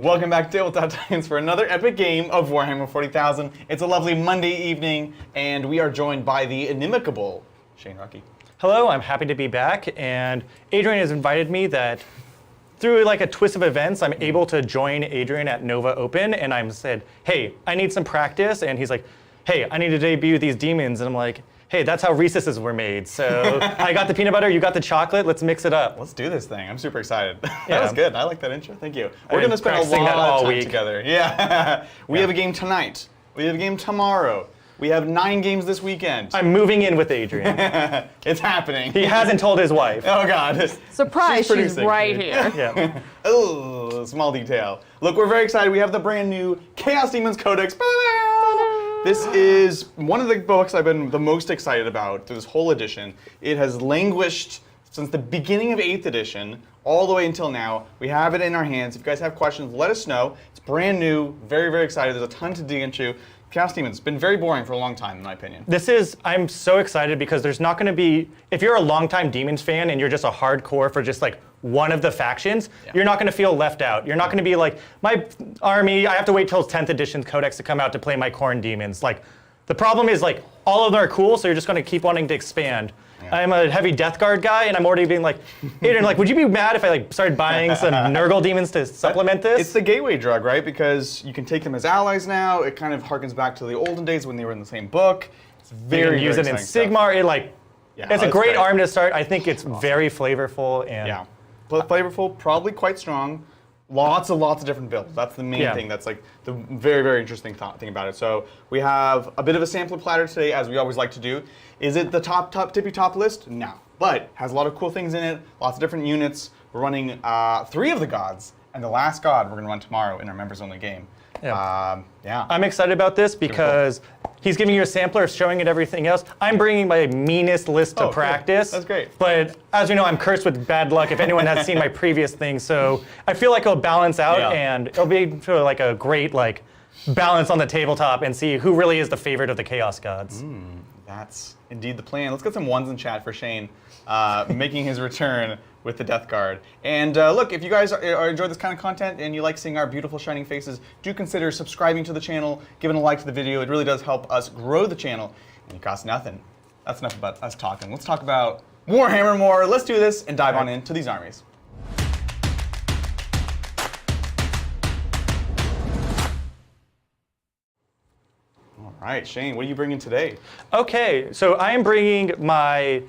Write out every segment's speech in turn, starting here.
Welcome back to Tabletop Titans for another epic game of Warhammer 40,000. It's a lovely Monday evening, and we are joined by the inimicable Shane Ruckey. Hello, I'm happy to be back, and Adrian has invited me that through like a twist of events, I'm able to join Adrian at Nova Open, and I'm said, hey, I need some practice, and he's like, hey, I need to debut these demons, and I'm like, hey, that's how Reese's were made. So I got the peanut butter, you got the chocolate, let's mix it up. Let's do this thing. I'm super excited. That was good. I like that intro. Thank you. We're going to spend a practicing lot that all of time week. together. Yeah. We have a game tonight. We have a game tomorrow. We have 9 games this weekend. I'm moving in with Adrian. It's happening. He hasn't told his wife. Oh, God. Surprise, she's producing. right here. Yeah. Oh, small detail. Look, we're very excited. We have the brand new Chaos Daemons Codex. This is one of the books I've been the most excited about through this whole edition. It has languished since the beginning of 8th edition all the way until now. We have it in our hands. If you guys have questions, let us know. It's brand new, very, very excited. There's a ton to dig into. Chaos Daemons has been very boring for a long time, in my opinion. I'm so excited because there's not going to be, if you're a longtime Demons fan and you're just a hardcore for just like one of the factions, you're not going to feel left out. You're not going to be like, my army, I have to wait till 10th edition Codex to come out to play my Khorne Demons. Like, the problem is like, all of them are cool, so you're just going to keep wanting to expand. I'm a heavy Death Guard guy, and I'm already being like, Adrian, like, would you be mad if I like started buying some Nurgle demons to supplement this? It's the gateway drug, right? Because you can take them as allies now. It kind of harkens back to the olden days when they were in the same book. It's very, you can use it in Sigmar. It like, it's a great arm to start. I think it's very flavorful and flavorful, probably quite strong. Lots of different builds. That's the main thing. That's like the very, very interesting thing about it. So we have a bit of a sampler platter today, as we always like to do. Is it the tippy top list? No, but has a lot of cool things in it. Lots of different units. We're running 3 of the gods, and the last god we're going to run tomorrow in our members only game. I'm excited about this because he's giving you a sampler, showing it everything else. I'm bringing my meanest list to practice. That's great. But as you know, I'm cursed with bad luck if anyone has seen my previous things. So I feel like it'll balance out and it'll be sort of like a great like balance on the tabletop and see who really is the favorite of the Chaos Gods. That's indeed the plan. Let's get some ones in chat for Shane making his return with the Death Guard. And look, if you guys enjoy this kind of content and you like seeing our beautiful shining faces, do consider subscribing to the channel, giving a like to the video. It really does help us grow the channel, and it costs nothing. That's enough about us talking. Let's talk about Warhammer more. Let's do this and dive on into these armies. All right, Shane, what are you bringing today? Okay, so I am bringing my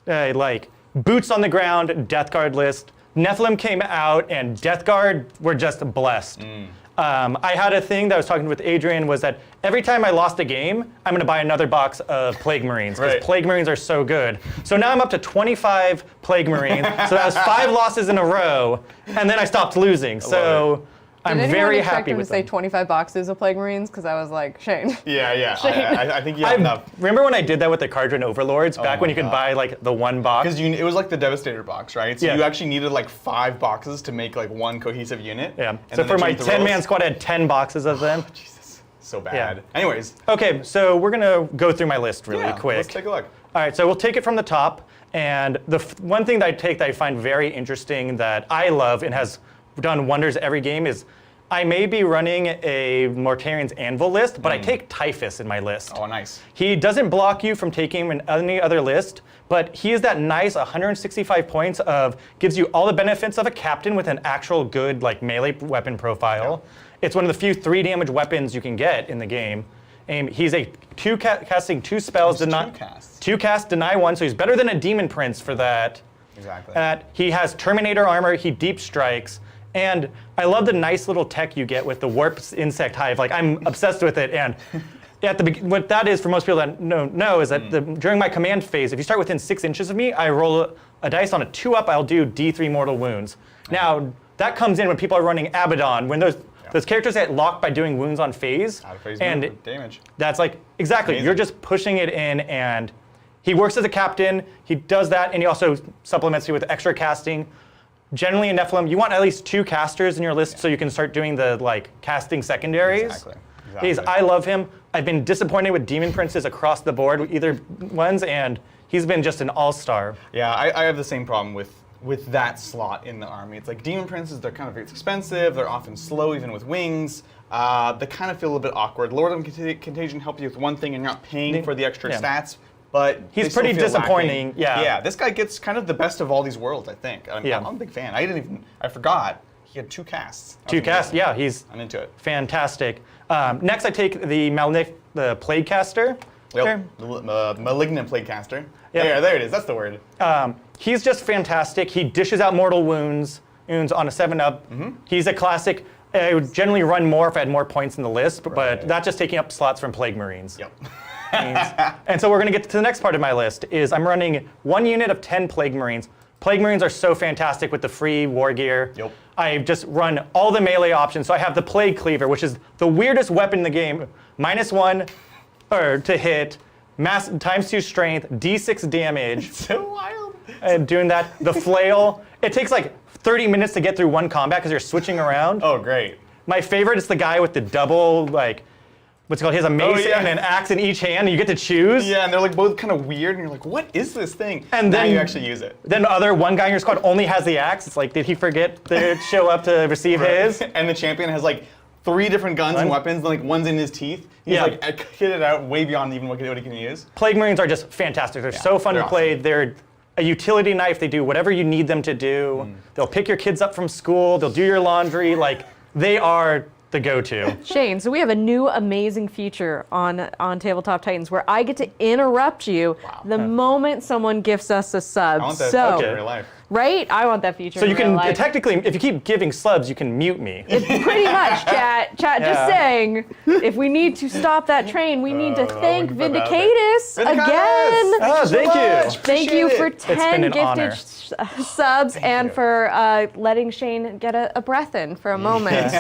like boots on the ground Death Guard list. Nephilim came out and Death Guard were just blessed. I had a thing that I was talking with Adrian was that every time I lost a game, I'm going to buy another box of Plague Marines because Plague Marines are so good. So now I'm up to 25 Plague Marines. So that was 5 losses in a row, and then I stopped losing. So I'm very happy with them. Did anyone expect him to say 25 boxes of Plague Marines? Because I was like, Shane. I think you have enough. Remember when I did that with the Cardron Overlords back when you could buy like the one box? Because it was like the Devastator box, right? So you actually needed like 5 boxes to make like one cohesive unit. Yeah. So for my 10-man squad, I had 10 boxes of them. Oh, Jesus, so bad. Anyways. Okay, so we're gonna go through my list really quick. Let's take a look. All right, so we'll take it from the top. And the one thing that I take that I find very interesting that I love and has done wonders every game is I may be running a Mortarian's Anvil list, but I take Typhus in my list. Oh, nice. He doesn't block you from taking him in any other list, but he is that nice 165 points of, gives you all the benefits of a captain with an actual good like melee weapon profile. It's one of the few 3 damage weapons you can get in the game. And he's a casting 2 spells, two cast, deny 1, so he's better than a Demon Prince for that. Exactly. He has Terminator armor, he deep strikes, and I love the nice little tech you get with the Warp Insect Hive. Like, I'm obsessed with it, and what that is for most people that know is that during my command phase, if you start within 6 inches of me, I roll a dice on a 2-up, I'll do D3 mortal wounds. Now, that comes in when people are running Abaddon, when those characters get locked by doing wounds on phase. Out of phase and damage. That's like, exactly, amazing. You're just pushing it in, and he works as a captain, he does that, and he also supplements you with extra casting. Generally in Nephilim, you want at least 2 casters in your list so you can start doing the like casting secondaries. Exactly. I love him. I've been disappointed with Demon Princes across the board with either ones, and he's been just an all-star. Yeah, I have the same problem with with that slot in the army. It's like Demon Princes, they're kind of expensive, they're often slow even with wings. They kind of feel a little bit awkward. Lord of Contagion helps you with one thing and you're not paying for the extra stats, but he's pretty disappointing. Lacking. Yeah, this guy gets kind of the best of all these worlds, I think. I'm a big fan. I forgot. He had 2 casts. 2 casts, yeah, I'm into it. Fantastic. Next I take the Plague Caster. Yep, the Malignant Plague Caster. Yep. There it is, that's the word. He's just fantastic. He dishes out mortal wounds on a 7-up. He's a classic. I would generally run more if I had more points in the list, but that's just taking up slots from Plague Marines. Yep. And so we're going to get to the next part of my list, is I'm running 1 unit of 10 Plague Marines. Plague Marines are so fantastic with the free war gear. Yep. I just run all the melee options. So I have the Plague Cleaver, which is the weirdest weapon in the game. -1 to hit, ×2 strength, D6 damage. So wild. And doing that, the Flail. It takes like 30 minutes to get through one combat because you're switching around. Oh, great. My favorite is the guy with the double, what's it called? He has a mace and an axe in each hand, and you get to choose. Yeah, and they're like both kind of weird, and you're like, what is this thing? And then then you actually use it. Then one guy in your squad only has the axe. It's like, did he forget to show up to receive his? And the champion has like 3 different guns and weapons, and like one's in his teeth. He's like kitted out way beyond even what he can use. Plague Marines are just fantastic. They're so fun to play. Awesome. They're a utility knife. They do whatever you need them to do. They'll pick your kids up from school. They'll do your laundry. They are the go-to. Shane, so we have a new amazing feature on Tabletop Titans where I get to interrupt you the moment someone gifts us a sub. I want that in real life. Right? I want that feature So in you real can life. technically, if you keep giving subs, you can mute me. Pretty much, chat. Just saying, if we need to stop that train, we need to thank Vindicatus again. Oh, thank you. Thank you for It's been 10 an honor. gifted subs and for letting Shane get a breath in for a moment.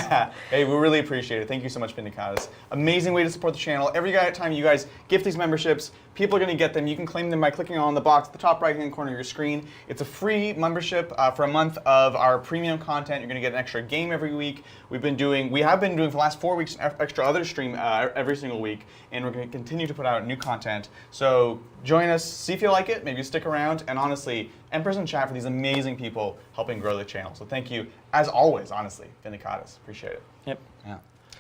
Hey, we really appreciate it. Thank you so much, Vindicatus. Amazing way to support the channel. Every time you guys gift these memberships, people are going to get them. You can claim them by clicking on the box at the top right-hand corner of your screen. It's a free membership for a month of our premium content. You're going to get an extra game every week. We have been doing for the last 4 weeks an extra other stream every single week, and we're going to continue to put out new content. So join us, see if you like it, maybe stick around, and honestly, Emperors in chat for these amazing people helping grow the channel. So thank you, as always, honestly, Vindicatus. Appreciate it. Yep. Yeah.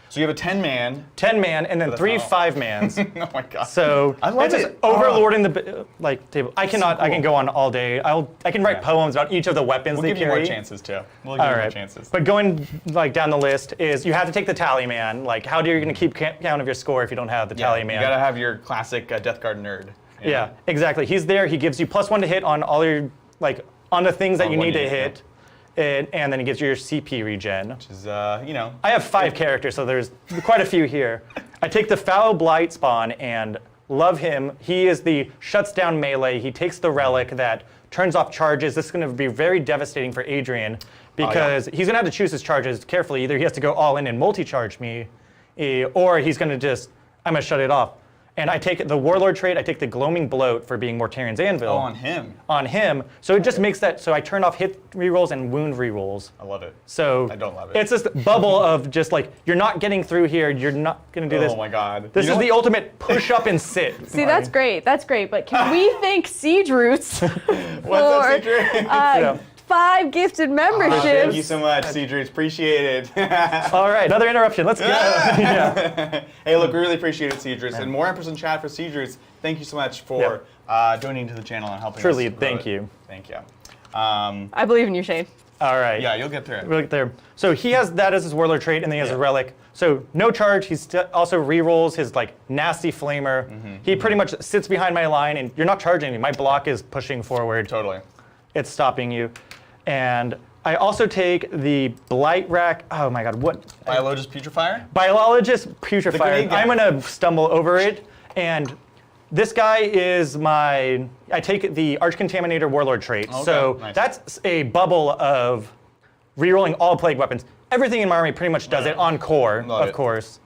So you have a 10-man. 10-man, and then 3 5-mans. Oh my god. So I love it's just it. overlording the table. I cannot. cool. I can go on all day. I can write poems about each of the weapons We'll they give you carry. more chances too. We'll give you more chances. But going down the list is you have to take the tally man. How are you going to keep count of your score if you don't have the tally man? You gotta have your classic Death Guard nerd. Yeah, exactly. He's there. He gives you +1 to hit on all your on the things that you need to hit. And then he gives you your CP regen. Which is, I have 5 characters, so there's quite a few here. I take the Foul Blight spawn and love him. He is the shuts down melee. He takes the relic that turns off charges. This is going to be very devastating for Adrian because he's going to have to choose his charges carefully. Either he has to go all in and multi-charge me, or he's going to I'm going to shut it off. And I take the Warlord trait, I take the Gloaming Bloat for being Mortarian's Anvil. on him. On him. So it just makes that, so I turn off hit rerolls and wound rerolls. I love it. So I don't love it. It's this bubble of just you're not getting through here, you're not going to do this. Oh my god. This is the ultimate push up and sit. See, that's great. That's great. But can we thank Siege Roots What's that, 5 gifted memberships? Thank you so much, Cedric. Appreciate it. All right, another interruption. Let's go. Yeah. Hey, look, we really appreciate it, Cedric. And more Empress in chat for Cedric. Thank you so much for donating to the channel and helping Truly, us grow thank it. you. Thank you. I believe in you, Shane. All right. Yeah, you'll get through it. We'll get there. So he has that as his Warlord trait, and then he has a relic. So no charge. He also rerolls his nasty flamer. He pretty much sits behind my line, and you're not charging me. My block is pushing forward. Totally. It's stopping you. And I also take the Blight Rack. Oh my god, what? Biologist Putrefier? Biologist Putrefier. grenade guy. I'm going to stumble over it. And this guy is I take the Arch-Contaminator Warlord trait. Okay, So nice. that's a bubble of rerolling all plague weapons. Everything in my army pretty much does it on core, of course.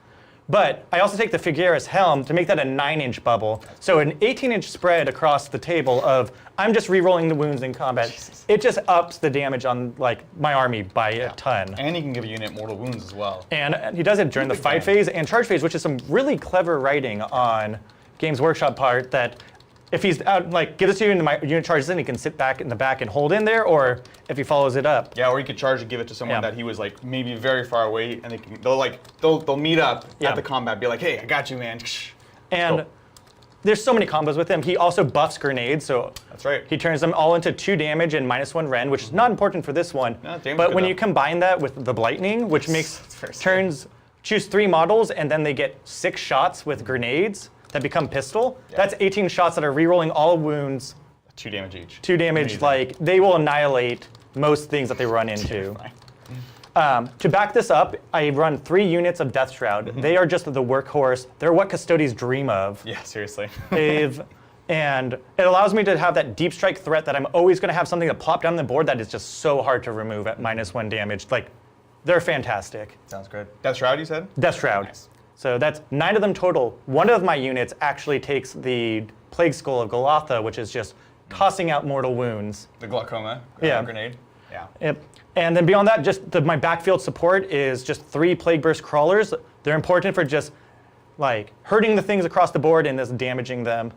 But I also take the Figueras Helm to make that a 9-inch bubble. So an 18-inch spread across the table of I'm just re-rolling the wounds in combat. Jesus. It just ups the damage on my army by a ton. And he can give a unit mortal wounds as well. And he does it during the fight phase and charge phase, which is some really clever writing on Games Workshop part that if he's out, like, give this to you and my unit charges in, he can sit back in the back and hold in there, or if he follows it up. Yeah, or you could charge and give it to someone Yeah. that he was like maybe very far away, and they'll meet up Yeah. at the combat, be like, hey, I got you, man. And Cool. there's so many combos with him. He also buffs grenades, so That's right. he turns them all into 2 damage and -1 Ren, which is not important for this one. No, damage but good when though. you combine that with the Blightning, which makes That's very scary. choose 3 models, and then they get 6 shots with grenades that become pistol. Yeah. That's 18 shots that are rerolling all wounds, 2 damage each. 2 damage. Amazing. Like, they will annihilate most things that they run into. To back this up, I run 3 units of Death Shroud. They are just the workhorse. They're what Custodies dream of. Yeah, seriously. And it allows me to have that deep strike threat that I'm always going to have something to plop down the board that is just so hard to remove at -1 damage. Like, they're fantastic. Sounds good. Death Shroud, you said? Death Shroud. Nice. So that's 9 of them total. One of my units actually takes the Plague Skull of Golotha, which is just tossing out mortal wounds. The glaucoma Yeah. grenade. Yeah. Yep. And then beyond that, just my backfield support is just 3 Plague Burst Crawlers. They're important for just like hurting the things across the board and just damaging them.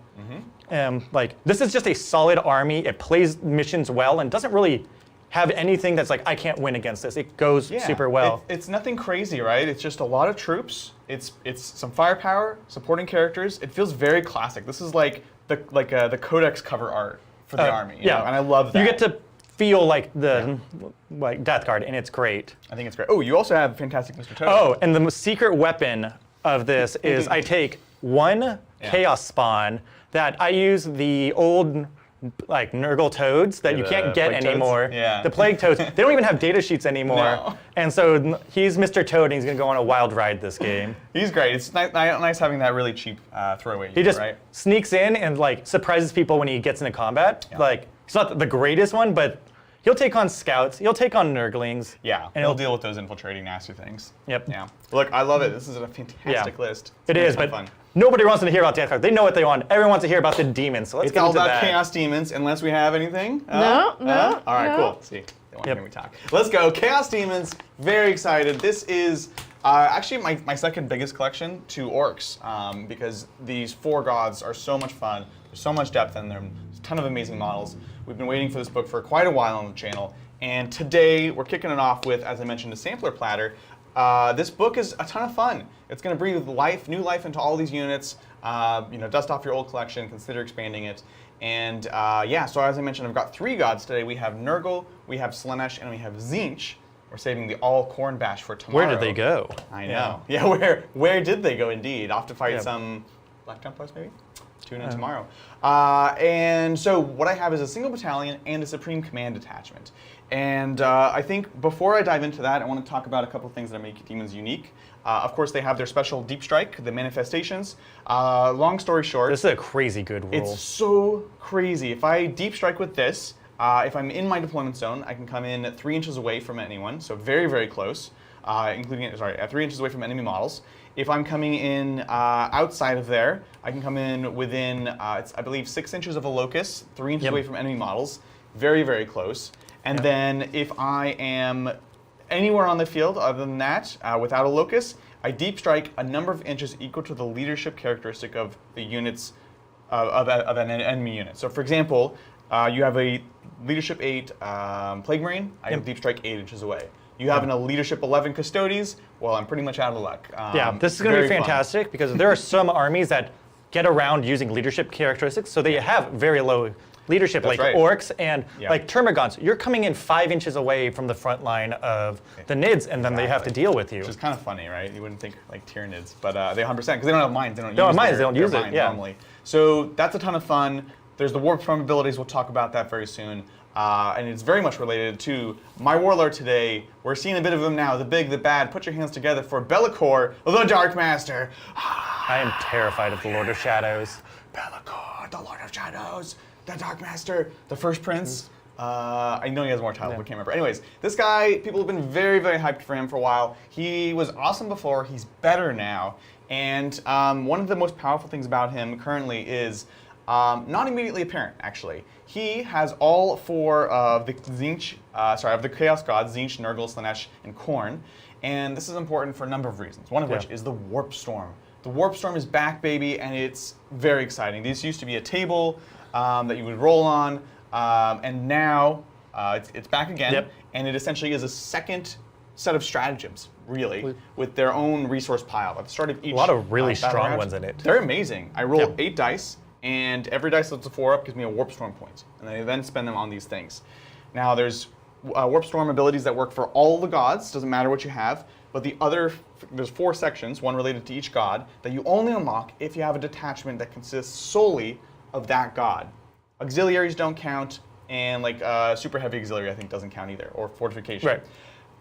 Like, this is just a solid army. It plays missions well and doesn't really have anything that's like, I can't win against this. It goes Yeah, super well. It's nothing crazy, right? It's just a lot of troops. It's some firepower, supporting characters. It feels very classic. This is like the CODEX cover art for the army. You know? And I love that. You get to feel like the like Death Guard, and it's great. I think it's great. Oh, you also have fantastic Mr. Toad. Oh, and the most secret weapon of this is I take 1 Chaos Spawn that I use the old like Nurgle toads that Yeah, you the can't get plague toads? anymore. Yeah. The plague toads. They don't even have data sheets anymore. No. And so he's Mr. Toad, and he's gonna go on a wild ride this game. He's great. It's nice having that really cheap throwaway. He just right? sneaks in and like surprises people when he gets into combat. Yeah. Like, he's not the greatest one, but he'll take on scouts. He'll take on Nurglings. Yeah, And he'll deal with those infiltrating nasty things. Yep. Yeah. Look, I love it. This is a fantastic list. It's It gonna be is, a ton but of fun. nobody wants to hear about Death Guard. They know what they want. Everyone wants to hear about the demons. So let's It's get all into about that. Chaos Demons, unless we have anything. No. All right, no. cool. See, they want to Yep. hear me talk. Let's go. Chaos Demons. Very excited. This is actually my second biggest collection to Orcs because these 4 gods are so much fun. There's so much depth in them. There's a ton of amazing models. We've been waiting for this book for quite a while on the channel. And today we're kicking it off with, as I mentioned, a sampler platter. This book is a ton of fun. It's going to breathe new life into all these units. Dust off your old collection, consider expanding it. And yeah, so as I mentioned, I've got 3 gods today. We have Nurgle, we have Slaanesh, and we have Tzeentch. We're saving the all corn bash for tomorrow. Where did they go? I know. Yeah, where did they go indeed? Off to fight Yeah. some Black Templars maybe? Tune in tomorrow. And so what I have is a single battalion and a Supreme Command detachment. And I think before I dive into that, I want to talk about a couple of things that make demons unique. Of course, they have their special deep strike, the manifestations. Long story short, This is a crazy good rule. it's so crazy. If I deep strike with this, if I'm in my deployment zone, I can come in 3 inches away from anyone, so very, very close, at 3 inches away from enemy models. If I'm coming in outside of there, I can come in within, I believe, 6 inches of a locus, 3 inches away from enemy models, very, very close. And then if I am anywhere on the field other than that, without a locus, I deep strike a number of inches equal to the leadership characteristic of the units of an enemy unit. So for example, you have a leadership 8 Plague Marine, I deep strike 8 inches away. You have a leadership 11 Custodies, well, I'm pretty much out of luck. Yeah, this is going to be very fun. fantastic because there are some armies that get around using leadership characteristics, so they have very low leadership, That's like right. Orcs and Yeah. like Termagants. You're coming in 5 inches away from the front line of the Nids, and then they have to deal with you. Which is kind of funny, right? You wouldn't think like Tyranids, but they 100% because they don't have minds. They don't have use minds, their- they don't their use it, minds yeah. normally. So that's a ton of fun. There's the warp from abilities. We'll talk about that very soon. And it's very much related to my warlord today. We're seeing a bit of him now. The big, the bad. Put your hands together for Be'lakor, the Dark Master. I am terrified of the Lord of Shadows. Be'lakor, the Lord of Shadows, the Dark Master, the First Prince. I know he has more titles, but I can't remember. Anyways, this guy, people have been very, very hyped for him for a while. He was awesome before. He's better now. And one of the most powerful things about him currently is not immediately apparent, actually. He has all 4 of the of the Chaos Gods, Tzeentch, Nurgle, Slaanesh, and Khorne. And this is important for a number of reasons. One of which is the Warp Storm The Warp Storm is back, baby, and it's very exciting. This used to be a table that you would roll on, and now it's back again, Yep. and it essentially is a second set of stratagems, really, with their own resource pile. At the start of each A lot of really battle strong round, ones in it. They're amazing. I roll Yep. 8 dice, and every dice that's a 4-up gives me a Warp Storm point, and I then spend them on these things. Now, there's Warp Storm abilities that work for all the gods, doesn't matter what you have, but there's 4 sections, one related to each god, that you only unlock if you have a detachment that consists solely of that god. Auxiliaries don't count, and like super heavy auxiliary I think doesn't count either, or fortification. Right.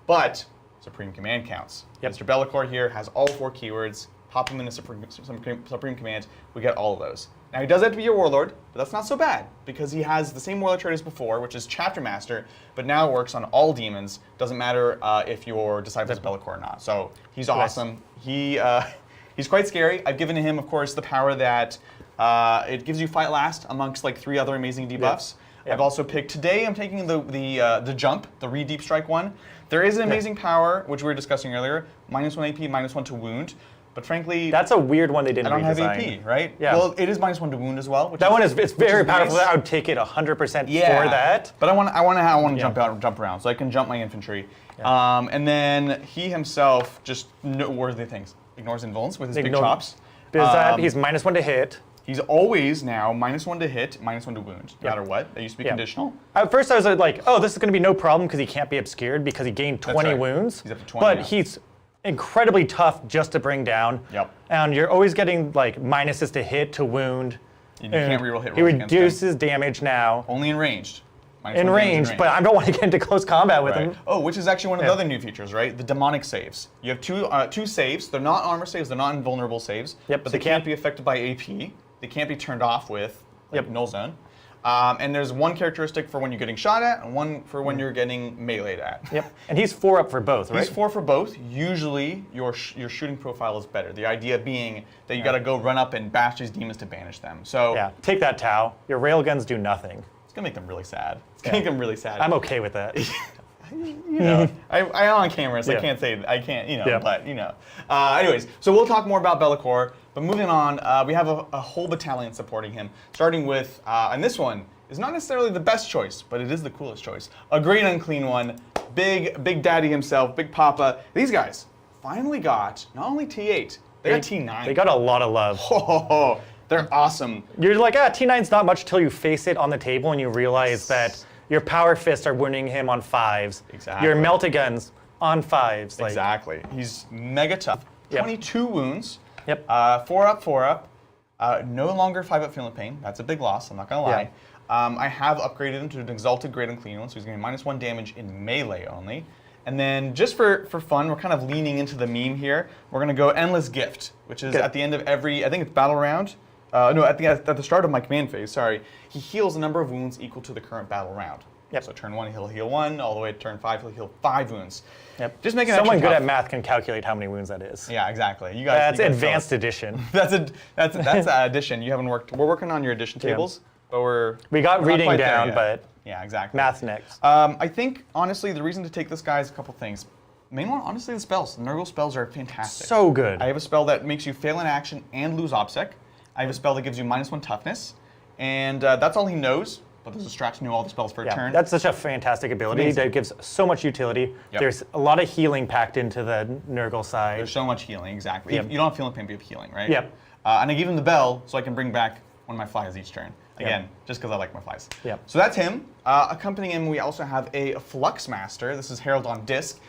But Supreme Command counts. Yep. Mr. Bellicor here has all 4 keywords, pop them into Supreme Command, we get all of those. Now he does have to be your Warlord, but that's not so bad, because he has the same Warlord trait as before, which is Chapter Master, but now works on all demons, doesn't matter if your Disciple is Bellicor or not. So he's awesome. He's quite scary. I've given him, of course, the power that it gives you fight last amongst like 3 other amazing debuffs. Yep. I've also picked, today I'm taking the jump, the Re-Deep Strike one. There is an amazing power, which we were discussing earlier, -1 AP, -1 to wound. But frankly, That's a weird one they didn't I don't have redesign. AP, right? Yeah. Well, it is -1 to wound as well. Which That one is it's very which powerful. nice. I would take it 100% Yeah. for that. But I want to jump around, so I can jump my infantry. And then he himself just noteworthy things. Ignores invulns with his big chops. Because he's -1 to hit. He's always now -1 to hit, -1 to wound, no matter what. That used to be conditional. At first I was like, oh, this is going to be no problem because he can't be obscured because he gained 20 right. wounds. He's up to 20 But now. he's incredibly tough just to bring down. Yep. And you're always getting like minuses to hit, to wound. You can't reroll hit He rolls against him. reduces damage now. Only in ranged. -1 In damage range, but I don't want to get into close combat with Right. him. Oh, which is actually one of the other new features, right? The demonic saves. You have two saves. They're not armor saves. They're not invulnerable saves. Yep, But so they can't be affected by AP. They can't be turned off with null zone. And there's one characteristic for when you're getting shot at, and one for when you're getting meleeed at. Yep. And he's 4-up for both, right? He's 4 for both. Usually, your shooting profile is better. The idea being that you got to go run up and bash these demons to banish them. So Yeah. Take that, Tau. Your railguns do nothing. it's gonna make them really sad. It's gonna make them really sad. I'm okay with that. You know, I am on camera, so I Yeah. can't say I can't. You know, Yeah. but you know. Anyways, so we'll talk more about Bellicor. But moving on, we have a whole battalion supporting him, starting with, and this one is not necessarily the best choice, but it is the coolest choice. A great unclean one, Big Daddy himself, Big Papa. These guys finally got not only T8, they got T9. They got a lot of love. Oh, they're awesome. You're like, T9's not much till you face it on the table and you realize that your power fists are winning him on 5s. Exactly. Your melta-guns on 5s. Like, Exactly. He's mega tough. Yep. 22 wounds. Yep. 4-up. No longer 5-up feeling pain. That's a big loss, I'm not gonna lie. I have upgraded him to an exalted great unclean one, so he's gonna be -1 damage in melee only. And then just for fun, we're kind of leaning into the meme here. We're gonna go Endless Gift, which is at the end of every, I think it's battle round. No, at the start of my command phase, sorry. He heals a number of wounds equal to the current battle round. Yep. So turn 1, he'll heal 1, all the way to turn 5, he'll heal 5 wounds. Yep. Just making Someone good tough. at math can calculate how many wounds that is. Yeah, exactly. You guys. That's you guys advanced tell us. edition. That's addition. You haven't worked. We're working on your addition tables, but We got we're not reading quite there down, yet. but yeah, exactly. math's next. I think honestly, the reason to take this guy is a couple things. Main one, honestly, the spells. The Nurgle spells are fantastic. So good. I have a spell that makes you fail in action and lose OBSEC. I have a spell that gives you -1 toughness, and that's all he knows. But there's a strat to know all the spells for a turn. That's such a fantastic ability Amazing. that gives so much utility. Yep. There's a lot of healing packed into the Nurgle side. There's so much healing, exactly. Yep. You don't have feeling pain, but you have healing, right? Yep. And I give him the bell so I can bring back one of my flies each turn. Again, just because I like my flies. Yep. So that's him. Accompanying him, we also have a Flux Master. This is Herald on Disc.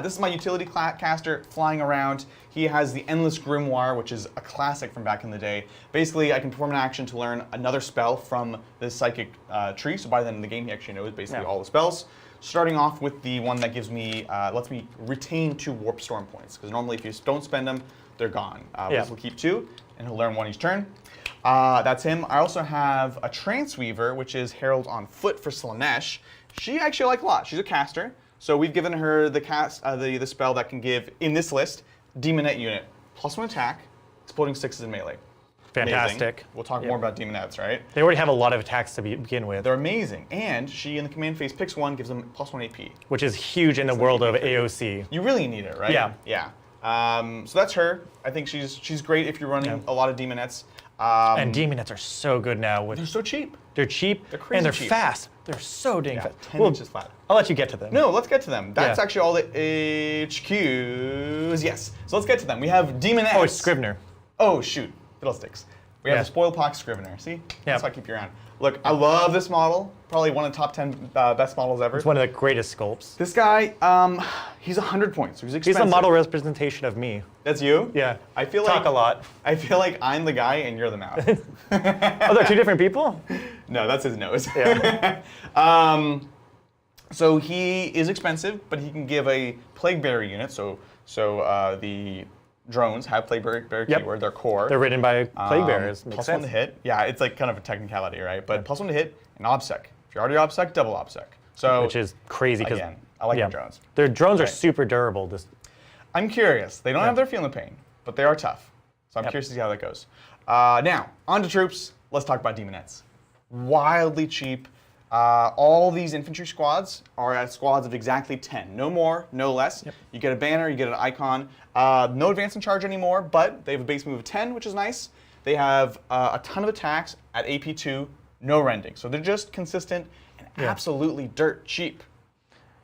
This is my utility caster flying around. He has the Endless Grimoire, which is a classic from back in the day. Basically, I can perform an action to learn another spell from the Psychic tree. So by the end of the game, he actually knows basically all the spells. Starting off with the one that gives me, lets me retain 2 Warp Storm points. Because normally if you don't spend them, they're gone. This will keep 2, and he'll learn 1 each turn. That's him. I also have a Transweaver, which is Herald on Foot for Slaanesh. She actually I like a lot. She's a caster. So we've given her the spell that can give, in this list, Demonette unit. +1 attack, exploding 6s in melee. Fantastic. Amazing. We'll talk more about Demonettes, right? They already have a lot of attacks to begin with, They're amazing. And she, in the command phase, picks 1, gives them +1 AP. which is huge in the world of AOC. You really need it, right? Yeah. Yeah. So that's her. I think she's great if you're running a lot of demonettes. And demonettes are so good now. They're so cheap. They're cheap, They're crazy and they're cheap. fast. They're so dang fast. 10 inches flat. I'll let you get to them. No, let's get to them. That's actually all the HQs. Yes. So let's get to them. We have demonettes. Oh, it's Scrivener. Oh, shoot. Fiddlesticks. We have the Spoilpox Scrivener. See? That's why I keep you around. Look, I love this model. Probably one of the top 10 best models ever. It's one of the greatest sculpts. This guy, he's 100 points. So he's expensive. He's a model representation of me. That's you? Yeah. I feel Talk like a lot. I feel like I'm the guy and you're the mouth. Oh, they're two different people? No, that's his nose. Yeah. So he is expensive, but he can give a plague bearer unit. So the drones have plague bearer keyword, their core. They're ridden by plague bearers. Makes Plus sense. 1 to hit. Yeah, it's like kind of a technicality, right? But plus 1 to hit and OBSEC. If you're already OBSEC, double OBSEC. So Which is crazy because again, I like the drones. Their drones are super durable. I'm curious. They don't have their feeling pain, but they are tough. So I'm curious to see how that goes. Now, on to troops. Let's talk about demonettes. Wildly cheap. All these infantry squads are at squads of exactly 10. No more, no less. You get a banner, you get an icon. No advance in charge anymore, but they have a base move of 10, which is nice. They have a ton of attacks at AP2, no rending. So they're just consistent and absolutely dirt cheap.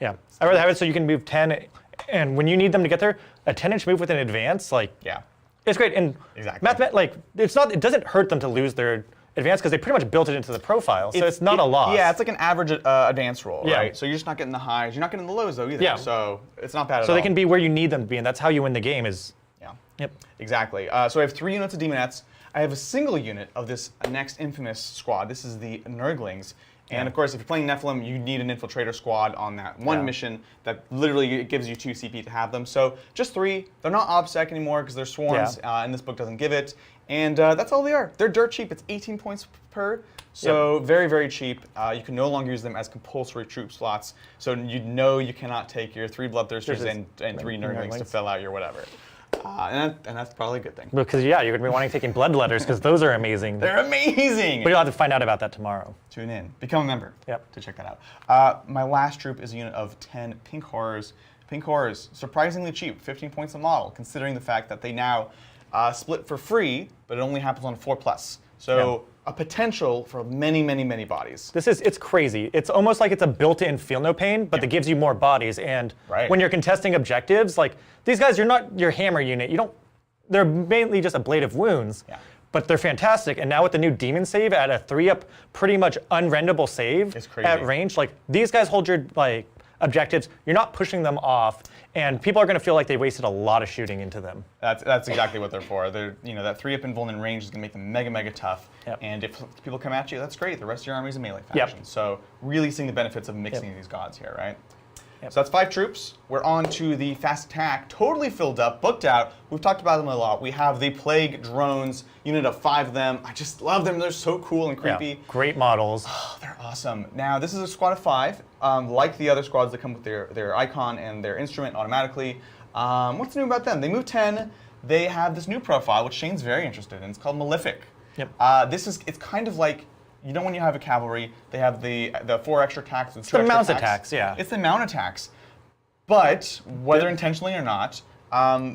Yeah. I'd rather have it so you can move 10, and when you need them to get there, a 10-inch move with an advance, it's great. And it doesn't hurt them to lose their advance because they pretty much built it into the profile, so it's not a loss. Yeah, it's like an average advance roll, right? So you're just not getting the highs. You're not getting the lows, though, either. Yeah. So it's not bad at all. So they can be where you need them to be, and that's how you win the game is... Yeah. Yep. Exactly. So I have 3 units of demonettes. I have a single unit of this next infamous squad. This is the Nurglings. And of course, if you're playing Nephilim, you need an infiltrator squad on that one mission that literally gives you 2 CP to have them. So just 3. They're not OBSEC anymore because they're swarms, and this book doesn't give it. And that's all they are. They're dirt cheap. It's 18 points per. So very, very cheap. You can no longer use them as compulsory troop slots. So you cannot take your 3 Bloodthirsters and 3 Nurglings to fill out your whatever. And that's probably a good thing. Because you're going to be wanting to take in blood letters because those are amazing. They're amazing! But you'll have to find out about that tomorrow. Tune in. Become a member to check that out. My last troop is a unit of 10 Pink Horrors. Pink Horrors, surprisingly cheap, 15 points a model, considering the fact that they now split for free, but it only happens on 4+. So a potential for many, many, many bodies. It's crazy. It's almost like it's a built-in feel no pain, but that gives you more bodies. And when you're contesting objectives, like these guys, you're not your hammer unit. They're mainly just a blade of wounds, but they're fantastic. And now with the new demon save at a 3-up, pretty much unrendable save at range, like these guys hold your objectives. You're not pushing them off, and people are going to feel like they wasted a lot of shooting into them. That's exactly what they're for. They're that 3-up invuln in range is going to make them mega, mega tough. And if people come at you, that's great. The rest of your army is a melee faction. So really seeing the benefits of mixing these gods here, right? So that's 5 troops. We're on to the fast attack, totally filled up, booked out. We've talked about them a lot. We have the plague drones, unit of 5 of them. I just love them. They're so cool and creepy. Great models. Oh, they're awesome. Now, this is a squad of 5, like the other squads that come with their icon and their instrument automatically. What's new about them? They move 10. They have this new profile, which Shane's very interested in. It's called Malefic. It's kind of like, when you have a cavalry, they have the 4 extra attacks. It's the mount attacks, It's the mount attacks. But whether intentionally or not,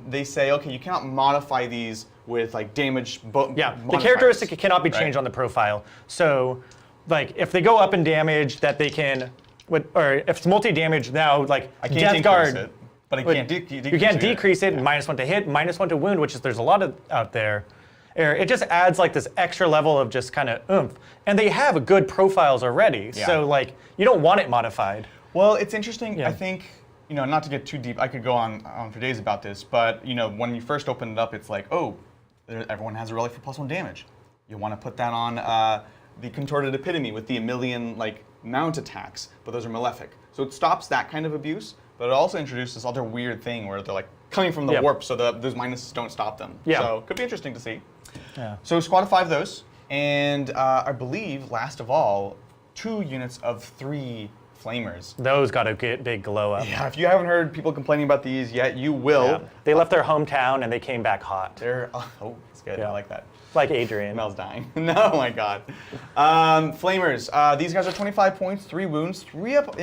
they say, okay, you cannot modify these with damage. The characteristic cannot be changed on the profile. So, if they go up in damage, that they can, or if it's multi-damage now, I can't Death Guard. It, but I can't decrease it. You can't decrease it. -1 to hit, -1 to wound, which is there's a lot of out there. It just adds this extra level of just kind of oomph. And they have good profiles already, so you don't want it modified. Well, it's interesting. I think, not to get too deep, I could go on for days about this, but when you first open it up, it's like, oh, everyone has a relic for +1 damage. You want to put that on the Contorted Epitome with the million mount attacks, but those are malefic. So it stops that kind of abuse, but it also introduces this other weird thing where they're coming from the warp, so those minuses don't stop them. So it could be interesting to see. So squad of 5 of those, and I believe, last of all, 2 units of 3 Flamers. Those got a big glow up. Yeah, if you haven't heard people complaining about these yet, you will. They left their hometown and they came back hot. That's good. I like that. Like Adrian. Mel's dying. No, my God. Flamers. These guys are 25 points, 3 wounds, 3 up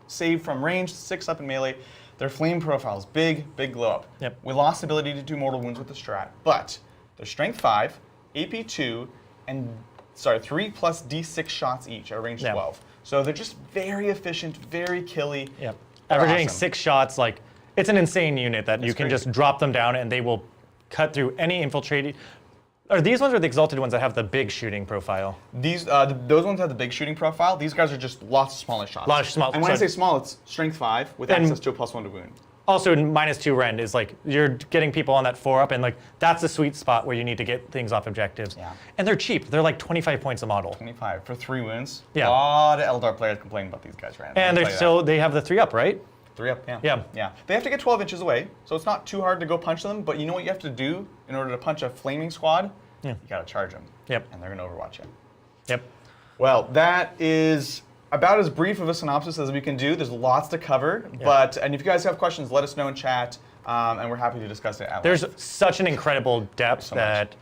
save from range, 6 up in melee. Their flame profiles, big glow up. Yep. We lost the ability to do mortal wounds with the strat, but they're strength 5, AP 2, and 3 plus D6 shots each at range 12. So they're just very efficient, very killy. Yep. They're Averaging awesome. 6 shots, like, it's an insane unit that you can crazy. just drop them down and they will cut through any infiltrating. Are these ones or the exalted ones that have the big shooting profile? These, those ones have the big shooting profile. These guys are just lots of smaller shots. Lots of small- And when I so- say small, it's strength 5 with And- access to a +1 to wound. Also, -2 rend is like, you're getting people on that 4-up, and like, that's the sweet spot where you need to get things off objectives. Yeah. And they're cheap. They're like 25 points a model. 25 for 3 wounds. Yeah. A lot of Eldar players complain about these guys, right? And they have the 3-up, right? 3 up, yeah. Yeah. Yeah. They have to get 12 inches away, so it's not too hard to go punch them, but you know what you have to do in order to punch a flaming squad? Yeah. You gotta charge them. Yep. And they're gonna overwatch you. Yep. Well, that is about as brief of a synopsis as we can do. There's lots to cover, and if you guys have questions, let us know in chat, and we're happy to discuss it at There's length. such an incredible depth So much. that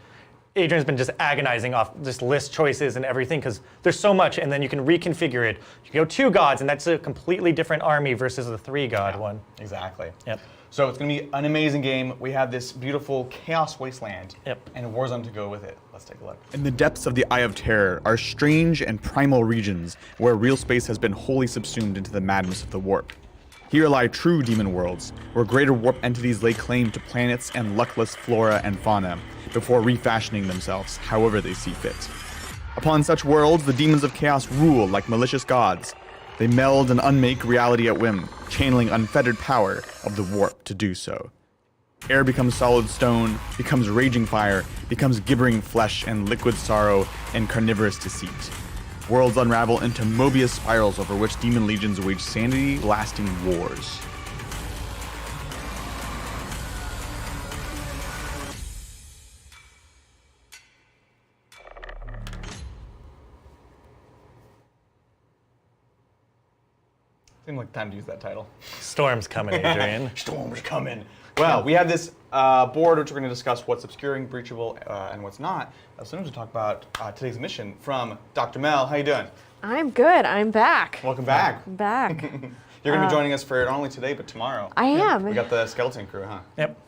Adrian's been just agonizing off just list choices and everything, because there's so much, and then you can reconfigure it. You can go 2 gods, and that's a completely different army versus the 3-god one. Exactly. Yep. So it's going to be an amazing game. We have this beautiful Chaos Wasteland Yep. and a Warzone to go with it. Let's take a look. In the depths of the Eye of Terror are strange and primal regions where real space has been wholly subsumed into the madness of the warp. Here lie true demon worlds, where greater warp entities lay claim to planets and luckless flora and fauna before refashioning themselves however they see fit. Upon such worlds, the demons of chaos rule like malicious gods. They meld and unmake reality at whim, channeling unfettered power of the warp to do so. Air becomes solid stone, becomes raging fire, becomes gibbering flesh and liquid sorrow and carnivorous deceit. Worlds unravel into Mobius spirals over which demon legions wage sanity-lasting wars. Seemed like time to use that title. Storm's coming, Adrian. Storm's coming. Well, we have this board which we're going to discuss what's obscuring, breachable, and what's not. As soon as we talk about today's mission from Dr. Mel. How you doing? I'm good. I'm back. Welcome back. I'm back. You're going to be joining us for not only today, but tomorrow. I am. We got the skeleton crew, huh? Yep.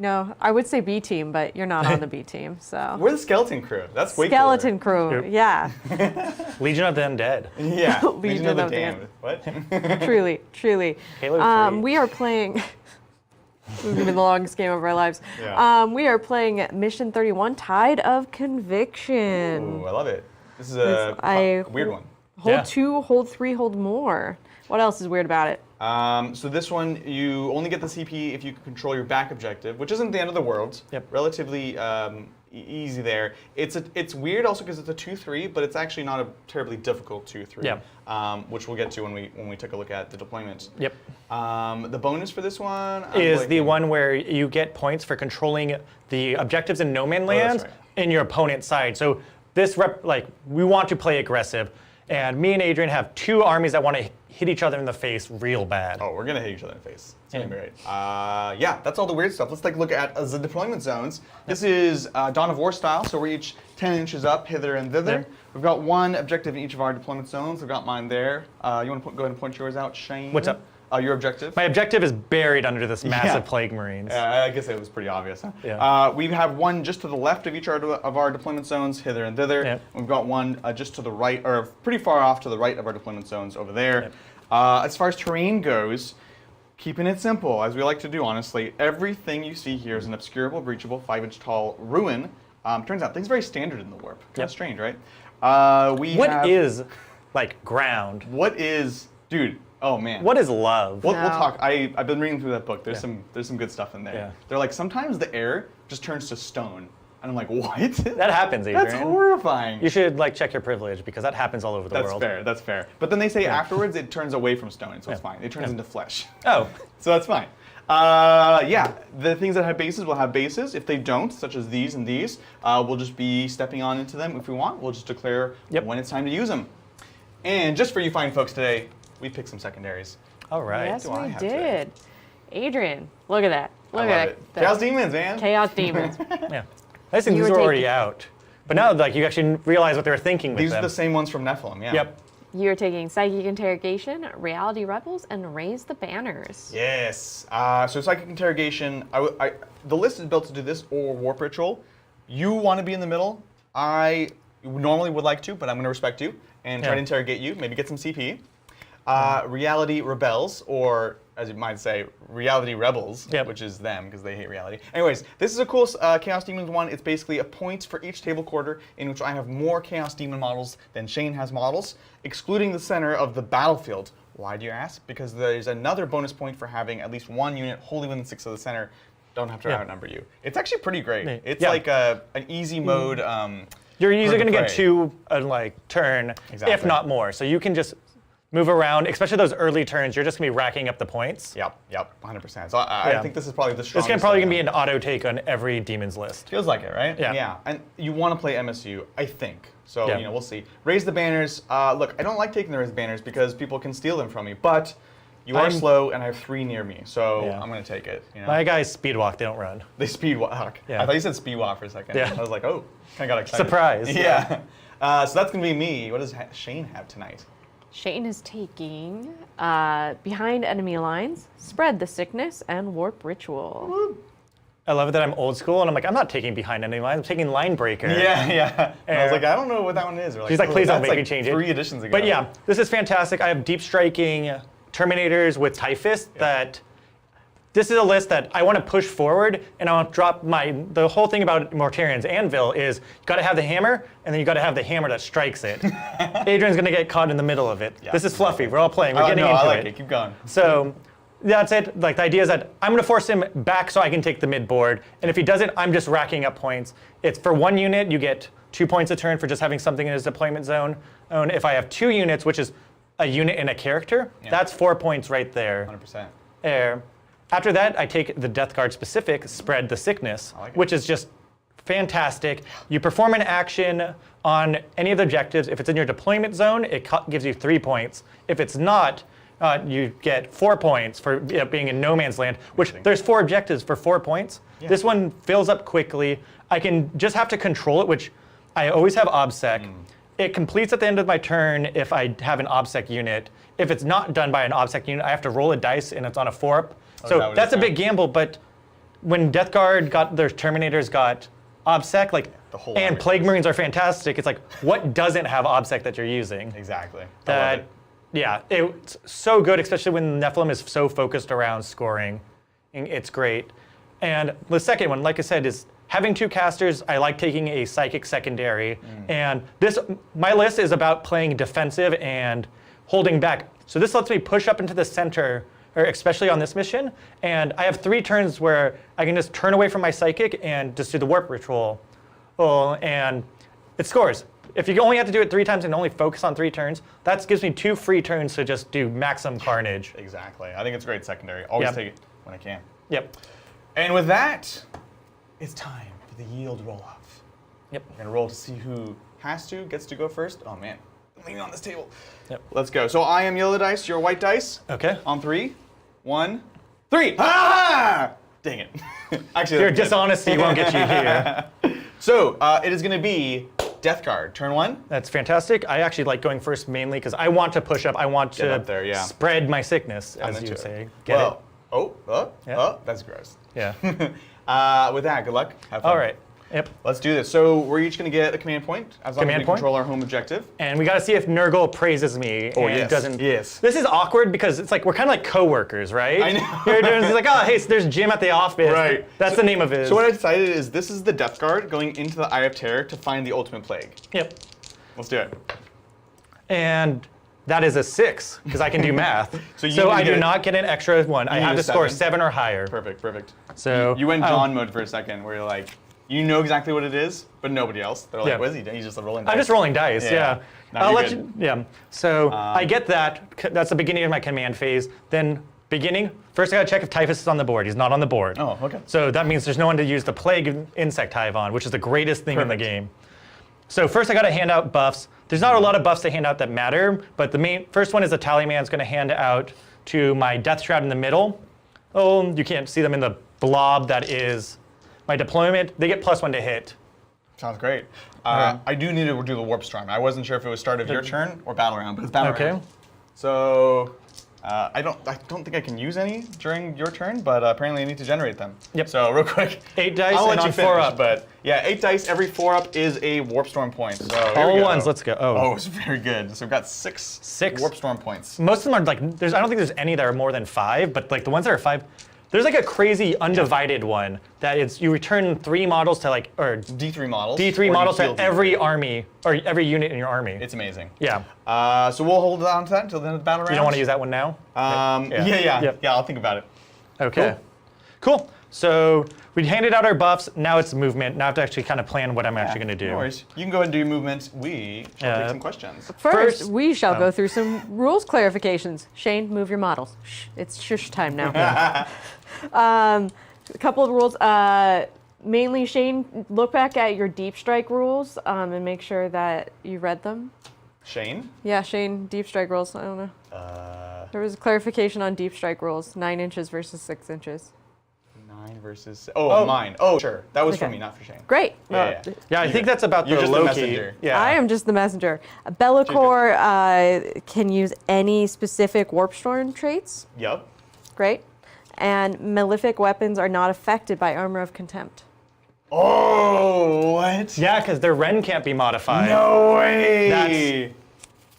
No, I would say B team, but you're not on the B team, so. We're the skeleton crew. That's way Skeleton crew, Yep. yeah. Legion of the Undead. cooler. Yeah. Legion of the of the Damned. What? Truly, truly. Halo 3. We are playing. This is gonna be the longest game of our lives. Yeah. We are playing Mission 31, Tide of Conviction. Ooh, I love it. This is a weird one. Hold Yeah. 2, hold 3, hold more. What else is weird about it? So this one, you only get the CP if you can control your back objective, which isn't the end of the world. Yep. Relatively easy there. It's weird also because it's a 2-3, but it's actually not a terribly difficult 2-3. Yeah. Which we'll get to when we take a look at the deployment. Yep. The bonus for this one I'm Is the blanking. one where you get points for controlling the objectives in no man lands right. in your opponent's side. So this we want to play aggressive, and me and Adrian have 2 armies that want to hit each other in the face real bad. Oh, we're gonna hit each other in the face. It's gonna be great. Yeah, that's all the weird stuff. Let's take a look at the deployment zones. This is Dawn of War style, so we're each 10 inches up, hither and thither. There. We've got one objective in each of our deployment zones. I've got mine there. You want to go ahead and point yours out, Shane? What's up? Your objective. My objective is buried under this massive Plague Marines. I guess it was pretty obvious. Huh? Yeah. We have one just to the left of each of our deployment zones, hither and thither. Yep. We've got one just to the right, or pretty far off to the right of our deployment zones over there. Yep. As far as terrain goes, keeping it simple, as we like to do, honestly, everything you see here is an obscurable, breachable, 5-inch tall ruin. Turns out things are very standard in the warp. Kind Yep. of strange, right? We What have, is like ground? What is, dude? Oh man. What is love? We'll No. talk. I've been reading through that book. There's Yeah. some good stuff in there. Yeah. They're like sometimes the air just turns to stone, and I'm like, what? That happens, Adrian. That's horrifying. You should check your privilege, because that happens all over the That's world. fair. That's fair. But then they say afterwards it turns away from stone, so it's fine. It turns into flesh, Oh, so that's fine. Yeah, the things that have bases will have bases. If they don't, such as these and these, we'll just be stepping on into them if we want. We'll just declare when it's time to use them. And just for you fine folks today, we picked some secondaries. all right. Yes, do I we have today? did. Adrian, look at that. Look I at love that. it. Chaos Demons, man. Chaos Demons. Yeah. I think You these were were already taking- out. But now, you actually realize what they were thinking with These them. are the same ones from Nephilim, yeah. Yep. You're taking Psychic Interrogation, Reality Rebels, and Raise the Banners. Yes. So Psychic Interrogation, the list is built to do this or Warp Ritual. You want to be in the middle. I normally would like to, but I'm going to respect you and try to interrogate you, maybe get some CP. Reality Rebels, or as you might say, Reality Rebels, which is them because they hate reality. Anyways, this is a cool Chaos Demons one. It's basically a point for each table quarter in which I have more Chaos Demon models than Shane has models, excluding the center of the battlefield. Why do you ask? Because there's another bonus point for having at least one unit wholly within 6 of the center. Don't have to outnumber you. It's actually pretty great. It's like an easy mode. You're usually going to get 2 a turn, if not more. So you can just move around, especially those early turns. You're just going to be racking up the points. Yep, 100%. So I think this is probably the strongest. This is probably going to be an auto take on every Demon's list. Feels like it, right? Yeah. And you want to play MSU, I think. So we'll see. Raise the Banners. Look, I don't like taking the Raise the Banners because people can steal them from me, but you are slow, and I have 3 near me, so I'm going to take it. My guys speed walk, they don't run. They speed walk. I thought you said speed walk for a second. I was like, oh, kind of got excited. Surprise. Yeah. So that's going to be me. What does Shane have tonight? Shane is taking Behind Enemy Lines, Spread the Sickness, and Warp Ritual. Woo. I love it that I'm old school, and I'm like, I'm not taking Behind Enemy Lines, I'm taking Line Breaker. Yeah. And I was like, I don't know what that one is. Like, he's like, please don't make me change it. 3 editions ago. But yeah, this is fantastic. I have Deep Striking Terminators with Typhus that... This is a list that I want to push forward, and I want to drop the whole thing about Mortarian's Anvil is you got to have the hammer, and then you got to have the hammer that strikes it. Adrian's going to get caught in the middle of it. This is fluffy. We're all playing. We're getting into it. I like it. Keep going. So that's it. Like the idea is that I'm going to force him back so I can take the mid board, and if he doesn't, I'm just racking up points. It's for 1 unit, you get 2 points a turn for just having something in his deployment zone. And if I have 2 units, which is a unit and a character, that's 4 points right there. 100%. There. After that, I take the Death Guard specific, Spread the Sickness, which is just fantastic. You perform an action on any of the objectives. If it's in your deployment zone, it gives you 3 points. If it's not, you get 4 points for being in no man's land, which there's 4 objectives for 4 points. This one fills up quickly. I can just have to control it, which I always have OBSEC. It completes at the end of my turn if I have an OBSEC unit. If it's not done by an OBSEC unit, I have to roll a dice and it's on a 4-up. So that's a big gamble, but when Death Guard got their Terminators got OBSEC, and Plague Marines are fantastic, it's like, what doesn't have OBSEC that you're using? Exactly. It's so good, especially when Nephilim is so focused around scoring. It's great. And the second one, like I said, is having 2 casters. I like taking a Psychic secondary. And my list is about playing defensive and holding back. So this lets me push up into the center, or especially on this mission, and I have 3 turns where I can just turn away from my Psychic and just do the Warp Ritual, and it scores. If you only have to do it 3 times and only focus on 3 turns, that gives me 2 free turns to just do maximum carnage. Exactly. I think it's great secondary. Always take it when I can. Yep. And with that, it's time for the yield roll-off. Yep. We're gonna roll to see who gets to go first. Oh man, I'm leaning on this table. Yep. Let's go. So I am yellow dice, you're white dice. Okay. On 3, 1, 3. Ah! Dang it. Actually, your dishonesty won't get you here. So it is gonna be Death Guard, turn 1. That's fantastic. I actually like going first mainly because I want to push up. I want to up there, spread my sickness, as you say. Get it? Oh, that's gross. Yeah. With that, good luck. Have fun. All right. Yep. Let's do this. So we're each going to get a command point as long as we control our home objective. And we got to see if Nurgle praises me and doesn't. Yes. This is awkward because it's like we're kind of like coworkers, right? I know. He's like, oh, hey, so there's Jim at the office. Right. That's the name of his. So what I decided is this is the Death Guard going into the Eye of Terror to find the ultimate plague. Yep. Let's do it. And that is a 6 because I can do math. so I do not get an extra 1. I have to score 7 or higher. Perfect. So you went John mode for a second, where you're like, you know exactly what it is, but nobody else. They're like, what is he doing? He's just rolling dice. I'm just rolling dice, yeah. I'll let you. Yeah. So I get that. That's the beginning of my command phase. Then first I gotta check if Typhus is on the board. He's not on the board. Oh, okay. So that means there's no one to use the Plague Insect Hive on, which is the greatest thing in the game. So first I gotta hand out buffs. There's not a lot of buffs to hand out that matter, but the first one is the Tallyman's gonna hand out to my Death Shroud in the middle. Oh, you can't see them in the blob that is my deployment. They get +1 to hit. Sounds great. I do need to do the warp storm. I wasn't sure if it was start of your turn or battle round, but it's battle round. So I don't think I can use any during your turn, but apparently I need to generate them. Yep. So real quick, 8 dice I'll and let on you finish, 4 up. but yeah, 8 dice every 4 up is a warp storm point. So here All we go. ones. Let's go. Oh, it's very good. So we've got 6 warp storm points. Most of them are like, I don't think there's any that are more than 5, but like the ones that are 5, there's like a crazy undivided one that is you return 3 models to like, or D3 models. D3 or models you to field every D3. army, or every unit in your army. It's amazing. Yeah. So we'll hold on to that until the end of the battle round. You don't want to use that one now? Yeah, I'll think about it. Okay. Cool. So we handed out our buffs. Now it's movement. Now I have to actually kind of plan what I'm actually going to do. No worries. You can go ahead and do your movement. We shall take some questions. First, we shall go through some rules clarifications. Shane, move your models. Shh, it's shush time now. A couple of rules. Mainly, Shane, look back at your deep strike rules and make sure that you read them. Shane? Yeah, Shane, deep strike rules. I don't know. There was a clarification on deep strike rules, 9 inches versus 6 inches. 9 versus... Oh, mine. Oh, sure. That was for Okay. me, not for Shane. Great. Yeah. Yeah, I think that's about You're the just the Loki. messenger. Yeah. I am just the messenger. Bellacore can use any specific warp storm traits. Yep. Great. And malefic weapons are not affected by armor of contempt. Oh, what? Yeah, because their Ren can't be modified. No way!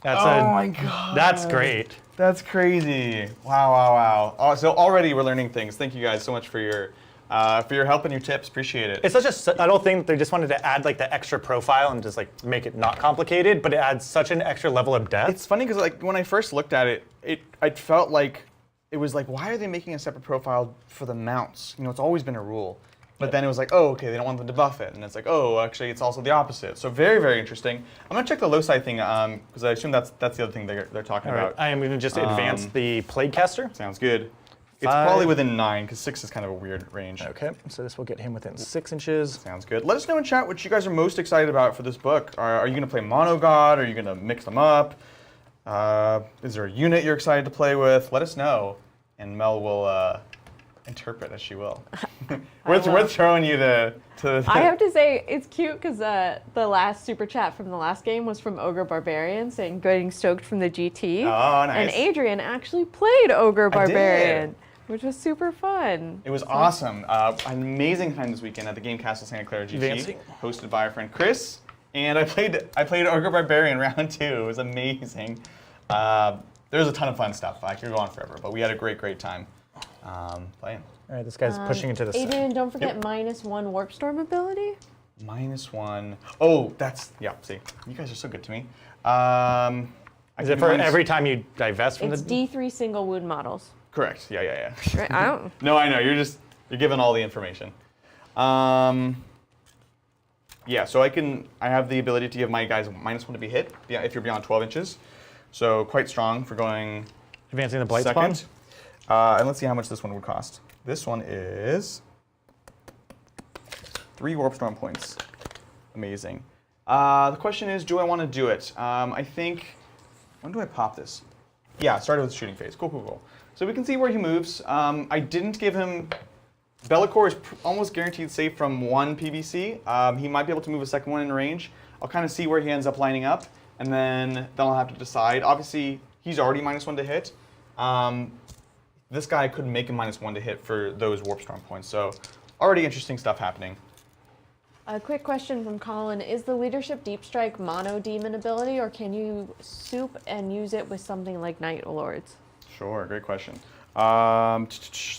That's my god. That's great. That's crazy. Wow. Oh, so already we're learning things. Thank you guys so much for your help and your tips. Appreciate it. It's such a, I don't think they just wanted to add like the extra profile and just like make it not complicated, but it adds such an extra level of depth. It's funny because like when I first looked at it, I felt like it was like, why are they making a separate profile for the mounts? You know, it's always been a rule. But then it was like, oh, okay, they don't want them to buff it. And it's like, oh, actually, it's also the opposite. So very, very interesting. I'm going to check the loci thing, because I assume that's the other thing they're talking All right, about. I am going to just advance the Plague Caster. Sounds good. It's 5. probably within 9, because 6 is kind of a weird range. Okay, so this will get him within 6 inches. Sounds good. Let us know in chat what you guys are most excited about for this book. Are you going to play Mono God? Are you going to mix them up? Is there a unit you're excited to play with? Let us know, and Mel will interpret as she will. We're throwing you to I have to say, it's cute because the last super chat from the last game was from Ogre Barbarian saying getting stoked from the GT. Oh, nice. And Adrian actually played Ogre I did. Barbarian, which was super fun. It was awesome. An amazing time this weekend at the Game Castle Santa Clara GT, Advancing. hosted by our friend Chris. And I played Ogre Barbarian round 2. It was amazing. There was a ton of fun stuff. I could go on forever, but we had a great time playing. All right, this guy's pushing into the side. Adrian, don't forget -1 warp storm ability. -1. Oh, yeah, see. You guys are so good to me. Is it for every time you divest from It's the... D3 single wound models. Correct. Yeah. Right? I don't. No, I know. You're giving all the information. Yeah, so I have the ability to give my guys -1 to be hit if you're beyond 12 inches. So quite strong for going Advancing the Blight Spawn? second. And let's see how much this one would cost. This one is 3 Warp Storm points. Amazing. The question is, do I want to do it? I think, when do I pop this? Yeah, started with shooting phase. Cool. So we can see where he moves. I didn't give him, Bellacore is almost guaranteed safe from 1 PVC. He might be able to move a second one in range. I'll kind of see where he ends up lining up, and then I'll have to decide. Obviously, he's already -1 to hit. This guy couldn't make him -1 to hit for those Warp Storm points, so already interesting stuff happening. A quick question from Colin. Is the Leadership Deep Strike mono demon ability, or can you soup and use it with something like Night Lords? Sure, great question.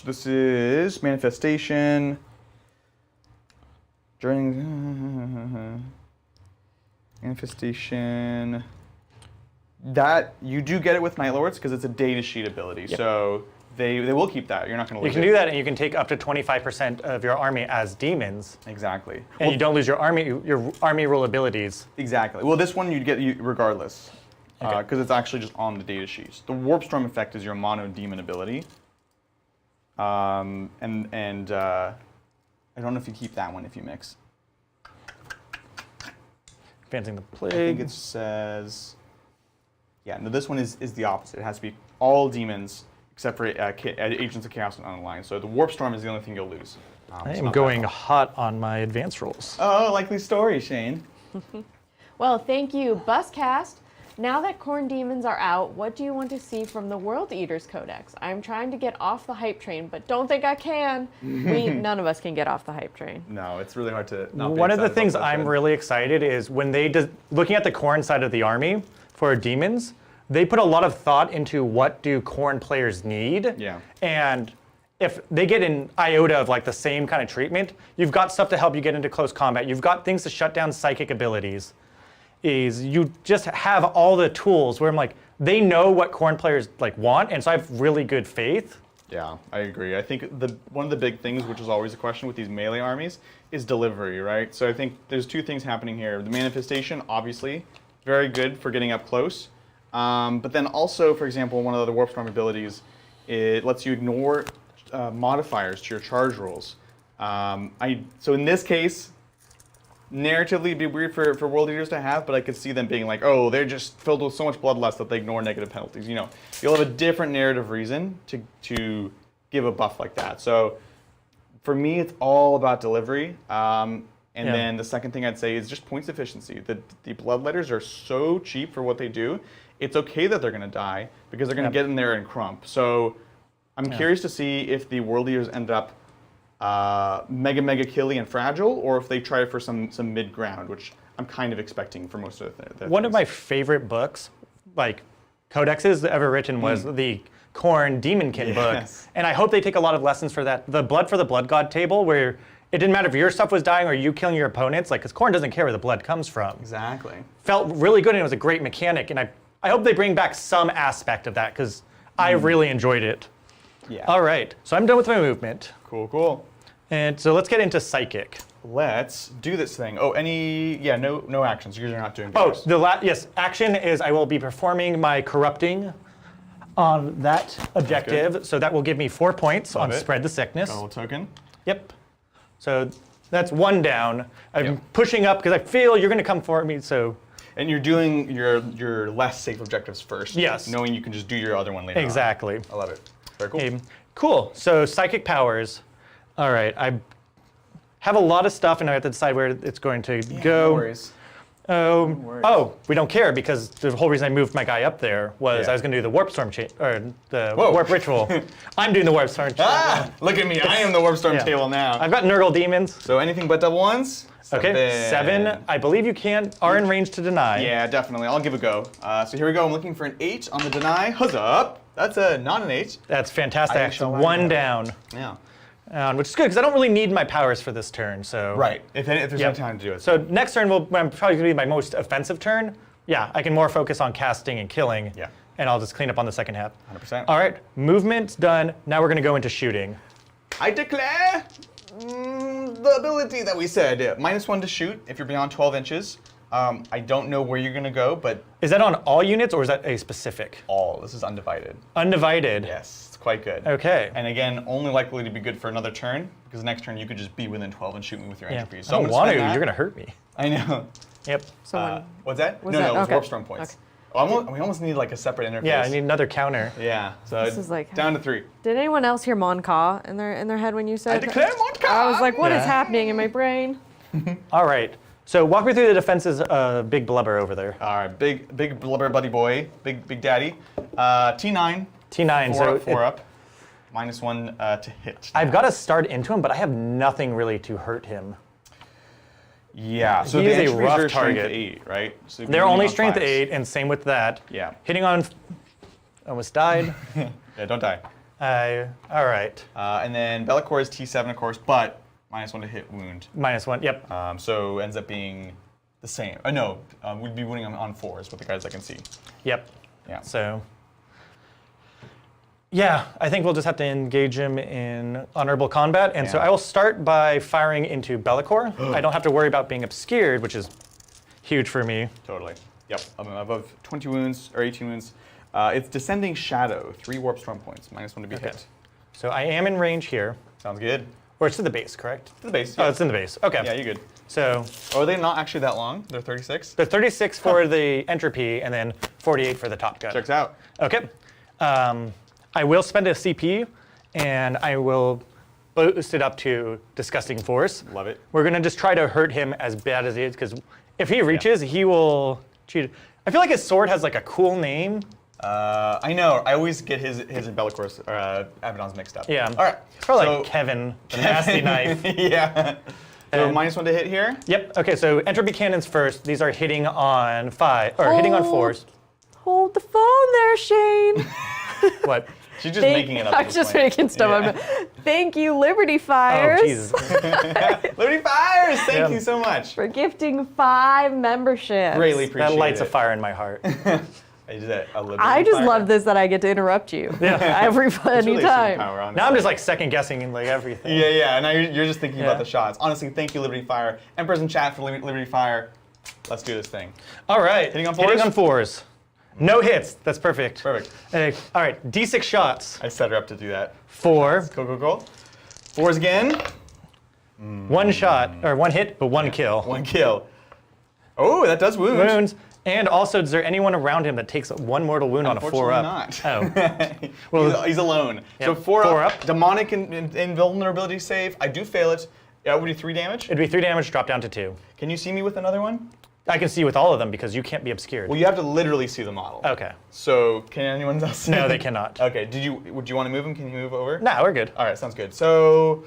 This is Manifestation. During Manifestation. That, you do get it with Night Lords because it's a data sheet ability, so they will keep that. You're not going to lose it. You can do that, and you can take up to 25% of your army as demons. Exactly. And you don't lose your army rule abilities. Exactly. Well, this one you'd get regardless, because it's actually just on the data sheets. The Warp Storm effect is your mono demon ability, and I don't know if you keep that one if you mix. Advancing the I Plague. think it says, yeah. No, this one is the opposite. It has to be all demons except for Agents of Chaos and Online. So the Warp Storm is the only thing you'll lose. I am going hot on my advance rolls. Oh, likely story, Shane. Well, thank you, Buscast. Now that Khorne Demons are out, what do you want to see from the World Eaters Codex? I'm trying to get off the hype train, but don't think I can. None of us can get off the hype train. No, it's really hard to not be One of the excited things about that I'm trend. really excited is when looking at the Khorne side of the army for demons, they put a lot of thought into what do Khorne players need. Yeah. And if they get an iota of like the same kind of treatment, you've got stuff to help you get into close combat. You've got things to shut down psychic abilities. You just have all the tools where I'm like, they know what Khorne players like want, and so I have really good faith. Yeah, I agree. I think one of the big things, which is always a question with these melee armies, is delivery, right? So I think there's two things happening here. The manifestation, obviously, very good for getting up close. But then also, for example, one of the Warp Storm abilities, it lets you ignore modifiers to your charge rolls. So in this case, narratively, it'd be weird for World Eaters to have, but I could see them being like, oh, they're just filled with so much bloodlust that they ignore negative penalties. You know, you'll have a different narrative reason to give a buff like that. So for me, it's all about delivery. And then the second thing I'd say is just points efficiency. The Bloodletters are so cheap for what they do. It's okay that they're going to die because they're going to get in there and crump. So I'm curious to see if the World Eaters end up mega killy and fragile, or if they try for some mid ground, which I'm kind of expecting for most of the One of my favorite books, like codexes ever written, was the Khorne Demonkin book, and I hope they take a lot of lessons for that. The Blood for the Blood God table, where it didn't matter if your stuff was dying or you killing your opponents, like, because Khorne doesn't care where the blood comes from. Exactly. Felt really good, and it was a great mechanic, and I hope they bring back some aspect of that, because I really enjoyed it. Yeah. All right, so I'm done with my movement. Cool. And so let's get into Psychic. Let's do this thing. Oh, no actions. You're not doing Oh, bonus. yes, action is I will be performing my Corrupting on that objective, so that will give me 4 points on it. Spread the Sickness. Got a little token. Yep. So that's 1 down. I'm pushing up because I feel you're going to come for me, so... And you're doing your less safe objectives first. Yes. Knowing you can just do your other one later on. Exactly. I love it. Very cool. Okay, cool. So Psychic powers. All right, I have a lot of stuff, and I have to decide where it's going to go. No worries. Oh, we don't care, because the whole reason I moved my guy up there was I was going to do the Warp Storm or the Warp Ritual. I'm doing the Warp Storm. Look at me. I am the Warp Storm table now. I've got Nurgle Demons. So anything but double ones? Okay, 7. I believe you are in range to deny. Yeah, definitely. I'll give it a go. So here we go. I'm looking for an 8 on the deny. Huzzah up. That's not an 8. That's fantastic. I Actually, shall like 1 that. down. Yeah. Which is good, because I don't really need my powers for this turn, so... Right. If there's no time to do it. So next turn, I'm probably going to be my most offensive turn. Yeah, I can more focus on casting and killing. Yeah. And I'll just clean up on the second half. 100%. All right, movement's done. Now we're going to go into shooting. I declare the ability that we said. -1 to shoot if you're beyond 12 inches. I don't know where you're going to go, but... Is that on all units, or is that a specific? All. This is undivided. Undivided. Yes, it's quite good. Okay. And again, only likely to be good for another turn, because next turn you could just be within 12 and shoot me with your Yeah. entropy. I don't want to. You're going to hurt me. I know. Yep. What's that? Was No, that- it was okay. Warp Storm points. We almost need like a separate interface. Yeah, I need another counter. Yeah, so This is like- down to 3. Did anyone else hear Mon Ka in their head when you said? I declare Mon Ka! I was like, what is Yeah. happening in my brain? All right. So walk me through the defenses of Big Blubber over there. All right, big blubber buddy boy, big daddy. T9. T9. 4 up. -1 to hit. I've got to start into him, but I have nothing really to hurt him. Yeah, so He the is a entropys rough are strength target. 8, right? So They're you're only on strength 5s. 8, and same with that. Yeah. Hitting on... Almost died. Yeah, don't die. All right. And then Be'lakor is T7, of course, but -1 to hit wound. -1, yep. So ends up being the same. No, we'd be winning on 4s with the guys I can see. Yep. Yeah. So... Yeah, I think we'll just have to engage him in honorable combat. And so Yeah. I will start by firing into Be'lakor. I don't have to worry about being obscured, which is huge for me. Totally. Yep. Above 20 wounds or 18 wounds. It's Descending Shadow, 3 Warp Storm points, -1 to be hit. So I am in range here. Sounds good. Or it's to the base, correct? To the base. Oh, Yeah. it's in the base. Okay. Yeah, you're good. So Oh, are they not actually that long? They're 36? the 36 for the entropy, and then 48 for the top gun. Checks out. Okay. I will spend a CP, and I will boost it up to Disgusting Force. Love it. We're going to just try to hurt him as bad as he is, because If he reaches, he will cheat. I feel like his sword has like a cool name. I know. I always get his and Bellacor's Abaddon's mixed up. Yeah. All right. Probably so, like Kevin, the nasty knife. Yeah. So And- -1 to hit here. Yep. Okay. So entropy cannons first. These are hitting on 5 or hitting on 4s. Hold the phone there, Shane. What? She's just making it up. at I'm this just point. making stuff Yeah. up. Thank you, Liberty Fires. Oh Jesus. Liberty Fires! Thank Yeah. you so much. For gifting 5 memberships. Greatly appreciate That lights it. a fire in my heart. I did that. A Liberty I just Fire. love this that I get to interrupt you. Yeah. Every It's really a anytime. superpower, honestly. Now I'm just like second guessing like everything. Yeah, yeah. Now you're just thinking about Yeah. the shots. Honestly, thank you, Liberty Fire. Emperors in chat for Liberty Fire. Let's do this thing. All right. Hitting on Hitting 4s? on 4s. No hits. That's perfect. Perfect. All right. D6 shots. I set her up to do that. 4. Go. 4s again. 1 shot or 1 hit, but 1 kill. 1 kill. Oh, that does wound. Wounds. And also, is there anyone around him that takes 1 mortal wound on a 4 up? Not. Oh. Well, he's alone. So Yep. 4 4 up. up. Demonic invulnerability save. I do fail it. That would be 3 damage. it'd be 3 damage, drop down to 2. Can you see me with another one? I can see with all of them because you can't be obscured. Well, you have to literally see the model. Okay. So can anyone else see? No, they cannot. Okay. Would you want to move him? Can you move over? Nah, we're good. All right. Sounds good. So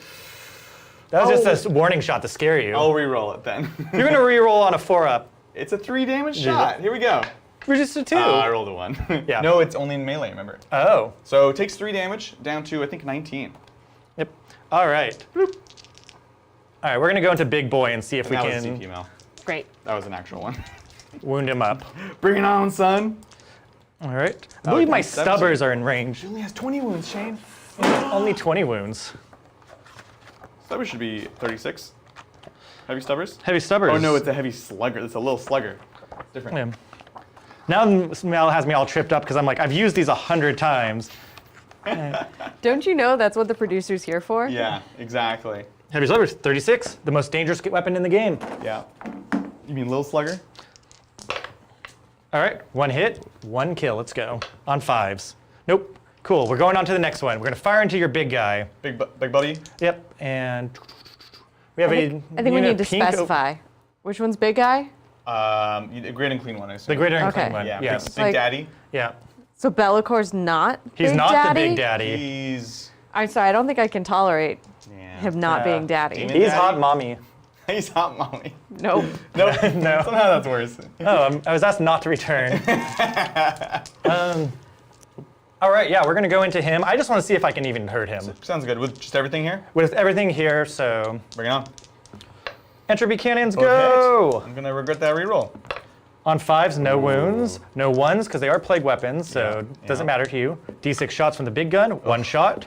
That was Oh. just a warning shot to scare you. I'll re-roll it then. You're going to reroll on a 4 up. It's a 3 damage shot. Here we go. We're just a 2. I rolled a 1. Yeah. No, it's only in melee. Remember. Oh. So it takes 3 damage down to I think 19. Yep. All right. All right, we're going to go into Big Boy and see if And we that was a can CP Mel. Great. That was an actual one. wound him up. Bring it on, son. All right. I believe my 17. stubbers are in range. He only has 20 wounds, Shane. Only 20 wounds. Stubbers should be 36. Heavy stubbers? Heavy stubbers. Oh no, it's a heavy slugger. It's a little slugger. It's different. Yeah. Now Mel has me all tripped up because I'm like, I've used these 100 times. Don't you know that's what the producer's here for? Yeah, exactly. Heavy stubbers, 36, the most dangerous weapon in the game. Yeah. You mean little slugger? All right, 1 hit, 1 kill. Let's go. On 5s. Nope. Cool. We're going on to the next one. We're gonna fire into your big guy. Big buddy? Yep. And we have I think we unit need to pink specify. Which one's big guy? A great and clean one, I assume. The greater and Okay. clean one. Yeah, Yes. big Like- daddy. Yeah. So Bellacor's not He's Big not Daddy? the big daddy. He's I'm sorry, I don't think I can tolerate yeah. him not Yeah. being daddy. Demon- He's Daddy. hot mommy. He's hot mommy. Nope. No, No. somehow that's worse. Oh, I was asked not to return. All right, yeah, we're gonna go into him. I just want to see if I can even hurt him. Sounds good. With just everything here, With everything here, so bring it on. entropy cannons, Both go! hit. I'm gonna regret that reroll. On 5s, no wounds, no 1s, because they are plague weapons, so Yeah, it doesn't yeah. matter to you. D6 shots from the big gun, 1 shot,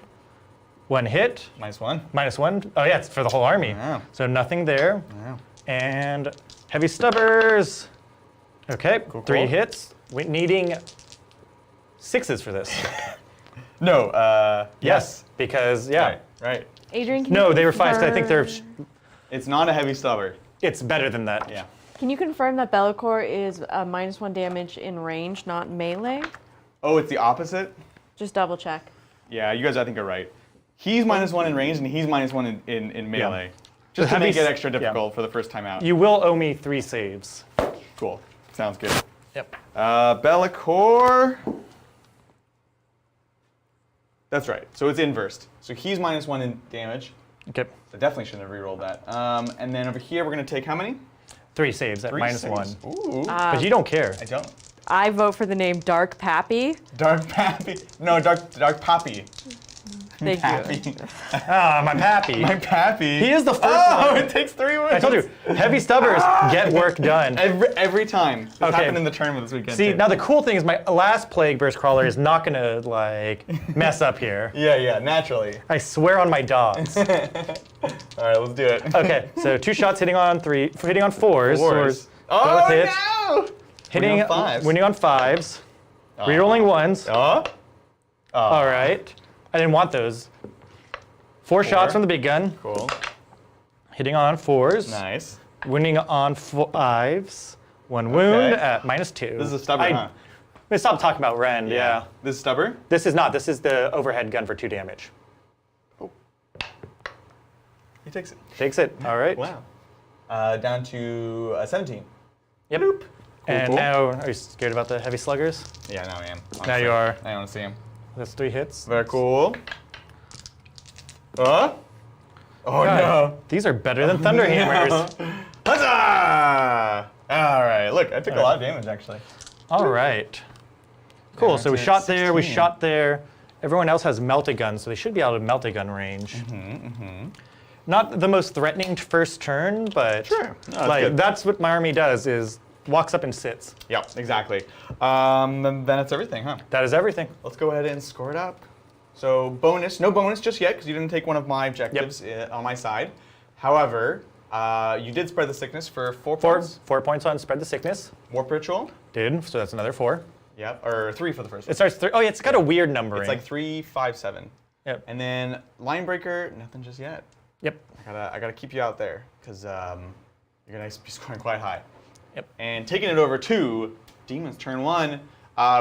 1 hit, -1. -1. Oh yeah, it's for the whole army. Wow. So nothing there. Wow. And heavy stubbers. Okay, Cool, 3 cool. hits. We're needing 6s for this. No. Yes. Because yeah. Right. Right. Adrian, can No, you they were 5s. 'Cause I think confirm- It's not a heavy stubber. it's better than that. Yeah. Can you confirm that Bellacore is -1 damage in range, not melee? Oh, it's the opposite. Just double check. Yeah, you guys, I think are right. He's -1 in range, and he's -1 in melee. Just to heavy make it s- extra yeah. difficult for the first time out. You will owe me 3 saves. Cool. Sounds good. Yep. Bellacore. That's right. So it's inversed. So he's -1 in damage. Okay. So definitely shouldn't have rerolled that. And then over here, we're going to take how many? 3 saves at 3 -1. saves. Ooh. But you don't care. I don't. I vote for the name Dark Pappy. Dark Pappy. No, Dark Poppy. Thank you. Pappy. Ah, my pappy. My Pappy. He is the first Oh, one. it takes 3 wounds. I told you, heavy stubbers get work done. Every time. This Okay. happened in the tournament this weekend. See, too. now the cool thing is my last Plague Burst Crawler is not gonna like mess up here. Yeah, naturally. I swear on my dogs. All right, let's do it. Okay, so 2 shots hitting on 4s. Fours. Both Oh, hits. no! Hitting Winning on 5s. winning on 5s. Rerolling 1s. Oh? All right. I didn't want those. 4 shots from the big gun. Cool. Hitting on 4s. Nice. Winning on 5s. 1 wound Okay. at -2. This is a stubber, huh? Let's stop talking about Rend, yeah. This is stubber? This is not. This is the overhead gun for 2 damage. He takes it. Takes it. All right. Wow. Down to 17. Yep. Bloop. And cool. now, are you scared about the heavy sluggers? Yeah, now I am. Now you are. I want to see him. That's 3 hits. Very cool. Oh God, these are better than Thunder Hammers. Huzzah! All right, look, I took a lot of damage actually. All right. Cool, Yeah, so we it's shot there, we 16. shot there. Everyone else has melted guns, so they should be out of melted gun range. Not the most threatening first turn, but Sure. No, that's like good. that's what my army does, is walks up and sits. Yep, exactly. Then it's everything, huh? That is everything. Let's go ahead and score it up. So bonus, no bonus just yet because you didn't take one of my objectives on my side. However, you did spread the sickness for 4 points. 4 points on Spread the Sickness. Warp ritual. Did, so that's another 4. Yep, or 3 for the first one. It starts 3. Oh yeah, it's got a weird numbering. It's like 3, 5, 7. Yep. And then line breaker, nothing just yet. Yep. I gotta keep you out there because you're gonna be scoring quite high. Yep. And taking it over to Demons turn 1.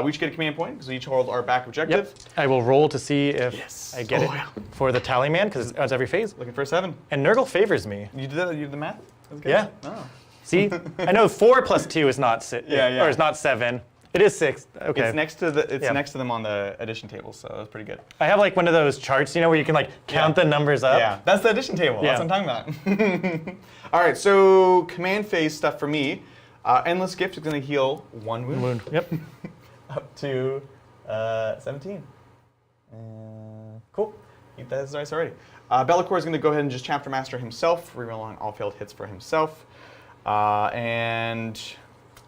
We each get a command point because we each hold our back objective. Yep. I will roll to see if Yes. I get Oh, it yeah. for the tally man, because it's every phase. Looking for a 7. And Nurgle favors me. You did that? You did the math? That's good. Yeah. Oh. See, I know 4 plus 2 is not 6, Yeah. or is not 7. It is 6. Okay. It's next to the. It's Yeah. next to them on the addition table, so that's pretty good. I have like one of those charts, you know, where you can like count the numbers up. Yeah, that's the addition table. Yeah. That's what I'm talking about. All right, so command phase stuff for me. Endless Gift is going to heal 1 wound. Yep. Up to 17. Cool. Eat that as dice already. Be'lakor is going to go ahead and just chapter master himself, rerolling all failed hits for himself. And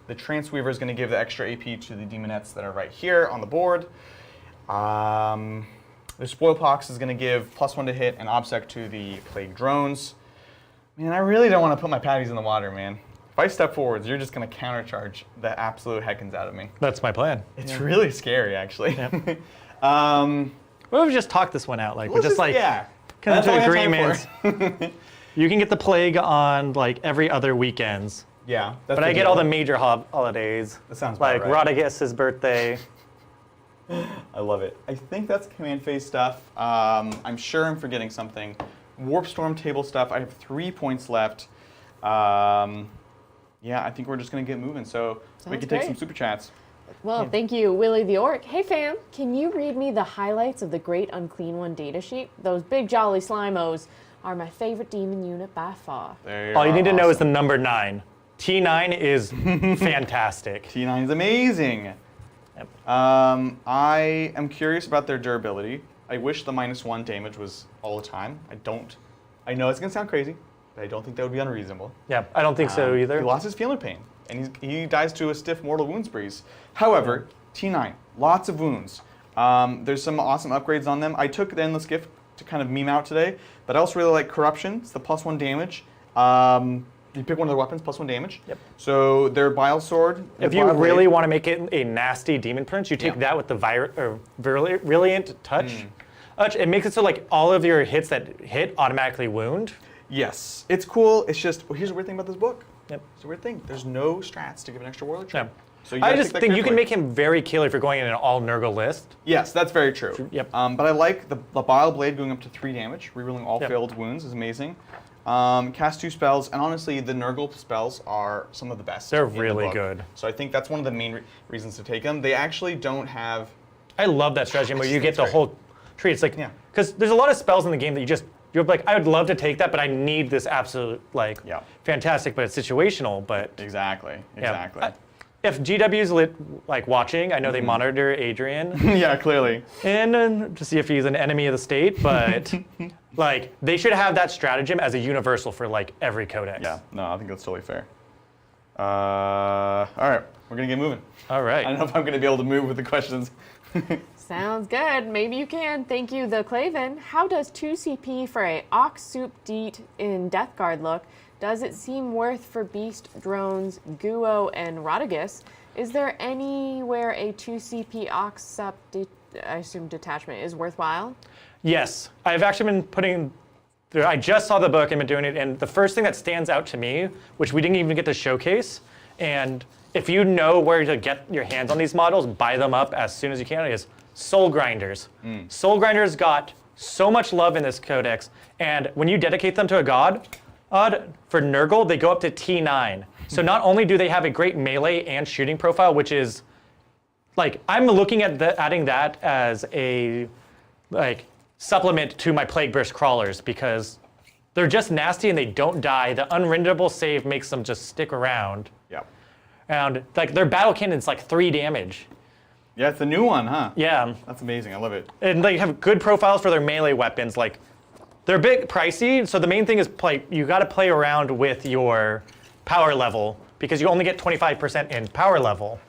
the Trance Weaver is going to give the extra AP to the demonettes that are right here on the board. The Spoil Pox is going to give +1 to hit and obsec to the Plague Drones. Man, I really don't want to put my patties in the water, man. If I step forwards, you're just going to countercharge the absolute heckins out of me. That's my plan. It's really scary, actually. Yep. What if we just talk this one out? Like, we're Let's just like, yeah. come That's to all we have time agreements. You can get the plague on like every other weekends. Yeah. That's But I get all the major holidays. That sounds about like right. Radagast's birthday. I love it. I think that's command phase stuff. I'm sure I'm forgetting something. Warp Storm table stuff. I have 3 points left. Yeah, I think we're just going to get moving. So we Sounds can take great. some super chats. Well, thank you, Willie the Orc. Hey, fam, can you read me the highlights of the Great Unclean One data sheet? Those big jolly slimos are my favorite demon unit by far. There All you need to know is the awesome. number 9. T9 is fantastic. T9 is amazing. Yep. I am curious about their durability. I wish the -1 damage was all the time. I know it's going to sound crazy, but I don't think that would be unreasonable. Yeah, I don't think so either. He lost his feeling pain, and he dies to a stiff mortal wounds breeze. However, T9, lots of wounds. There's some awesome upgrades on them. I took the Endless Gift to kind of meme out today, but I also really like Corruption. It's the +1 damage. You pick one of their weapons, +1 damage. Yep. So their Bile Sword. If you really want to make it a nasty demon prince, you take that with the Virulent Touch. It makes it so like all of your hits that hit automatically wound. Yes, it's cool. It's just, well, here's the weird thing about this book. Yep. It's a weird thing. There's no strats to give an extra warlord trait. Yeah. So you I gotta just take that think you can carefully. make him very killer if you're going in an all Nurgle list. Yes, that's very true. Yep. But I like the Bile Blade going up to 3 damage. Rerolling all Yep. failed wounds is amazing. Cast 2 spells, and honestly, the Nurgle spells are some of the best. They're in the really book. good. So I think that's one of the main reasons to take them. They actually don't have. I love that strategy where just you think get it's the great. whole tree. It's like, Yeah. because there's a lot of spells in the game that you're like, I would love to take that, but I need this absolute, like, Yeah. fantastic, but it's situational, but. Exactly. Yeah. Exactly. If GW's like watching, I know they monitor Adrian Yeah, clearly. and to see if he's an enemy of the state, but like they should have that stratagem as a universal for like every codex. Yeah. No, I think that's totally fair. All right, we're gonna get moving. All right. I don't know if I'm gonna be able to move with the questions. Sounds good. Maybe you can. Thank you, the Claven. How does 2 CP for a Ox Soup Deet in Death Guard look? Does it seem worth for Beast, Drones, Guo, and Radagast? Is there anywhere a 2 CP Ox Sup, I assume detachment, is worthwhile? Yes, I've actually been putting. I just saw the book and been doing it, and the first thing that stands out to me, which we didn't even get to showcase, and if you know where to get your hands on these models, buy them up as soon as you can, is Soul Grinders. Soul Grinders got so much love in this codex, and when you dedicate them to a god, for Nurgle, they go up to T9. So not only do they have a great melee and shooting profile, which is, like, I'm looking at adding that as a, like, supplement to my Plague Burst crawlers because they're just nasty and they don't die. The unrenderable save makes them just stick around. Yeah. And, like, their battle cannon's like 3 damage. Yeah, it's the new one, huh? Yeah. That's amazing. I love it. And they have good profiles for their melee weapons. Like, they're a bit pricey, so the main thing is you got to play around with your power level because you only get 25% in power level.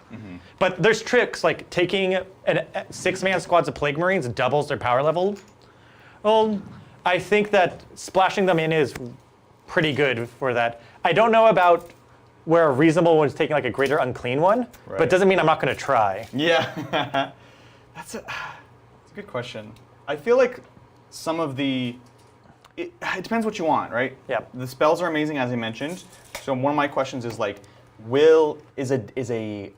But there's tricks like taking 6-man squads of Plague Marines doubles their power level. Well, I think that splashing them in is pretty good for that. I don't know about where a reasonable one is taking like a greater unclean one, but it doesn't mean I'm not going to try. Yeah. That's a good question. I feel like some of it depends what you want, right? Yeah. The spells are amazing, as I mentioned. So one of my questions is like, is a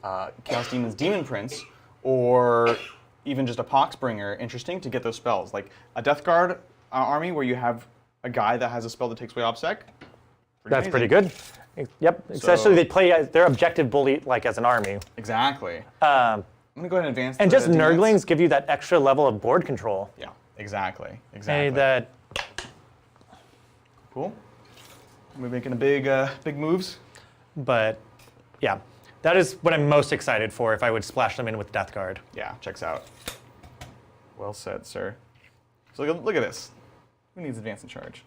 Chaos Demons Demon Prince or even just a Poxbringer interesting to get those spells? Like a Death Guard army where you have a guy that has a spell that takes away OBSEC. That's pretty good. Yep. Especially they play as their objective bully like as an army. Exactly. I'm gonna go ahead and advance. And just demons. Nurglings give you that extra level of board control. Yeah. Exactly. Hey, that. Cool. We're making a big moves. But yeah, that is what I'm most excited for if I would splash them in with Death Guard. Yeah, checks out. Well said, sir. So look at this. Who needs advance and charge?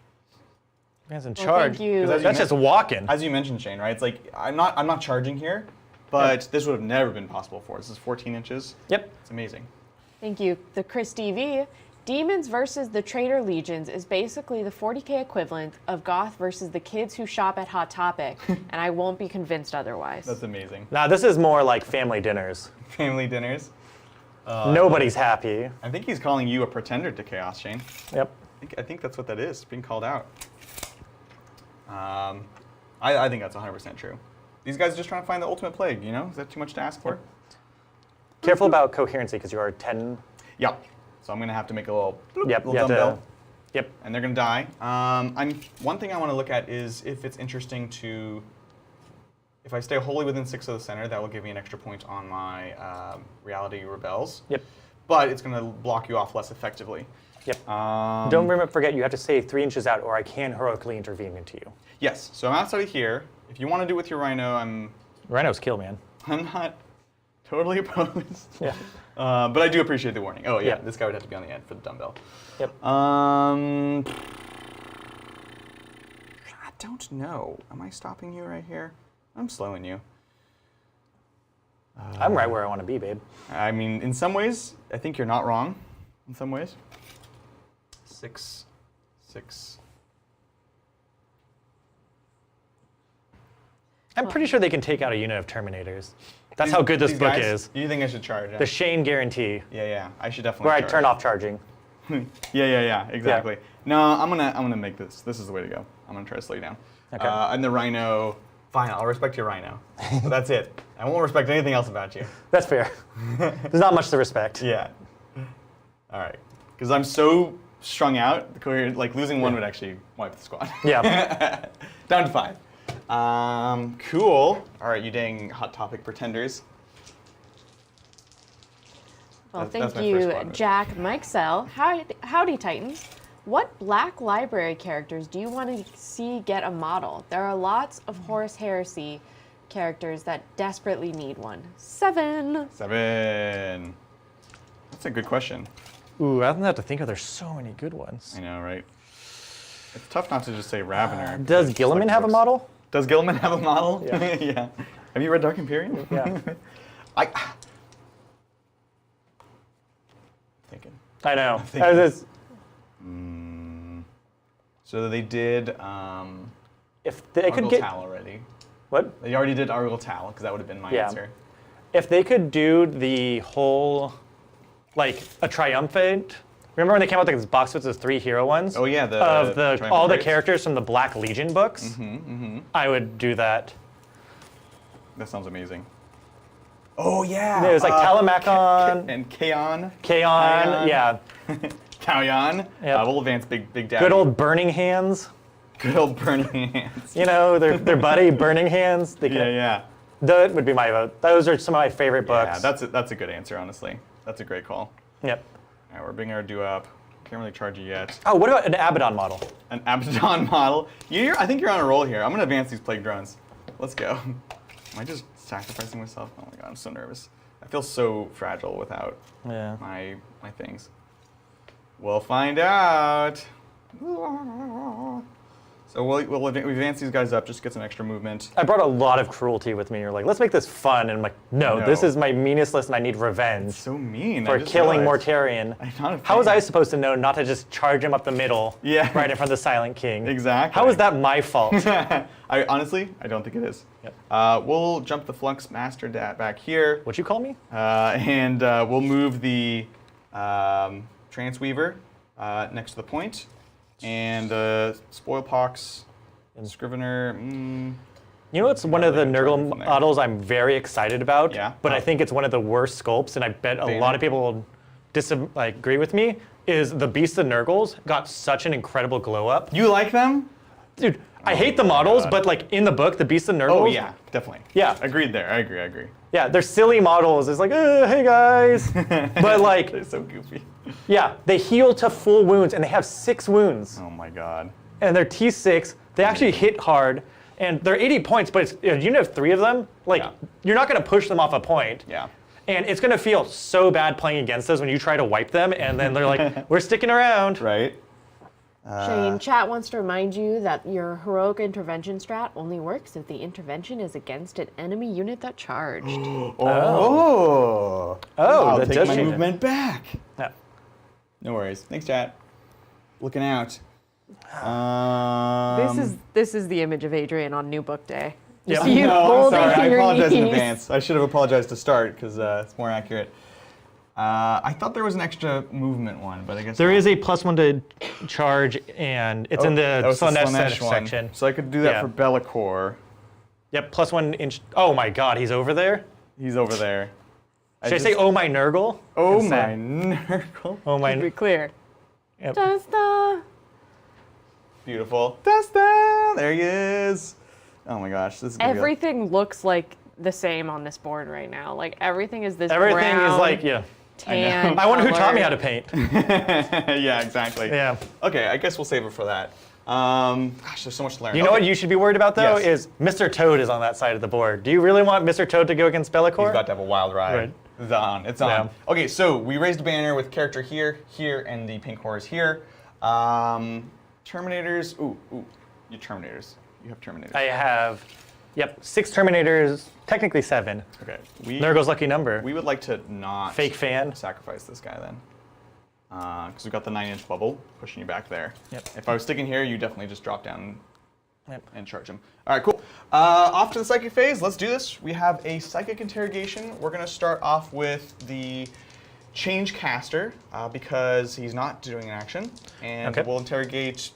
Advance and Well, charge. thank you. That's just walking. As you mentioned, Shane, right? It's like I'm not charging here, but this would have never been possible for us. This is 14 inches. Yep. It's amazing. Thank you. The Chris TV. Demons versus the Traitor Legions is basically the 40k equivalent of Goth versus the kids who shop at Hot Topic, and I won't be convinced otherwise. That's amazing. Now this is more like family dinners. Family dinners. Nobody's happy. I think he's calling you a pretender to chaos, Shane. Yep. I think that's what that is, being called out. I think that's 100% true. These guys are just trying to find the ultimate plague, you know? Is that too much to ask for? Careful about coherency because you are 10. Yep. So I'm going to have to make a little, Yep. little You have dumbbell. to, yep. And they're going to die. One thing I want to look at is if it's interesting to, if I stay wholly within 6 of the center, that will give me an extra point on my Reality Rebels. Yep. But it's going to block you off less effectively. Yep. Don't forget, you have to stay 3 inches out, or I can heroically intervene into you. Yes. So I'm outside of here. If you want to do it with your Rhino, Rhino's kill, man. I'm not totally opposed. Yeah. But I do appreciate the warning. Oh yeah, Yeah. this guy would have to be on the end for the dumbbell. Yep. I don't know. Am I stopping you right here? I'm slowing you. I'm right where I want to be, babe. I mean, in some ways, I think you're not wrong. In some ways. 6, 6. I'm pretty sure they can take out a unit of Terminators. That's how good this These book guys, is. You think I should charge? The Shane guarantee, Yeah. I should definitely. where I charge. turn off charging. Yeah. Exactly. No, I'm gonna make this. This is the way to go. I'm gonna try to slow you down. Okay. And the Rhino. Fine, I'll respect your Rhino. But that's it. I won't respect anything else about you. That's fair. There's not much to respect. Yeah. All right. Because I'm so strung out, like losing one would actually wipe the squad. Yeah. Down to 5. Cool. All right, you dang Hot Topic pretenders. Well, That's thank my first you, squad move. Jack Mikesell. Howdy, Titans. What Black Library characters do you want to see get a model? There are lots of Horus Heresy characters that desperately need one. 7. 7. That's a good question. Ooh, I don't have to think of. There's so many good ones. I know, right? It's tough not to just say Ravener. Does Gilliman have a model? Does Gilliman have a model? Yeah. Yeah. Have you read Dark Imperium? Yeah. Thinking. I know. Thinking. So they did If they could Argyle get Tal already. what? They already did Argyle Tal, because that would have been my Yeah. answer. If they could do the whole, like a triumphant. Remember when they came out with those box sets of 3 hero ones? Oh yeah, Of Triumphant all the Race. characters from the Black Legion books. I would do that. That sounds amazing. Oh yeah. There's like Telemachon, and Kaon. Kaon, yeah. Kaoyan. Yep. We'll advance big dad. Good old Burning Hands. Good old burning hands. You know, their buddy, Burning Hands. They Yeah, yeah. That would be my vote. Those are some of my favorite books. Yeah, that's a good answer, honestly. That's a great call. Yep. All right, we're bringing our duo up. Can't really charge you yet. Oh, what about an Abaddon model? An Abaddon model. I think you're on a roll here. I'm gonna advance these plague drones. Let's go. Am I just sacrificing myself? Oh my god, I'm so nervous. I feel so fragile without my things. We'll find out. So we'll advance these guys up, just get some extra movement. I brought a lot of cruelty with me. You're like, let's make this fun. And I'm like, no, this is my meanest list and I need revenge. It's so mean. For killing Mortarion. How was I supposed to know not to just charge him up the middle right in front of the Silent King? Exactly. How is that my fault? Honestly, I don't think it is. Yep. We'll jump the Flux Master back here. What'd you call me? And we'll move the Transweaver next to the point. And Spoilpox and Scrivener. You know what's one of the Nurgle models I'm very excited about? Yeah. But I think it's one of the worst sculpts, and I bet a lot of people will agree with me, is the Beast of Nurgles got such an incredible glow up. You like them? Dude, I hate the models, but like in the book, the Beast of Nurgles. Oh yeah, definitely. Yeah. Agreed there. I agree. Yeah, they're silly models. It's like, hey guys. But like, they're so goofy. Yeah, they heal to full wounds, and they have 6 wounds. Oh my god. And they're T6. They actually hit hard, and they're 80 points. But you have 3 of them. Like, you're not going to push them off a point. Yeah. And it's going to feel so bad playing against us when you try to wipe them, and then they're like, we're sticking around. Right. Shane, chat wants to remind you that your heroic intervention strat only works if the intervention is against an enemy unit that charged. Oh, I'll take does my change it. movement back. Yeah. No worries. Thanks, chat. Looking out. This is the image of Adrian on New Book Day. Yep. You No, I'm holding sorry. I your apologize in knees. advance. I should have apologized to start because it's more accurate. I thought there was an extra movement one, but I guess There not. is a +1 to charge, and it's in That the was the Slanesh one. section. So I could do that for Be'lakor. Yep, +1 inch. Oh my god, he's over there? He's over there. Should I say, oh my Nurgle? Oh Instead. my Nurgle. Oh my. To be clear. Yep. Dasta. Beautiful. Dasta! There he is. Oh my gosh, this is gonna be Everything looks like the same on this board right now. Like everything is this Everything brown, is like, tan. I wonder who taught me how color. to paint. yeah, exactly. Yeah. Okay, I guess we'll save it for that. Gosh, there's so much to learn. You know what you should be worried about, though, Yes. is Mr. Toad is on that side of the board. Do you really want Mr. Toad to go against Be'lakor? He's about to have a wild ride. Right. It's on. It's on. Yeah. Okay, so we raised a banner with character here, and the pink horse here. Terminators. Ooh. You Terminators. You have Terminators. I have, 6 Terminators, technically 7. Okay. Nurgle's lucky number. We would like to not Fake fan. sacrifice this guy then. Because we've got the 9-inch bubble pushing you back there. Yep. If I was sticking here, you definitely just drop down Yep. and charge him. All right, cool. Off to the psychic phase. Let's do this. We have a psychic interrogation. We're going to start off with the change caster because he's not doing an action. And we'll interrogate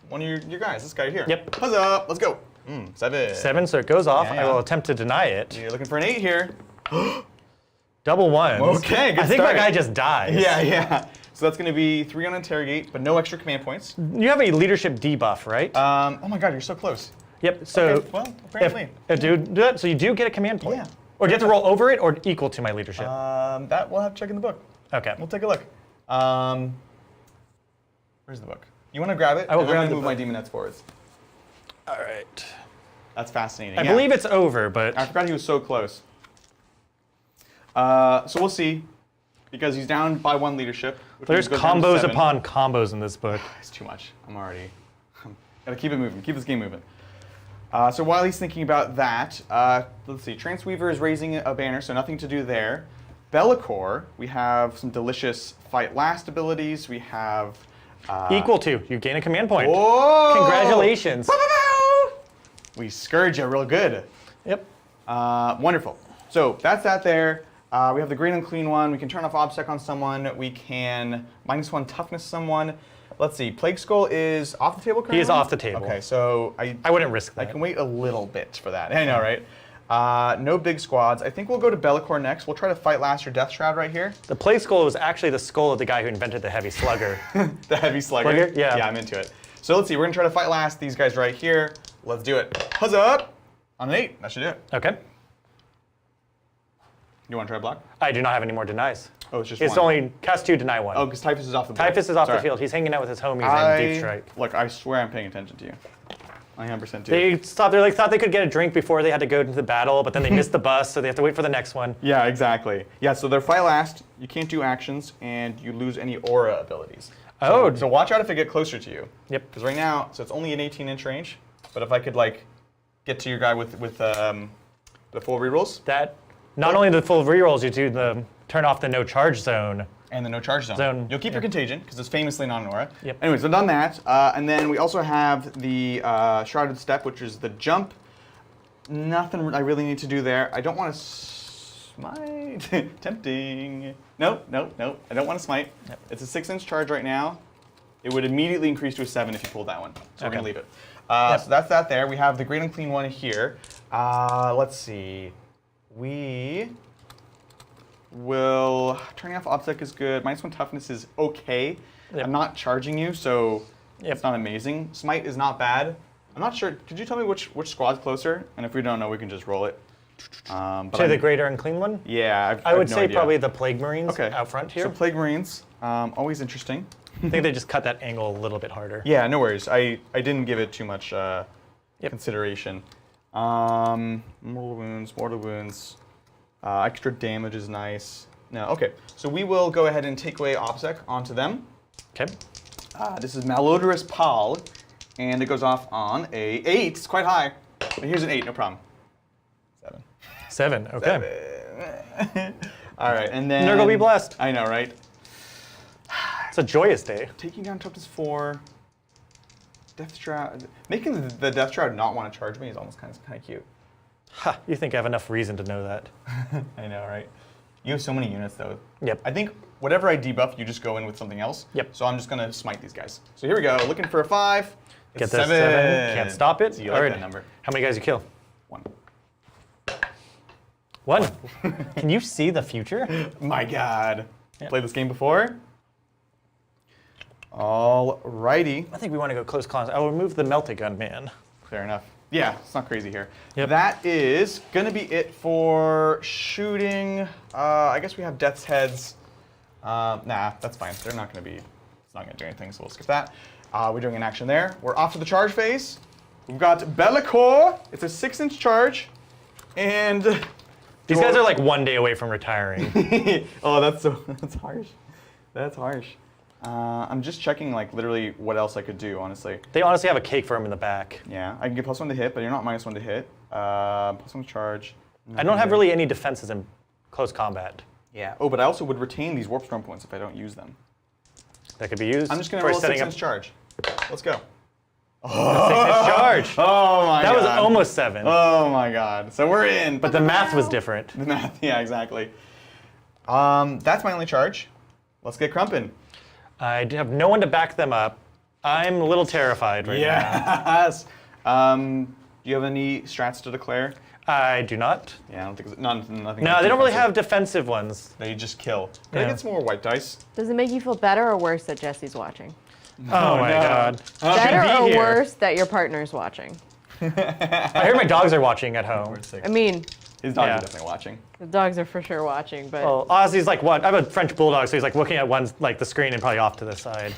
one of your guys, this guy here. Yep. Huzzah! Let's go. 7. 7, so it goes off. Yeah. I will attempt to deny it. You're looking for an 8 here. Double ones. Okay, good I think start. my guy just dies. Yeah. So that's going to be 3 on interrogate, but no extra command points. You have a leadership debuff, right? Oh my god, you're so close. Yep, so Okay, well, apparently. do that, so you do get a command point. Yeah. Or do you have to roll over it or equal to my leadership? That we'll have to check in the book. Okay. We'll take a look. Where's the book? You want to grab it? I will and I'm grab gonna the move book. my demonettes forwards. All right. That's fascinating. I yeah. believe it's over, but I forgot he was so close. So we'll see, because he's down by 1 leadership. which there's means he goes down to combos 7. upon combos in this book. It's too much. I'm already. Gotta keep it moving. Keep this game moving. So while he's thinking about that, let's see. Transweaver is raising a banner, so nothing to do there. Be'lakor, we have some delicious fight last abilities. We have. Equal to. You gain a command point. Whoa! Congratulations. We scourge you real good. Yep. Wonderful. So that's that there. We have the green and clean one. We can turn off OBSEC on someone. We can -1 toughness someone. Let's see. Plague Skull is off the table currently? He is off the table. Okay, so I wouldn't risk I that. can wait a little bit for that. I know, right? No big squads. I think we'll go to Be'lakor next. We'll try to fight last your Death Shroud right here. The Plague Skull was actually the skull of the guy who invented the Heavy Slugger. The heavy slugger. Slugger? Yeah. Yeah, I'm into it. So let's see. We're gonna try to fight last. These guys right here. Let's do it. Huzzah up on an 8. That should do it. Okay. You want to try to block? I do not have any more denies. Oh, it's just It's one. only cast 2, deny 1. Oh, because Typhus is off the board. Typhus is off Sorry. the field. He's hanging out with his homies in Deep Strike. Look, I swear I'm paying attention to you. I 100% do. They thought they could get a drink before they had to go into the battle, but then they missed the bus, so they have to wait for the next one. Yeah, exactly. Yeah, so they're fight last. You can't do actions, and you lose any aura abilities. Oh. So watch out if they get closer to you. Yep. Because right now, so it's only an 18-inch range. But if I could like get to your guy with the full rerolls That not only the full rerolls, you do the turn off the no charge zone. and the no charge zone, you'll keep your contagion because it's famously not an aura. Yep. Anyways, I've done that, and then we also have the shrouded step, which is the jump. Nothing I really need to do there. I don't want to smite. Tempting. Nope. I don't want to smite. Yep. It's a 6-inch charge right now. It would immediately increase to a 7 if you pulled that one. So we're Okay. gonna leave it. So that's that there. We have the Great Unclean one here. Let's see. We will turning off obsec is good. -1 toughness is okay. Yep. I'm not charging you, so Yep. it's not amazing. Smite is not bad. I'm not sure. Could you tell me which squad's closer? And if we don't know, we can just roll it. But To the greater and clean one? yeah, I have would no say idea. probably the Plague Marines Okay. out front here. So Plague Marines, always interesting. I think they just cut that angle a little bit harder. Yeah, no worries. I didn't give it too much consideration. Mortal wounds. Extra damage is nice. No, okay. So we will go ahead and take away OBSEC onto them. Okay. This is Malodorous Pall, and it goes off on a 8. It's quite high. But here's an 8, no problem. 7. 7. Okay. 7. All right, and then Nurgle be blessed. I know, right? It's a joyous day. Taking down toughness 4. Death Shroud. Making the Death Shroud not want to charge me is almost kind of cute. Ha, you think I have enough reason to know that. I know, right? You have so many units, though. Yep. I think whatever I debuff, you just go in with something else. Yep. So I'm just going to smite these guys. So here we go. Looking for a 5. It's Get this 7. Can't stop it. So you like Alright. that number. How many guys you kill? 1. 1. Can you see the future? My God. Yeah. Played this game before? Alrighty. I think we want to go close combat. I'll remove the Meltagun Man. Fair enough. Yeah, it's not crazy here. Yep. That is going to be it for shooting. I guess we have Death's Heads. Nah, that's fine. They're not going to be, it's not going to do anything, so we'll skip that. We're doing an action there. We're off to the charge phase. We've got Bellicor. It's a 6-inch charge. And These guys are like 1 day away from retiring. oh, that's harsh. That's harsh. I'm just checking like literally what else I could do, honestly. They honestly have a cake for him in the back. Yeah, I can get +1 to hit, but you're not -1 to hit. +1 to charge. I don't have really any defenses in close combat. Yeah. Oh, but I also would retain these Warp Storm points if I don't use them. That could be used I'm just gonna for roll a setting up 6-inch charge. Let's go. a 6-inch charge. Oh my god. That was almost 7. Oh my god. So we're in. But the math was different. the math, yeah, exactly. That's my only charge. Let's get crumpin'. I have no one to back them up. I'm a little terrified right now. Yes. Do you have any strats to declare? I do not. Yeah, I don't think nothing. No, they don't really have defensive ones. They just kill. Can I Yeah. get some more white dice? Does it make you feel better or worse that Jesse's watching? Oh my no. god. Better be or here. worse that your partner's watching? I heard my dogs are watching at home. I mean, His dog Yeah. is definitely watching. the dogs are for sure watching, but Well, Ozzy's like what? I have a French bulldog, so he's like looking at one like the screen and probably off to the side.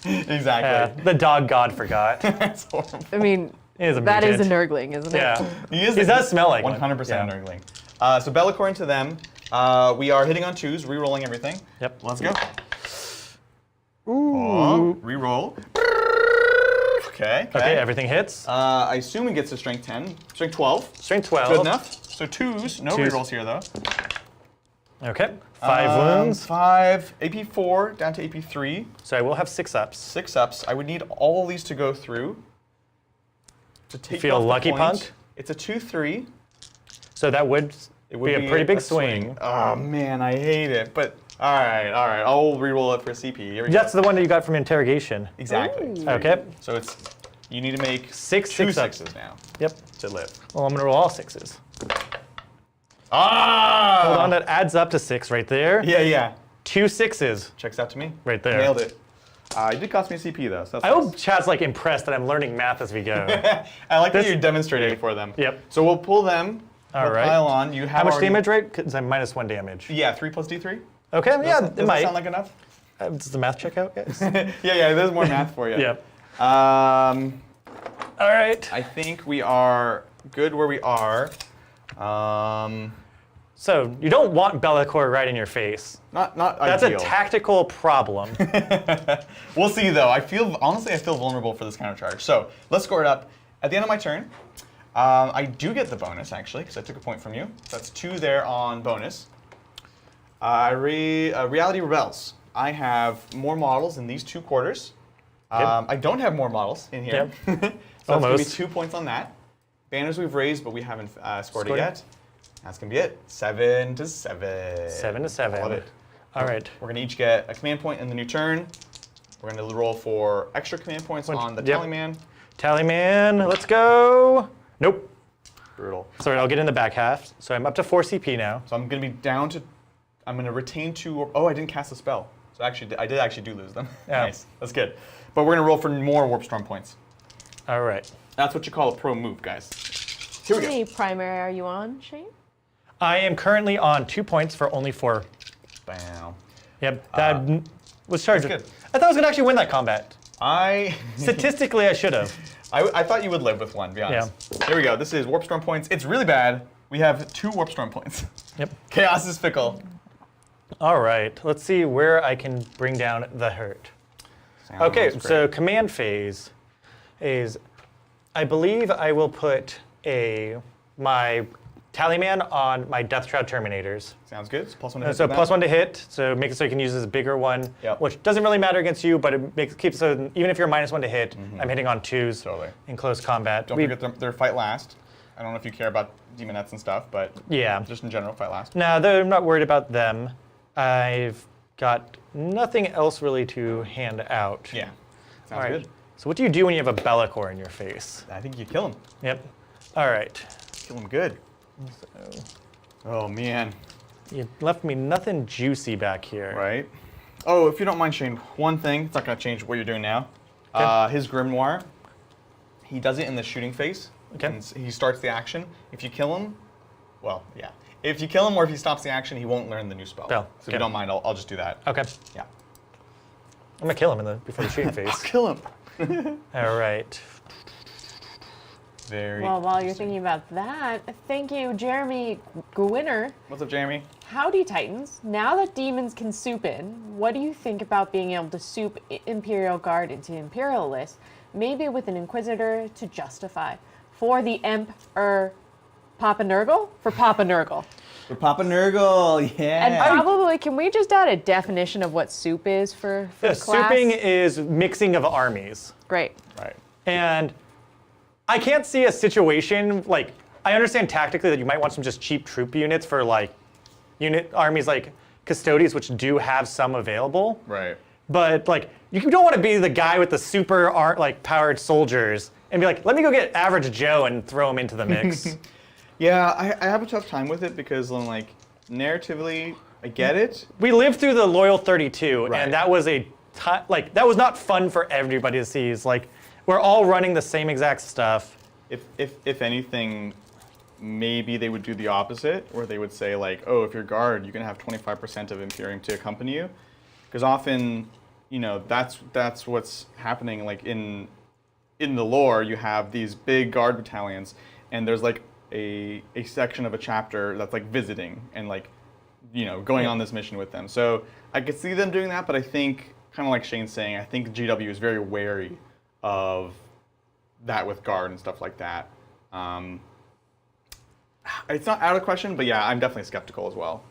Exactly. The dog god forgot. That's horrible. I mean, He is a that is a mutant. nurgling, isn't it? Yeah. He does smell like one. 100% Yeah. nurgling. So Bell, according to them, we are hitting on 2s, re-rolling everything. Yep. Let's go. Ooh. Re-roll. Okay. Okay, everything hits. I assume he gets a strength 10. Strength 12. Strength 12. Good enough. So 2s. No Twos. re-rolls here, though. Okay. 5 wounds. 5. AP 4 down to AP 3. So I will have 6 ups. 6 ups. I would need all of these to go through. To take feel off the lucky, point. punk? It's a 2-3. So that would, It would be a pretty big a swing. Oh man, I hate it. But all right. I'll re-roll it for CP. Here we That's go. the one that you got from interrogation. Exactly. It's Okay. very good. So it's you need to make 6 two 6-ups. sixes now Yep. to live. Well, I'm gonna roll all 6s. Ah! Hold on, that adds up to 6 right there. Yeah. 2 6s. Checks out to me. Right there. Nailed it. It did cost me a CP though, so that's I nice. hope chat's like impressed that I'm learning math as we go. I like that you're demonstrating for them. Yep. So we'll pull them. All we'll right. pile on. You have How much already- damage rate? Because I'm -1 damage. Yeah, 3 plus D3. Okay, yeah, Does it that might. sound like enough? Does the math check out, guys? Yeah, there's more math for you. Yep. All All right. I think we are good where we are. So you don't want Be'lakor right in your face. Not That's ideal. a tactical problem. We'll see though. Honestly, I feel vulnerable for this counter charge. So let's score it up. At the end of my turn, I do get the bonus actually because I took a point from you. So that's 2 there on bonus. Reality Rebels. I have more models in these 2 quarters. Yep. I don't have more models in here. Yep. So that's going to be Almost. 2 points on that. Banners we've raised, but we haven't scored it Scored. yet. That's going to be it. 7 to 7. 7 to 7. Love it. All right. We're going to each get a command point in the new turn. We're going to roll for extra command points on the Yep. Tallyman. Tallyman, let's go. Nope. Brutal. Sorry, I'll get in the back half. So I'm up to 4 CP now. So I'm going to be down to, I'm going to retain 2, oh, I didn't cast a spell. So actually, I did actually lose them. Yeah. Nice, that's good. But we're going to roll for more Warp Storm points. All right. That's what you call a pro move, guys. Here How we go. many primary are you on, Shane? I am currently on 2 points for only 4. Bam. Yep, that was charged. that's good. I thought I was gonna actually win that combat. I Statistically, I should have. thought you would live with one, to be honest. Here we go. This is Warp Storm points. It's really bad. We have 2 Warp Storm points. Yep. Chaos is fickle. All right, let's see where I can bring down the hurt. Sounds Okay, great. so command phase is, I believe I will put my Tallyman on my Death Shroud Terminators. Sounds good. It's +1 to hit. So for +1 that. to hit, so make it so you can use this bigger one, Yep. which doesn't really matter against you, but it keeps so even if you're -1 to hit, I'm hitting on 2s Totally. in close combat. Don't forget their fight last. I don't know if you care about demonettes and stuff, but Yeah. just in general, fight last. No, I'm not worried about them. I've got nothing else really to hand out. Yeah. Sounds All right. good. So what do you do when you have a Be'lakor in your face? I think you kill him. Yep. All right. Kill him good. So Oh man. you left me nothing juicy back here. Right. Oh, if you don't mind, Shane, one thing. It's not going to change what you're doing now. Okay. His Grimoire. He does it in the shooting phase. Okay. And he starts the action. If you kill him, well, yeah. If you kill him or if he stops the action, he won't learn the new spell. Oh, So if okay. you don't mind, I'll just do that. Okay. Yeah. I'm gonna kill him before the shooting phase. Kill him. All right. Very. Well, while you're thinking about that, thank you, Jeremy Gwinner. What's up, Jeremy? Howdy, Titans. Now that demons can soup in, what do you think about being able to soup Imperial Guard into Imperial list, maybe with an Inquisitor to justify? For the Emperor Papa Nurgle? For Papa Nurgle. For Papa Nurgle, yeah. And probably, can we just add a definition of what soup is for Yeah, class? souping is mixing of armies. Great. Right. And I can't see a situation, like, I understand tactically that you might want some just cheap troop units for, like, unit armies like Custodes, which do have some available. Right. But, like, you don't want to be the guy with the super, powered soldiers and be like, let me go get average Joe and throw him into the mix. Yeah, I have a tough time with it because, like, narratively, I get it. We lived through the Loyal 32, Right. and that was that was not fun for everybody to see. It's like, we're all running the same exact stuff. If anything, maybe they would do the opposite, where they would say like, oh, if you're guard, you can have 25% of Imperium to accompany you, because often, you know, that's what's happening. Like in the lore, you have these big guard battalions, and there's like a section of a chapter that's like visiting and like, you know, going on this mission with them. So I could see them doing that, but I think, kind of like Shane's saying, I think GW is very wary of that with guard and stuff like that. It's not out of the question, but yeah, I'm definitely skeptical as well.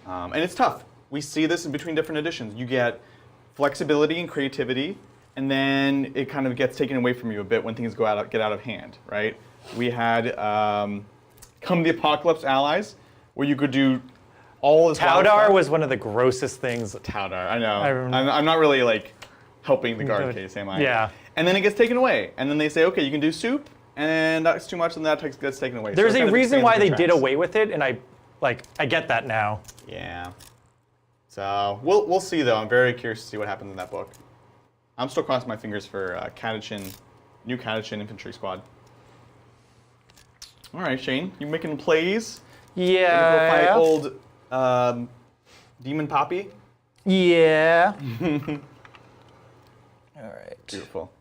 And it's tough. We see this in between different editions. You get flexibility and creativity, and then it kind of gets taken away from you a bit when things get out of hand, right? We had Come the Apocalypse allies, where you could do all this wild Taudar stuff. was one of the grossest things. Taudar, I know. I remember. I'm not really like helping the guard case, am I? Yeah. And then it gets taken away, and then they say, okay, you can do soup, and that's too much, and that gets taken away. So There's it a kind of reason expands why the they did tracks. away with it, and I get that now. Yeah. So we'll see though. I'm very curious to see what happens in that book. I'm still crossing my fingers for new Catachin infantry squad. All right, Shane, you making plays? Yeah. Go fight old Demon Poppy? Yeah. All right. Beautiful.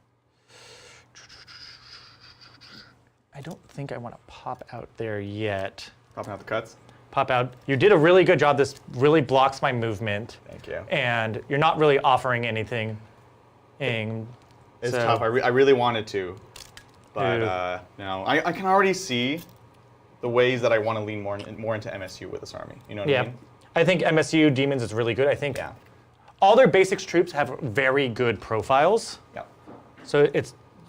I don't think I want to pop out there yet. Popping out the cuts. Pop out. You did a really good job. This really blocks my movement. Thank you. And you're not really offering anything. It's tough. I really wanted to. But no, I can already see the ways that I want to lean more into MSU with this army. You know what I mean? I think MSU Demons is really good. I think all their basics troops have very good profiles. Yeah. So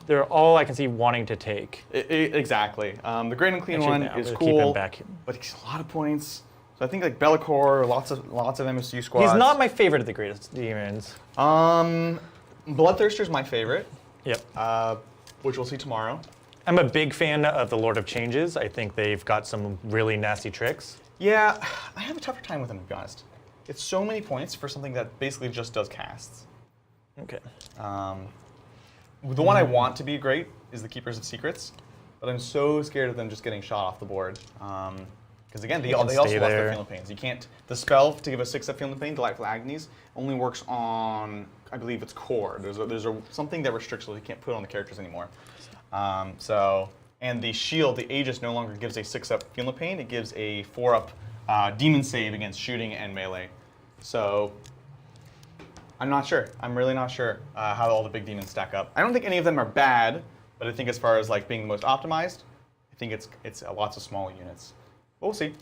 they're all I can see wanting to take. Exactly. The Great and Clean one is keep cool, him back. but he's a lot of points. So I think like Bellicor, lots of MSU squads. He's not my favorite of the greatest demons. Bloodthirster's my favorite. Yep. Which we'll see tomorrow. I'm a big fan of the Lord of Changes. I think they've got some really nasty tricks. Yeah, I have a tougher time with him, to be honest. It's so many points for something that basically just does casts. Okay. The one I want to be great is the Keepers of Secrets, but I'm so scared of them just getting shot off the board. Because again, they also lost their Feeling Pains. You can't. The spell to give a 6-up Feeling Pain, Delightful Agonies, only works on, I believe it's core. There's something that restricts so you can't put it on the characters anymore. And the shield, the Aegis, no longer gives a 6-up Feeling Pain. It gives a 4-up Demon save against shooting and melee. So I'm not sure. I'm really not sure how all the big demons stack up. I don't think any of them are bad, but I think as far as like being the most optimized, I think it's lots of small units. But we'll see.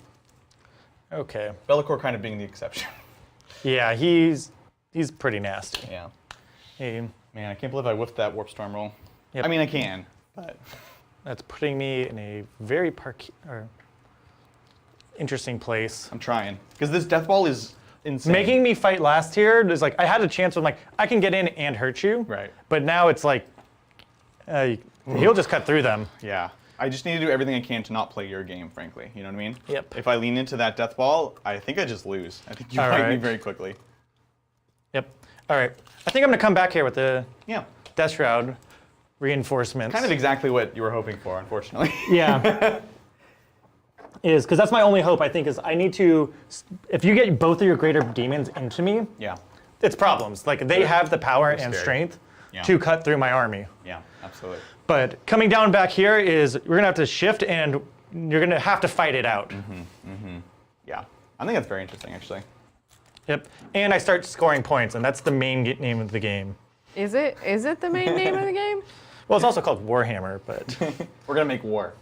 Okay. Bellicor kind of being the exception. Yeah, he's pretty nasty. Yeah. Hey, Man, I can't believe I whiffed that Warp Storm roll. Yep. I mean, I can, but that's putting me in a very interesting place. I'm trying. Because this Death Ball is insane. Making me fight last here is like I had a chance of like I can get in and hurt you. Right. But now it's like he'll just cut through them. Yeah. I just need to do everything I can to not play your game, frankly. You know what I mean? Yep. If I lean into that Death Ball, I think I just lose. I think you All fight me right. very quickly. Yep. All right. I think I'm gonna come back here with the Yeah. Death Shroud reinforcements. Kind of exactly what you were hoping for, unfortunately. Yeah. Is because that's my only hope. I think is I need to. If you get both of your greater demons into me, Yeah. it's problems. Like they have the power and scary. strength Yeah. to cut through my army. Yeah, absolutely. But coming down back here is we're gonna have to shift and you're gonna have to fight it out. Yeah. I think that's very interesting, actually. Yep. And I start scoring points, and that's the main name of the game. Is it the main name of the game? Well, it's also called Warhammer, but We're going to make war.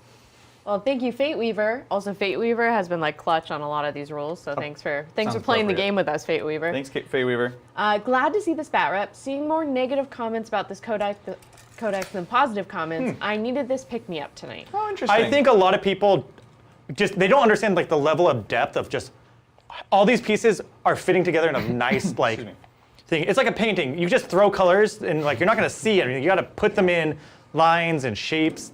Well, thank you, Fate Weaver. Also, Fate Weaver has been like clutch on a lot of these rules, so thanks for playing the appropriate. game with us, Fate Weaver. Thanks, Faye Weaver. Glad to see the spat rep. Seeing more negative comments about this codex than positive comments, I needed this pick-me-up tonight. Oh, interesting. I think a lot of people they don't understand like the level of depth of just all these pieces are fitting together in a nice like Excuse me. thing. It's like a painting. You just throw colors and like you're not gonna see it. You gotta put them in lines and shapes.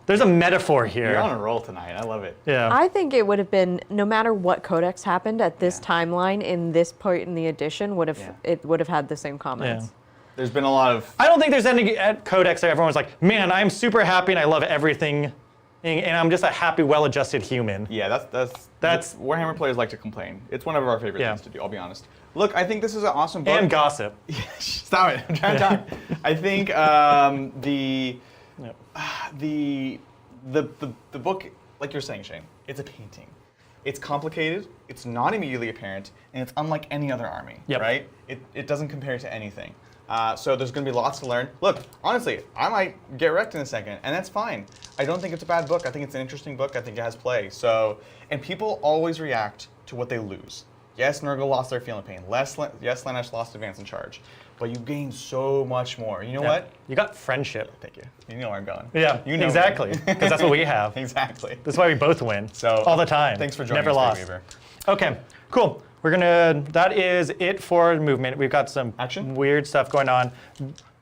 There's a metaphor here. You're on a roll tonight. I love it. Yeah. I think it would have been, no matter what codex happened at this timeline in this point in the edition, it would have had the same comments. Yeah. There's been a lot of... I don't think there's any at Codex that everyone's like, man, I'm super happy and I love everything, and I'm just a happy, well-adjusted human. Yeah, that's Warhammer players like to complain. It's one of our favorite things to do, I'll be honest. Look, I think this is an awesome book. And gossip. Stop it. I'm trying to talk. I think the book, like you're saying, Shane, it's a painting. It's complicated, it's not immediately apparent, and it's unlike any other army, right? It doesn't compare to anything. So there's going to be lots to learn. Look, honestly, I might get wrecked in a second, and that's fine. I don't think it's a bad book. I think it's an interesting book. I think it has play. So, and people always react to what they lose. Yes, Nurgle lost their Feeling Pain. Yes, Lanesh lost Advance in Charge. But you gain so much more. You know what? You got friendship. Thank you. You know where I'm going. Yeah, you know exactly. Because that's what we have. Exactly. That's why we both win. So all the time. Thanks for joining Never us, lost. Weaver. Okay, cool. That is it for movement. We've got some Action? weird stuff going on.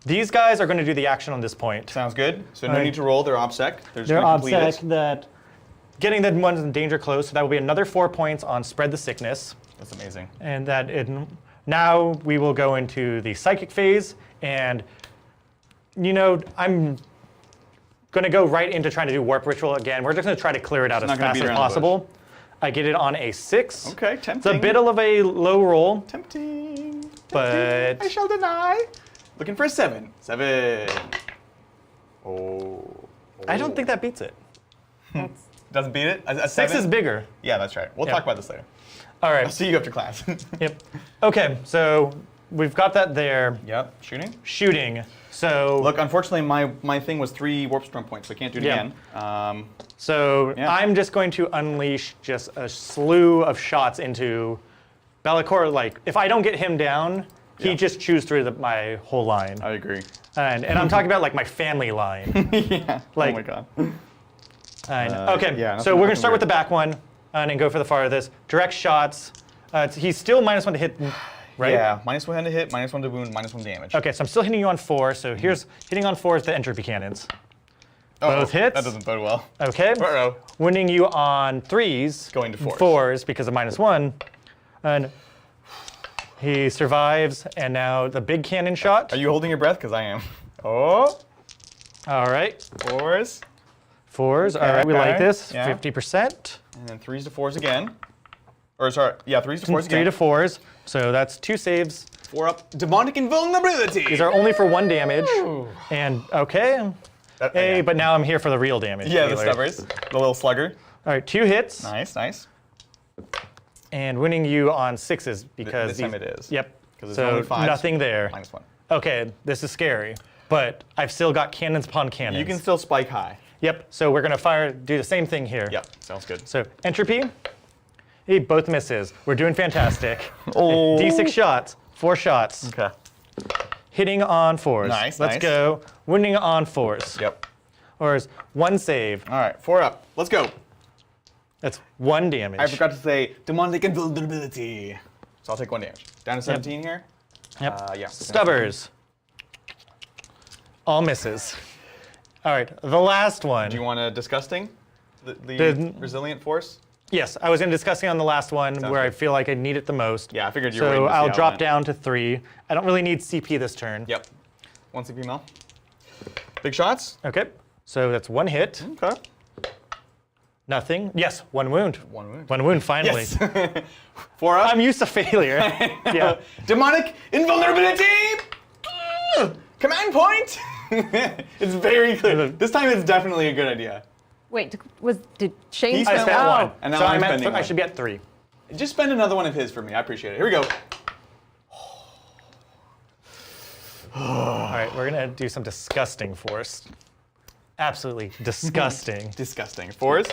These guys are going to do the action on this point. Sounds good. So no need to roll. They're OBSEC. They're OBSEC that getting the ones in danger close. So that will be another 4 points on Spread the Sickness. That's amazing. And that now we will go into the psychic phase, and I'm going to go right into trying to do warp ritual again. We're just going to try to clear it out as not gonna fast beat as around the bush. possible. I get it on a 6. Okay, It's tempting. a bit of a low roll, Tempting. but I shall deny. Looking for a 7. 7. Oh. I don't think that beats it. Doesn't beat it? A 6 7? is bigger. Yeah, that's right. We'll Yeah. talk about this later. All I'll right. see you after class. Yep. Okay, so we've got that there. Yep. Shooting. Shooting. So Look, unfortunately, my thing was 3 warp storm points, so I can't do it Yeah. again. So Yeah. I'm just going to unleash just a slew of shots into Bellicor. Like, if I don't get him down, he Yeah. just chews through my whole line. I agree. And I'm talking about like my family line. Yeah. Like- oh my god. Okay, yeah, so nothing- we're gonna nothing start with the weird. back one and then go for the farthest. Direct shots. He's still -1 to hit, right? Yeah. -1 to hit, -1 to wound, -1 damage. Okay, so I'm still hitting you on 4. So here's hitting on 4 is the entropy cannons. Uh-oh, both hits. That doesn't bode well. Okay. Uh-oh. Winning you on 3s. Going to 4s. 4s because of -1. And he survives, and now the big cannon shot. Are you holding your breath? Because I am. Oh. All right. 4s. 4s. All right, we like Okay, this. yeah. 50%. And then 3s to 4s again. Or sorry, yeah, 3s to 4s 3 again. to 4s. So that's 2 saves. 4 up. Demonic invulnerability. These are only for 1 damage. And okay. That- Hey, yeah. but now I'm here for the real damage. Yeah, the dealer. stubbers. The little slugger. All right, 2 hits. Nice, nice. And winning you on 6s because this time these- it is. Yep. 'Cause it's So only 5s. nothing there. -1. Okay, this is scary. But I've still got cannons upon cannons. You can still spike high. Yep, so we're gonna do the same thing here. Yep, sounds good. So entropy, hey, both misses. We're doing fantastic. Oh. D6 shots, 4 shots. Okay. Hitting on 4s. Nice, Let's nice. go. Winning on 4s. Yep. Or is 1 save. All right, 4 up. Let's go. That's 1 damage. I forgot to say demonic invulnerability. So I'll take 1 damage. Down to 17 here. Yep. Yeah. Stubbers. All misses. All right, the last one. Do you want a disgusting? The The- resilient force? Yes, I was in discussing on the last one where I good. feel like I need it the most. Yeah, I figured you were waiting So to see I'll how it drop went. down to 3. I don't really need CP this turn. Yep. 1 CP Mel. Big shots? Okay, so that's 1 hit. Okay. Nothing. Yes, 1 wound. 1 wound. 1 wound, finally. Yes. 4 up. I'm used to failure. Yeah. Demonic invulnerability! Command point! It's very clear. This time it's definitely a good idea. Wait, did Shane He I spent spent one. 1. And now so I'm I'm at spending I one. should be at 3. Just spend another one of his for me. I appreciate it. Here we go. All right, we're gonna do some disgusting force. Absolutely disgusting. Disgusting. 4s.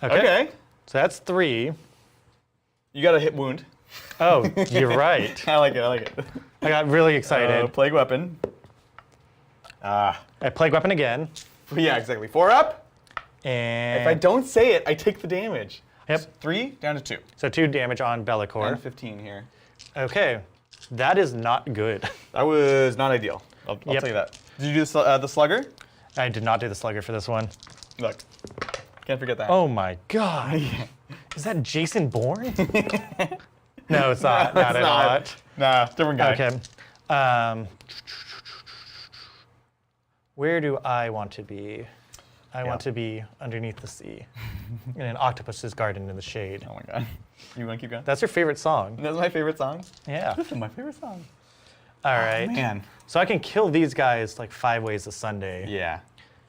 Okay. Okay. So that's 3. You got a hit wound. Oh, you're right. I like it. I like it. I got really excited. Plague weapon. I plague weapon again, Yeah, exactly. 4 up. and If I don't say it, I take the damage. Yep. 3 down to 2. So 2 damage on Bellicor. And 15 here. Okay, that is not good. That was not ideal. I'll Yep. tell you that. Did you do the slugger? I did not do the slugger for this one. Look. Can't forget that. Oh my god. Is that Jason Bourne? No, it's not. Not at all. Nah, different guy. Okay. Where do I want to be? I want to be underneath the sea, in an octopus's garden in the shade. Oh my god. You want to keep going? That's your favorite song. That's my favorite song. Yeah. This is my favorite song. All right. Man. So I can kill these guys like 5 ways a Sunday. Yeah.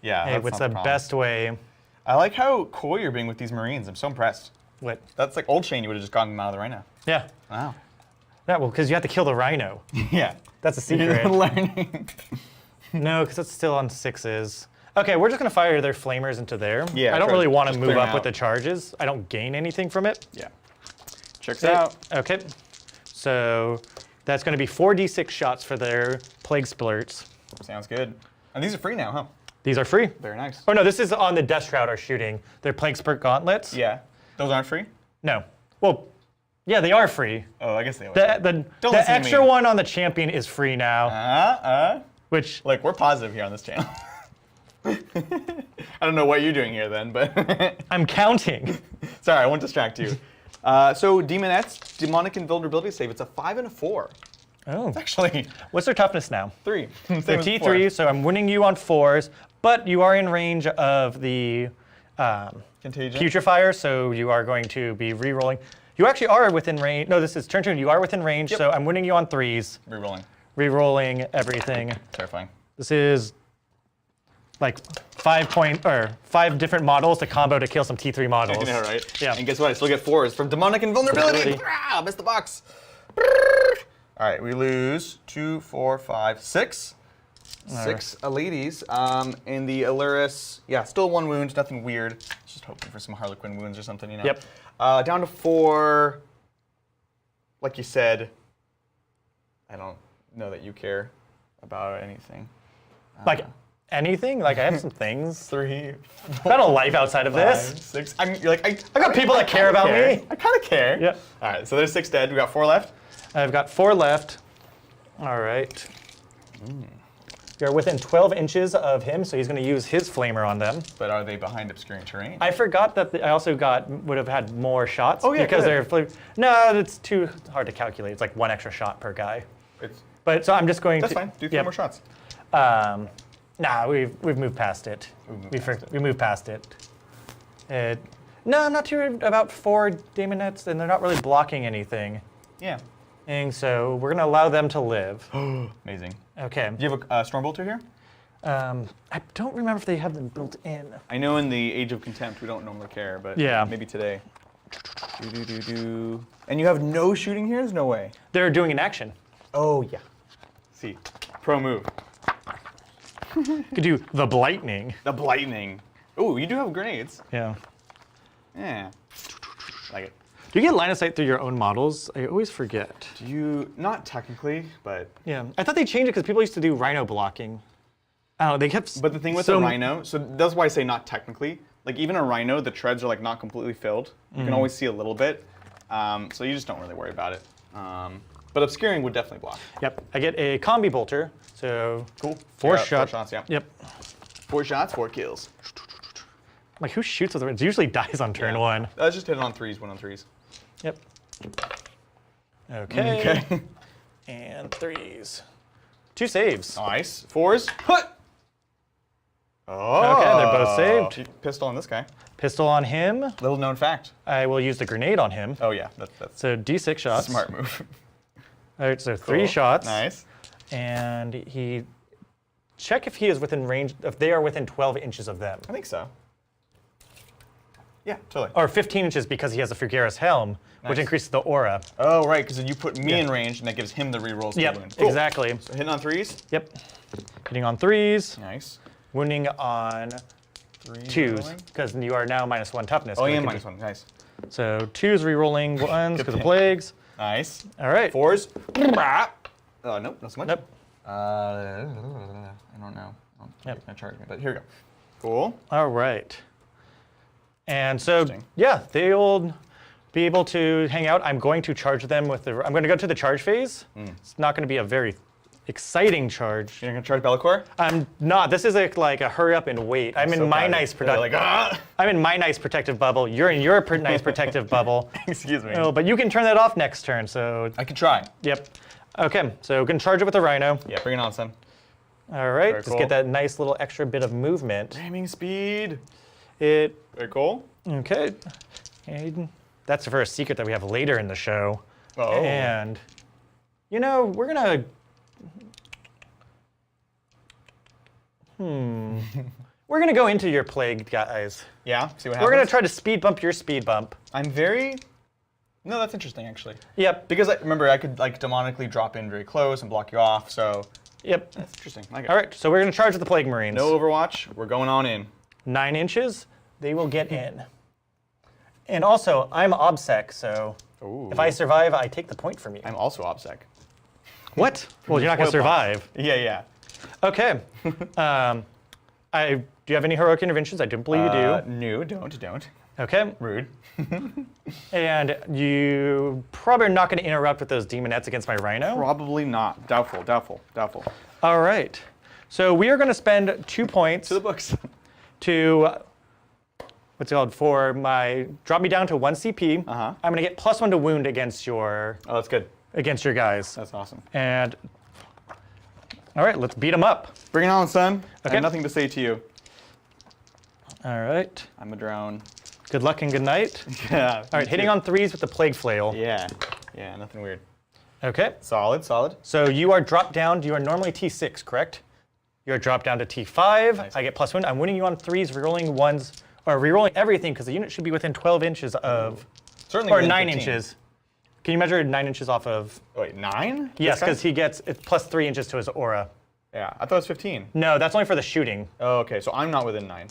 Yeah. Hey, that's what's not the problem. best way? I like how coy you're being with these Marines. I'm so impressed. What? That's like old Shane. You would have just gotten them out of the rhino. Yeah. Wow. Yeah, well, because you have to kill the rhino. Yeah. That's a You're secret. learning. No, because it's still on 6s. Okay, we're just going to fire their flamers into there. Yeah, I don't try really to want to just move clear up them with out. the charges. I don't gain anything from it. Yeah. Checks out. Okay. So that's going to be 4d6 shots for their plague splurts. Sounds good. And these are free now, huh? These are free. Very nice. Oh, no, this is on the Death Shroud are shooting. They're plague spurt gauntlets. Yeah. Those aren't free? No. Well, yeah, they are free. Oh, I guess they are. The Don't listen to extra me. one on the champion is free now, which Look, we're positive here on this channel. I don't know what you're doing here then, but I'm counting. sorry, I won't distract you. So Demonettes, Demonic Invulnerability save. It's a 5 and a 4. Oh. Actually, What's their toughness now? 3. So T3, so I'm winning you on 4s, but you are in range of the Contagion. Putrefier, so you are going to be re-rolling. You actually are within range. No, this is turn 2. You are within range, Yep. so I'm winning you on 3s. Rerolling. Re-rolling everything. Terrifying. This is like 5 different models to combo to kill some T3 models. I know, right? Yeah. And guess what? I still get 4s from Demonic Invulnerability. Invulnerability. Ah, missed the box. All right, we lose 2, 4, 5, 6. 6 ladies. In the Illyris, yeah, still 1 wound, nothing weird. Just hoping for some Harlequin wounds or something, you know? Yep. Down to 4. Like you said, I don't know that you care about anything. Like anything? Like I have some things. 3, I got a life outside of 5, this. 6. You're like, I got people that care about me. I kind of care. Yep. All right, so there's 6 dead. We got 4 left. I've got 4 left. All right. You're within 12 inches of him, so he's going to use his flamer on them. But are they behind obscuring terrain? I forgot that I also would have had more shots. Oh, yeah, because good. they're no, it's too hard to calculate. It's like 1 extra shot per guy. But so I'm just going That's to. fine. Do 3 yep. more shots. Nah, we've moved past it. We moved past it. No, I'm not too worried about 4 Daemonettes, and they're not really blocking anything. Yeah. And so we're gonna allow them to live. Amazing. Okay. Do you have a Stormbolter here? I don't remember if they have them built in. I know in the Age of Contempt we don't normally care, but Yeah. maybe today. And you have no shooting here? There's no way. They're doing an action. Oh, yeah. See, pro move. You could do the Blightning. The Blightning. Oh, you do have grenades. Yeah. Yeah. Like it. Do you get line of sight through your own models? I always forget. Do you, not technically, but. Yeah. I thought they changed it because people used to do rhino blocking. I don't know, they kept. But the thing with the Rhino, so that's why I say not technically. Like even a Rhino, the treads are like not completely filled. You can always see a little bit. So you just don't really worry about it. But obscuring would definitely block. Yep. I get a combi bolter. So Cool. 4 Yeah, shots. 4 shots, yeah. Yep. 4 shots, 4 kills. Like who shoots with it? It usually dies on turn Yeah. 1. Let's just hit it on 3s, 1 on 3s. Yep. Okay. Okay. And 3s. 2 saves. Nice. 4s. Hut! Oh. Okay, they're both saved. Pistol on this guy. Pistol on him. Little known fact. I will use the grenade on him. Oh yeah, that's So D6 a shots. smart move. All right, so 3 Cool. shots. Nice. And he check if he is within range, if they are within 12 inches of them. I think so. Yeah, totally. Or 15 inches because he has a Fugaris helm, which Nice. increases the aura. Oh right, because then you put me in range and that gives him the rerolls. Yep, to wound. Cool. exactly. So hitting on 3s. Yep. Hitting on 3s, Nice. wounding on 3s. 2s, rerolling. because you are now -1 toughness. Oh so it yeah, can -1. be- Nice. So 2s rerolling 1s because of pick. plagues. Nice. All right. 4s. Nope, not so much. Nope. I don't know. Yep. It's gonna charge me, but here we go. Cool. All right. And so, Interesting. yeah, they'll be able to hang out. I'm going to charge them with the. I'm going to go to the charge phase. It's not going to be a very exciting charge. You're gonna charge Bellicor? I'm not. This is like a hurry up and wait. I'm in So my proud of nice you. They're protective. like, I'm in my nice protective bubble. You're in your nice protective bubble. Excuse me. Oh, but you can turn that off next turn. So, I can try. yep. Okay, so we can charge it with the rhino. Yeah, bring it on, son. All right, Very just cool. get that nice little extra bit of movement. Aiming speed. It Very cool. okay. And that's for a secret that we have later in the show. Oh. And you know, we're gonna. We're gonna go into your plague, guys. Yeah. See what happens. We're gonna try to speed bump your speed bump. I'm very. No, that's interesting actually. Yep. Because remember, I could like demonically drop in very close and block you off. So Yep. that's interesting. I like it. All right, so we're gonna charge with the plague marines. No Overwatch. We're going on in. 9 inches, they will get in. And also, I'm OBSEC, so Ooh. if I survive, I take the point from you. I'm also OBSEC. What? Well, you're not gonna Spoil points. survive. Yeah, yeah. Okay. Do you have any heroic interventions? I don't believe you do. No, don't. Okay. Rude. And you probably are not going to interrupt with those demonettes against my rhino. Probably not. Doubtful. All right. So we are going to spend 2 points To the books. to what's it called, for my, drop me down to 1 CP. Uh-huh. I'm going to get +1 to wound against your Oh, that's good. guys. That's awesome. And, all right, let's beat them up. Bring it on, son. I Okay. have nothing to say to you. All right. I'm a drone. Good luck and good night. Yeah. All right, hitting on 3s with the Plague Flail. Yeah. Yeah, nothing weird. Okay. Solid, solid. So you are dropped down. You are normally T6, correct? You are dropped down to T5. Nice. I get +1. I'm winning you on 3s, rerolling 1s, or rerolling everything because the unit should be within 12 inches of, Certainly or within 9 15. inches. Can you measure 9 inches off of? Wait, 9? Yes, because he gets it's +3 inches to his aura. Yeah, I thought it was 15. No, that's only for the shooting. Oh, okay, so I'm not within 9.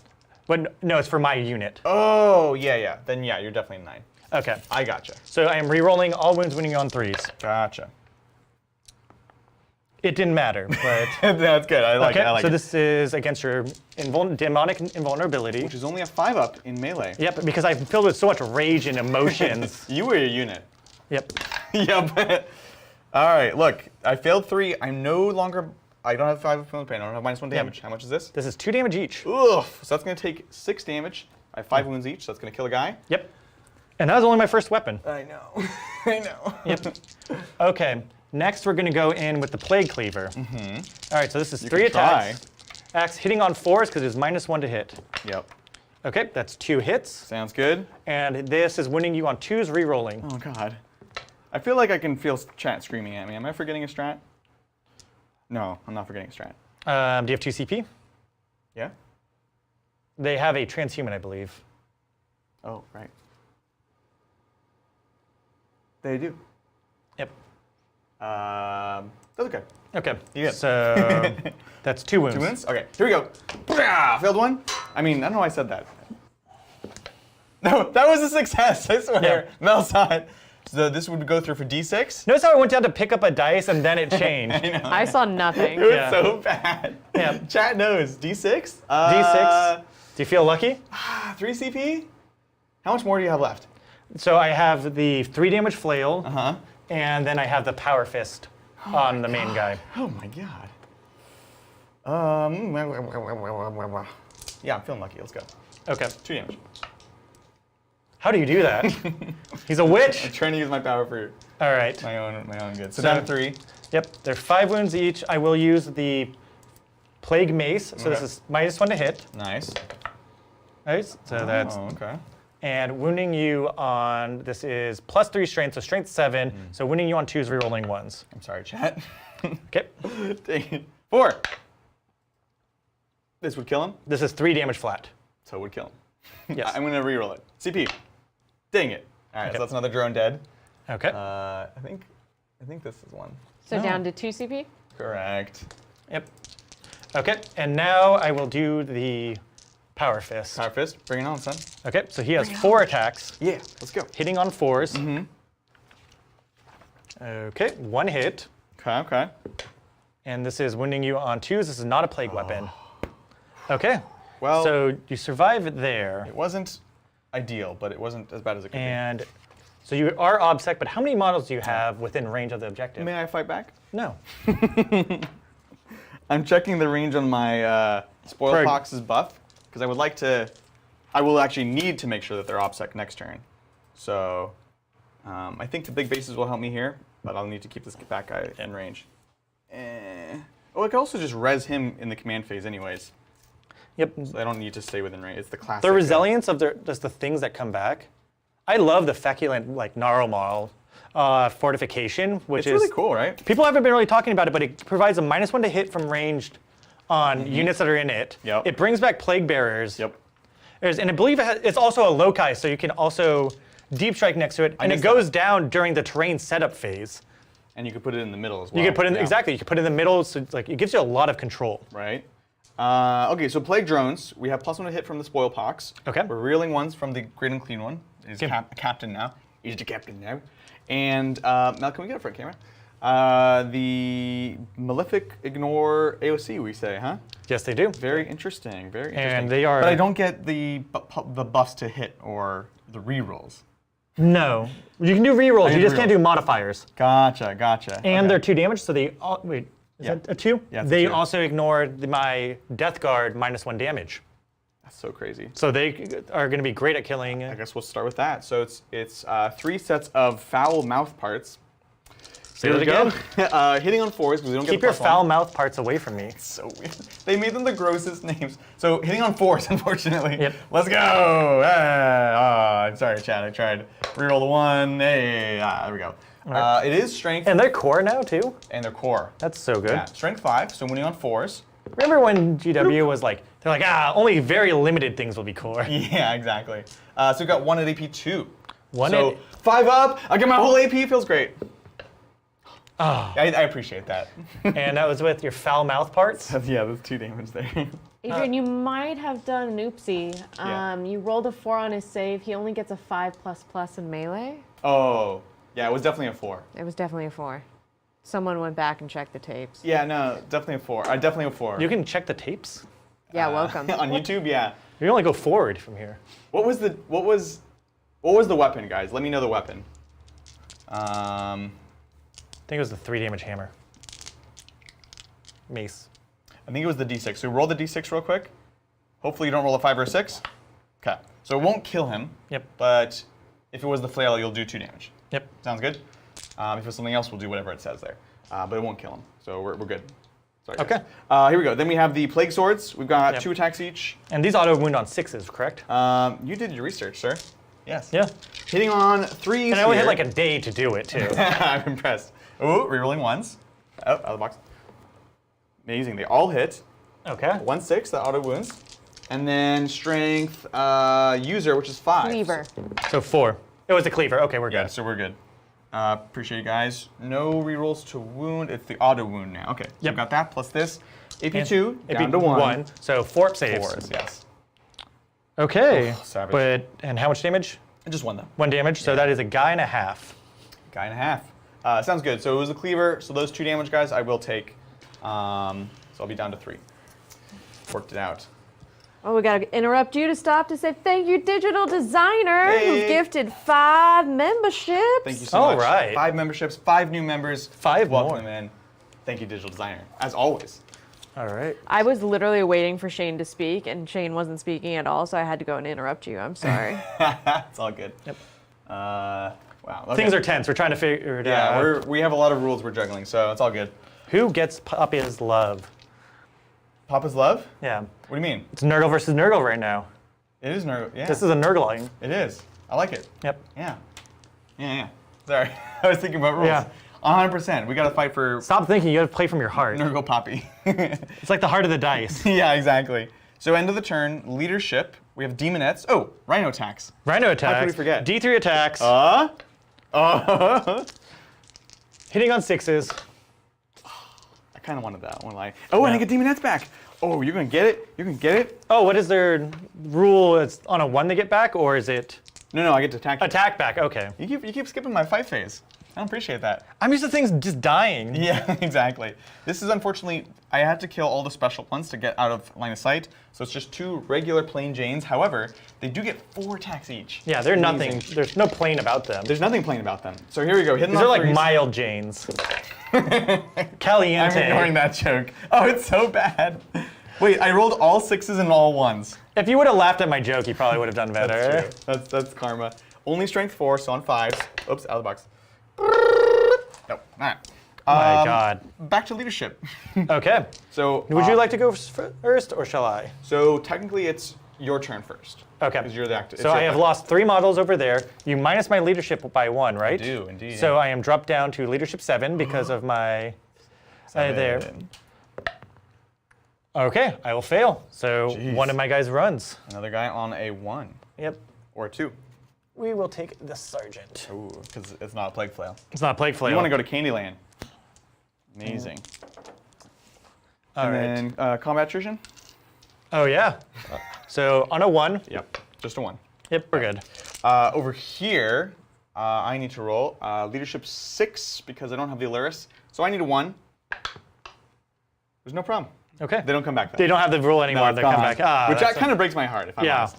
But no, it's for my unit. Oh, yeah, yeah. Then yeah, you're definitely 9. Okay. I gotcha. So I am rerolling all wounds, winning you on 3s. Gotcha. It didn't matter, but That's good. I like okay. it. I like so it. this is against your demonic invulnerability. Which is only a 5-up in melee. Yep, because I'm filled with so much rage and emotions. You were your unit. Yep. Yep. All right, look. I failed 3. I'm no longer. I don't have 5 of pain. I don't have -1 damage. How much is this? This is 2 damage each. Oof. So that's going to take 6 damage. I have 5 wounds each, so that's going to kill a guy. Yep. And that was only my first weapon. I know. I know. Yep. Okay. Next, we're going to go in with the Plague Cleaver. All right, so this is 3 can try. attacks. Axe hitting on 4s because it's -1 to hit. Yep. Okay, that's 2 hits. Sounds good. And this is winning you on 2s, re-rolling. Oh, God. I feel like I can feel chat screaming at me. Am I forgetting a strat? No, I'm not forgetting a strat. Do you have 2 CP? Yeah? They have a transhuman, I believe. Oh, right. They do. Yep. That's okay. Okay. You good. So that's 2 wounds. 2 wounds? Okay, here we go. Blah! Failed 1. I mean, I don't know why I said that. No, that was a success, I swear. Yeah. Mel saw it. So this would go through for D6. Notice how I went down to pick up a dice and then it changed. I saw nothing. It was Yeah. so bad. Yeah. Chat knows. D6? D6. Do you feel lucky? 3 CP? How much more do you have left? So I have the 3 damage flail, Uh-huh. and then I have the power fist on the main guy. Oh my god. Yeah, I'm feeling lucky. Let's go. Okay. 2 damage. How do you do that? He's a witch. I'm trying to use my power for All right. my own good. So So- down to 3. Yep. They're 5 wounds each. I will use the plague mace. So this Okay. is -1 to hit. Nice. Right. So that's Oh, okay. and wounding you on this is +3 strength, so strength 7. So wounding you on 2s, rerolling 1s. I'm sorry, chat. Okay. Dang it. 4. This would kill him, This is 3 damage flat. so it would kill him. Yes. I'm gonna reroll it. CP. Dang it. All right, Okay. so that's another drone dead. Okay. I think this is one. So No. down to 2 CP? Correct. Yep. Okay. And now I will do the power fist. Power fist. Bring it on, son. Okay. So he has 4 attacks, Yeah. Let's go. hitting on 4s. Okay. 1 hit. Okay. Okay. And this is wounding you on 2s. This is not a plague weapon. Okay. Well, So you survive it there. it wasn't ideal, but it wasn't as bad as it could And so you are obsec, but how many models do you have within range of the objective? be. May I fight back? No. I'm checking the range on my spoil For- pox's buff because I would like to. I will actually need to make sure that they're OBSEC next turn. So I think the big bases will help me here, but I'll need to keep this back guy in range. Oh, I could also just res him in the command phase, anyways. Yep. So I don't need to stay within range. It's the classic. The resilience of just the things that come back. I love the feculent like Gnarl fortification, which It's is really cool, right? people haven't been really talking about it, but it provides a -1 to hit from ranged on units that are in it. Yep. It brings back plague bearers. Yep. And I believe it's also a loci, so you can also deep strike next to it, and it missed goes down during the terrain setup phase. And you could put it in the middle as well. You can put in Yeah. exactly. You can put it in the middle, so like it gives you a lot of control. Right. Okay, so plague drones. We have +1 to hit from the spoil pox. Okay. We're reeling ones from the great and clean one. He's Okay. captain now. He's the captain now. And Mel, can we get a front camera? The malefic ignore AOC. We say, huh? Yes, they do. Very interesting. Very interesting. And they are- But I don't get the buffs to hit or the rerolls. No, you can do rerolls. can You do just can't rerolls. do modifiers. Gotcha. Gotcha. And Okay. they're 2 damage, so they wait. Is Yeah. that a 2? Yeah, it's a They 2. also ignore my Death Guard -1 damage. That's so crazy. So they are going to be great at killing. I guess we'll start with that. So it's 3 sets of foul mouth parts. Say it again. Hitting on 4s because we don't Keep get your the foul mouth parts away from me. So weird. They made them the grossest names. So hitting on 4s, unfortunately. Yep. Let's go. I'm sorry, Chad. I tried. Reroll the 1. Hey, there we go. Right. It is strength And they're core now too. and their core. That's so good. Yeah, strength 5. So winning on 4s. Remember when GW was like, they're like, only very limited things will be core. Yeah, exactly. So we've got 1 at AP 2. One so at- 5 up. I get my whole AP. Feels great. Oh. I appreciate that. And that was with your foul mouth parts. Yeah, there's 2 damage there. Adrian, you might have done an oopsie. Yeah. You rolled a 4 on his save. He only gets a 5++ in melee. Oh, yeah, it was definitely a 4. It was definitely a 4. Someone went back and checked the tapes. Yeah, no, definitely a 4. Definitely a 4. You can check the tapes. Yeah, welcome. On YouTube, yeah. You can only go forward from here. What was the weapon, guys? Let me know the weapon. I think it was the 3 damage hammer. Mace. I think it was the D6. So roll the D6 real quick. Hopefully you don't roll a 5 or a 6. Okay. So it won't kill him. Yep. But if it was the flail, you'll do 2 damage. Yep. Sounds good? If it's something else, we'll do whatever it says there. But it won't kill him. So we're good. Sorry, guys. Okay. Here we go. Then we have the Plague Swords. We've got Yep. 2 attacks each. And these auto wound on 6s, correct? You did your research, sir. Yes. Yeah. Hitting on 3s And I only had here. like a day to do it too. I'm impressed. Ooh, rerolling 1s. Oh, out of the box. Amazing. They all hit. Okay. 1/6, that auto wounds. And then strength user, which is 5. Cleaver. So 4. It was a cleaver. Okay, we're Yeah, good. so we're good. Appreciate you guys. No rerolls to wound. It's the auto wound now. Okay. So Yep. we've got that plus this. AP And 2 it'd down be to 1. So 4 saves. 4s, yes. Okay. Oh, savage. And how much damage? Just 1 though. 1 damage. So that is a guy and a half. Guy and a half. Sounds good. So it was a cleaver. So those 2 damage guys I will take. So I'll be down to 3. Worked it out. Oh, we gotta interrupt you to stop to say thank you, digital designer, Hey. who's gifted 5 memberships. Thank you so All much. right. 5 memberships, 5 new members. 5 Welcome more. them in. Thank you, digital designer, as always. All right. I was literally waiting for Shane to speak, and Shane wasn't speaking at all, so I had to go and interrupt you. I'm sorry. It's all good. Yep. Wow. Okay. Things are tense. We're trying to figure it Yeah, out. we have a lot of rules we're juggling, so it's all good. Who gets Papa's love? Papa's love? Yeah. What do you mean? It's Nurgle versus Nurgle right now. It is Nurgle. Yeah. This is a Nurgling. It is. I like it. Yep. Yeah. Yeah. Sorry, I was thinking about rules. Yeah. 100%. We got to fight for Stop thinking. You got to play from your heart. Nurgle Poppy. It's like the heart of the dice. Yeah, exactly. So end of the turn, leadership. We have demonettes. Oh, rhino attacks. Rhino attacks. How could we forget? D3 attacks. Hitting on 6s. I kind of wanted that one. Like, oh, and I Yeah. get demonettes back. Oh, you're gonna get it. You're gonna get it. Oh, what is their rule? It's on a 1 they get back, or is it No, I get to attack. You. attack back? Okay. You keep skipping my fight phase. I don't appreciate that. I'm used to things just dying. Yeah, exactly. This is unfortunately, I had to kill all the special ones to get out of line of sight. So it's just 2 regular plain Janes. However, they do get 4 attacks each. Yeah, they're Amazing. nothing. There's no plane about them. There's nothing plain about them. So here we go. Hidden These on are like threes. mild Janes. I'm Caliente. ignoring that joke. Oh, it's so bad. Wait, I rolled all 6s and all 1s. If you would have laughed at my joke, you probably would have done better. That's true. That's karma. Only strength 4, so on 5s. Oops, out of the box. Nope. All right. Oh my God. Back to leadership. Okay. So Would you like to go first, or shall I? So technically, it's your turn first. Okay. Because you're the actor. So I have lost 3 models over there. You minus my leadership by 1, right? I do, indeed. So I am dropped down to leadership 7 because of my there. Okay, I will fail. So Jeez. one of my guys runs. Another guy on a 1 Yep. or a 2. We will take the sergeant. Ooh, because it's not a plague flail. It's not a plague flail. You want to go to Candyland. Amazing. All right. And then combat attrition? Oh yeah. So on a 1. Yep. Just a 1. Yep, we're good. Over here, I need to roll leadership 6 because I don't have the Aluris. So I need a 1. There's no problem. Okay. They don't come back. They don't have the rule anymore. it's they come gone. back. Ah, Which that's kind of breaks my heart, if I'm Yeah. honest.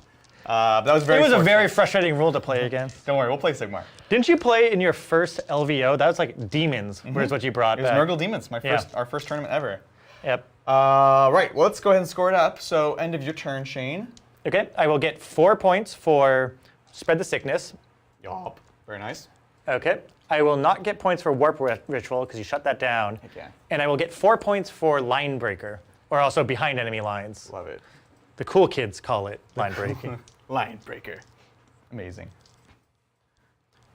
That was very. It was a fortunate. very frustrating rule to play against. Don't worry, we'll play Sigmar. Didn't you play in your first LVO? That was like Demons, was what you brought It was back. Nurgle Demons, Yeah. our first tournament ever. Yep. Right, well, let's go ahead and score it up. So end of your turn, Shane. Okay, I will get 4 points for Spread the Sickness. Yup. Very nice. Okay, I will not get points for Warp Ritual because you shut that down. Heck yeah. And I will get 4 points for Line Breaker, or also behind enemy lines. Love it. The cool kids call it line breaking. Line breaker. Amazing.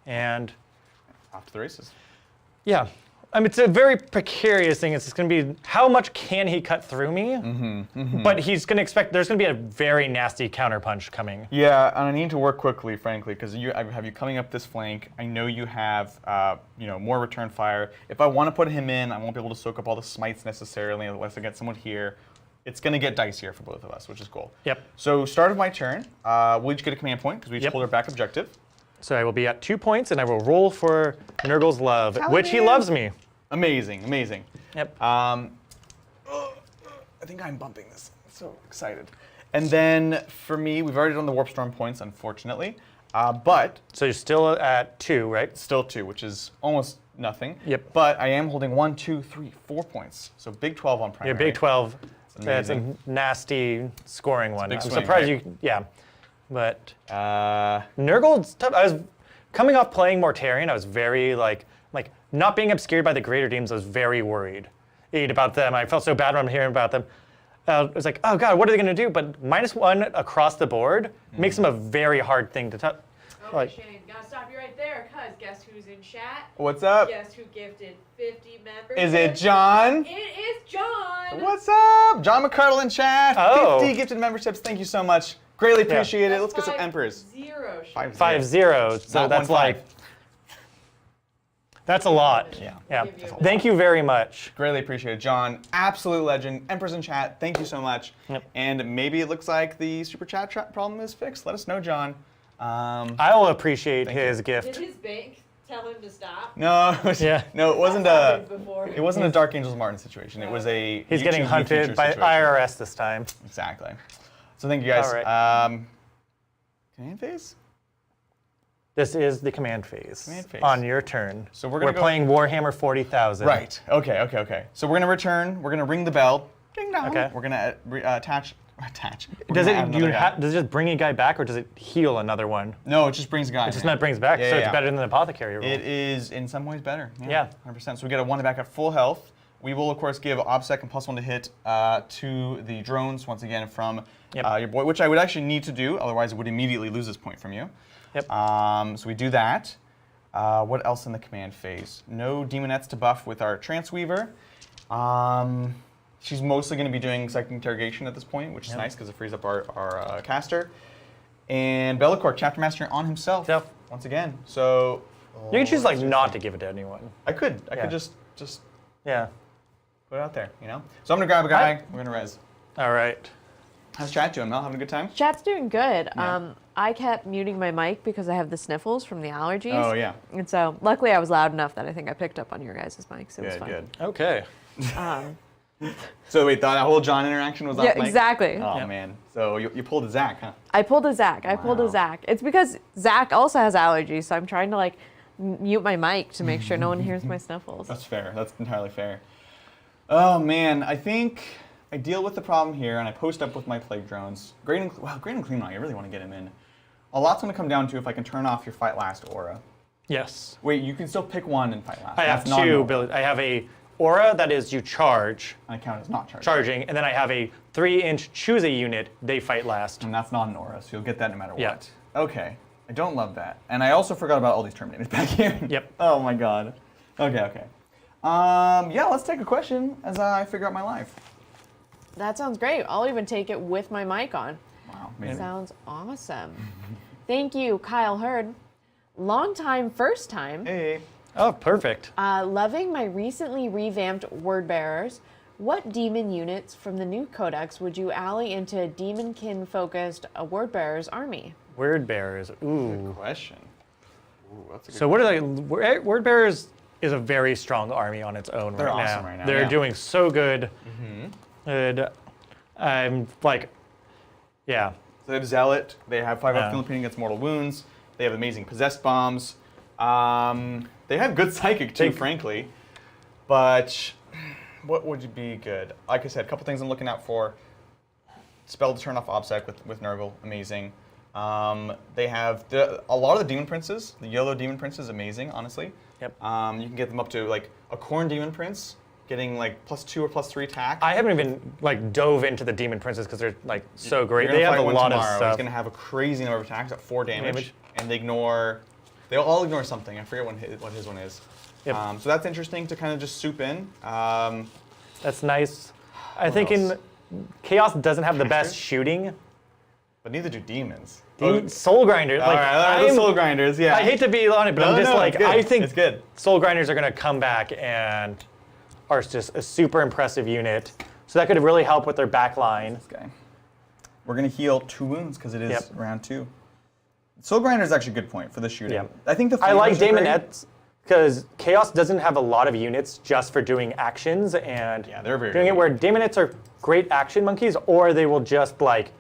And Off to the races. yeah, I mean, it's a very precarious thing. It's just going to be how much can he cut through me? But he's going to expect there's going to be a very nasty counterpunch coming. Yeah, and I need to work quickly, frankly, because I have you coming up this flank. I know you have, more return fire. If I want to put him in, I won't be able to soak up all the smites necessarily unless I get someone here. It's going to get dicier for both of us, which is cool. Yep. So start of my turn, we'll each get a command point because we each hold our back objective. So I will be at 2 points, and I will roll for Nurgle's Love, which he loves me. Amazing, amazing. Yep. I think I'm bumping this. I'm so excited. And then for me, we've already done the Warp Storm points, unfortunately. But So you're still at 2, right? still 2, which is almost nothing. Yep. But I am holding 1, 2, 3, 4 points. So big 12 on primary. Your Big 12. That's a amazing. nasty scoring one. big I'm swing, surprised right? you. Yeah. But Uh, Nurgle's tough. I was coming off playing Mortarion. I was very like not being obscured by the Greater Demons. I was very worried about them. I felt so bad when I'm hearing about them. I was like, oh god, what are they going to do? But -1 across the board makes them a very hard thing to touch. Okay, Like, Shane, gotta stop you right there, cuz guess who's in chat? what's up? Guess who gifted 50 members? Is it John? It is John! What's up? John McCardle in chat. Oh. 50 gifted memberships. Thank you so much. Greatly appreciate it. Let's get some Emperors. 5-0, Shane. 5-0. So Not that's 1-5. like that's a lot. Yeah. Yeah. Give you a Thank you very much. Greatly appreciated. John, absolute legend. Emperors in chat, thank you so much. Yep. And maybe it looks like the super chat problem is fixed. Let us know, John. I will appreciate his Did gift. his bank tell him to stop? No, Yeah. no, it wasn't That's a. happened before. It wasn't a Dark Angels Martin situation. It was a. He's getting YouTube hunted future by situation. IRS this time. Exactly. So thank you guys. All right. Command phase. This is the command phase. Command phase. On your turn. So we're gonna go- playing Warhammer 40,000. Right. Okay. So we're gonna return. We're gonna ring the bell. Ding dong. Okay. We're gonna attach. We're Does gonna add it another guy. does it just bring a guy back, or does it heal another one? No, it just brings a guy. It just not brings back, Yeah, so yeah. it's better than the apothecary rule. It is in some ways better. Yeah. 100%. So we get a 1 back at full health. We will, of course, give OBSEC and +1 to hit to the drones, once again, from Yep. your boy, which I would actually need to do, otherwise it would immediately lose this point from you. Yep. So we do that. What else in the command phase? No demonettes to buff with our Transweaver. She's mostly going to be doing Psychic Interrogation at this point, which is nice because it frees up our caster. And Bellicor, Chapter Master on himself, Yep. once again. So You can choose like not to give it to anyone. I could Yeah. just Yeah. put it out there, you know? So I'm gonna grab a guy, we're gonna res. All right. How's chat doing, Mel? Having a good time? Chat's doing good. Yeah. I kept muting my mic because I have the sniffles from the allergies. Oh, yeah. And so, luckily, I was loud enough that I think I picked up on your guys' mics. So it was Good, fine. good. Okay. So wait, that whole John interaction was Yeah, off mic? exactly. Oh, Yep. man. So you pulled a Zach, huh? I pulled a Zach. It's because Zach also has allergies, so I'm trying to like mute my mic to make sure no one hears my sniffles. That's fair. That's entirely fair. Oh, man. I think I deal with the problem here, and I post up with my Plague Drones. Great and Clean Eye, I really want to get him in. A lot's going to come down to if I can turn off your Fight Last aura. Yes. Wait, you can still pick one and Fight Last. I have That's not two normal. abilities. I have a aura that is you charge, I count as not charged. charging, and then I have a 3-inch choose a unit, they fight last. And that's not an aura, so you'll get that no matter Yeah. what. Okay. I don't love that. And I also forgot about all these Terminators back here. Yep. Oh my god. Okay. Yeah, let's take a question as I figure out my life. That sounds great. I'll even take it with my mic on. Wow, amazing. Sounds awesome. Thank you, Kyle Hurd. Long time, first time. Hey. Oh, perfect. Loving my recently revamped Word Bearers. What demon units from the new Codex would you ally into a demonkin-focused Word Bearers army? Word bearers. Ooh. Question. Ooh, that's a good So what are they? Word bearers is a very strong army on its own They're right awesome now. right now, They're yeah. doing so good. Good. I'm like, yeah. So they have Zealot. They have 5 Yeah. health Philippine against mortal wounds. They have amazing possessed bombs. They have good psychic too, frankly. But what would be good? Like I said, a couple things I'm looking out for. spell to turn off OBSEC with Nurgle, amazing. They have a lot of the Demon Princes. The yellow Demon Prince is amazing, honestly. Yep. You can get them up to like a Corn Demon Prince, getting like +2 or +3 attack. I haven't even like dove into the Demon Princes because they're like so great. You're They gonna have a fight one lot of tomorrow. stuff. He's gonna have a crazy number of attacks at 4 damage, and they'll all ignore something. I forget what his one is. Yep. So that's interesting to kind of just soup in. That's nice. I What think else? in Chaos doesn't have the best Casters? shooting. But neither do demons. Soul Grinders. All Like, right, the Soul Grinders, yeah. I hate to be on it, but I'm just like, it's good. I think It's good. Soul Grinders are going to come back and are just a super impressive unit. So that could really help with their back line. This guy. We're going to heal 2 wounds because it is Yep. round 2. Soul Grinder is actually a good point for the shooting. Yep. I think the I like flamers are great. Daemonettes because Chaos doesn't have a lot of units just for doing actions and Yeah, they're very doing good. it where Daemonettes are great action monkeys, or they will just like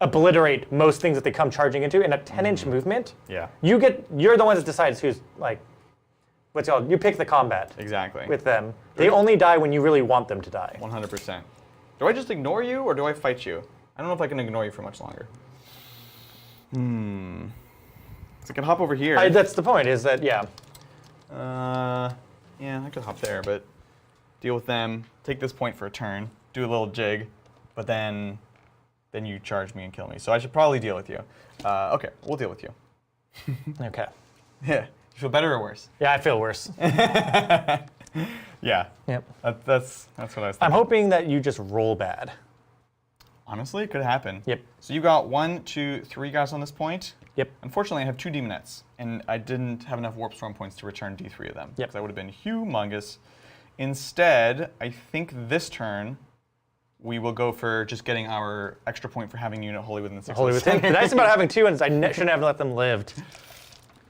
obliterate most things that they come charging into in a 10-inch movement. Yeah. You're the one that decides who's like, what's it called? You pick the combat Exactly. with them. They only die when you really want them to die. 100%. Do I just ignore you or do I fight you? I don't know if I can ignore you for much longer. So I can hop over here. That's the point. Is that yeah? Yeah, I could hop there, but deal with them. Take this point for a turn. Do a little jig, but then you charge me and kill me. So I should probably deal with you. Okay, we'll deal with you. Okay. Yeah. You feel better or worse? Yeah, I feel worse. Yeah. Yep. That's what I was thinking. I'm hoping that you just roll bad. Honestly, it could happen. Yep. So you got 1, 2, 3 guys on this point. Yep. Unfortunately, I have 2 Demonettes, and I didn't have enough Warp Storm points to return D3 of them. Yep. Because that would have been humongous. Instead, I think this turn, we will go for just getting our extra point for having unit Holy Within 6. Holy Within. The nice about having 2 is I shouldn't have let them live.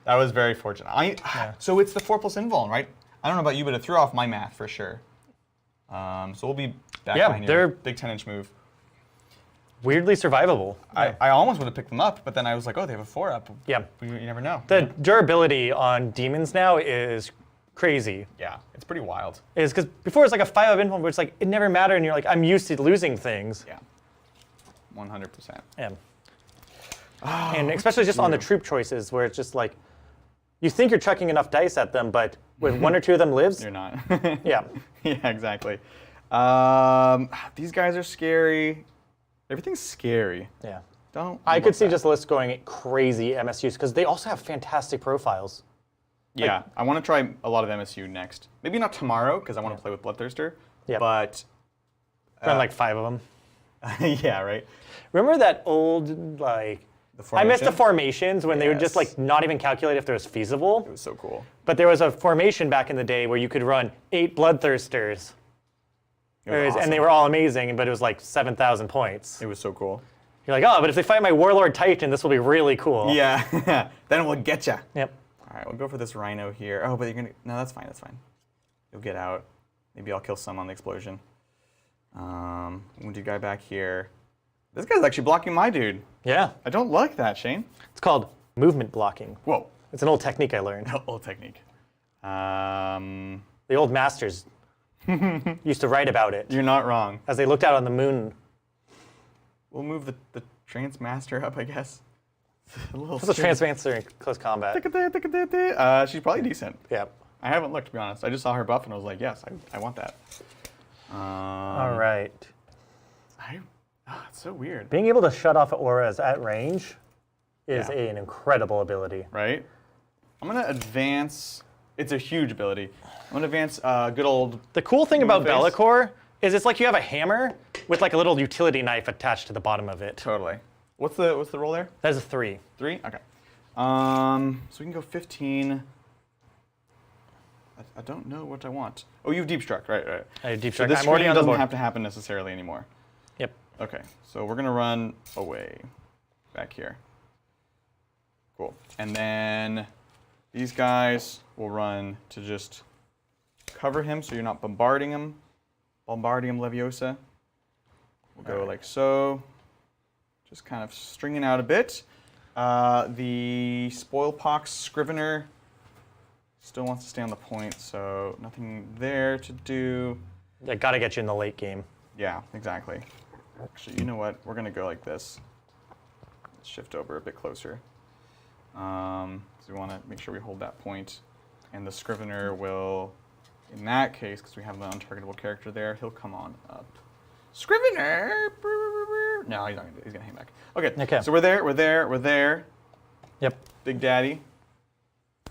That was very fortunate. So it's the 4+ invuln, right? I don't know about you, but it threw off my math for sure. So we'll be back Yeah, behind they're- your big 10-inch move. Weirdly survivable. I almost would have picked them up, but then I was like, oh, they have a 4-up. Yeah. You never know. The durability on demons now is crazy. Yeah, it's pretty wild. Is because before it's like a 5-up influence where it's like it never mattered and you're like, I'm used to losing things. Yeah, 100%. Yeah. And especially just on the troop choices where it's just like, you think you're chucking enough dice at them, but with 1 or 2 of them lives, You're not. yeah. Yeah, exactly. These guys are scary. Everything's scary. Yeah. Don't. I love could see that. just lists going crazy MSUs because they also have fantastic profiles. Yeah, I want to try a lot of MSU next. Maybe not tomorrow because I want to play with Bloodthirster. Yeah. But Run like 5 of them. yeah, right. Remember that old like? The I missed the formation? formations when they would just Yes. like not even calculate if there was feasible. It was so cool. But there was a formation back in the day where you could run 8 Bloodthirsters, It was and they awesome. were all amazing, but it was like 7,000 points. It was so cool. You're like, oh, but if they fight my Warlord Titan, this will be really cool. Yeah, then we'll get ya. Yep. All right, we'll go for this Rhino here. Oh, but you're gonna. No, that's fine. That's fine. You'll get out. Maybe I'll kill some on the explosion. Wounded guy back here. This guy's actually blocking my dude. Yeah. I don't like that, Shane. It's called movement blocking. Whoa. It's an old technique I learned. Old technique. The old masters used to write about it You're not wrong. as they looked out on the moon. We'll move the Trance Master up, I guess. A little What's a Transmancer in close combat? She's probably decent. Yeah. I haven't looked, to be honest. I just saw her buff and I was like, yes, I want that. All right. It's so weird, Being able to shut off auras at range is an incredible ability. right? I'm gonna advance. It's a huge ability. I'm gonna advance good old. The cool thing about face. Bellicor is it's like you have a hammer with like a little utility knife attached to the bottom of it. Totally. What's the roll there? That is a 3. 3? Okay. So we can go 15. I don't know what I want. Oh, you have Deep Struck, right. I have Deep So Strike. this I'm already screen on the doesn't board. have to happen necessarily anymore. Yep. Okay, so we're gonna run away back here. Cool. And then these guys will run to just cover him so you're not bombarding him. Bombardium Leviosa. We'll go like so. Just kind of stringing out a bit. The Spoilpox Scrivener still wants to stay on the point, so nothing there to do. I gotta get you in the late game. Yeah, exactly. Actually, you know what? We're gonna go like this. Let's shift over a bit closer. So we want to make sure we hold that point, and the Scrivener will, in that case, because we have an untargetable character there, he'll come on up. Scrivener. No, he's not gonna do it. He's gonna hang back. Okay. So we're there. Yep. Big Daddy.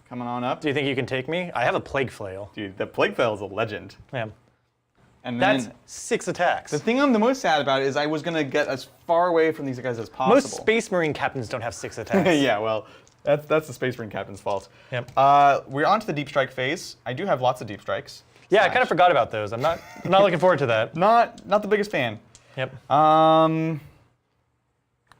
Coming on up. Do you think you can take me? I have a Plague Flail. Dude, the Plague Flail is a legend. Yeah. And That's then 6 attacks. the thing I'm the most sad about is I was gonna get as far away from these guys as possible. Most Space Marine captains don't have 6 attacks. Yeah, well, that's the Space Marine Captain's fault. Yep. We're on to the Deep Strike phase. I do have lots of Deep Strikes. Yeah, I kind of forgot about those. I'm not looking forward to that. Not the biggest fan. Yep.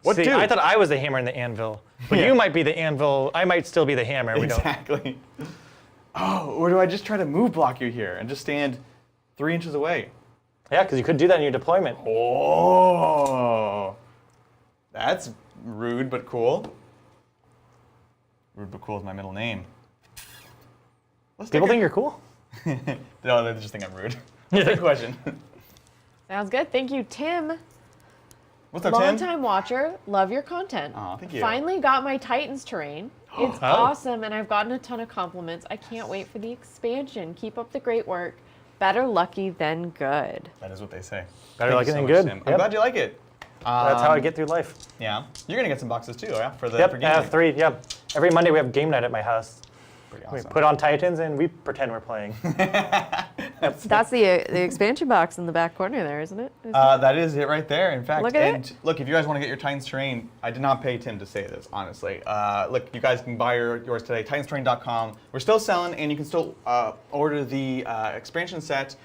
What See, do? I thought I was the hammer and the anvil. But Yeah. you might be the anvil. I might still be the hammer. We don't. Exactly. Oh, or do I just try to move block you here and just stand 3 inches away? Yeah, because you could do that in your deployment. Oh, that's rude but cool. Rude but cool is my middle name. People think you're cool. No, they just think I'm rude. Good question. Sounds good. Thank you, Tim. What's up, Tim? Long-time watcher. Love your content. Aw, thank you. Finally got my Titans terrain. It's awesome, and I've gotten a ton of compliments. I can't wait for the expansion. Keep up the great work. Better lucky than good. That is what they say. Better Thank lucky you so than much, good. Tim. I'm Yep. glad you like it. That's how I get through life. Yeah. You're gonna get some boxes too, yeah? For the Yep, for I game have night. 3. Yep. Every Monday we have game night at my house. Pretty We awesome. put on Titans and we pretend we're playing. That's the expansion box in the back corner there, isn't it? That is it right there. In fact, Look at and look, if you guys want to get your Titans terrain, I did not pay Tim to say this, honestly. Look, you guys can buy yours today, titansterrain.com. We're still selling, and you can still order the expansion set,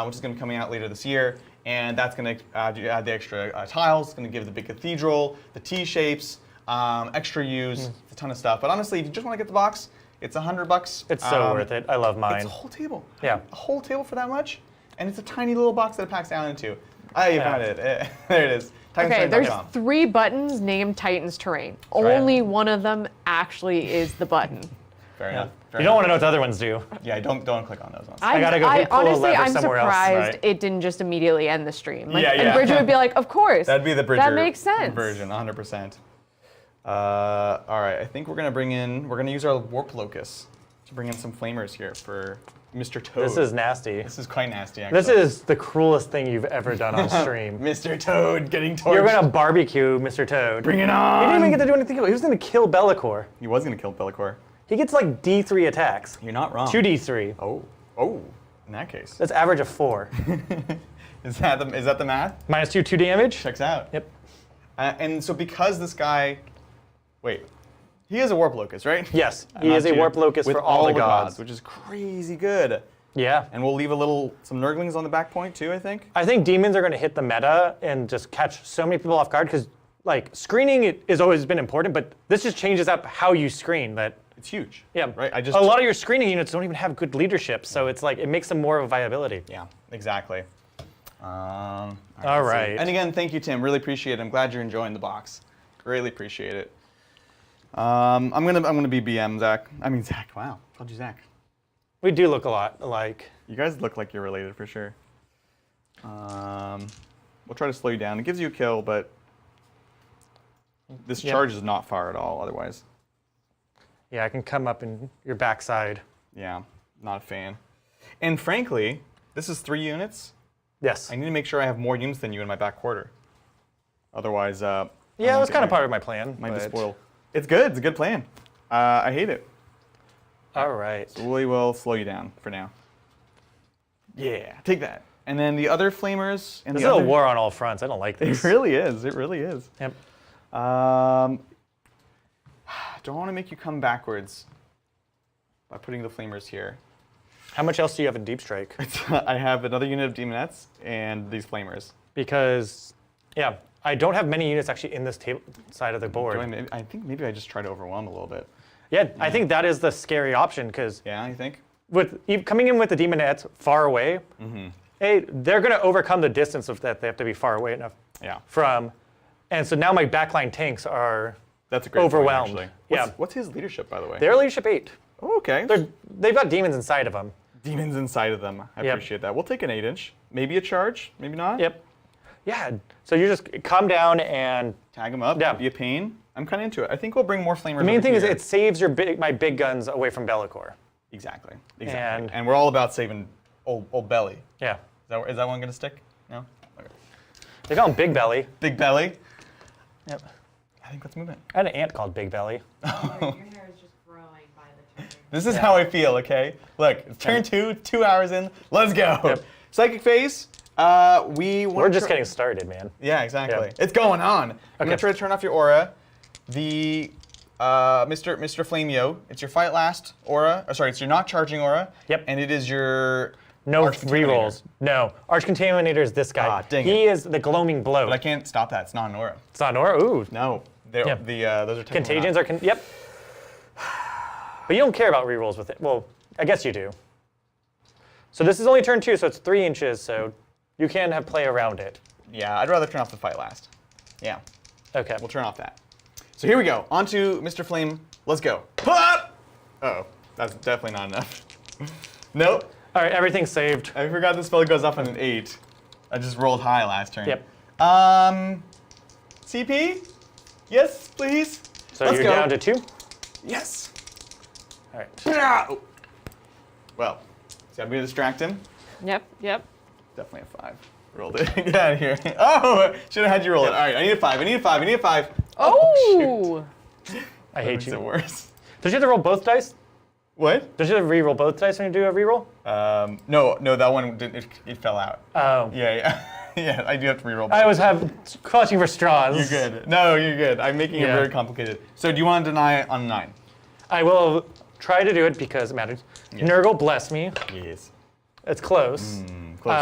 which is going to be coming out later this year. And that's going to add the extra tiles. It's going to give the big cathedral, the T-shapes, extra use, it's a ton of stuff. But honestly, if you just want to get the box, it's $100. It's so worth it. I love mine. It's a whole table. Yeah. A whole table for that much? And it's a tiny little box that it packs down into. I found it. There it is. Okay, there's Titansterrain.com. 3 buttons named Titans Terrain. right. Only one of them actually is the button. Fair enough. Fair You don't want enough. to know what the other ones do. Yeah, don't click on those ones. I gotta go pull a honestly, lever I'm somewhere else, surprised right? it didn't just immediately end the stream. Like, Yeah, And yeah. Bridger would be like, of course. That'd be the Bridger That makes sense. version, 100%. All right, I think we're gonna use our Warp Locus to bring in some flamers here for Mr. Toad. This is nasty. This is quite nasty, actually. This is the cruelest thing you've ever done on stream. Mr. Toad getting torched. You're gonna barbecue Mr. Toad. Bring it He on! didn't even get to do anything. He was gonna kill Bellicor. He was gonna kill Bellicor. He gets like D3 attacks. You're not wrong. 2D3. Oh, in that case. That's average of 4. Is that the math? -2, 2 damage. Checks out. Yep. And so because this guy, wait, he is a Warp Locust, right? Yes, he is a Warp Locust with for all the gods, gods. which is crazy good. Yeah. And we'll leave some Nurglings on the back point too, I think. I think demons are going to hit the meta and just catch so many people off guard because, like, screening has always been important, but this just changes up how you screen. That It's huge. yeah, Right. a lot of your screening units don't even have good leadership, so it's like it makes them more of a viability. Yeah, exactly. All let's see. right. And again, thank you, Tim. Really appreciate it. I'm glad you're enjoying the box. Greatly appreciate it. I'm gonna be BM Zach. Zach. Wow, called you Zach. We do look a lot alike. You guys look like you're related for sure. We'll try to slow you down. It gives you a kill, but this charge is not far at all. Otherwise, Yeah, I can come up in your backside. yeah, not a fan. And frankly, this is 3 units. Yes. I need to make sure I have more units than you in my back quarter. Otherwise, Yeah, that was kind of part of my plan. Might but- spoil. It's good. It's a good plan. I hate it. All right. We will slow you down for now. Yeah, take that. And then the other flamers. And This the is a other, war on all fronts. I don't like It this. really is. It really is. Yep. Don't want to make you come backwards by putting the flamers here. How much else do you have in Deep Strike? I have another unit of demonettes and these flamers. Because, yeah, I don't have many units actually in this table side of the board. I think maybe I just try to overwhelm a little bit. Yeah, I think that is the scary option because Yeah, you think? coming in with the demonettes far away, hey, they're going to overcome the distance of that. They have to be far away enough Yeah. from. And so now my backline tanks are That's a great overwhelmed. point, actually. Yeah. What's his leadership, by the way? They're leadership 8. Oh, okay. They've got demons inside of them. Demons inside of them. I Yep. appreciate that. We'll take an 8-inch. Maybe a charge, maybe not. Yep. Yeah. So you just come down and Tag them up. Yeah. Be a pain. I'm kind of into it. I think we'll bring more flamers. the main over thing is here. it saves my big guns away from Bellicor. Exactly. And- we're all about saving old belly. Yeah. Is that one gonna stick? No. Okay. They call him Big Belly. Big belly. Yep. I think let's move it. I had an ant called Big Belly. Your hair is just growing by the turn. This is how I feel. Okay. Look, it's turn 2. 2 hours in. Let's go. Yep. Psychic phase. We're just getting started, man. Yeah, exactly. Yep. It's going on. I'm gonna Okay. try to turn off your aura. The Mr. Flameo, it's your fight last aura. Sorry, it's your not charging aura. Yep. And it is your No Arch Contaminator. rerolls. No. Arch Contaminator is this guy. Ah, dang he it. is the gloaming blow. But I can't stop that. It's not an aura. It's not Nora. Ooh. No. Yep. Those are technically Contagions not. are. Yep. But you don't care about rerolls with it. Well, I guess you do. So this is only turn 2, so it's 3 inches. So you can have play around it. Yeah, I'd rather turn off the fight last. Yeah, Okay. we'll turn off that. So here we go. On to Mr. Flame. Let's go. Uh-oh. That's definitely not enough. Nope. All right. Everything's saved. I forgot this spell goes off on an 8. I just rolled high last turn. Yep. CP? Yes, please. So Let's you're go. down to 2. Yes. All right. Oh. Well, see, I'm gonna distract him. Yep. Definitely a 5. Rolled it. Get out of here. Oh, should have had you roll it. All right, I need a 5. I need a 5. Oh! I hate Makes it you. worse. Does you have to roll both dice? What? Does you have to re-roll both dice when you do a re-roll? No, that one didn't. It fell out. Oh. Yeah. Yeah, I do have to reroll. I was clutching for straws. You're good. No, you're good. I'm making it Yeah. very complicated. So do you want to deny on 9? I will try to do it because it matters. Yeah. Nurgle, bless me. Yes. It's close. Close.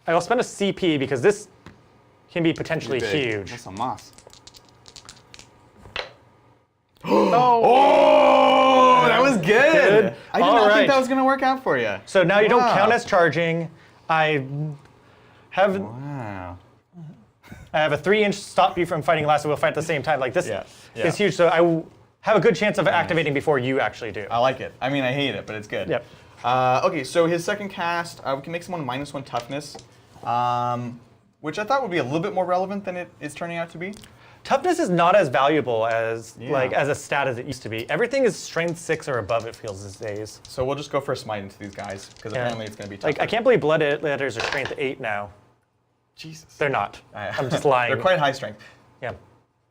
I will spend a CP because this can be potentially Big. huge. That's some moss. Oh! Oh, that was good. Good. I did All not right. think that was going to work out for you. So now you don't Wow. count as charging. I have Wow. a 3-inch stop you from fighting last, so we'll fight at the same time. Like this Yeah. is huge. So have a good chance of activating before you actually do. I like it. I mean, I hate it, but it's good. Yep. Okay, so his second cast, we can make someone -1 toughness, which I thought would be a little bit more relevant than it is turning out to be. Toughness is not as valuable as Yeah. as a stat as it used to be. Everything is strength 6 or above, it feels these days. So we'll just go for a smite into these guys, because Yeah. apparently it's going to be tough. Like I can't believe blood letters are strength 8 now. Jesus. They're not. I'm just lying. They're quite high strength. Yeah.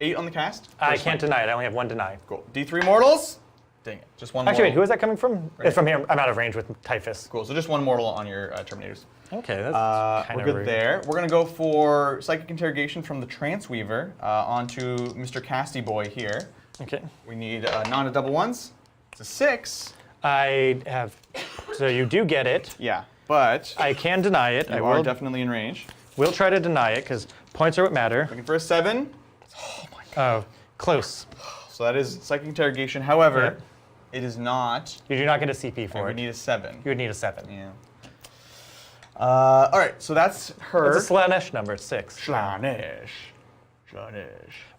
8 on the cast? I First can't smite. deny it. I only have 1 deny. Cool. D3 mortals? Dang it. Just one Actually, wait, mortal. who is that coming from? It's from here. I'm out of range with Typhus. Cool, so just one mortal on your Terminators. Okay, that's kind We're of good rude. there. We're going to go for Psychic Interrogation from the Transweaver onto Mr. Casty Boy here. Okay. We need non double ones. It's a 6. I have. So you do get it. Yeah, but I can deny it. I you are will. definitely in range. Will try to deny it because points are what matter. Looking for a 7. Oh, close. So that is Psychic Interrogation. However, Yep. it is not. You do not get a CP for We it. need a 7. You would need a 7. Yeah. All right, so that's her. It's a Slanesh number. It's 6. Slanesh.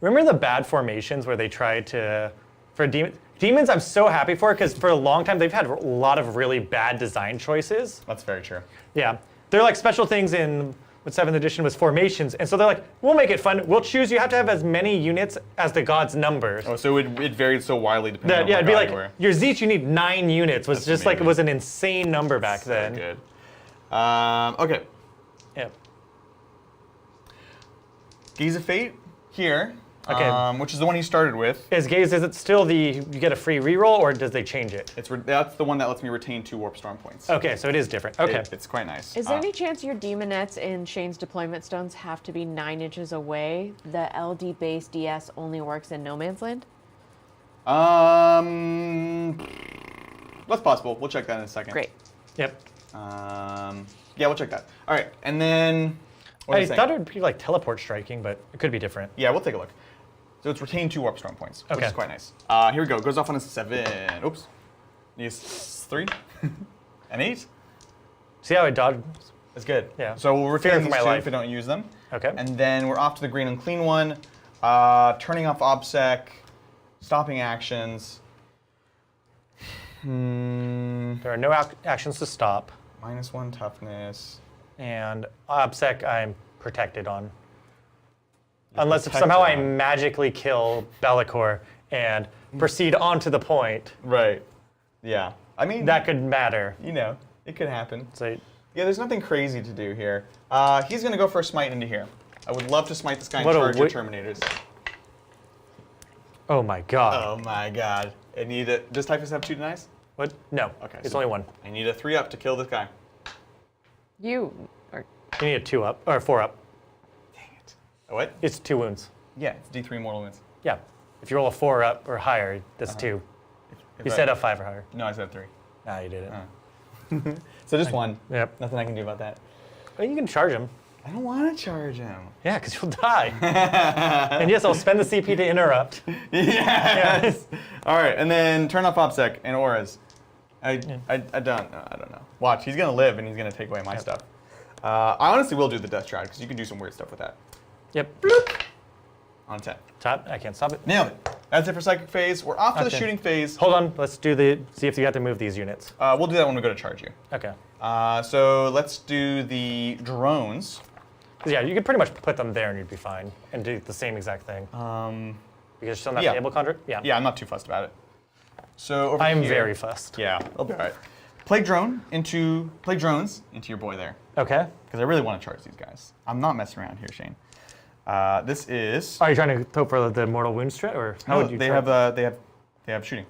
Remember the bad formations where they tried to, for demons? I'm so happy for because for a long time they've had a lot of really bad design choices. That's very true. Yeah, they're like special things in what 7th edition was formations, and so they're like, we'll make it fun. We'll choose. You have to have as many units as the god's numbers. Oh, so it varied so widely depending on Yeah, what it'd be god like you were. your Zeech, you need 9 units. Was That's just like it amazing. was an insane number back then. Good. Okay. Yeah. Gaze of Fate here. Okay. Which is the one you started with. Is it still you get a free reroll, or does they change it? That's the one that lets me retain 2 Warp Storm points. Okay, so it is different. Okay. It's quite nice. Is there any chance your demonettes in Shane's deployment stones have to be 9 inches away? The LD base DS only works in No Man's Land? That's possible. We'll check that in a second. Great. Yep. Yeah, we'll check that. All right, and then what I was I thought saying? it would be like teleport striking, but it could be different. Yeah, we'll take a look. So it's retained 2 Warp Storm points, which Okay. is quite nice. Here we go. Goes off on a 7. Oops. Use 3. An 8. See how I dodged? That's good. Yeah. So we'll Fear retain for these my 2 life. if we don't use them. Okay. And then we're off to the green and clean one. Turning off OBSEC, stopping actions. There are no actions to stop, -1 toughness. and OBSEC I'm protected on. Unless if somehow I magically kill Bellicor and proceed on to the point, Right. Yeah. I mean, that could matter. you know, it could happen. So, Yeah, there's nothing crazy to do here. He's going to go for a smite into here. I would love to smite this guy and What a charge your wi- Terminators. oh my god. Oh my god. I need a... Does Typhus have 2 denies? What? No. Okay, It's so- only 1. I need a 3 up to kill this guy. You are. You need a 2 up, or 4 up. Dang it. Oh, what? It's 2 wounds. Yeah, it's D3 mortal wounds. Yeah. If you roll a 4 up or higher, that's 2. If You I- said a 5 or higher. No, I said 3. Ah, you did it. So just 1. Yep. Nothing I can do about that. Well, you can charge him. I don't want to charge him. Yeah, because you'll die. And yes, I'll spend the CP to interrupt. Yes. All right, and then turn off OPSEC and auras. I don't know. Watch, he's gonna live and he's gonna take away my stuff. I honestly will do the Death Shroud because you can do some weird stuff with that. Yep. Bloop. On 10. Top. I can't stop it. Nailed it. That's it for Psychic phase. We're off to the Okay. shooting phase. Hold on. Let's do see if you have to move these units. We'll do that when we go to charge you. Okay. So let's do the drones. 'Cause yeah, you could pretty much put them there and you'd be fine, and do the same exact thing. Because you're still in that yeah. table conjure. Yeah. Yeah, I'm not too fussed about it. So over I'm here- very fussed. Yeah, I'll be all right. Plague drones into your boy there. Okay. Because I really want to charge these guys. I'm not messing around here, Shane. This is. Are you trying to hope for the mortal wound strat, or how No, would you? they try- have they have shooting.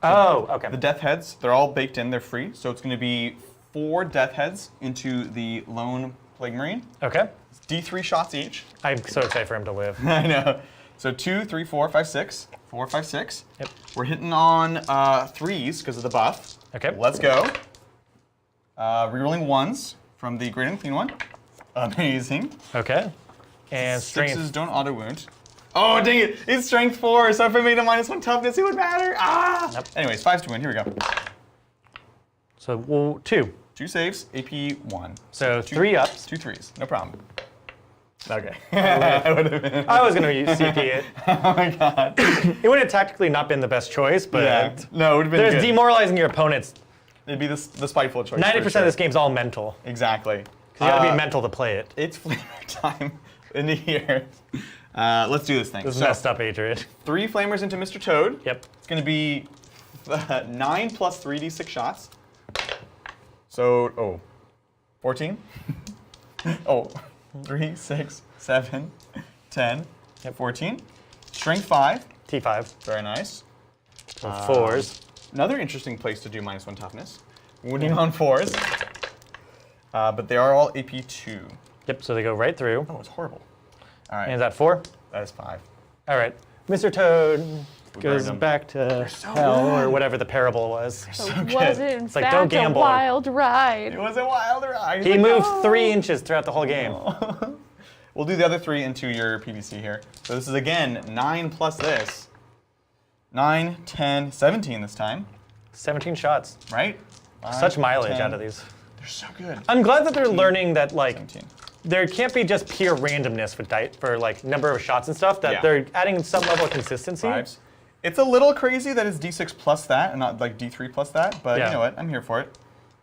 Oh, okay. The death heads, they're all baked in. They're free. So it's going to be 4 death heads into the lone plague marine. Okay. It's D3 shots each. I'm so excited for him to live. I know. So 2, 3, 4, 5, 6. 4, 5, 6. Yep. We're hitting on 3s because of the buff. Okay. Let's go. Rerolling 1s from the Great and Clean one. Amazing. Okay. And 6s strength. don't auto wound. Oh, dang it. It's strength 4, so if I made a -1 toughness, it would matter. Ah! Yep. Anyways, 5s to win. Here we go. So well, 2. 2 saves, AP 1. So 2 3 ups. 2 3s. No problem. Okay. I would have been. I was gonna use CP it. Oh my god. It would have tactically not been the best choice, but Yeah. No, it would have been there's good. demoralizing your opponents. It'd be the spiteful choice. 90% for sure. of this game's all mental. Exactly. You gotta be mental to play it. It's flavor time into here. Let's do this thing. This is So, messed up, Adrian. 3 flamers into Mr. Toad. Yep. It's going to be 9 plus 3d6 shots. So, 14. 3, 6, 7, 10, 14. Strength 5. T5. Very nice. So 4s. Another interesting place to do -1 toughness. Wounding on 4s. But they are all AP 2. Yep, so they go right through. Oh, it's horrible. All right. And is that 4? That is 5. All right. Mr. Toad goes burned 'em. back to so hell, or good. whatever the parable was. So Was good. it in It's like, fact don't gamble. a wild ride? It was a wild ride. He moved 3 inches throughout the whole game. We'll do the other 3 into your PVC here. So this is again 9 plus this. 9, 10, 17 this time, 17 shots. right? 5, Such mileage 10. out of these. They're so good. I'm glad that they're learning that, like, 17. there can't be just pure randomness for like number of shots and stuff. That Yeah. they're adding some level of consistency. 5s. It's a little crazy that it's D6 plus that and not like D3 plus that, but Yeah. you know what? I'm here for it.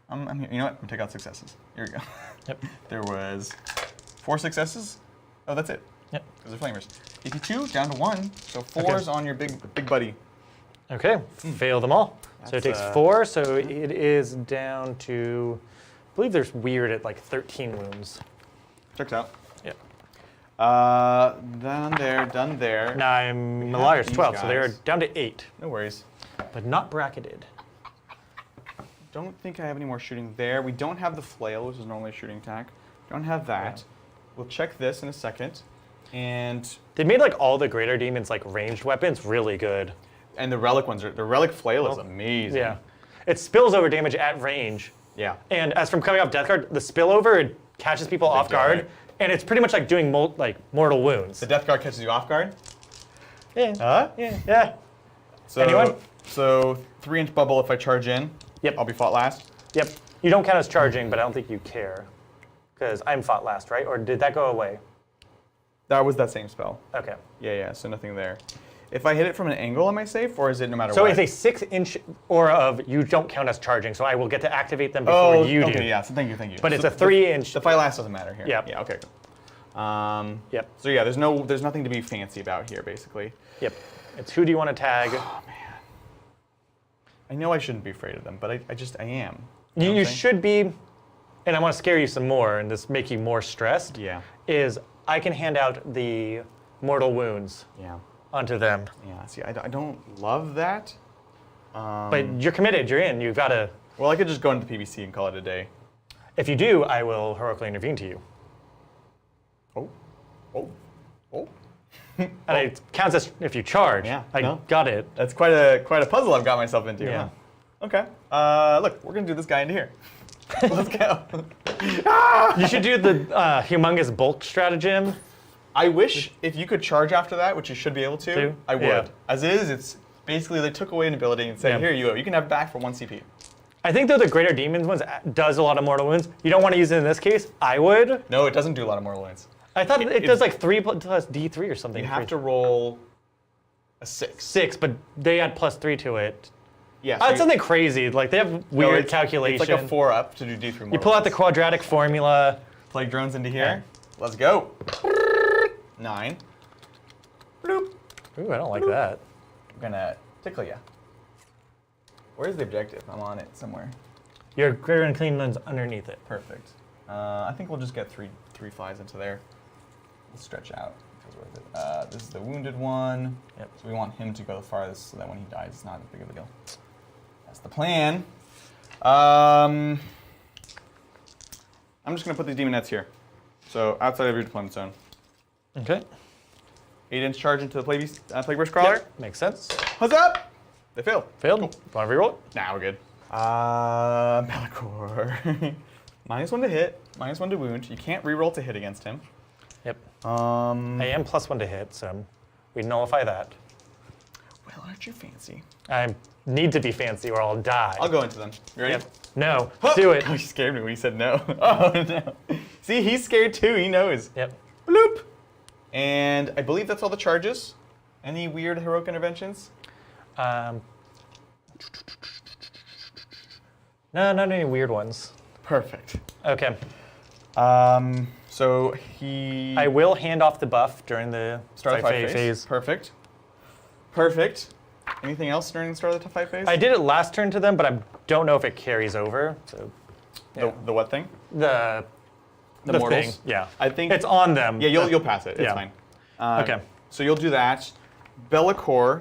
I'm here. You know what? I'm gonna take out successes. Here we go. Yep. There was 4 successes. Oh, that's it. Yep. Because they're flamers. AP2 down to 1. So 4's on your big buddy. Okay. Fail them all. So it That's, takes 4. So it is down to, I believe there's weird at like 13 wounds. Checks out. Yep. Done there. Now I'm Malaria's these 12, so they are guys. down to 8, No worries. but not bracketed. Don't think I have any more shooting there. We don't have the flail, which is normally a shooting attack. Don't have that. We'll check this in a second. And They made like all the greater demons like ranged weapons really good. the relic ones are the relic flail is amazing. Yeah. It spills over damage at range. Yeah. And as from coming off death guard, the spillover it catches people off deal, guard, right? and it's pretty much like doing mortal wounds. The death guard catches you off guard. Yeah. Huh? Yeah. So, Anyone? So 3-inch bubble if I charge in. Yep. I'll be fought last. Yep. You don't count as charging, but I don't think you care, because I'm fought last, right? Or did that go away? That was that same spell. Okay. Yeah. So nothing there. If I hit it from an angle, am I safe, or is it no matter So what? it's a 6-inch aura of you don't count as charging, so I will get to activate them before you do. okay, yeah. So thank you. But it's So a 3-inch. The fight last doesn't matter here. Yep. Yeah. Okay. Yep. So yeah, there's nothing to be fancy about here, basically. Yep. It's who do you want to tag? I know I shouldn't be afraid of them, but I am. You, know what you I'm saying? should be, and I want to scare you some more and just make you more stressed. Yeah. Is I can hand out the mortal wounds Yeah. onto them. Yeah. See, I don't love that. But you're committed, you're in, you've got to. Well, I could just go into the PVC and call it a day. If you do, I will heroically intervene to you. Oh. And it counts as if you charge. Yeah, I no. got it. That's quite a puzzle I've got myself into. Yeah. Huh? Okay. Look, we're gonna do this guy into here. Let's go. You should do the humongous bulk stratagem. I wish if you could charge after that, which you should be able to, Do? I would. Yeah. As is, it's basically they took away an ability and said, Yeah. here you go. You can have it back for 1 CP. I think though the Greater Demons ones does a lot of mortal wounds. You don't want to use it in this case. I would. No, it doesn't do a lot of mortal wounds. I thought it does like 3 plus D3 or something. You have to roll a 6. 6, but they add plus 3 to it. Yeah. It's something crazy. Like they have weird calculation. It's like a 4 up to do D3 mortal You pull out the wounds. quadratic formula. Plague drones into here. Let's go. 9. Bloop. Ooh, I don't like that. I'm gonna tickle you. Where's the objective? I'm on it somewhere. Your Greater and Clean one's underneath it. Perfect. I think we'll just get three flies into there. We'll stretch out. Feels worth it. This is the wounded one. Yep. So we want him to go the farthest so that when he dies, it's not as big of a deal. That's the plan. I'm just gonna put these demon nets here. So outside of your deployment zone. Okay. 8-inch charge into the plague burst crawler. Yep. Makes sense. What's up? They failed. Failed. Cool. Want to reroll it? Nah, we're good. Bellicor. -1 to hit, -1 to wound. You can't reroll to hit against him. Yep. I am +1 to hit, so we nullify that. Well, aren't you fancy? I need to be fancy or I'll die. I'll go into them. You ready? Yep. No. Huh! Do it. Oh, he scared me when he said no. Oh, no. See, he's scared too. He knows. Yep. Bloop. And I believe that's all the charges. Any weird heroic interventions? No, not any weird ones. Perfect. Okay. So he... I will hand off the buff during the Start of the fight phase. phase. Perfect. Perfect. Anything else during the start of the fight phase? I did it last turn to them, but I don't know if it carries over. So yeah. The what thing? the mortals? thing. Yeah. I think it's on them. Yeah, you'll pass it. It's Yeah. fine. Okay. So you'll do that. Bellicor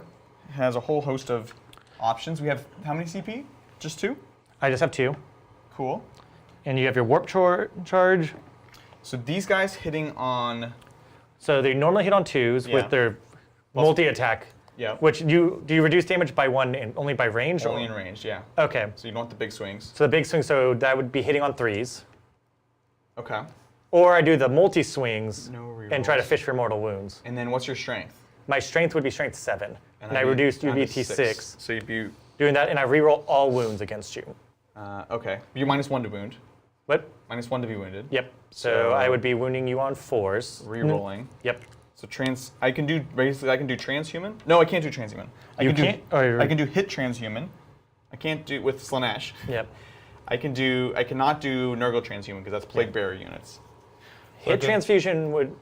has a whole host of options. We have how many CP? Just 2? I just have 2. Cool. And you have your warp charge. So these guys hitting on... So they normally hit on 2s Yeah. with their multi-attack. Yeah. Which do you reduce damage by 1 only by range? Only or? in range, yeah. Okay. So you don't want the big swings. So the big swing, so that would be hitting on 3s. Okay. Or I do the multi-swings No and try to rerolls. fish for mortal wounds. And then what's your strength? My strength would be strength 7. And I I'd be reduced down to UVT 6. So you'd be... Doing that, and I reroll all wounds against you. Okay. You're -1 to wound. What? -1 to be wounded. Yep. So So- I would be wounding you on 4s. Rerolling. Yep. So I can do transhuman. No, I can't do transhuman. You can't? I can do hit transhuman. I can't do with Slanesh. Yep. I cannot do Nurgle transhuman because that's plague bearer units. Hit transfusion would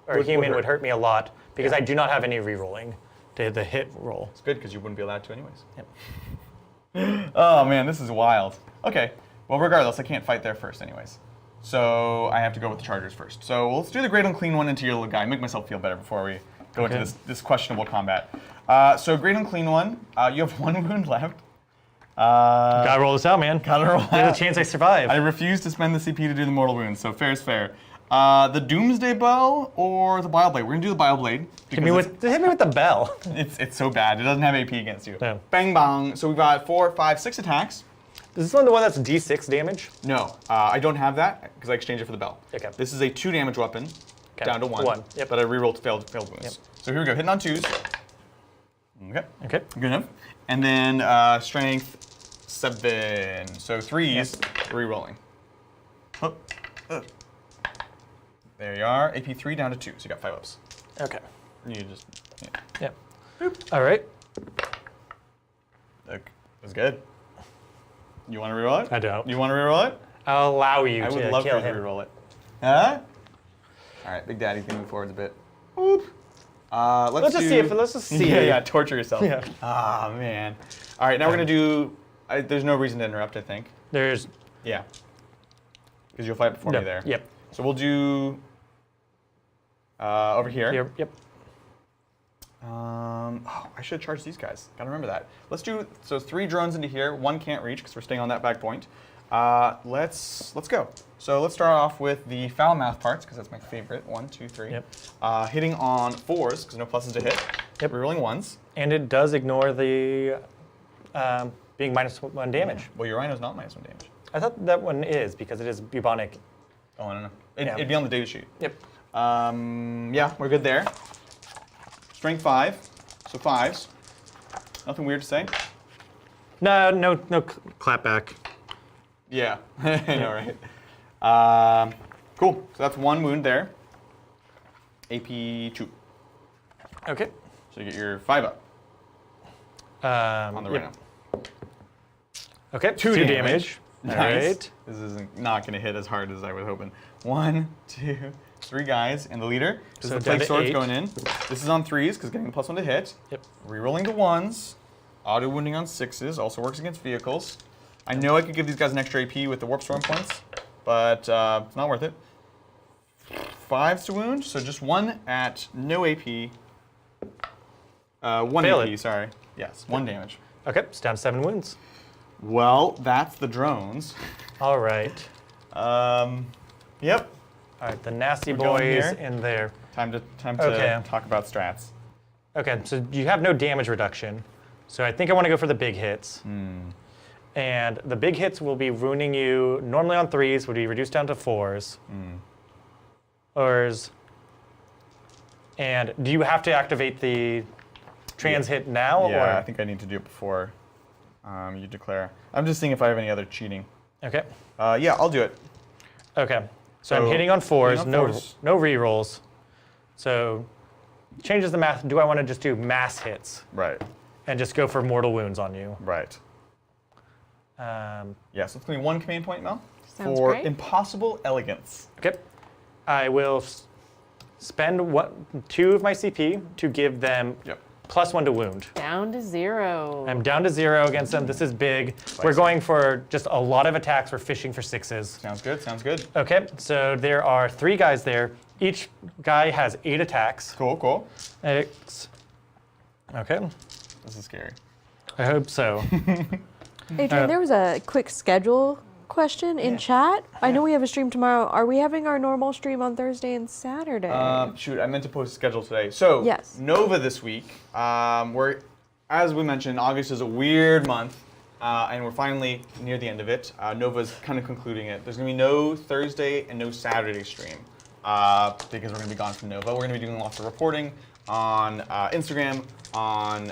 Would human hurt. would hurt me a lot because Yeah. I do not have any rerolling to hit the hit roll. It's good because you wouldn't be allowed to anyways. Yep. Oh man, this is wild. Okay, well regardless, I can't fight there first anyways. So I have to go with the chargers first. So let's do the great unclean one into your little guy. Make myself feel better before we go into this questionable combat. So great unclean one, you have 1 wound left. Gotta roll this out, man. Gotta roll There's out. a chance I survive. I refuse to spend the CP to do the mortal wounds, so fair is fair. The Doomsday Bow or the Bile Blade? We're gonna do the Bile Blade. hit me with the bell. It's so bad. It doesn't have AP against you. No. Bang bang. So we've got 4, 5, 6 attacks. Is this one the one that's D6 damage? No, I don't have that because I exchanged it for the bell. Okay. This is a 2 damage weapon, down to 1. 1, yep. But I rerolled failed wounds. Yep. So here we go, hitting on 2s. Okay. Okay. Good enough. And then strength 7. So 3s, rerolling. Oh. There you are. AP 3 down to 2. So you got 5 ups. Okay. You just Yep. All right. Look, it was good. You want to reroll it? I don't. You want to reroll it? I'll allow you I to would love kill for you to him. reroll it. Huh? All right, Big Daddy's gonna move forwards a bit. Whoop. Let's just see if. Let's just see. Yeah, torture yourself. Yeah. Ah, man. All right, now we're gonna do. There's no reason to interrupt, I think. There's. Yeah. Because you'll fight before me there. Yep. So we'll do over here. Yep. Oh, I should charge these guys. Gotta remember that. Let's do, so 3 drones into here. 1 can't reach because we're staying on that back point. Let's go. So let's start off with the foul mouth parts because that's my favorite. 1, 2, 3. Yep. Hitting on 4s because no pluses to hit. Yep. Rerolling 1s. And it does ignore the being -1 damage. Well, your rhino's not -1 damage. I thought that one is because it is bubonic. Oh, I don't know. Yeah. It'd be on the data sheet. Yep. Yeah, we're good there. Strength 5, so 5s. Nothing weird to say. No clap back. Yeah, I know, right? Cool. So that's 1 wound there. AP 2. Okay. So you get your 5 up on the yep. rhino. Okay. 2 damage. All Nice. right. This isn't not going to hit as hard as I was hoping. 1, 2, 3 guys, and the leader. This So is the down plague to swords 8. going in. This is on 3s because getting the +1 to hit. Yep. Rerolling to 1s. Auto wounding on 6s. Also works against vehicles. I know I could give these guys an extra AP with the warp storm points, but it's not worth it. 5s to wound, so just 1 at no AP. 1 Fail AP, it. sorry. Yes, 1 damage. Okay. It's down to 7 wounds. Well, that's the drones. All right. Yep. All right. The nasty We're going boys here. in there. Time to Okay. talk about strats. Okay. So you have no damage reduction. So I think I want to go for the big hits. And the big hits will be wounding you. Normally on 3s would be reduced down to 4s. And do you have to activate the trans hit now? Yeah, Or? I think I need to do it before you declare. I'm just seeing if I have any other cheating. Okay. Yeah, I'll do it. Okay. So I'm So, hitting on 4s, hitting on 4s. no rerolls. So changes the math. Do I want to just do mass hits Right, and just go for mortal wounds on you? right. Yeah, so it's going to be 1 command point, Mel. Sounds for great. impossible elegance. Okay. I will spend 2 of my CP to give them Yep. +1 to wound. Down to 0. I'm down to 0 against them. This is big. We're going for just a lot of attacks. We're fishing for 6s. Sounds good, sounds good. Okay, so there are 3 guys there. Each guy has 8 attacks. Cool, cool. Okay, This is scary. I hope so. Adrian, there was a quick schedule question in chat. I know we have a stream tomorrow. Are we having our normal stream on Thursday and Saturday? Shoot, I meant to post a schedule today. So, Yes. Nova this week. As we mentioned, August is a weird month, and we're finally near the end of it. Nova's kind of concluding it. There's going to be no Thursday and no Saturday stream because we're going to be gone from Nova. We're going to be doing lots of reporting on Instagram, on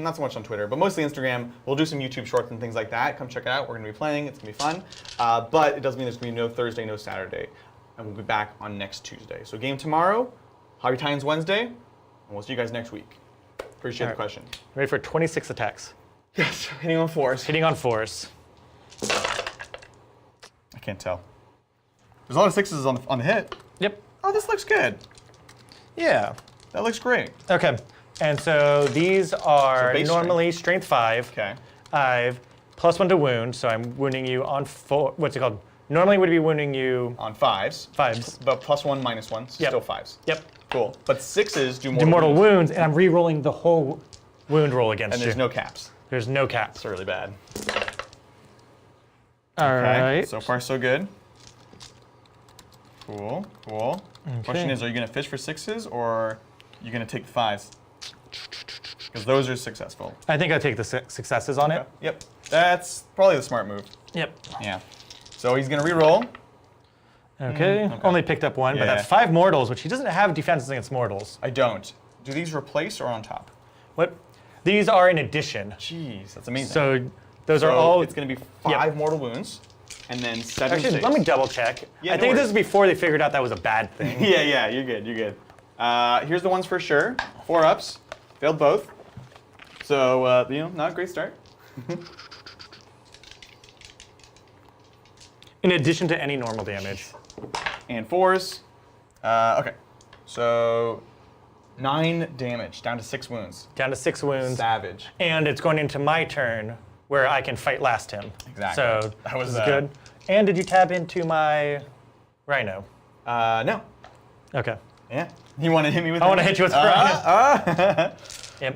not so much on Twitter, but mostly Instagram. We'll do some YouTube shorts and things like that. Come check it out. We're going to be playing. It's going to be fun. But it doesn't mean there's going to be no Thursday, no Saturday. And we'll be back on next Tuesday. So game tomorrow, Hobby Titans Wednesday, and we'll see you guys next week. Appreciate the question. Ready for 26 attacks. Yes, hitting on 4s. Hitting on 4s. I can't tell. There's a lot of 6s on the hit. Yep. Oh, this looks good. Yeah. That looks great. Okay, and so these are base normally strength 5. Okay. I've +1 to wound, so I'm wounding you on 4. What's it called? Normally would be wounding you On 5s. 5s. But +1, -1, so Yep. still 5s. Yep. Cool. But 6s do Do mortal wounds, and I'm re-rolling the whole wound roll against And you. there's no caps. There's no caps. It's really bad. All Okay. right. So far, so good. Cool, cool. Question is, are you going to fish for 6s or are you going to take the 5s? Because those are successful. I think I take the successes on it. Okay. Yep. That's probably the smart move. Yep. Yeah. So he's going to re-roll. Okay. Only picked up 1, but Yeah. that's 5 mortals, which he doesn't have defenses against mortals. I don't. Do these replace or on top? What? These are in addition. Jeez, that's amazing. So those are So all. it's going to be 5 mortal wounds, and then 7 Actually, saves. let me double check. Yeah, I no think this worries. is before they figured out that was a bad thing. Yeah, you're good, you're good. Here's the ones for sure. 4 ups, failed both. So, not a great start. In addition to any normal damage. And 4s, Okay. So 9 damage, down to 6 wounds. Down to 6 wounds. Savage. And it's going into my turn where I can fight last him. Exactly. So That was, this is good. And did you tab into my rhino? No. Okay. Yeah. You want to hit me with? I want to hit you with the rhino. Yep.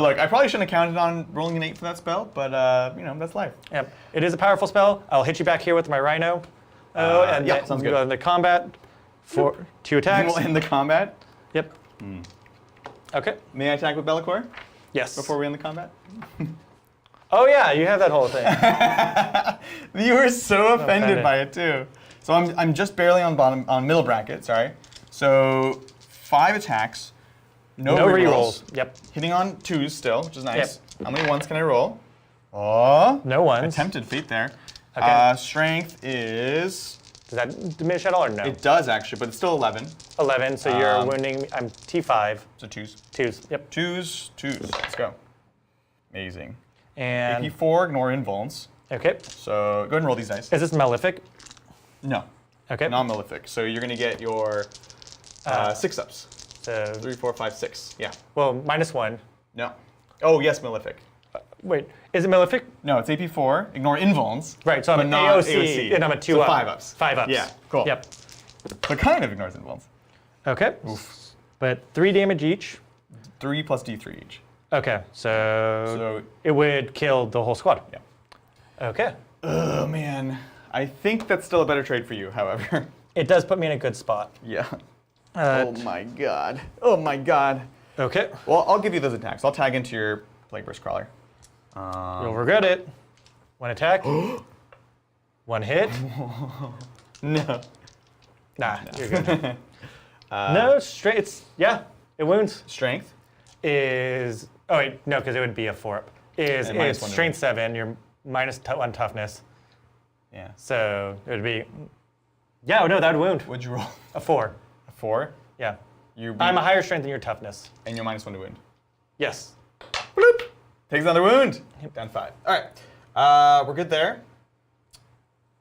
Look, I probably shouldn't have counted on rolling an 8 for that spell, but that's life. Yep. It is a powerful spell. I'll hit you back here with my rhino. And yeah, then sounds go good. into combat for 2 attacks. We'll end the combat. Yep. Okay. May I attack with Bellicor Yes. before we end the combat? Oh yeah, you have that whole thing. You were so offended offended. by it too. So I'm just barely on middle bracket. Sorry. So 5 attacks. No rerolls. Yep. Hitting on 2s still, which is nice. How many ones can I roll? Oh. No ones. Attempted feat there. Okay. Strength is. Does that diminish at all or no? It does actually, but it's still 11. 11. So you're wounding me. I'm T5. So 2s. 2s. Yep. 2s. Let's go. Amazing. And AP4, ignore invulns. okay. So go ahead and roll these dice. Is this malefic? No. Okay. Non-malefic. So you're going to get your 6 ups. So 3, 4, 5, 6. Yeah. well, -1. No. Oh, yes, malefic. Wait, is it malefic? No, it's AP4. Ignore invulns. Right. So I'm but an not AOC, and I'm a 2 so up. 5 ups. 5 ups. Yeah, cool. Yep. So kind of ignores invulns. Okay. But 3 damage each. 3 plus D3 each. Okay. So So, it would kill the whole squad. yeah. Okay. Oh, man. I think that's still a better trade for you, however. It does put me in a good spot. Yeah. Uh, Oh, my God. Oh, my God. Okay. Well, I'll give you those attacks. I'll tag into your Plague Burst Crawler. You'll regret it. 1 attack. 1 hit. No. Nah, you're good. No, straight. It's it wounds. Strength. Is oh wait, no, because it would be a 4-up. Is And -1 it's to strength 7. You're -1 toughness. Yeah. So it would be. Yeah, no, that would wound. What'd you roll? A 4. A 4? Yeah. You I'm a higher strength than your toughness. And you're -1 to wound. Yes. Bloop. Takes another wound. Down 5. All right. We're good there.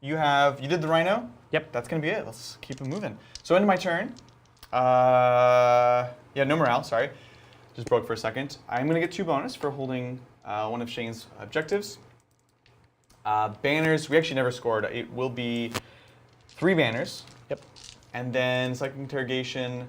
You did the rhino? Yep. That's going to be it. Let's keep it moving. So into my turn. Yeah, no morale, sorry. Just broke for a second. I'm going to get 2 bonus for holding one of Shane's objectives. Banners, we actually never scored. It will be 3 banners. Yep. And then psychic interrogation.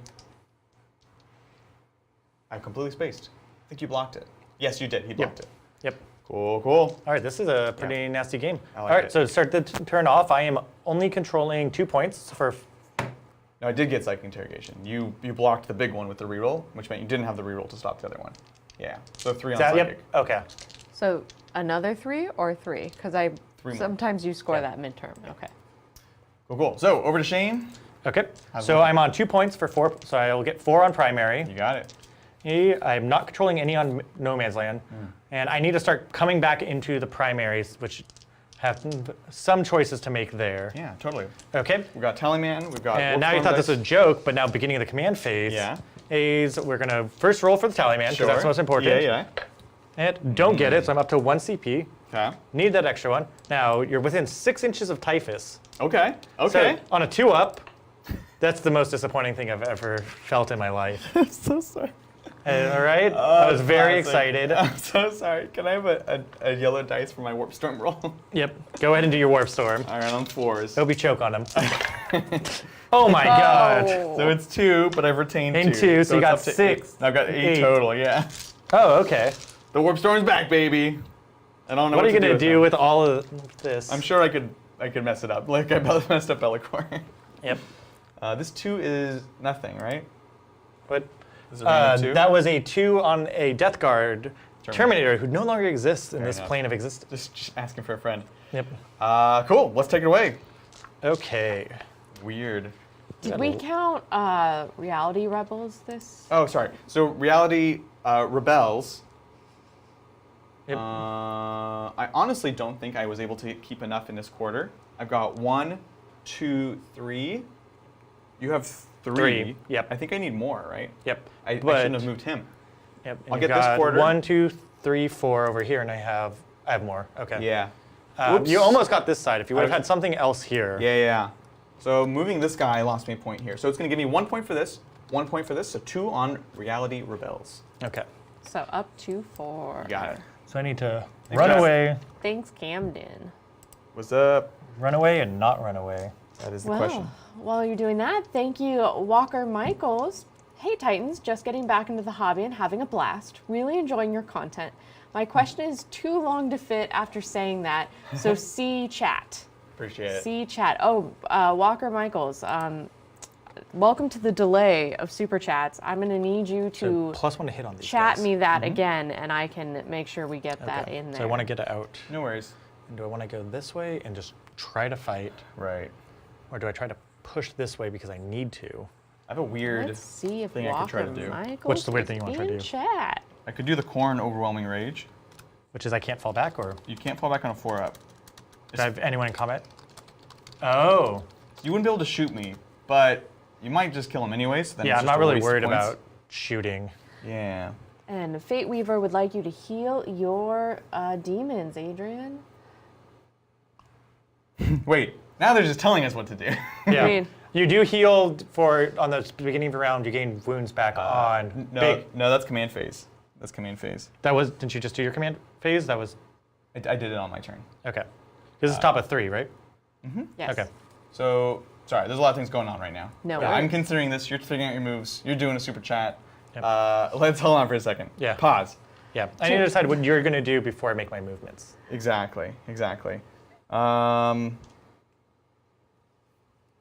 I completely spaced. I think you blocked it. Yes, you did. He blocked it. Yep. Cool, cool. All right, this is a pretty nasty game. I like All right, it. so to start the turn off, I am only controlling 2 points for. No, I did get psychic interrogation. You blocked the big one with the reroll, which meant you didn't have the reroll to stop the other one. Yeah. So 3 on Yep. psychic. Okay. So another 3 or 3? Because 3 more. sometimes you score Yeah. that midterm. Okay. Cool, cool. So over to Shane. Okay. How's So it? I'm on 2 points for 4. So I will get 4 on primary. You got it. I'm not controlling any on No Man's Land, and I need to start coming back into the primaries, which have some choices to make there. Yeah, totally. Okay. We've got Tallyman. We've got. And now you Wolfstorm thought this was a dice. joke, but now beginning of the command phase. Yeah. Is we're gonna first roll for the Tallyman because that's most important. Yeah, And don't get it, so I'm up to 1 CP. yeah. Okay. Need that extra one. Now you're within 6 inches of typhus. Okay. Okay. So on a 2-up, that's the most disappointing thing I've ever felt in my life. I'm so sorry. All right. I was very Classic. excited. I'm so sorry. Can I have a yellow dice for my Warp Storm roll? Yep. Go ahead and do your warp storm. All right, on 4s. Hope you choke on him. Oh my god. So it's 2, but I've retained 2. And 2, so you it's got up to 6. I've got 8 8. total, yeah. Oh, okay. The Warp Storm's back, baby. I don't know What are you to gonna do them. with all of this? I'm sure I could mess it up. Like I messed up Bellicor. Yep. This 2 is nothing, right? What? Is it a 2? That was a 2 on a Death Guard Terminator who no longer exists in this enough. plane of existence. Just asking for a friend. Yep. Cool. Let's take it away. Okay. Weird. Did we count Reality Rebels this? Oh, sorry. So reality rebels. Yep. I honestly don't think I was able to keep enough in this quarter. I've got 1, 2, 3. You have 3. 3, yep. I think I need more, right? Yep. I But- shouldn't have moved him. Yep. I'll And get you've this got quarter. 1, 2, 3, 4 over here, and I have more. Okay. Yeah. You almost got this side. If you would have I- had something else here. Yeah, yeah. So moving this guy lost me a point here. So it's going to give me 1 point for this, 1 point for this, so 2 on Reality Rebels. Okay. So up to 4. Got it. So I need to Thanks, run guys. away, Thanks, Camden. What's up? run away, and not run away. That is the Well, question. while you're doing that, thank you, Walker Michaels. Hey, Titans, just getting back into the hobby and having a blast. Really enjoying your content. My question is too long to fit after saying that, so see chat. Appreciate it. See chat. Oh, Walker Michaels, welcome to the delay of super chats. I'm going to need you to So +1 to hit on these chat guys. me that again, and I can make sure we get that Okay. in there. So I want to get it out. No worries. And do I want to go this way and just try to fight? Right. Or do I try to push this way because I need to? I have a weird Let's see if thing I could try Walker to do. Michaels What's the weird is thing you wanna try to in do? chat. I could do the Corn Overwhelming Rage. Which is I can't fall back, or You can't fall back on a 4-up. do I have anyone in combat? Oh. You wouldn't be able to shoot me, but you might just kill him anyway. So then Yeah, it's I'm just not a really waste of worried points. about shooting. Yeah. And Fate Weaver would like you to heal your demons, Adrian. Wait. Now they're just telling us what to do. Yeah. mean- You do heal for, on the beginning of the round, you gain wounds back on. no, that's command phase. That's command phase. That was, didn't you just do your command phase? That was, I did it on my turn. okay. This is top of 3, right? Yes. Okay. So, sorry, there's a lot of things going on right now. No Yeah, I'm worries. considering this. You're figuring out your moves. You're doing a super chat. Yep. Let's hold on for a second. Yeah. Pause. Yeah, I need to decide what you're going to do before I make my movements. Exactly.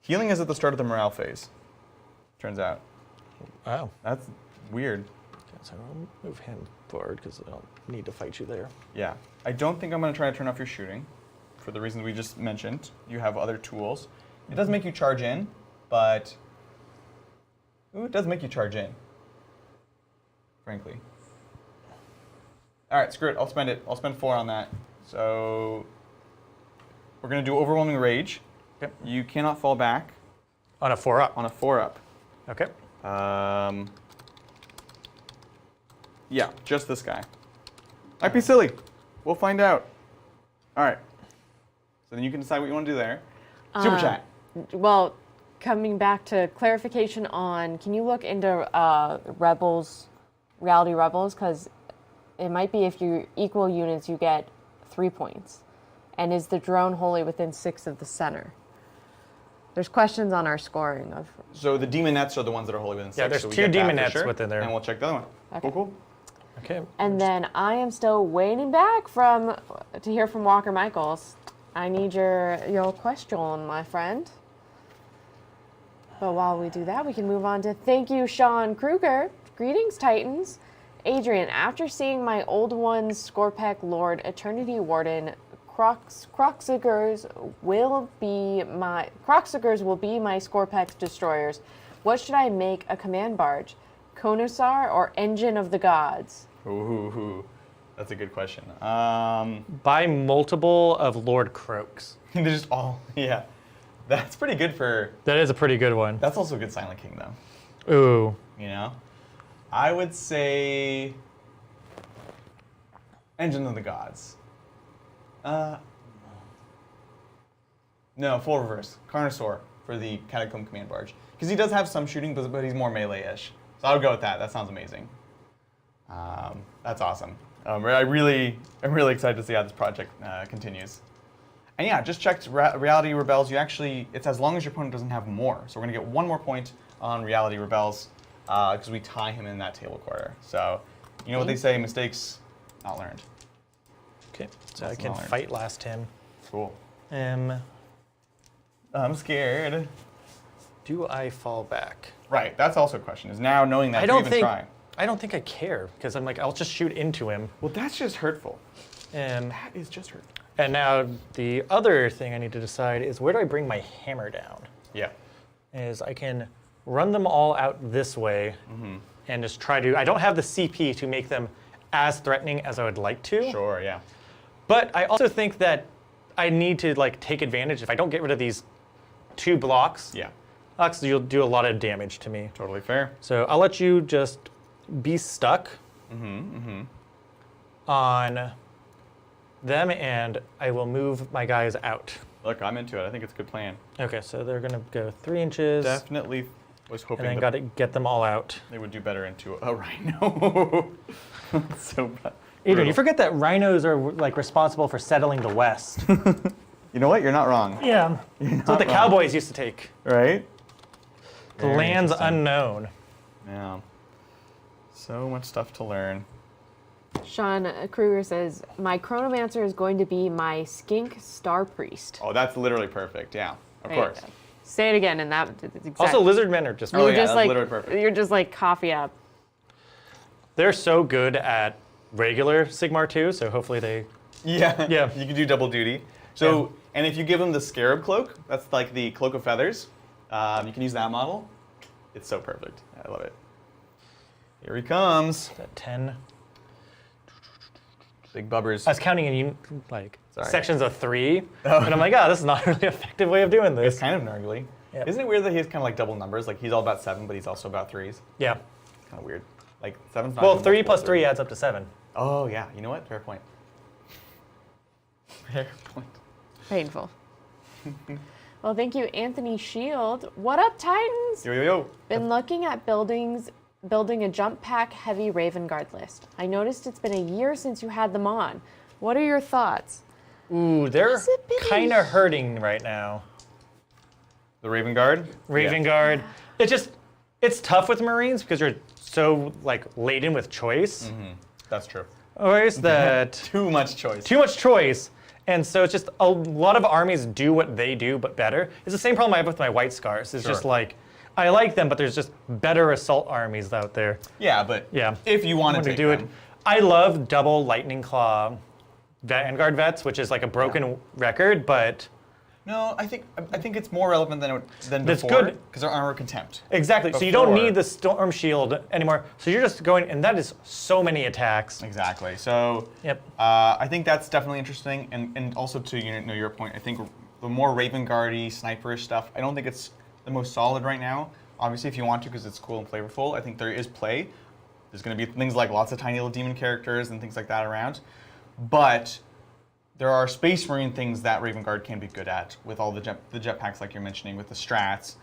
Healing is at the start of the morale phase. Turns out. Oh. That's weird. So I'll move him forward because I don't need to fight you there. Yeah. I don't think I'm going to try to turn off your shooting for the reasons we just mentioned. You have other tools. It does make you charge in, but... Ooh, it does make you charge in. Frankly. All right, screw it. I'll spend it. I'll spend 4 on that. So... We're going to do Overwhelming Rage. Yep. You cannot fall back On a 4-up. on a 4-up. Okay. Yeah, just this guy. Might be silly. We'll find out. All right. So then you can decide what you want to do there. Super chat. Well, coming back to clarification on, can you look into Rebels, Reality Rebels? Because it might be if you equal units, you get 3 points. And is the drone wholly within 6 of the center? There's questions on our scoring of. So the demonettes are the ones that are wholly within 6. Yeah, there's so we 2 get that for demonettes sure, within there. And we'll check the other one. Okay. Cool. Okay. And then I am still waiting back to hear from Walker Michaels. I need your question, my friend. But while we do that, we can move on to thank you, Sean Kruger. Greetings, Titans. Adrian, after seeing my old ones, Scorpec Lord, Eternity Warden, Croxigers will be my Scorpex destroyers. What should I make a command barge? Konosar or Engine of the Gods? Ooh. That's a good question. Buy multiple of Lord Croaks. They're just all, yeah. That's pretty good for, That is a pretty good one. that's also a good Silent King though. Ooh. You know? I would say Engine of the Gods. No, full reverse. Carnosaur for the Catacomb Command Barge. Because he does have some shooting, but he's more melee-ish. So I would go with that. That sounds amazing. That's awesome. I'm really excited to see how this project continues. And yeah, just checked Reality Rebels. It's as long as your opponent doesn't have more. So we're going to get 1 more point on Reality Rebels because we tie him in that table quarter. So you know what they say, mistakes not learned. Okay, so I That's can not fight last him. Cool. I'm scared. Do I fall back? Right, that's also a question, is now knowing that I to don't even think try. I don't think I care because I'm like I'll just shoot into him. Well, that's just hurtful. And That is just hurtful. now the other thing I need to decide is where do I bring my hammer down? Yeah. Is I can run them all out this way and just try to. I don't have the CP to make them as threatening as I would like to. Sure, yeah. But I also think that I need to take advantage. If I don't get rid of these 2 blocks, Yeah. you'll do a lot of damage to me. Totally fair. So I'll let you just be stuck on them, and I will move my guys out. Look, I'm into it. I think it's a good plan. Okay, so they're gonna go 3 inches, Definitely was and hoping then that got to get them all out. they would do better into a rhino. So bad. Adrian, you forget that rhinos are like responsible for settling the West. You know what? You're not wrong. Yeah, that's what the wrong. cowboys used to take. Right? The Very lands interesting. unknown. Yeah. So much stuff to learn. Sean Kruger says, my Chronomancer is going to be my skink star priest. Oh, that's literally perfect. Yeah, of There you course. go. Say it again, and that exactly. Also, lizard men are just Oh, you're yeah, just that's like literally perfect. you're just like coffee up. they're so good at regular Sigmar too. So hopefully they. Yeah. Yeah. You can do double duty. So, and if you give them the scarab cloak, that's like the cloak of feathers. You can use that model. It's so perfect. I love it. Here he comes. At 10. Big bubbers. I was counting in like Sorry. sections of 3, and I'm like, oh, this is not a really effective way of doing this. It's kind of gnarly. Yep. Isn't it weird that he has kind of like double numbers? Like he's all about 7, but he's also about 3s. Yeah. Kind of weird. Like 7's not Well, even 3 multiple plus of 3 adds up to 7. Oh yeah. You know what? Fair point. Fair point. Painful. Well, thank you, Anthony Shield. What up, Titans? Yo yo yo. Been looking at building a jump pack heavy Raven Guard list. I noticed it's been a year since you had them on. What are your thoughts? Ooh, they're Has it been a kind of hurting right now. The Raven Guard. Raven Guard. It's tough with Marines because you're so like laden with choice. That's true. Always that Too much choice. too much choice. And so it's just a lot of armies do what they do, but better. It's the same problem I have with my White Scars. It's just Sure. like, I like them, but there's just better assault armies out there. Yeah, but Yeah. if you want to Do it. I love double Lightning Claw Vanguard Vets, which is like a broken record, but No, I think it's more relevant than That's before. good. Because they're armor contempt. exactly. So you don't Before- need the Storm Shield anymore. So you're just going, and that is so many attacks. Exactly. So Yep. I think that's definitely interesting, and also to your point, I think the more Raven Guardy, sniperish stuff, I don't think it's the most solid right now. Obviously, if you want to, because it's cool and flavorful, I think there is play. There's going to be things like lots of tiny little demon characters and things like that around, but there are Space Marine things that Raven Guard can be good at with all the jetpacks like you're mentioning, with the strats,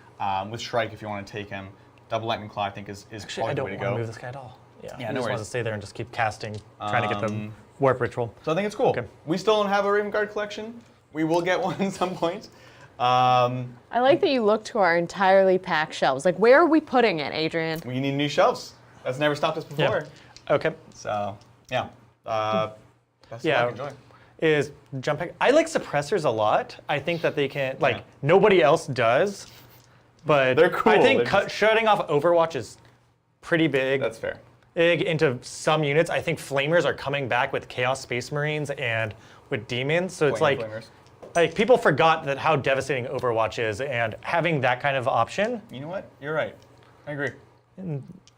with Shrike if you want to take him. Double Lightning Claw I think is Actually, I probably the don't way to want to go. move this guy at all. Yeah, Yeah, I no just want worries. to stay there and just keep casting, trying to get the warp ritual. So I think it's cool. Okay. We still don't have a Raven Guard collection. We will get one at some point. I like that you look to our entirely packed shelves. Like, where are we putting it, Adrian? We need new shelves. That's never stopped us before. Okay. So, yeah. Best Yeah. of luck. Enjoy. Is jump pack. I like suppressors a lot. I think that they can, like, nobody else does. But They're cool. I think They're just- shutting off Overwatch is pretty big. That's fair. Big into some units. I think Flamers are coming back with Chaos Space Marines and with Demons. So it's Flame like, Flamers. people forgot that how devastating Overwatch is, and having that kind of option. You know what? You're right. I agree.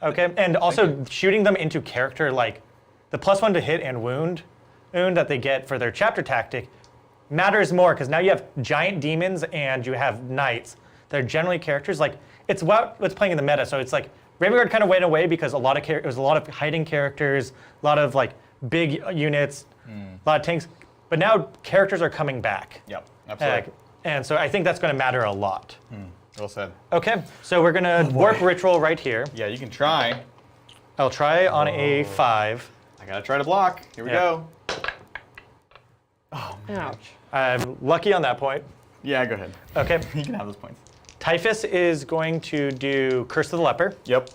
Okay, and also shooting them into character, like the +1 to hit and wound that they get for their chapter tactic matters more because now you have giant demons and you have knights. They're generally characters like it's what's playing in the meta. So it's like Raven Guard kind of went away because it was a lot of hiding characters, a lot of like big units, a lot of tanks. But now characters are coming back. Yep. Absolutely. And so I think that's going to matter a lot. Well said. Okay, so we're going to warp ritual right here. Yeah, you can try. I'll try on a 5. I gotta try to block. Here we Yeah. go. Ouch. I'm lucky on that point. Yeah, go ahead. Okay, You can have those points. Typhus is going to do Curse of the Leper. Yep.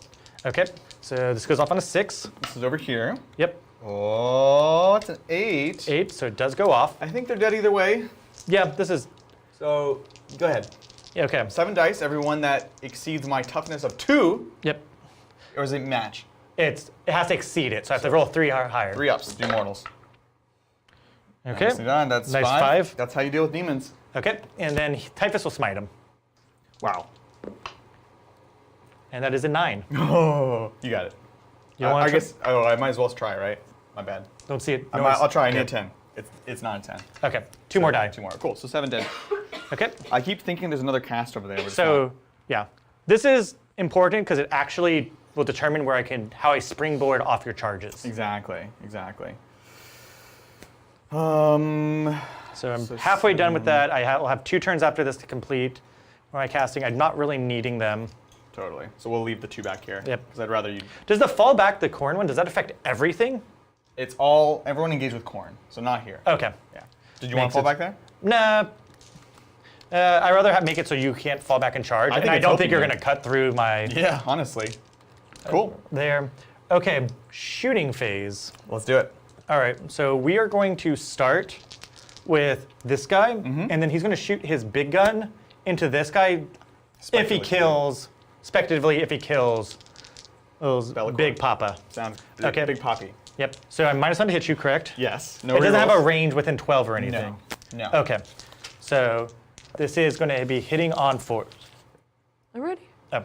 Okay, so this goes off on a 6. This is over here. Yep, Oh, it's an 8. 8, so it does go off. I think they're dead either way. Yeah, this is, So, go ahead. yeah, okay. 7 dice. Every one that exceeds my toughness of 2, Yep, or is it match? it has to exceed it, so I have to roll 3 or higher. 3 ups. Do mortals. Okay, Nicely done. That's Nice 5. 5. That's how you deal with demons. okay, and then Typhus will smite him. Wow. And that is a 9. Oh, you got it. You I want to guess. Oh, I might as well try, right? My bad. Don't see it. I'll try. I need a Okay. 10. It's not a 10. Okay, 2 more die. 2 more. Cool. So 7 dead. Okay, I keep thinking there's another cast over there. but it's so not. yeah, this is important because it actually will determine how I springboard off your charges. Exactly. So I'm halfway done with that. I'll have 2 turns after this to complete my casting. I'm not really needing them. Totally. So we'll leave the 2 back here. Yep. Because I'd rather you. Does the fall back, the corn one, does that affect everything? It's all everyone engaged with corn, so not here. Okay. Yeah. Did you want Makes to fall sense. back there? Nah. I'd rather make it so you can't fall back and charge. think And I it's don't think helping you're you. going to cut through my Yeah, honestly. Cool. there. Okay, shooting phase. Let's do it. All right, so we are going to start with this guy, and then he's going to shoot his big gun into this guy if he kills, speculatively, if he kills those Bellicorn. big papa. Sounds Okay. Big poppy. Yep, so I'm -1 to hit you, correct? Yes. No. It doesn't have a rerolls. range within 12 or anything. No. Okay, so this is going to be hitting on 4. Already. Oh.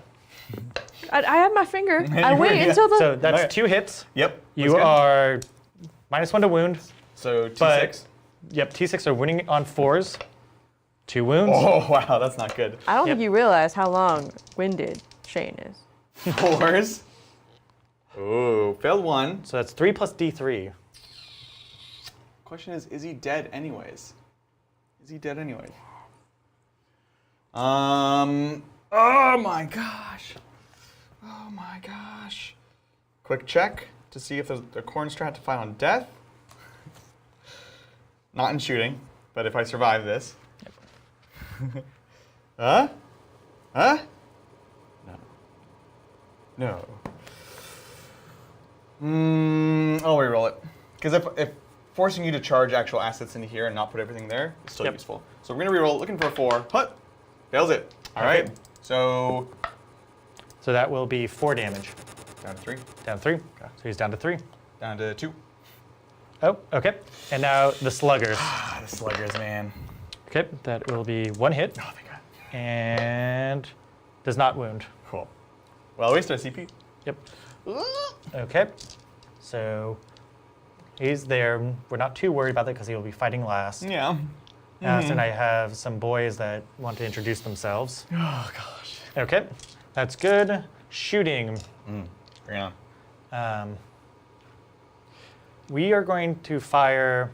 I have my finger. I wait Yeah. until the. So that's Okay. 2 hits. Yep. You that's good. are -1 to wound. So but- T6. Yep, T6 are winning on 4s. 2 wounds. Oh wow, that's not good. I don't Yep. think you realize how long-winded Shane is. 4s. Ooh, failed 1. So that's 3 plus D3. Question is he dead anyways? Is he dead anyways? Oh my gosh. Oh my gosh. Quick check to see if the corn strat to fight on death. Not in shooting, but if I survive this. Huh? Huh? No. No. I'll reroll it. Because if forcing you to charge actual assets into here and not put everything there is still Yep. useful. So we're gonna reroll, looking for a 4. Hut! Fails it. All right. Okay. So So that will be 4 damage. down to 3. Down to 3. So he's down to 3. Down to 2. Oh, okay. And now the sluggers. Ah, the sluggers, man. Okay, that will be 1 hit Oh, thank God. and does not wound. Cool. Well, waste our CP. Yep. Okay. So he's there. We're not too worried about that because he will be fighting last. Yeah. And I have some boys that want to introduce themselves. Oh gosh. Okay, that's good. Shooting. Bring it on. We are going to fire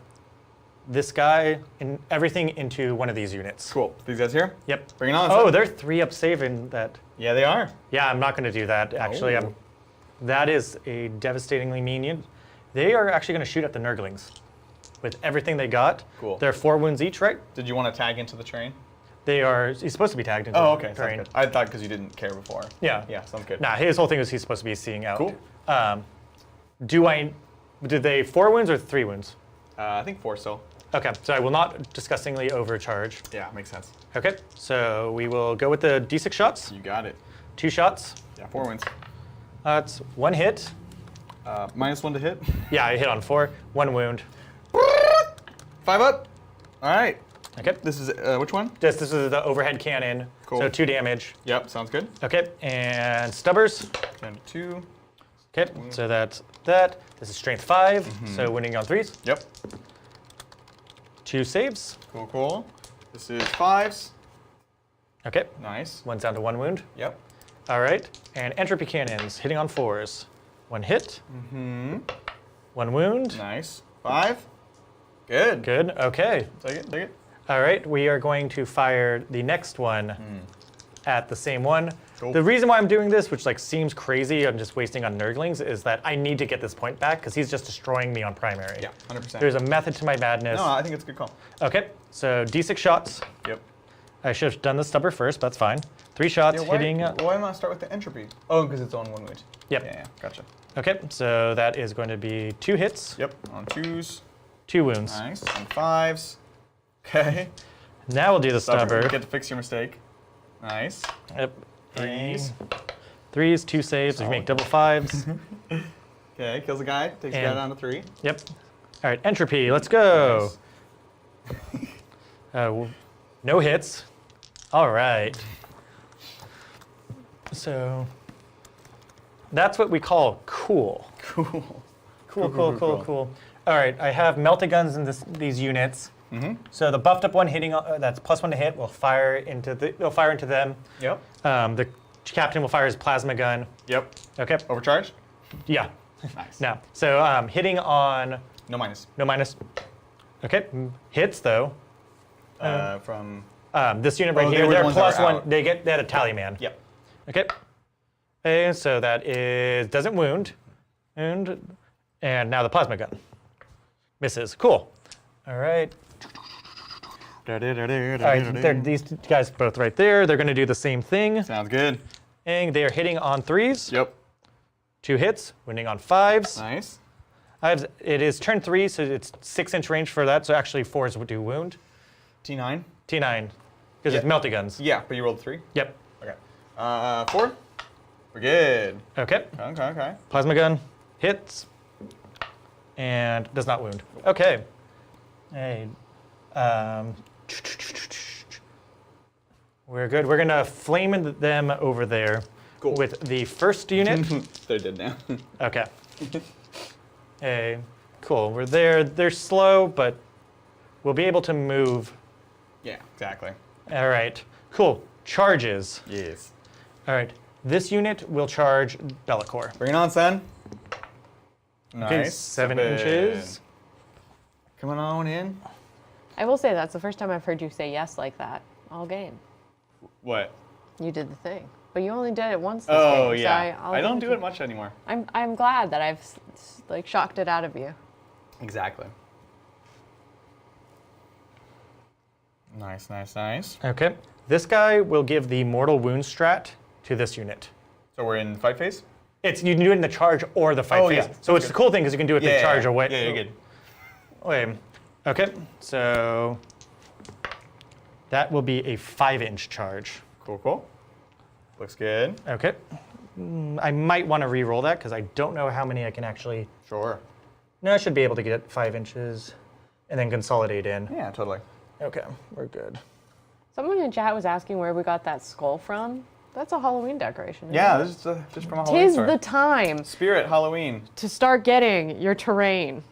this guy and everything into one of these units. Cool. These guys here? Yep. Bring it on. Oh, son. they're 3 up saving that. Yeah, they are. Yeah, I'm not going to do that. Actually, Oh. that is a devastatingly mean unit. They are actually going to shoot at the Nurglings with everything they got. Cool. They're 4 wounds each, right? Did you want to tag into the train? They are. He's supposed to be tagged into Oh, the okay. terrain. Sounds good. I thought because you didn't care before. Yeah. Yeah, sounds good. Nah, his whole thing was he's supposed to be seeing out. Cool. Did they 4 wounds or 3 wounds? I think 4 still. Okay, so I will not disgustingly overcharge. Yeah, makes sense. Okay, so we will go with the D6 shots. You got it. 2 shots. Yeah, 4 wins. That's 1 hit. -1 to hit. Yeah, I hit on 4. 1 wound. 5 up. All right. Okay. This is which one? This is the overhead cannon. Cool. So 2 damage. Yep, sounds good. Okay, and stubbers. Down to 2. Okay, so that's that. This is strength 5, so winning on 3s. Yep. 2 saves. Cool, cool. This is 5s. Okay, Nice. one's down to 1 wound. Yep. All right, and entropy cannons hitting on 4s. 1 hit. 1 wound. Nice. 5. Good. Good. Okay. Take it, take it. All right, we are going to fire the next one at the same one. Cool. The reason why I'm doing this, which like seems crazy, I'm just wasting on Nurglings, is that I need to get this point back because he's just destroying me on primary. Yeah, 100%. There's a method to my madness. No, I think it's a good call. Okay, so D6 shots. Yep. I should have done the stubber first, but that's fine. 3 shots Yeah, why, hitting. why not start with the entropy? Oh, because it's on 1 wound. Yep. Yeah, gotcha. Okay, so that is going to be 2 hits, Yep, on 2s. 2 wounds. Nice. On 5s. Okay. Now we'll do the stubber. You get to fix your mistake. Nice. Yep. 3s. 3s, 2 saves. We make double 5s. Okay, kills a guy. Takes a guy And- down to 3. Yep. All right, entropy. Let's go. No hits. All right. So that's what we call cool. Cool. Cool. All right, I have melted guns in these units. So the buffed up one hitting that's +1 to hit will fire into them. Yep. The captain will fire his plasma gun. Yep. Okay. Overcharged? Yeah. Nice. No. So hitting on No minus. no minus. Okay. Hits though. From. This unit right Oh, they here, were the they're ones that plus were one. out. They had a tally man. Yep. Okay. Okay, so that is doesn't wound, and now the plasma gun misses. Cool. All right. All right. These guys both right there. They're going to do the same thing. Sounds good. And they are hitting on 3s. Yep. 2 hits, wounding on 5s. Nice. It is turn 3, so it's 6-inch range for that. So actually 4s would do wound. T9. T9, because it's melty guns. Yeah, but you rolled 3. Yep. Okay. 4. We're good. Okay. Okay. Plasma gun hits and does not wound. Okay. Hey. We're good. We're gonna flame them over there Cool. with the first unit. They're dead now. Okay. Hey. Cool. We're there. They're slow, but we'll be able to move. Yeah, exactly. All right. Cool. Charges. Yes. All right. This unit will charge Bellicor. Bring it on, son. Okay, Nice. 7 inches. Coming on in. I will say that's the first time I've heard you say yes like that all game. What? You did the thing, but you only did it once this Oh, game. yeah. So I don't give do it it much anymore. I'm glad that I've like shocked it out of you. Exactly. Nice. Okay. This guy will give the mortal wound strat to this unit. So we're in fight phase? You can do it in the charge or the fight Oh, phase. yeah. So it's the cool thing because you can do it the charge away. Yeah, you're good. Wait. Okay. So that will be a 5-inch charge. Cool. Looks good. Okay. I might want to re-roll that because I don't know how many I can actually. Sure. No, I should be able to get 5 inches and then consolidate in. Yeah, totally. Okay, we're good. Someone in chat was asking where we got that skull from. That's a Halloween decoration. Yeah, isn't this is just from a it? Halloween Tis store. the time Spirit Halloween. To start getting your terrain.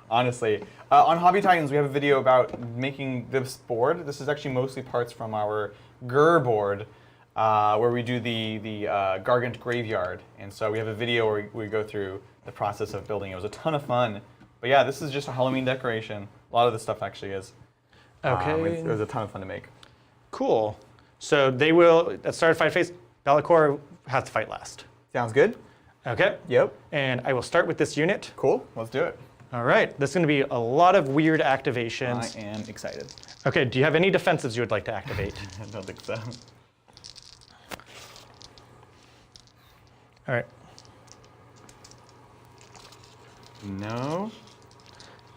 Honestly. On Hobby Titans, we have a video about making this board. This is actually mostly parts from our Gur board, where we do the Gargant Graveyard. And so we have a video where we go through the process of building. It was a ton of fun. But yeah, this is just a Halloween decoration. A lot of this stuff actually is. Okay. It was a ton of fun to make. Cool. So they will, at start of fight phase, Bellicor has to fight last. Sounds good? Okay. Yep. And I will start with this unit. Cool. Let's do it. All right. This is going to be a lot of weird activations. I am excited. Okay. Do you have any defensives you would like to activate? I don't think so. All right. No.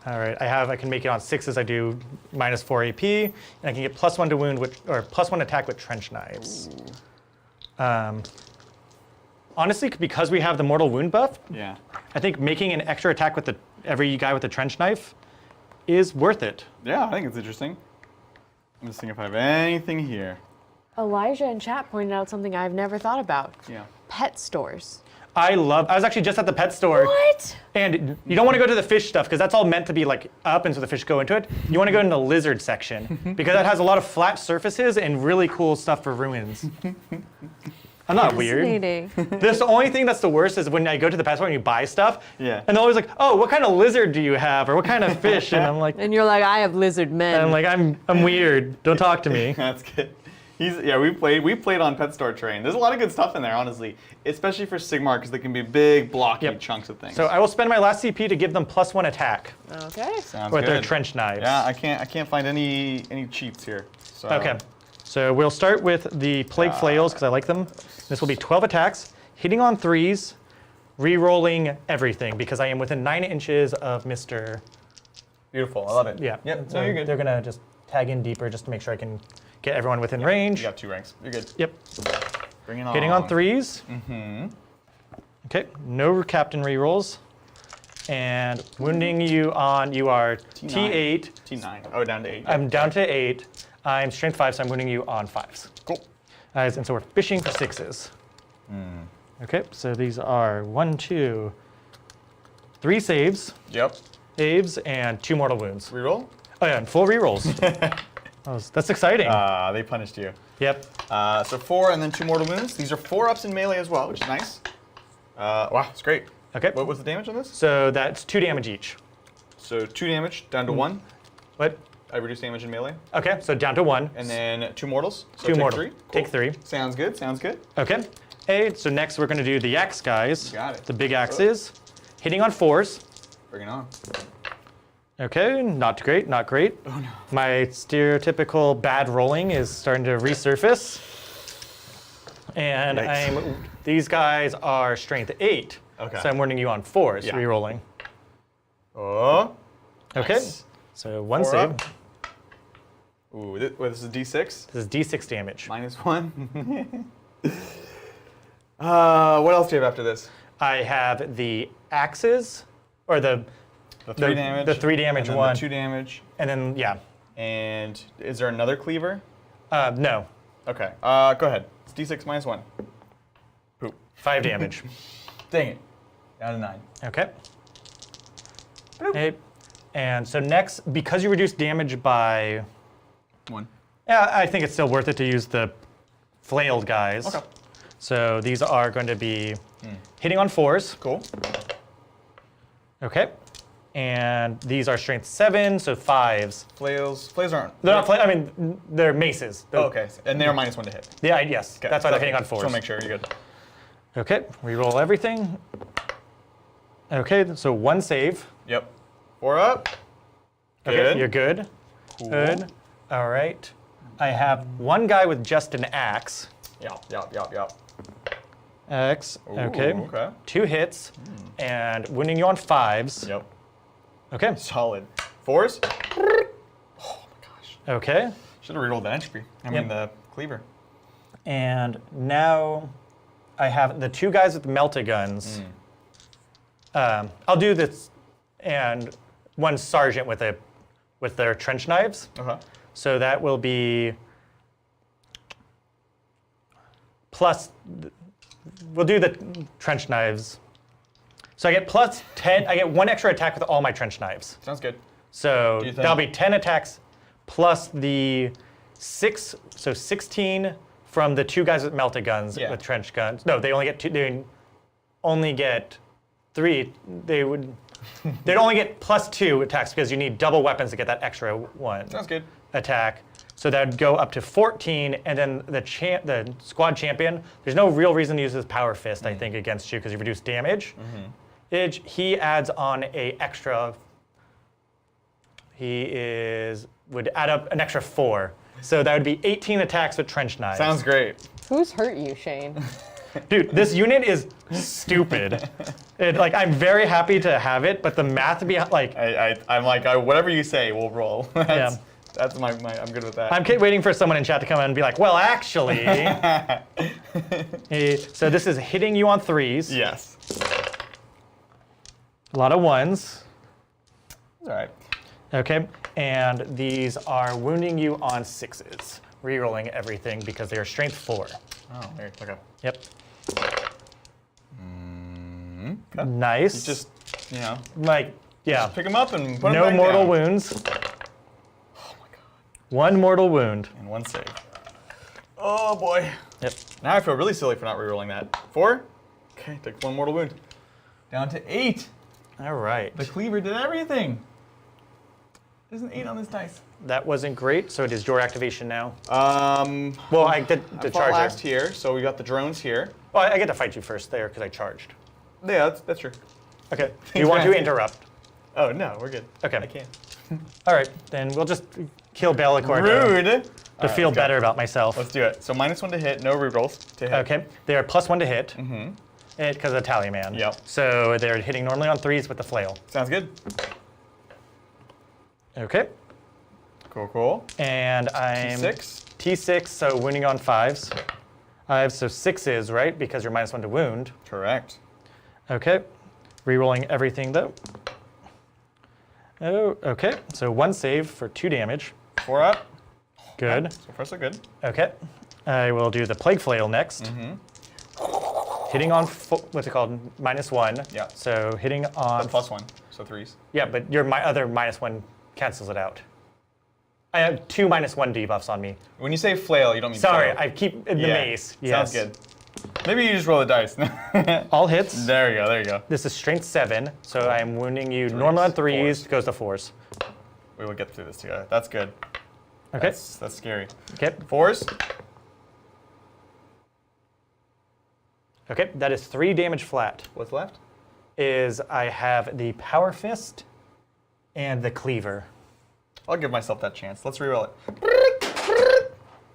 All right. I can make it on 6s. I do -4 AP, and I can get +1 to wound, or +1 attack with trench knives. Honestly, because we have the mortal wound buff, Yeah. I think making an extra attack with every guy with the trench knife is worth it. Yeah, I think it's interesting. I'm just seeing if I have anything here. Elijah in chat pointed out something I've never thought about. Yeah. Pet stores. I was actually just at the pet store. What? And you don't want to go to the fish stuff because that's all meant to be like up and so the fish go into it. You want to go in the lizard section because that has a lot of flat surfaces and really cool stuff for ruins. I'm not weird. Fascinating. The only thing that's the worst is when I go to the pet store and you buy stuff. Yeah. And they're always like, oh, what kind of lizard do you have? Or what kind of fish? And I'm like, And you're like, I have lizard men. I'm weird. Don't talk to me. That's good. We played on Pet Store Terrain. There's a lot of good stuff in there, honestly, especially for Sigmar because they can be big, blocky Yep. chunks of things. So I will spend my last CP to give them +1 attack Okay. Sounds with good. their trench knives. Yeah, I can't find any cheats here. So. Okay. So we'll start with the Plague Flails because I like them. This will be 12 attacks, hitting on 3s, re-rolling everything because I am within 9 inches of Mr. Beautiful. I love it. Yeah. Yep. So No, you're good. they're gonna just tag in deeper just to make sure I can get everyone within range. You got 2 ranks. You're good. Yep. Bring it on. Hitting on 3s. Mm-hmm. Okay. No captain re-rolls. And wounding you are T8. T9. Oh, down to 8. I'm down to 8. I'm strength 5, so I'm wounding you on 5s. Cool. And so we're fishing for 6s. Okay, so these are 1, 2, 3 saves, Yep. and 2 mortal wounds. Reroll. Oh yeah, and full rerolls. That's exciting. They punished you. Yep. So 4 and then 2 mortal wounds. These are 4-ups in melee as well, which is nice. Wow, it's great. Okay. What was the damage on this? So that's 2 damage each. So 2 damage down to 1. What? I reduce damage in melee. Okay, so down to 1. And then 2 mortals. So Two take mortal. 3. Cool. Take 3. Sounds good, sounds good. Okay. Hey, so next we're going to do the axe guys. Got it. The big axes. Hitting on 4s. Bring it on. Okay, not great, not great. Oh no. My stereotypical bad rolling is starting to resurface. And Yikes. these guys are strength 8. Okay. So I'm warning you on 4s, Yeah. re-rolling. Oh. Okay, Nice. so 1 4 save. up. Ooh, this is D6. This is D6 damage. -1. What else do you have after this? I have the axes, or the 3 damage. The 3 damage and then one. The 2 damage. And then, yeah. And is there another cleaver? No, Okay. Go ahead. It's D6 -1. Poop. 5 damage. Dang it. Down to 9. Okay. Hey. And so next, because you reduce damage by, 1. yeah, I think it's still worth it to use the flailed guys. Okay. So these are going to be hitting on 4s. Cool. Okay. And these are strength 7, so 5s. Flails aren't. They're not I mean, they're maces. Oh, okay. And they're -1 to hit. Yeah, yes. Okay. That's why they're hitting on Just want 4s. to make sure you're good. Okay, reroll everything. Okay, so 1 save. Yep. 4 up. Okay, Good. you're good. Cool. Good. All right. I have 1 guy with just an axe. Yep. Axe. Ooh, Okay. okay. 2 hits, and wounding you on 5s. Yep. Okay. Solid. 4s. Oh my gosh. Okay. Should have rerolled the entropy. I mean the cleaver. And now I have the 2 guys with melta guns. I'll do this, and 1 sergeant with their trench knives. Okay. So that will be plus. We'll do the trench knives. So I get plus 10. I get 1 extra attack with all my trench knives. Sounds good. So Do you think- that'll be 10 attacks plus the 6. So 16 from the 2 guys with melta guns Yeah. with trench guns. No, they only get 2. They only get 3. They'd only get plus 2 attacks because you need double weapons to get that extra 1 Sounds good. attack. So that would go up to 14, and then the squad champion, there's no real reason to use his power fist, I think, against you because you reduce damage. He adds on a extra. Would add up an extra 4. So that would be 18 attacks with trench knives. Sounds great. Who's hurt you, Shane? Dude, this unit is stupid. I'm very happy to have it, but the math behind, I'm like, whatever you say, we'll roll. That's my. I'm good with that. I'm waiting for someone in chat to come in and be like, well, actually. So this is hitting you on 3s. Yes. A lot of 1s. All right. Okay, and these are wounding you on 6s. Rerolling everything because they are strength 4. Oh, there. Okay. Yep. Okay. Nice. You just, yeah. pick them up and put them No back mortal down. wounds. Oh my god. 1 mortal wound. And 1 save. Oh boy. Yep. Now I feel really silly for not rerolling that. 4. Okay, take 1 mortal wound. Down to 8. All right. The cleaver did everything. There's an 8 on this dice. That wasn't great, so it is your activation now. Well, I did the I fought charger. last here, so we got the drones here. Well, I get to fight you first there because I charged. Yeah, that's true. Okay. Do you want to interrupt? Oh no, we're good. Okay. I can't. All right, then we'll just kill Bellicor Rude. to feel better about myself. Let's do it. So -1 to hit, no rerolls to hit. Okay, they are +1 to hit. Because of the tally man. Yep. So they're hitting normally on 3s with the flail. Sounds good. Okay. Cool. And I'm T6. T6, so wounding on 5s. So 6s, right? Because you're -1 to wound. Correct. Okay. Rerolling everything though. Oh, okay. So 1 save for 2 damage. 4 up. Good. So far so good. Okay. I will do the plague flail next. Hitting on what's it called? -1. Yeah. So hitting on +1, so 3s. Yeah, but your other -1 cancels it out. I have 2 -1 debuffs on me. When you say flail, you don't mean Sorry, flail. I keep the mace. Yes. Sounds good. Maybe you just roll the dice. All hits. There you go. This is strength 7, so I am wounding you normal on 3s, goes to 4s. We will get through this together. That's good. Okay. That's scary. Okay. 4s. Okay, that is 3 damage flat. What's left? I have the Power Fist and the Cleaver. I'll give myself that chance. Let's reroll it.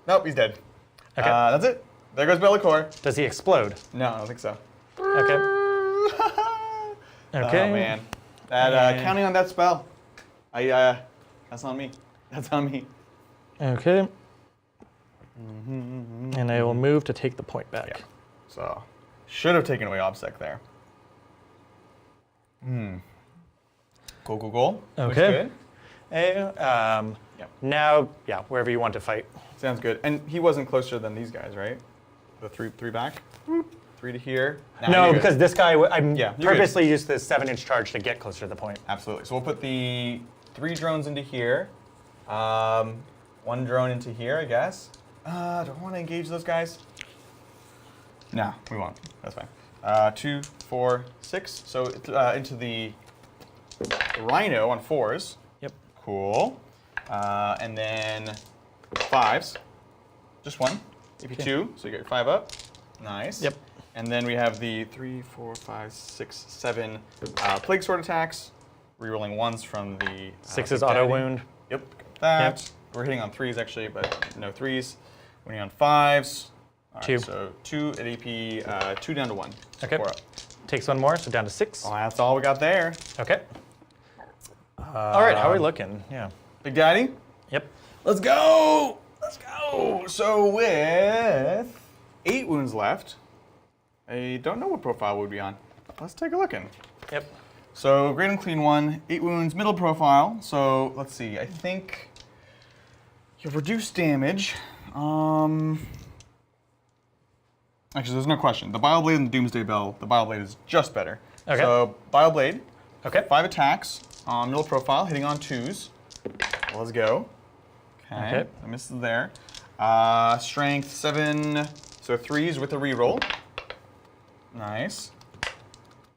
Nope, he's dead. Okay. That's it. There goes Bellicor. Does he explode? No, I don't think so. Okay. Okay. Oh man, that counting on that spell. That's on me. That's on me. Okay. And I will move to take the point back. Yeah. So, should have taken away OBSEC there. Goal. Looks Okay. good. Now, yeah, wherever you want to fight. Sounds good. And he wasn't closer than these guys, right? The three back. 3 to here. Nah, No, you're good. because this guy, I'm Yeah, you're purposely used this 7-inch charge to get closer to the point. Absolutely. So we'll put the 3 drones into here. 1 drone into here, I guess. Do I want to engage those guys? No, we won't. That's fine. 2, 4, 6. So into the Rhino on 4s. Yep. Cool. And then 5s. Just 1. AP2. So you get your 5 up. Nice. Yep. And then we have the 3, 4, 5, 6, 7 Plague Sword attacks. Rerolling 1s from the 6's Big auto Daddy. wound. Yep. That. Yep. We're hitting on 3s actually, but no 3s. Winning on 5s. All right, 2. So 2 at AP, 2 down to 1. So Okay. 4 up. Takes 1 more, so down to 6. Oh, that's all we got there. Okay. All right, how are we looking? Yeah. Big Daddy, Yep. let's go! Let's go! So with 8 wounds left, I don't know what profile we'd be on. Let's take a look in. Yep. So great and clean 1, 8 wounds, middle profile. So let's see, I think you have reduced damage. Actually, there's no question. The Bile Blade and the Doomsday Bell, the Bile Blade is just better. Okay. So Bile Blade, Okay. 5 attacks on middle profile, hitting on 2s. Let's go. Okay. Okay. I missed there. Strength 7, so 3s with a reroll. Nice.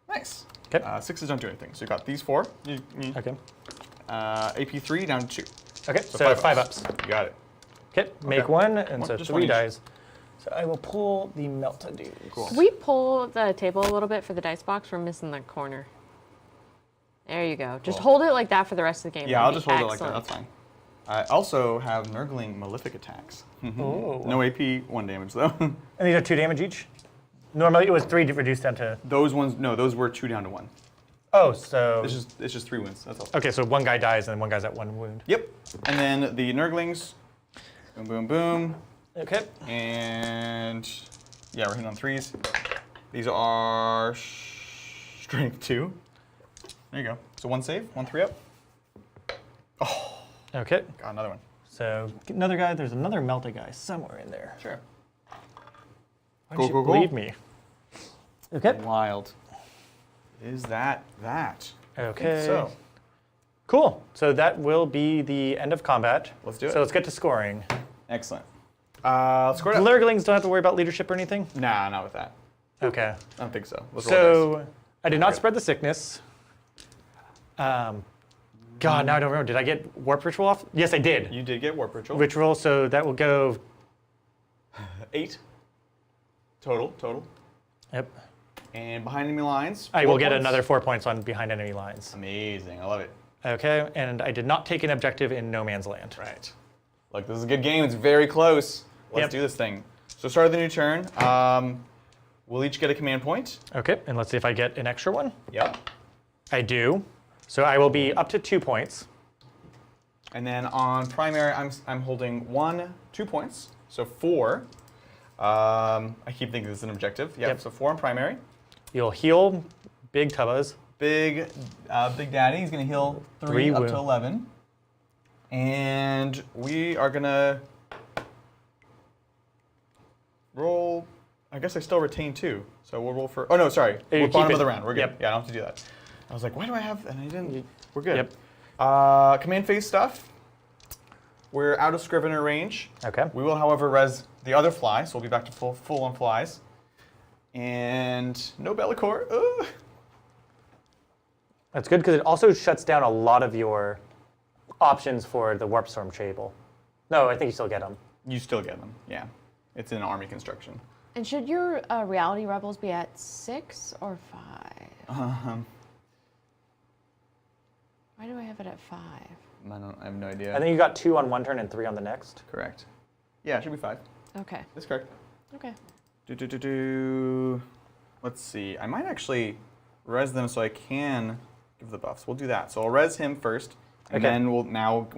Nice. Okay. 6s don't do anything. So you got these 4. Okay. AP3 down to 2. Okay, so 5 ups. You got it. Okay, make Okay. 1, and so Just 3 1 each. dies. So I will pull the Melta-Dude. Cool. Can we pull the table a little bit for the dice box? We're missing the corner. There you go. Just Cool. hold it like that for the rest of the game. Yeah, I'll That'd just be hold it like that. excellent. That's fine. I also have Nurgling Malefic attacks. Ooh. No AP, 1 damage though. And these are 2 damage each? Normally it was 3 reduced down to... Those ones, no, those were 2 down to 1. Oh, so... It's just 3 wounds. That's all. Okay, so 1 guy dies and 1 guy's at 1 wound. Yep. And then the Nurglings. Boom, boom, boom. Okay. And yeah, we're hitting on 3s. These are strength 2. There you go. So 1 save, 1 3 up. Oh, Okay. got another one. So another guy, there's another Melta guy somewhere in there. Sure. Why Go, don't you go, go. believe me? Okay. Wild. Is that? I Okay. think so. Cool. So that will be the end of combat. Let's do it. So let's get to scoring. Excellent. Let's score it up. Lurglings don't have to worry about leadership or anything? Nah, not with that. Okay. I don't think so. Let's roll dice. So I did not spread the sickness. God, now I don't remember. Did I get Warp Ritual off? Yes, I did. You did get Warp Ritual. Ritual, so that will go... 8 total. Yep. And behind enemy lines. I 4 will get points. another 4 points on behind enemy lines. Amazing. I love it. Okay, and I did not take an objective in No Man's Land. Right. Look, this is a good game. It's very close. Let's Yep. do this thing. So start of the new turn. We'll each get a command point. Okay, and let's see if I get an extra one. Yep. I do. So I will be up to 2 points. And then on primary, I'm holding 1, 2 points. So 4. I keep thinking this is an objective. Yep. So 4 on primary. You'll heal Big Tubbas. Big Daddy, he's gonna heal 3 3 up wound. to 11. And we are gonna roll, I guess I still retain 2. So we'll roll for, oh no, sorry. You We're keep bottom it. of the round, we're good. Yep. Yeah, I don't have to do that. I was like, why do I have, and I didn't, we're good. Yep. Command phase stuff. We're out of Scrivener range. Okay. We will, however, res the other fly, so we'll be back to full on flies. And no Bellicor. Ugh. That's good because it also shuts down a lot of your options for the Warp Storm table. No, I think you still get them. You still get them, yeah. It's in army construction. And should your reality rebels be at 6 or 5? Why do I have it at 5? I have no idea. I think you got 2 on one turn and 3 on the next. Correct. Yeah, it should be 5. Okay. That's correct. Okay. Let's see. I might actually res them so I can give the buffs. We'll do that. So I'll res him first, and Okay. then we'll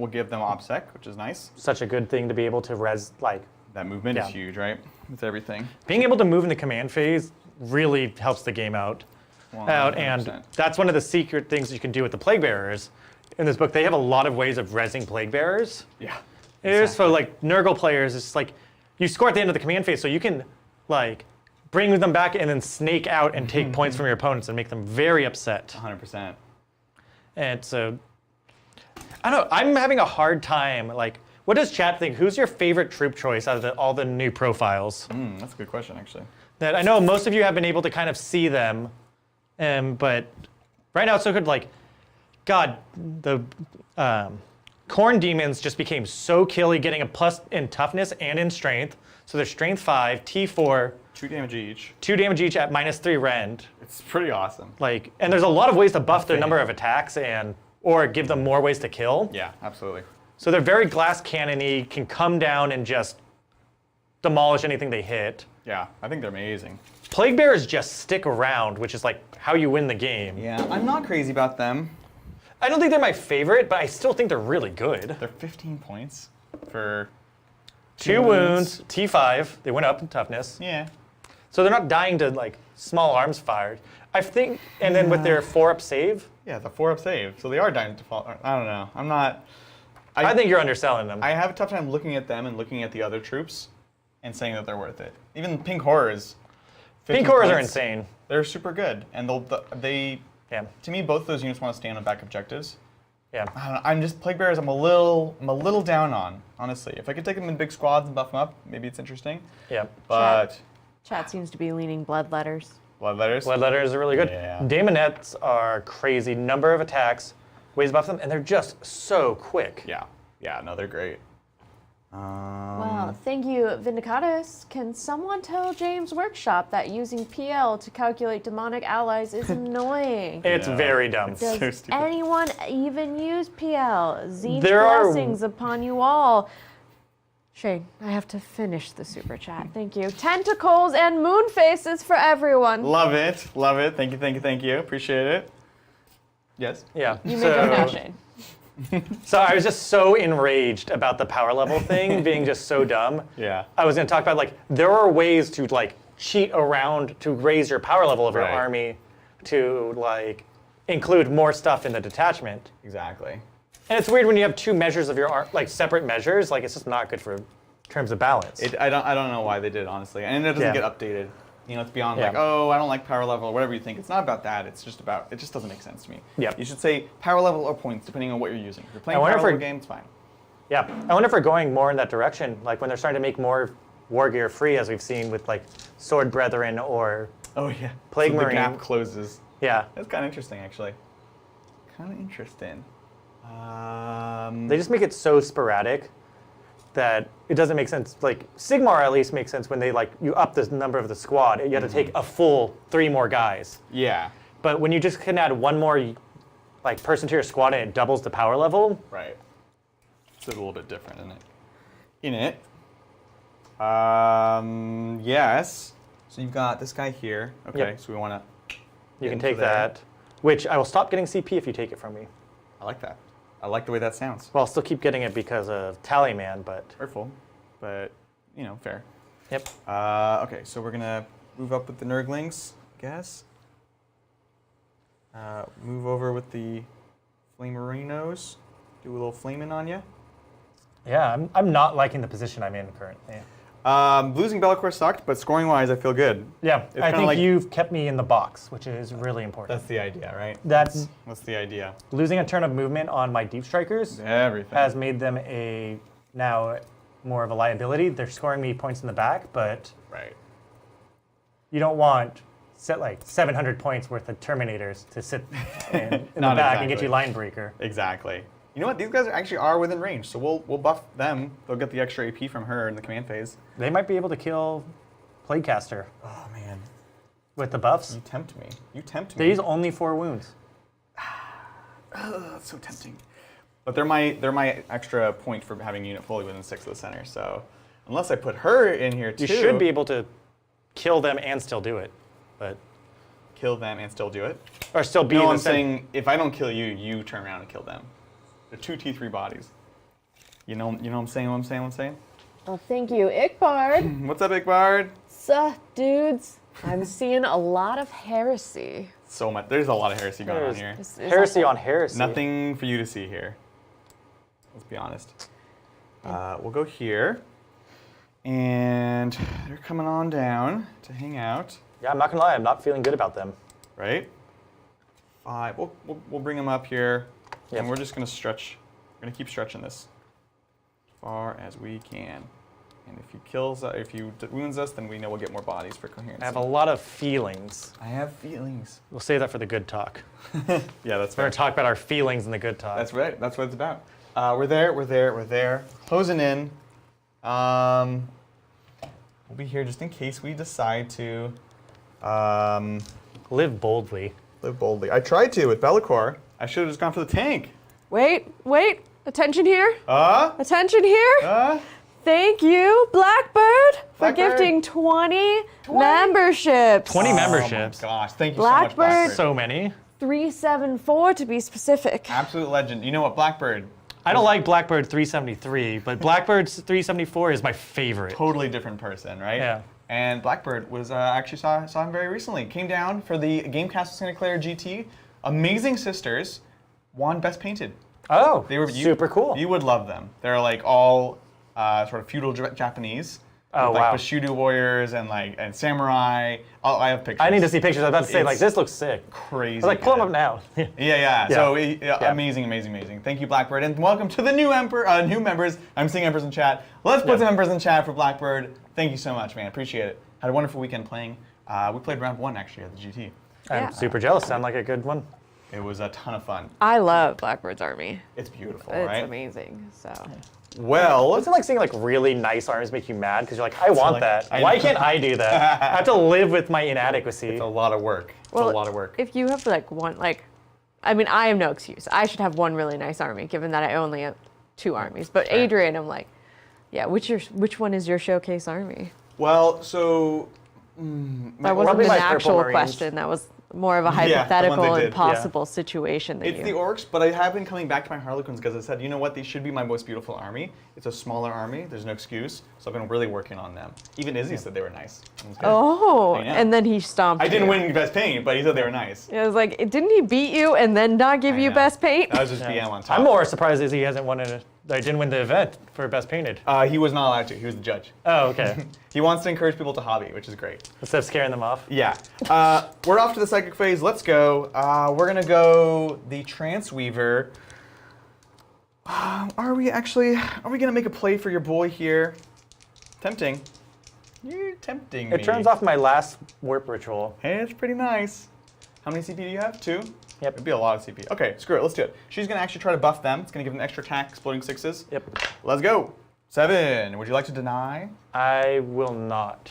give them OBSEC, which is nice. Such a good thing to be able to res, like, That movement Yeah. is huge, right? With everything. being able to move in the command phase really helps the game out. And 100%. that's one of the secret things you can do with the Plague Bearers. In this book, they have a lot of ways of resing Plague Bearers. Yeah. Here's for like Nurgle players, it's like you score at the end of the command phase, so you can like bring them back and then snake out and take points from your opponents and make them very upset. 100%. And so, I don't know, I'm having a hard time. Like, what does chat think? Who's your favorite troop choice out of all the new profiles? That's a good question, actually. That I know most of you have been able to kind of see them, but right now it's so good. Like, God, the Khorne demons just became so killy, getting a plus in toughness and in strength. So they're strength 5, T4, 2 damage each. 2 damage each at -3 rend. It's pretty awesome. Like, and there's a lot of ways to buff their number of attacks or give them more ways to kill. Yeah, absolutely. So they're very glass cannon-y, can come down and just demolish anything they hit. Yeah, I think they're amazing. Plague Bearers just stick around, which is like how you win the game. Yeah, I'm not crazy about them. I don't think they're my favorite, but I still think they're really good. They're 15 points for 2 wounds, T5, they went up in toughness. Yeah. So they're not dying to like small arms fired. I think, and then with their 4-up save, Yeah, the 4-up save. So they are dying to fall. I don't know. I'm not. I think you're underselling them. I have a tough time looking at them and looking at the other troops and saying that they're worth it. Even Pink Horrors. 15 Pink Horrors are points, insane. They're super good. And they, Yeah, to me, both those units want to stand on back objectives. yeah. I don't know, I'm just, Plague Bearers I'm a little down on, honestly. If I could take them in big squads and buff them up, maybe it's interesting. Yeah. But Chat seems to be leaning bloodletters. Bloodletters? Bloodletters are really good. Yeah. Daemonettes are crazy. Number of attacks, ways to buff them, and they're just so quick. Yeah. Yeah, no, they're great. Well, thank you, Vindicatus. Can someone tell James Workshop that using PL to calculate demonic allies is annoying? It's Yeah. very dumb. So Does stupid. anyone even use PL? Zinch There are- blessings upon you all. Shane, I have to finish the super chat. Thank you. Tentacles and moon faces for everyone. Love it. Love it. Thank you, thank you, thank you. Appreciate it. Yes? Yeah. You may go now, Shane. So I was just so enraged about the power level thing being just so dumb. Yeah. I was going to talk about like there are ways to like cheat around to raise your power level of your Right. army to like include more stuff in the detachment. Exactly. And it's weird when you have 2 measures of your like separate measures. Like it's just not good for terms of balance. I don't know why they did, honestly. And it doesn't Yeah. get updated. You know, it's beyond Yeah. like, oh, I don't like power level or whatever you think. It's not about that. It's just about, it just doesn't make sense to me. Yep. You should say power level or points, depending on what you're using. If you're playing I a wonder power if level we're- game, it's fine. Yeah, I wonder if we're going more in that direction, like when they're starting to make more war gear free, as we've seen with like Sword Brethren or Oh, yeah. Plague so the Marine. gap closes. yeah. That's kind of interesting, actually. Kind of interesting. They just make it so sporadic that it doesn't make sense. Like Sigmar at least makes sense when they like you up the number of the squad. You have to take a full 3 more guys. Yeah. But when you just can add 1 more like person to your squad and it doubles the power level, Right. It's a little bit different, isn't it? Yes. So you've got this guy here. Okay, Yep. so we want to. you can into take there. that. Which I will stop getting CP if you take it from me. I like that. I like the way that sounds. Well, I'll still keep getting it because of Tallyman, but Hurtful, but you know, fair. yep. Okay, so we're gonna move up with the Nurglings, I guess. Move over with the Flamerinos. Do a little flaming on you. Yeah, I'm not liking the position I'm in currently. Losing Bellicor sucked, but scoring-wise, I feel good. Yeah, It's I kinda think like- you've kept me in the box, which is really important. That's the idea, right? That's That's the idea. losing a turn of movement on my deep strikers Everything. has made them now more of a liability. They're scoring me points in the back, but Right. you don't want like 700 points worth of Terminators to sit in the Not back and get exactly. you line breaker. Exactly. You know what? These guys actually are within range, so we'll buff them. They'll get the extra AP from her in the command phase. They might be able to kill Plaguecaster Oh man, with the buffs. you tempt me. You tempt They me. use only 4 wounds. That's so tempting. But they're my extra point for having unit fully within 6 of the center. So unless I put her in here too, You should be able to kill them and still do it, but kill them and still do it. or still be. No, in I'm the center. saying if I don't kill you, you turn around and kill them. They're 2 T3 bodies. You know what I'm saying? What I'm saying? Well, thank you, Ickbard. What's up, Big Bard? Suh, dudes. I'm seeing a lot of heresy. So much. There's a lot of heresy going on here. Is Heresy that- on heresy. Nothing for you to see here. Let's be honest. We'll go here. And they're coming on down to hang out, Yeah, I'm not gonna lie. I'm not feeling good about them. right? 5. We'll bring them up here. Yep. And we're just going to stretch. We're going to keep stretching this as far as we can. And if he kills, if he wounds us, then we know we'll get more bodies for coherence. I have a lot of feelings. I have feelings. We'll save that for the good talk. Yeah, that's We're fair. gonna talk about our feelings in the good talk. That's right. That's what it's about. We're there. Closing in. We'll be here just in case we decide to Live boldly. live boldly. I tried to with Bellicor. I should have just gone for the tank. Wait. Attention here. Attention here. Thank you, Blackbird, for Blackbird. gifting 20 memberships. 20 Oh memberships. my gosh, thank you so much, Blackbird. Blackbird. So many. 374 to be specific. Absolute legend. You know what, Blackbird? I don't like Blackbird 373, but Blackbird 374 is my favorite. Totally different person, right? Yeah. And Blackbird was actually saw him very recently. Came down for the Gamecast Santa Clara GT. Amazing sisters. Won Best Painted. Oh, They were super cool. You would love them. They're like all sort of feudal Japanese. Oh, with, like wow. Bushido warriors and samurai. Oh, I have pictures. I need to see pictures. I was about to say, like, It's this looks sick. Crazy. I was like, pull them up now. Yeah. Yeah. So Yeah. amazing. Thank you, Blackbird, and welcome to the new new members. I'm seeing members in chat. Let's put Yeah. some members in chat for Blackbird. Thank you so much, man. Appreciate it. Had a wonderful weekend playing. We played round 1 actually at the GT. I'm Yeah. super jealous. Sound like a good one. It was a ton of fun. I love Blackbird's army. It's beautiful, It's right? amazing. So Well, Wasn't it like seeing like really nice armies make you mad because you're like, I want like- that. I Why know. can't I do that? I have to live with my inadequacy. it's a lot of work. It's a lot of work. If you have like one, like, I mean, I have no excuse. I should have one really nice army, given that I only have 2 armies. But Fair. Adrian, I'm like, yeah, which one is your showcase army? Well, so That wasn't probably an my Purple actual Marines. question. That was more of a Yeah, the one they hypothetical did, and possible situation that it's you. the orcs, but I have been coming back to my Harlequins because I said, you know what, they should be my most beautiful army. It's a smaller army. There's no excuse. So I've been really working on them. Even Izzy said they were nice. It was good. Oh, I know. and then he stomped. I didn't you. win Best Paint, but he said they were nice. I was like, didn't he beat you and then not give I you know. best paint? That was just BM on top. I'm more surprised as he hasn't won it. I didn't win the event for Best Painted. He was not allowed to. He was the judge. Oh, okay. He wants to encourage people to hobby, which is great. Instead of scaring them off. Yeah. We're off to the psychic phase. Let's go. We're going to go the Transweaver. Are we going to make a play for your boy here? Tempting. You're tempting me. It turns off my last warp ritual. Hey, it's pretty nice. How many CP do you have? 2? Yep. It'd be a lot of CP. Okay, screw it. Let's do it. She's going to actually try to buff them. It's going to give them extra attack, exploding 6s. Yep. Let's go. 7. Would you like to deny? I will not.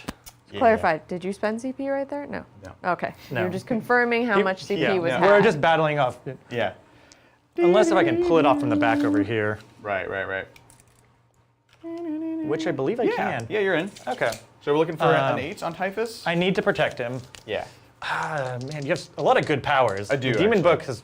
Clarify, did you spend CP right there? No. No. Okay. No. You're just confirming how much CP yeah, was yeah. had. We're just battling off. Yeah. Unless if I can pull it off from the back over here, Right. which I believe I Yeah. can. Yeah, you're in. Okay. So we're looking for an 8 on Typhus? I need to protect him. Yeah. Ah, man, you have a lot of good powers. I do, The Demon actually. Book has.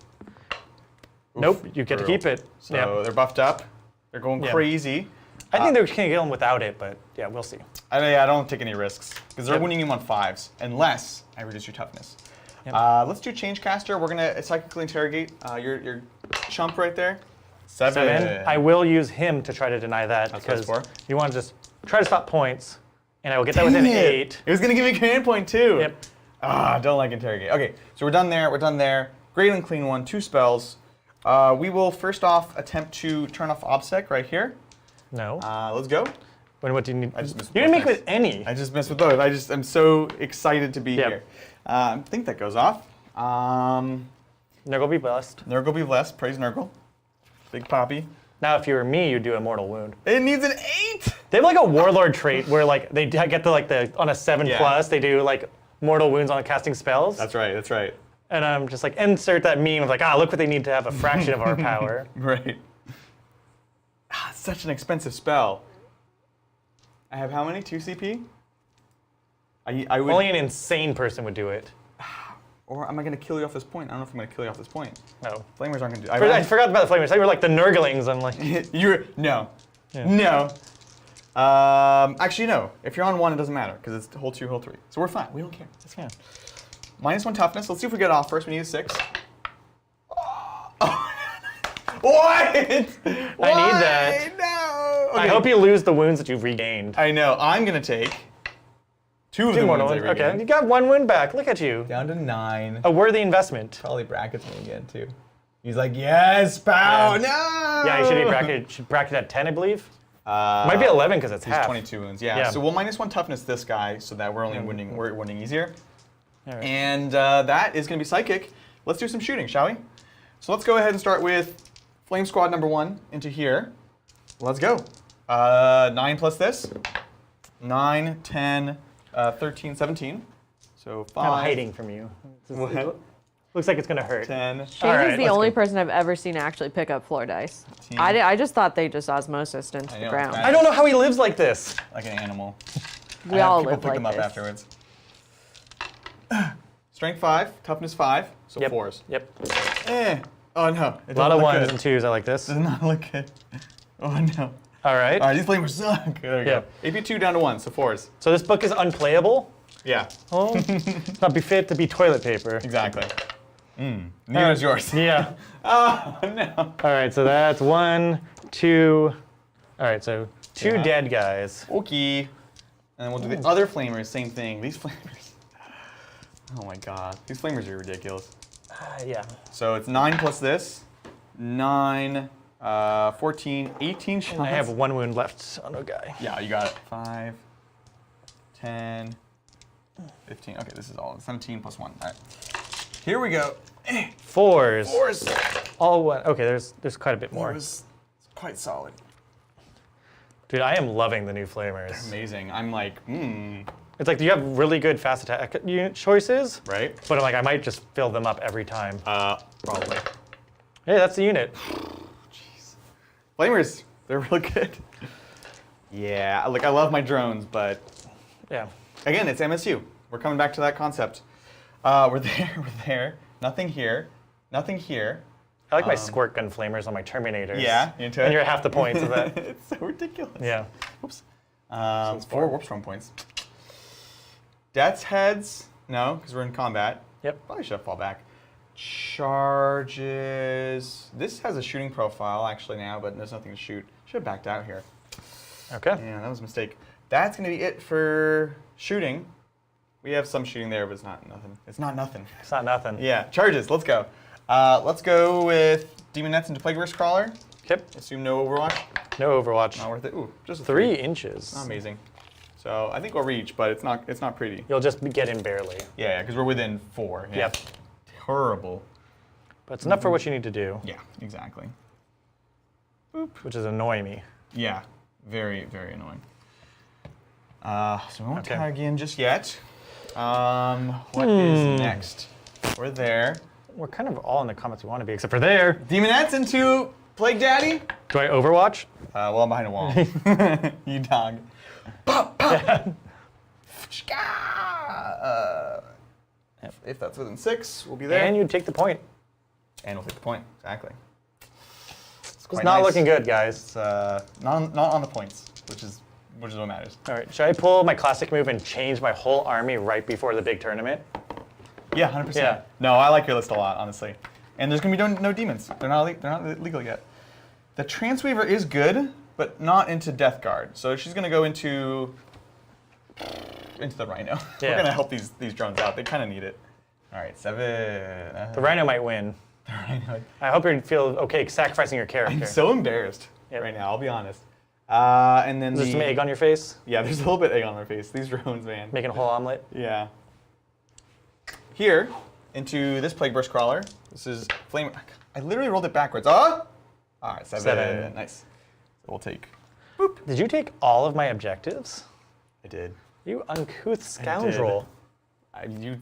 Nope, you get to brutal. keep it. So Yeah. they're buffed up. They're going Yeah. crazy. I think they can kill him without it, but yeah, we'll see. I don't take any risks because they're Yep. winning him on 5s unless I reduce your toughness. Yep. Let's do Changecaster. We're gonna psychically interrogate your chump right there. 7. 7. I will use him to try to deny that That's what it's because for. you want to just try to stop points, and I will get that within Dang it. 8. It was gonna give me a command point too. Yep. Don't like interrogate. Okay, so we're done there. Great and clean one. 2 spells. We will first off attempt to turn off Obsec right here. No. Let's go. What do you need? I just missed You didn't both make dice. with any. I just missed with both. I'm so excited to be Yep. here. I think that goes off. Nurgle be blessed. Nurgle be blessed. Praise Nurgle. Big Poppy. Now, if you were me, you'd do a mortal wound. It needs an 8! They have like a warlord trait where like they get to like on a 7+, Yeah. they do like mortal wounds on casting spells. That's right, that's right. And I'm just like, insert that meme of like, look what they need to have a fraction of our power. Right. Such an expensive spell. I have how many? 2 CP? I would. Only an insane person would do it. Or am I going to kill you off this point? I don't know if I'm going to kill you off this point. No. Flamers aren't going to do I forgot about the flamers. They were like the Nurglings. I'm like, No. Yeah. No. Actually, no. If you're on 1, it doesn't matter, because it's hold 2, hold 3. So we're fine. We don't care. It's fine. -1 toughness. Let's see if we get it off first. We need a 6. Oh. What? I need that. No. Okay. I hope you lose the wounds that you've regained. I know. I'm going to take 2 of the mortal wounds I wounds. Okay, regained. you got 1 wound back. Look at you. Down to 9. A worthy investment. Probably brackets me again too. He's like, yes, pow, Yeah. no. Yeah, you should bracket at 10, I believe. Might be 11 because it's He's half. 22 wounds. Yeah. Yeah. So we'll -1 toughness this guy, so that we're only winning easier. All right. And that is going to be psychic. Let's do some shooting, shall we? So let's go ahead and start with Flame Squad number 1 into here. Let's go. 9 plus this. 9, 10, 13, 17. So 5. I'm hiding from you. What? Looks like it's gonna hurt. 10. Shane All right, is the let's only go. person I've ever seen actually pick up floor dice. 15. I just thought they just osmosis into I the know, ground. right? I don't know how he lives like this. Like an animal. We all People live pick like them up this. afterwards. Strength 5, toughness 5, so Yep. 4s. Yep. Oh no. A lot of 1s and 2s. I like this. Does not look good. Oh no. All right. All right, these flamers suck. There we go. AP2 down to 1, so 4s. So this book is unplayable. Yeah, Oh, it's not be fit to be toilet paper. exactly. Neither is yours. Yeah. Oh no. All right. So that's 1, 2. All right. So 2 Yeah. dead guys. Okay. And then we'll do the other flamers, same thing. These flamers. Oh my god. These flamers are ridiculous. Yeah. So it's 9 plus this. 9, 14, 18 shots. I have 1 wound left on a guy. Yeah, you got it. 5, 10, 15. Okay, this is all 17 plus 1. All right. Here we go. 4s. 4s. All 1. Okay. There's quite a bit more. 4s. Quite solid. Dude, I am loving the new flamers. Amazing. I'm like, It's like you have really good fast attack unit choices, right? but I'm like I might just fill them up every time. Probably. Hey, that's the unit. Flamers, they're real good. Yeah, like I love my drones, but Yeah. again, it's MSU. We're coming back to that concept. We're there. Nothing here. Nothing here. I like my squirt gun flamers on my Terminators. Yeah, you into it? And you're half the points of that. It's so ridiculous. Yeah. Oops. 4 warp storm points. Death's heads. No, because we're in combat. Yep. Probably should have fall back. Charges. This has a shooting profile actually now, but there's nothing to shoot. Should have backed out here. Okay. Yeah, that was a mistake. That's gonna be it for shooting. We have some shooting there, but it's not nothing. It's not nothing. It's not nothing. Yeah, charges. Let's go. Let's go with Demonettes into Plague Verse Crawler. Yep. Assume no Overwatch. No Overwatch. Not worth it. Ooh, just a 3 inches. Not amazing. So I think we'll reach, but it's not pretty. You'll just get in barely. Yeah, because we're within 4. Yeah. Yep. Horrible. But it's enough for what you need to do, Yeah, exactly. which is annoying me. Yeah, very, very annoying. So we won't Okay. tag in just yet. What is next? We're there. We're kind of all in the comments we want to be, except for there. Demonettes into Plague Daddy. Do I Overwatch? Well, I'm behind a wall. You dog. If that's within 6, we'll be there. And you take the point. And we'll take the point. Exactly. It's not looking good, guys. It's not on the points, which is what matters. All right, should I pull my classic move and change my whole army right before the big tournament? Yeah, 100%. Yeah. No, I like your list a lot, honestly. And there's gonna be no demons. They're not legal yet. The Transweaver is good, but not into Death Guard. So she's gonna go into the Rhino. Yeah. We're gonna help these drones out. They kind of need it. All right, 7. The Rhino might win. The Rhino. I hope you feel okay sacrificing your character. I'm so embarrassed Yep. right now. I'll be honest. And then There's some egg on your face, Yeah, there's a little bit of egg on my face. These drones, man. making a whole omelet. Yeah. Here, into this Plague Burst Crawler. This is Flame. I literally rolled it backwards. All right, 7. 7. Nice. So we'll take. Did you take all of my objectives? I did. You uncouth scoundrel. You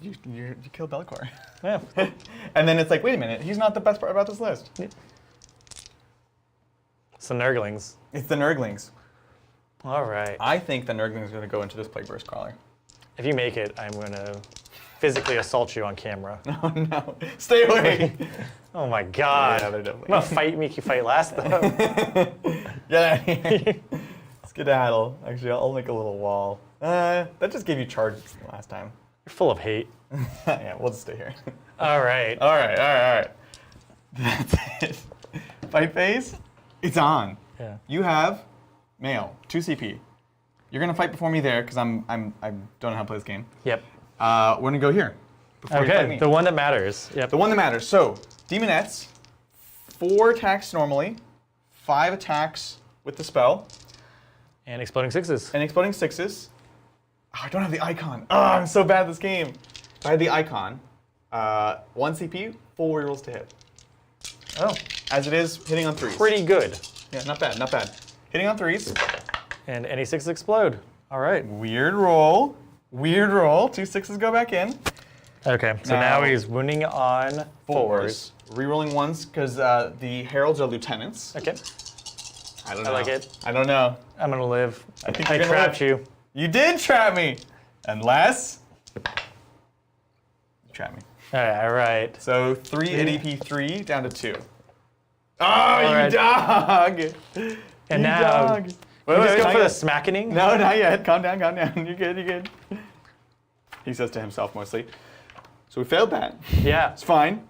killed Belcor. Yeah. And then it's like, wait a minute, he's not the best part about this list. It's the Nurglings. It's the Nurglings. All right. I think the Nurglings are going to go into this Plague Burst Crawler. If you make it, I'm going to physically assault you on camera. Oh no, stay away. Oh my God. Yeah, they're I'm definitely. going to make you fight last, though. Get out of here. Skedaddle. Actually, I'll make a little wall. That just gave you charge last time. You're full of hate. Yeah, we'll just stay here. All right. All right. That's it. Fight phase, it's on. Yeah. You have male, 2 CP. You're gonna fight before me there because I don't know how to play this game. Yep. We're gonna go here. Before you fight Okay, me. the one that matters. Yep. The one that matters. So, Demonettes, 4 attacks normally, 5 attacks with the spell, And exploding 6s. and exploding 6s. Oh, I don't have the icon. Oh, I'm so bad at this game. If I had the icon, 1 CP, 4 rerolls to hit. Oh, As it is, hitting on 3s. pretty good. Yeah, not bad, not bad. Hitting on 3s. And any 6s explode. All right. Weird roll. 2 6s go back in. Okay, so Now- now he's wounding on 4s. Rerolling 1s because the heralds are lieutenants. Okay, I don't know. I like it. I don't know. I'm going to live. I think I you're gonna trapped live. you. You did trap me. Unless you trap me. All right. So 3 ADP 3 down to 2. Oh, right. you dog! And You now, dog. we just go not for the yet. smackening? No, not yet. Calm down, calm down. You're good, you're good. He says to himself mostly. So we failed that. Yeah. It's fine.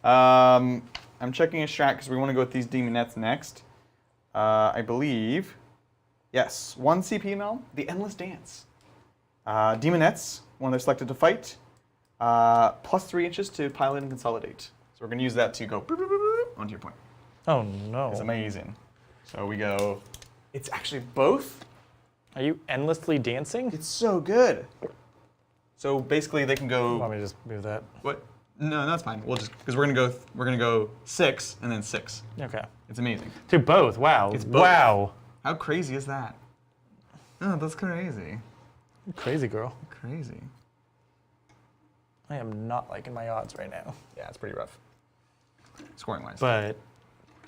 I'm checking a strat because we want to go with these Demonettes next. I believe, yes, 1 CP now, the Endless Dance. Demonettes, when they're selected to fight, plus 3 inches to pilot and consolidate. So we're going to use that to go boop, boop, boop, boop, onto your point. Oh, no. It's amazing. So we go, it's actually both. Are you endlessly dancing? It's so good. So basically they can go, Want me to just move that? what? No, that's fine. We'll just, because we're gonna go 6 and then 6. Okay. It's amazing. To both. Wow. It's both. Wow. How crazy is that? Oh, that's crazy. Crazy girl. Crazy. I am not liking my odds right now. Yeah, it's pretty rough. Scoring wise. But,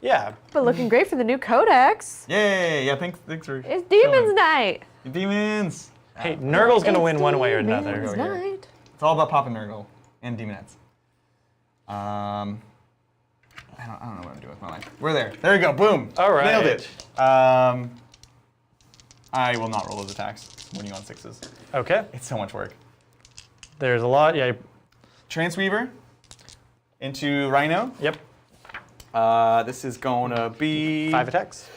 yeah. But looking great for the new Codex. Yay! Yeah, thanks for. It's Demons showing. Night. Demons. Hey, Nurgle's going to win It's one way or Demons another. Go here. Night. It's all about Papa Nurgle and Demonettes. I don't know what I'm doing with my life. We're there. There we go. Boom. All right. Nailed it. I will not roll those attacks when you on 6s. Okay. It's so much work. There's a lot. Yeah. Transweaver into Rhino. Yep. This is gonna be 5 attacks.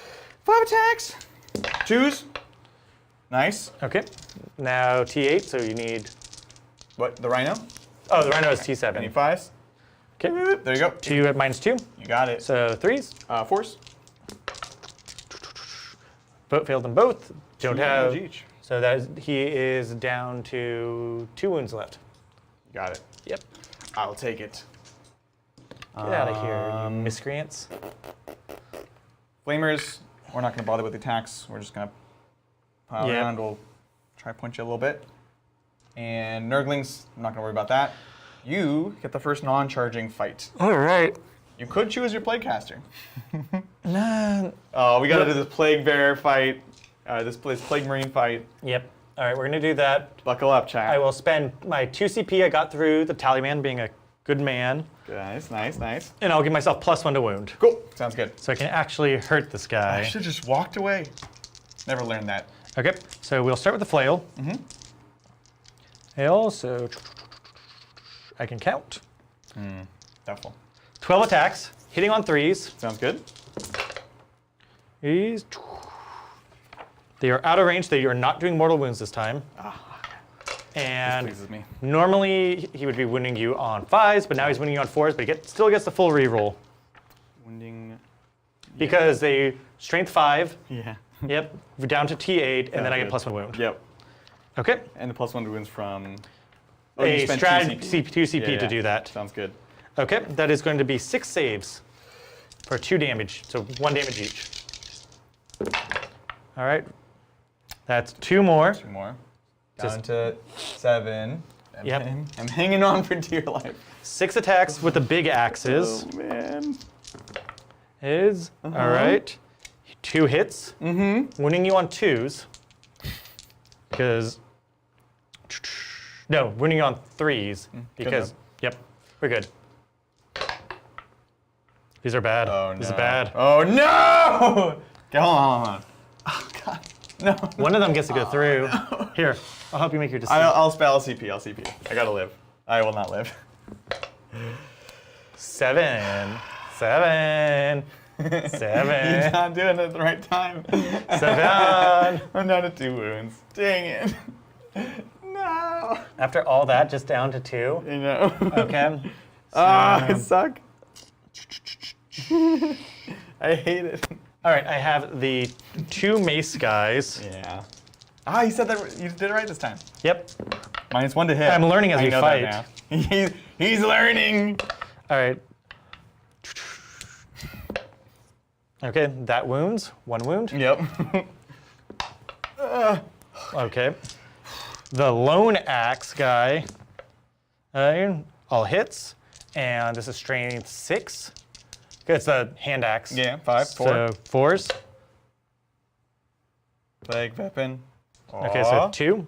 5 attacks. Choose. Nice. Okay. Now T8, so you need. What? The Rhino? Oh, the Rhino is Any T7. 5s? Okay. There you go. 2 at -2. You got it. So 3s. 4s. Both failed them both. Don't 2 have. damage each. So that is, he is down to 2 wounds left. You got it. Yep. I'll take it. Get out of here, you miscreants. Flamers, we're not going to bother with the attacks. We're just going to pile Yep. around. We'll try to punch you a little bit. And Nurglings, I'm not going to worry about that. You get the first non-charging fight. All right. You could choose your Plaguecaster. Nah. Oh, we got to do this Plague Bear fight. This Plague Marine fight. Yep. All right, we're going to do that. Buckle up, chat. I will spend my 2 CP I got through the Tallyman being a good man, Nice, nice, nice. and I'll give myself +1 to wound. Cool. Sounds good. So I can actually hurt this I guy. should have just walked away. Never learned that. Okay, so we'll start with the flail. Hail, so I can count. Doubtful. 12 attacks, hitting on 3s. Sounds good. These. They are out of range. They are not doing mortal wounds this time. And Pleases me. normally he would be wounding you on 5s, but now he's wounding you on 4s, but he still gets the full reroll. Wounding. Because they strength 5, Yeah. yep, we're down to T8, and then I get good. +1 wound. Yep. Okay, And the +1 to wounds from. you a spent strat 2 CP. 2 CP Yeah, to yeah. do that. Sounds good. Okay, that is going to be 6 saves. for 2 damage, so 1 damage each. All right, that's 2 more. 2 more. Just- Down to 7. Yep. I'm hanging on for dear life. 6 attacks with the big axes Man. is, all right, 2 hits, wounding you on 2s, because, no, wounding you on 3s, because, yep, we're good. These are bad. Oh, no. This is bad. Oh, no! Okay, hold on. Oh, God. No. One of them gets to go through. No. Here, I'll help you make your decision. I'll spell CP. I'll CP. I gotta live. I will not live. 7. 7. 7. You're not doing it at the right time. 7. I'm down to 2 wounds. Dang it. No. After all that, just down to 2. You know. Okay. I suck. I hate it. All right, I have the 2 mace guys. Yeah. Ah, you said that. You did it right this time. Yep. -1 to hit. I'm learning as I we know fight. that now. He's learning. All right. Okay, that wounds. 1 wound. Yep. Okay. The lone axe guy. All hits, and this is strength 6. It's the hand axe. Yeah, 5, 4. So 4s. Plague weapon. Okay, so 2.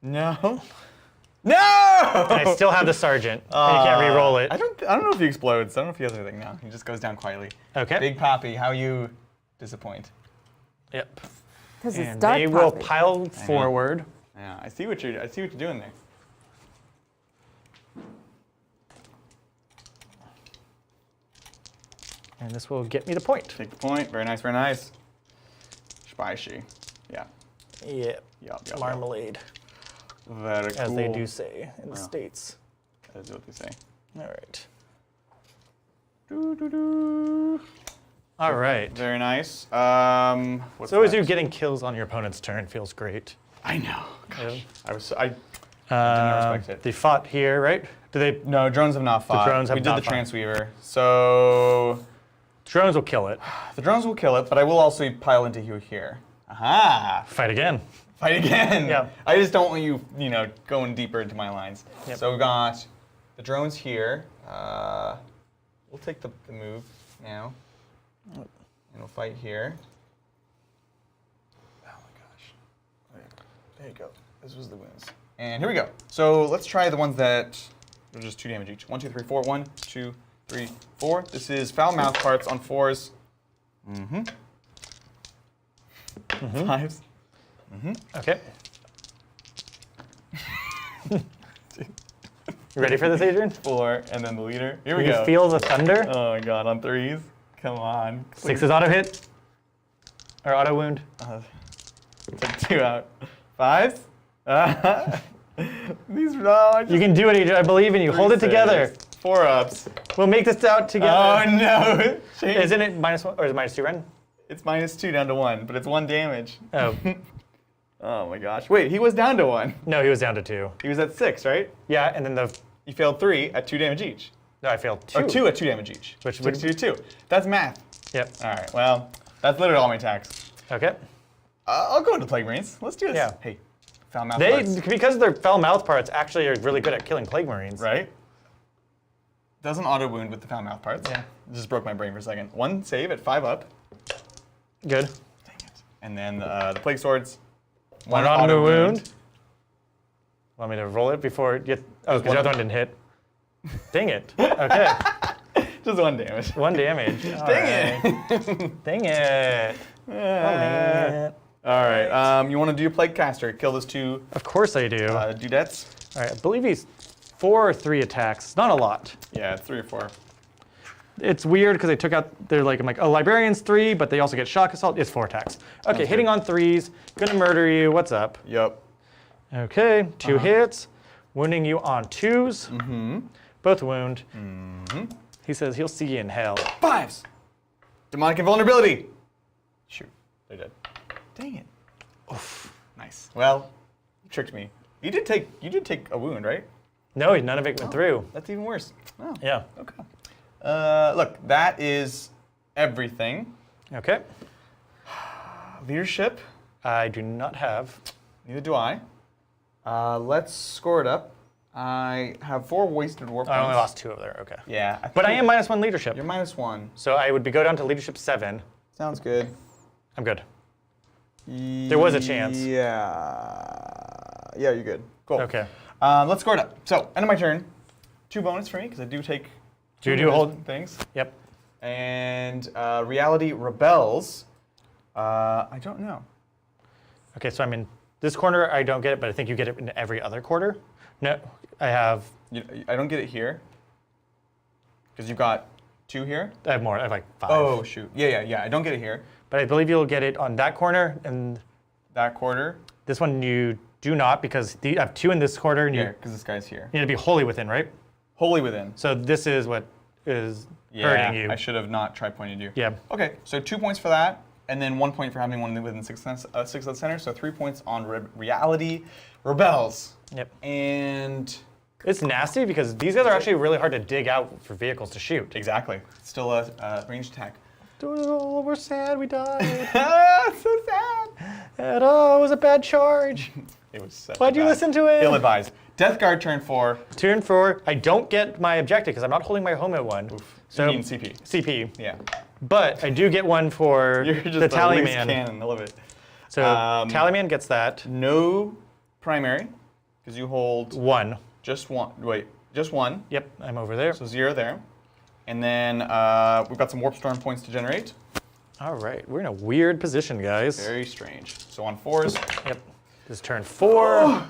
No. No! I still have the sergeant. And you can't re-roll it. I don't know if he explodes. I don't know if he has anything now. He just goes down quietly. Okay. Big Poppy, how you disappoint? Yep. Because it's And dark. they will Poppy. pile forward. Yeah, I see what you're doing there. And this will get me the point. Take the point. Very nice, very nice. Spicy. Yeah. Yep. Yup. Marmalade, Very cool. as they do say in the Wow. States. That's what they say. All right. Doo-doo-doo. All right. Very nice. What's So as you next? getting kills on your opponent's turn feels great. I know. Gosh. I didn't respect it. They fought here, right? Do they? No, drones have not fought. drones have we did not the fought. transweaver. So Drones will kill it. the drones will kill it, but I will also pile into you here. Aha! Fight again. Fight again. Yeah. I just don't want you, going deeper into my lines. Yep. So we've got the drones here. We'll take the move now. And we'll fight here. Oh my gosh. There you go. This was the wounds. And here we go. So let's try the ones that are just 2 damage each. 1, 2, 3, 4. 1, 2, 3, 4. This is foul mouth parts on 4s. Mm-hmm. 5s. Okay. You ready for this, Adrian? 4, and then the leader. Here we You go. feel the thunder? Oh my god, on 3s. Come on. 6 is auto hit. Or auto wound. Took 2 out. 5s? These You can do it, Adrian. I believe in you. Hold it together. 4 ups. We'll make this out together. Oh no. Shane, Isn't it -1 or is it -2, Ren? it's -2 down to 1, but it's 1 damage. Oh. Oh my gosh. Wait, he was down to 1. No, he was down to 2. He was at 6, right? Yeah, and then the. You failed 3 at 2 damage each. No, I failed 2. Or 2 at 2 damage each. Which Took would- 2 to 2. That's math. Yep. All right, well, that's literally all my attacks. Okay. I'll go into Plague Marines. Let's do this. Yeah. Hey, foul mouth They, parts. because their foul mouth parts actually are really good at killing plague marines. Right? Doesn't auto wound with the foul mouth parts. Yeah. Just broke my brain for a second. 1 save at 5 up. Good. Dang it. And then the Plague Swords. 1 auto wound. Want me to roll it before it gets. Oh, because the other one didn't hit. Dang it. Okay. Just 1 damage. 1 damage. Dang it. Dang it. Oh, man. All right. You want to do Plague Caster? Kill those 2 Of course I do. dudettes. All right. I believe he's 4 or 3 attacks. It's not a lot. Yeah, it's 3 or 4. It's weird because they took out. They're like, I'm like, oh, librarians 3, but they also get shock assault. It's 4 attacks. Okay, hitting on 3s. Gonna murder you. What's up? Yup. Okay, 2 hits. Wounding you on 2s. Both wound. He says he'll see you in hell. 5s. Demonic Invulnerability. Shoot, they're dead. Dang it. Oof. Nice. Well, you tricked me. You did take a wound, right? No, none of it went through. That's even worse. Oh. Yeah. Okay. Look, that is everything. Okay. Leadership, I do not have. neither do I. Let's score it up. I have 4 wasted war points. I only lost 2 over there. Okay. Yeah. But I think am -1 leadership. You're -1. So I would go down to leadership 7. Sounds good. I'm good. There was a chance. Yeah. Yeah, you're good. Cool. Okay. Let's score it up. So, end of my turn. 2 bonus for me, because I do take Do you 2 do hold? things. Yep. And reality rebels. I don't know. Okay, so I'm in this corner. I don't get it, but I think you get it in every other quarter. No, I have I don't get it here. Because you've got 2 here. I have more. I have like 5. Oh, shoot. Yeah. I don't get it here. But I believe you'll get it on that corner and That quarter. this one you do not because I have 2 in this quarter and you Here, because this guy's here. need to be wholly within, right? Wholly within. So this is what is Yeah, hurting you. I should have not tri-pointed you. Yeah. Okay, so 2 points for that, and then 1 point for having one within 6 of the center, so 3 points on reality rebels. Yep. And It's nasty because these guys are actually really hard to dig out for vehicles to shoot. exactly, still a ranged attack. Oh, we're sad we died. Ah, so sad. And oh, it was a bad charge. It was so Why'd you bad. listen to it? Ill-advised. Death Guard turn 4. Turn 4, I don't get my objective because I'm not holding my home at 1. So you mean CP. CP. Yeah. But I do get one for You're just the a tally loose man. cannon. I love it. So Tallyman gets that. No primary, because you hold 1. just one. Wait, just 1. Yep, I'm over there. So 0 there. And then we've got some Warp Storm points to generate. All right, we're in a weird position, guys. Very strange. So on 4s, Yep. This is turn 4.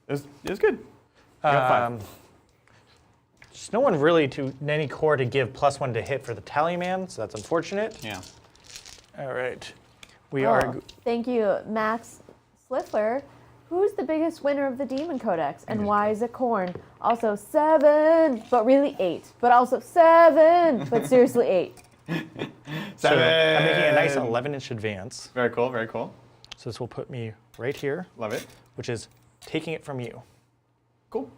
it was good. You got 5. There's no one really to any core to give +1 to hit for the Tallyman, so that's unfortunate. Yeah. All right. We are. Thank you, Max Sliffler. Who's the biggest winner of the Demon Codex, and why is it Korn? Also 7, but really 8. But also 7, but seriously 8. So I'm making a nice 11-inch advance. Very cool, very cool. So this will put me right here, Love it. which is taking it from you. Cool.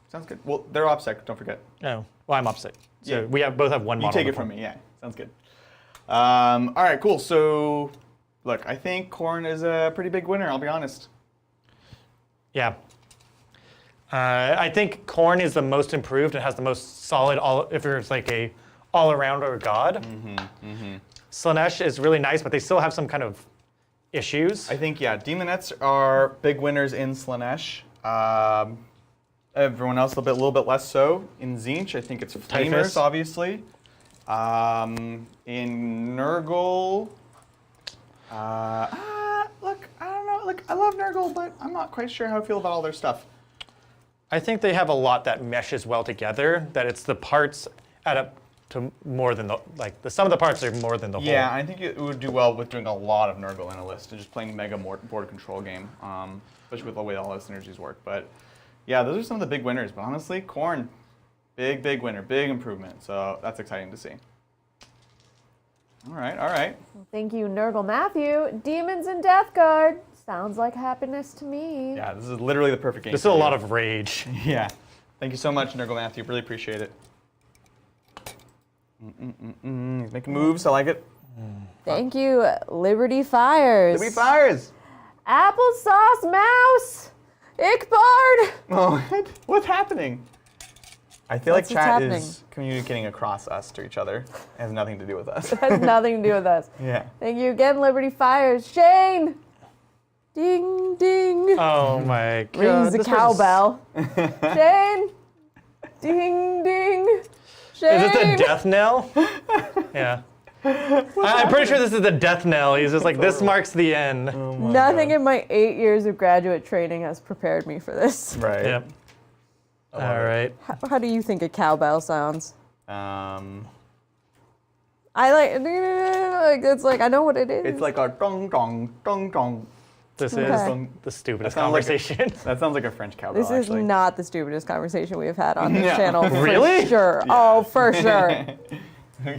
Sounds good. Well, they're OPSEC, don't forget. Oh, well, I'm opposite. So Yeah. we both have 1 You model. take it from me, yeah. Sounds good. All right, cool. So, look, I think Korn is a pretty big winner, I'll be honest. Yeah. I think Korn is the most improved and has the most solid, if it's like a all-arounder god. Slanesh is really nice, but they still have some kind of issues. I think, yeah, Demonettes are big winners in Slanesh. Everyone else a little bit less so. In Tzeentch, I think it's Flamers, Typhus. obviously. In Nurgle, look, I don't know. Like, I love Nurgle, but I'm not quite sure how I feel about all their stuff. I think they have a lot that meshes well together, that it's the parts add up to more than the, the sum of the parts are more than the whole. Yeah, I think it would do well with doing a lot of Nurgle in a list and just playing mega board control game, especially with the way all those synergies work. But yeah, those are some of the big winners. But honestly, Korn, big winner, big improvement. So that's exciting to see. All right, all right. Thank you, Nurgle Matthew. Demons and Death Guard. Sounds like happiness to me. Yeah, this is literally the perfect game. This is for a you. lot of rage. Yeah. Thank you so much, Nurgle Matthew. Really appreciate it. He's making moves. I like it. Thank you, Liberty Fires. Liberty Fires. Applesauce Mouse. Ickbard. Oh, what's happening? I feel What's like chat happening? is communicating across us to each other. It has nothing to do with us. Has nothing to do with us. Yeah. Thank you again, Liberty Fires. Shane. Ding, ding. Oh my god. Rings the this was- cowbell. Shane. Ding, ding. Shane. Is this a death knell? Yeah. I'm pretty sure this is the death knell. He's just like, this marks the end. Nothing in my 8 years of graduate training has prepared me for this. Right. Yep. All right. How do you think a cowbell sounds? I like it's like I know what it is. It's like a dong dong dong dong. This Okay. is the stupidest That sounds like a- conversation. That sounds like a French cowbell. This is actually. not the stupidest conversation we have had on this No. channel. Really? For sure. Oh, for sure. we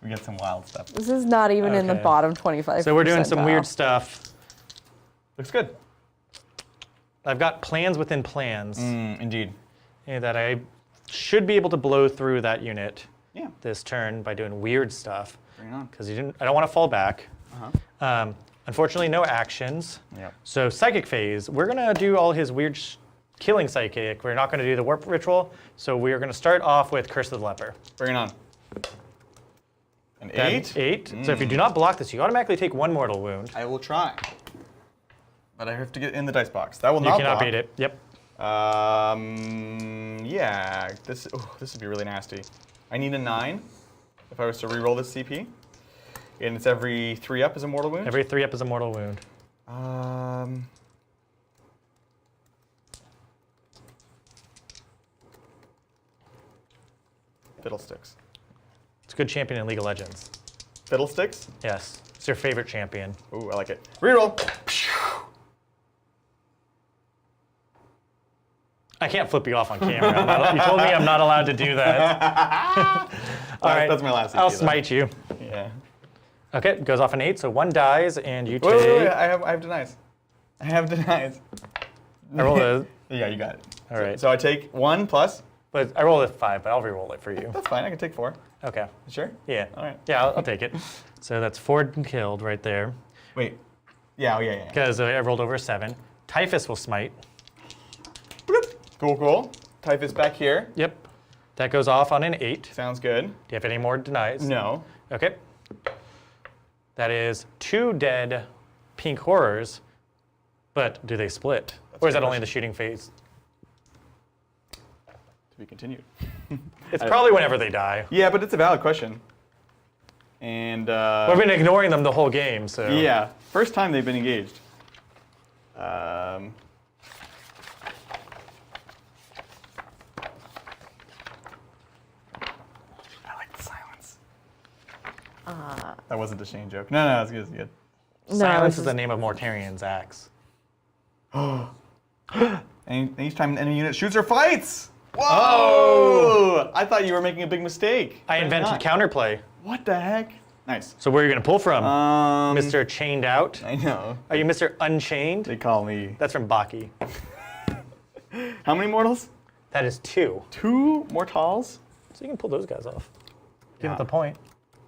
get some wild stuff. This is not even in the Okay. bottom 25. So we're doing some weird stuff. Looks good. I've got plans within plans Indeed. that I should be able to blow through that unit. Yeah. this turn by doing weird stuff. Bring it on. Because I don't want to fall back. Unfortunately, no actions. Yep. So Psychic Phase, we're gonna do all his weird killing Psychic. We're not gonna do the Warp Ritual. So we are gonna start off with Curse of the Leper. Bring it on. An That's 8? 8. So if you do not block this, you automatically take 1 mortal wound. I will try. But I have to get in the dice box. That will You not cannot block. beat it. Yep. Yeah, this would be really nasty. I need a 9 if I was to reroll this CP. And it's every 3 up is a mortal wound? Every 3 up is a mortal wound. Fiddlesticks. It's a good champion in League of Legends. Fiddlesticks? Yes. It's your favorite champion. Ooh, I like it. Reroll! I can't flip you off on camera. You told me I'm not allowed to do that. All right. That's my last CP, I'll though. smite you. Yeah. Okay, it goes off an 8, so 1 dies, and you take. Wait, I have denies. I have denies. I roll a. Yeah, you got it. All right. So I take 1 plus. But I rolled a 5, but I'll re-roll it for you. That's fine, I can take 4. Okay. Sure? Yeah. All right. Yeah, I'll take it. So that's 4 killed right there. Wait. Yeah, yeah. Because I rolled over a 7. Typhus will smite. Bloop. Cool. Typhus back here. Yep. That goes off on an 8. Do Sounds good. you have any more denies? No. Okay. That is 2 dead pink horrors, but do they split? Or is a that good only the shooting phase? To be continued. It's probably whenever they die. Yeah, but it's a valid question. And We've been ignoring them the whole game, so. yeah, first time they've been engaged. I like the silence. That wasn't a Shane joke. No, it's good. It's good. Silence this is the name of Mortarian's axe. Each time any unit shoots or fights. Whoa! I thought you were making a big mistake. I invented not. counterplay. What the heck? Nice. So where are you going to pull from? Mr. Mr. Chained Out? I know. Are you Mr. Unchained? They call me. That's from Baki. How many mortals? That is 2. 2 mortals? So you can pull those guys off. Give Yeah. it the point.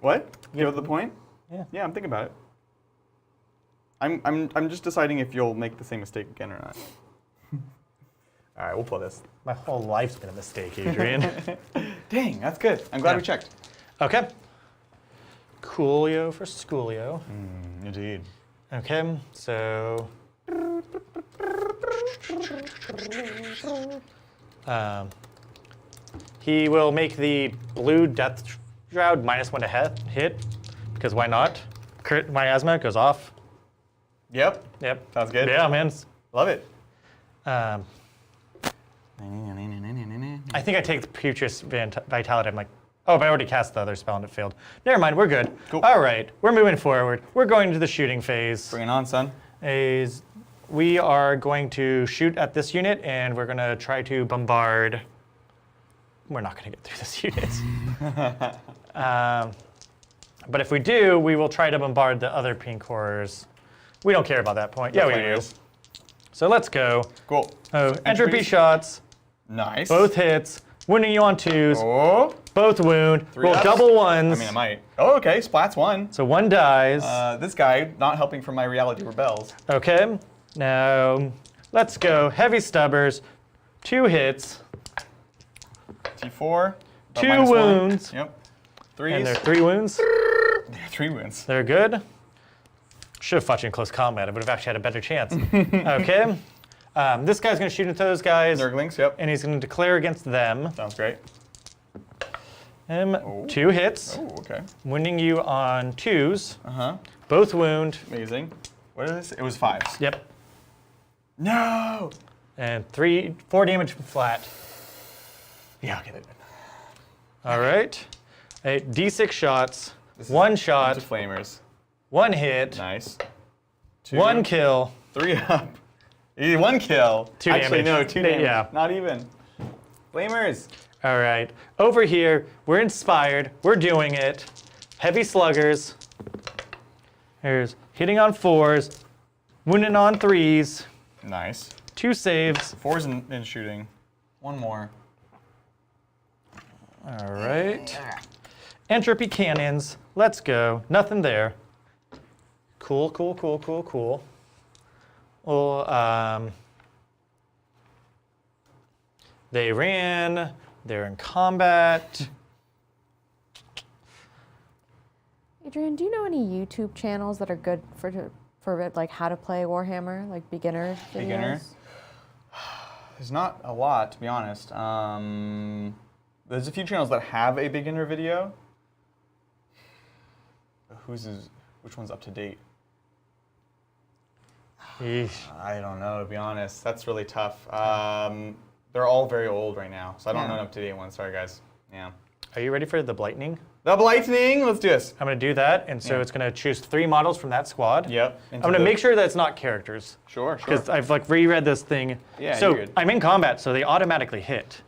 What? Give it the point? Yeah. Yeah, I'm thinking about it. I'm just deciding if you'll make the same mistake again or not. All right, we'll pull this. My whole life's been a mistake, Adrian. Dang, that's good. I'm glad Yeah. we checked. Okay. Coolio for Schoolio. Indeed. Okay, so. He will make the blue Death Shroud -1 to hit, because why not? Crit Miasma goes off. Yep. Yep. Sounds good. Yeah, man. Love it. I think I take the Putrid Vitality. I'm like, oh, but I already cast the other spell and it failed. Never mind, we're good. Cool. All right, we're moving forward. We're going to the shooting phase. Bring it on, son. We are going to shoot at this unit, and we're going to try to bombard. We're not going to get through this unit. But if we do, we will try to bombard the other pink horrors. We don't care about that point. Yeah, we do. Flamers. So let's go. Cool. Oh, entropy Entropy. shots, Nice. both hits, wounding you on 2s, Oh. both wound, 3 roll ups. double 1s. I mean, I might. Oh, okay. Splats 1. So 1 dies. This guy not helping from my reality rebels. Okay, now let's go. Heavy stubbers, 2 hits, T4. 2 -1. wounds, Yep. and 3s. they're 3 wounds. 3 wounds. They're good. Should have fought you in close combat. I would have actually had a better chance. Okay, this guy's going to shoot into those guys, Nurglings. Yep. and he's going to declare against them. Sounds great. 2 hits, Oh, okay. wounding you on 2s, Uh-huh. both wound. Amazing. What is this? It was 5s. Yep, No! and 4 damage flat. Yeah, I'll get it. All right, D6 shots, This is 1 bunch shot, of flamers. 1 hit, Nice. 2. 1 kill. 3 up. 1 kill. 2 Actually, damage. no, 2 damage. Yeah. Not even. Flamers. All right, over here, we're inspired. We're doing it. Heavy sluggers. There's hitting on 4s, wounding on 3s, Nice. 2 saves. 4s in shooting. 1 more. All right. Entropy cannons. Let's go. Nothing there. Cool, cool, cool, cool, cool. Well, they ran. They're in combat. Adrian, do you know any YouTube channels that are good for like how to play Warhammer, like beginner videos? Beginner? There's not a lot, to be honest. There's a few channels that have a beginner video. Which one's up to date? Yeesh. I don't know, to be honest. That's really tough. They're all very old right now, so I don't know an up-to-date one. Sorry, guys. Yeah. Are you ready for the Blightning? The Blightning! Let's do this. I'm going to do that, and so it's going to choose 3 models from that squad. Yep. I'm going to make sure that it's not characters. Sure, sure. Because I've like reread this thing. Yeah, so you're good. I'm in combat, so they automatically hit.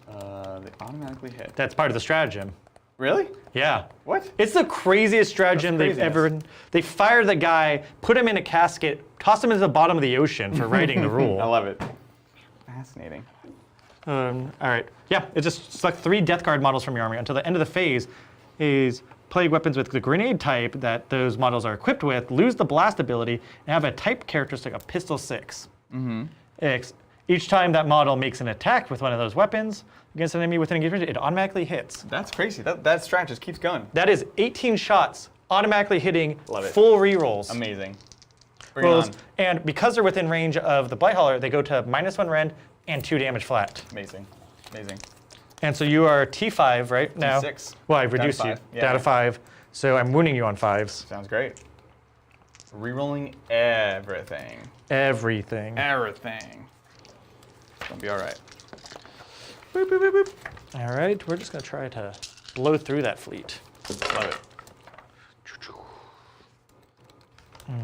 They automatically hit. That's part of the stratagem. Really? Yeah. What? It's the craziest stratagem they've ever. They fire the guy, put him in a casket, toss him into the bottom of the ocean for writing the rule. I love it. Fascinating. All right. Yeah, it just select 3 Death Guard models from your army until the end of the phase. Is plague weapons with the grenade type that those models are equipped with lose the blast ability and have a type characteristic of Pistol 6. Each time that model makes an attack with one of those weapons against an enemy within engagement, it automatically hits. That's crazy. That strat just keeps going. That is 18 shots automatically hitting Love it. full rerolls. Amazing. Bring it on. And because they're within range of the Blighthaller, they go to -1 rend and 2 damage flat. Amazing. Amazing. And so you are T5 right now. T6. Well, I've reduced you 5. Yeah, down to yeah. 5. So I'm wounding you on 5s. Sounds great. Rerolling everything. Everything. Everything. It's gonna be all right. Boop, boop, boop, boop. All right, we're just gonna try to blow through that fleet. Love it.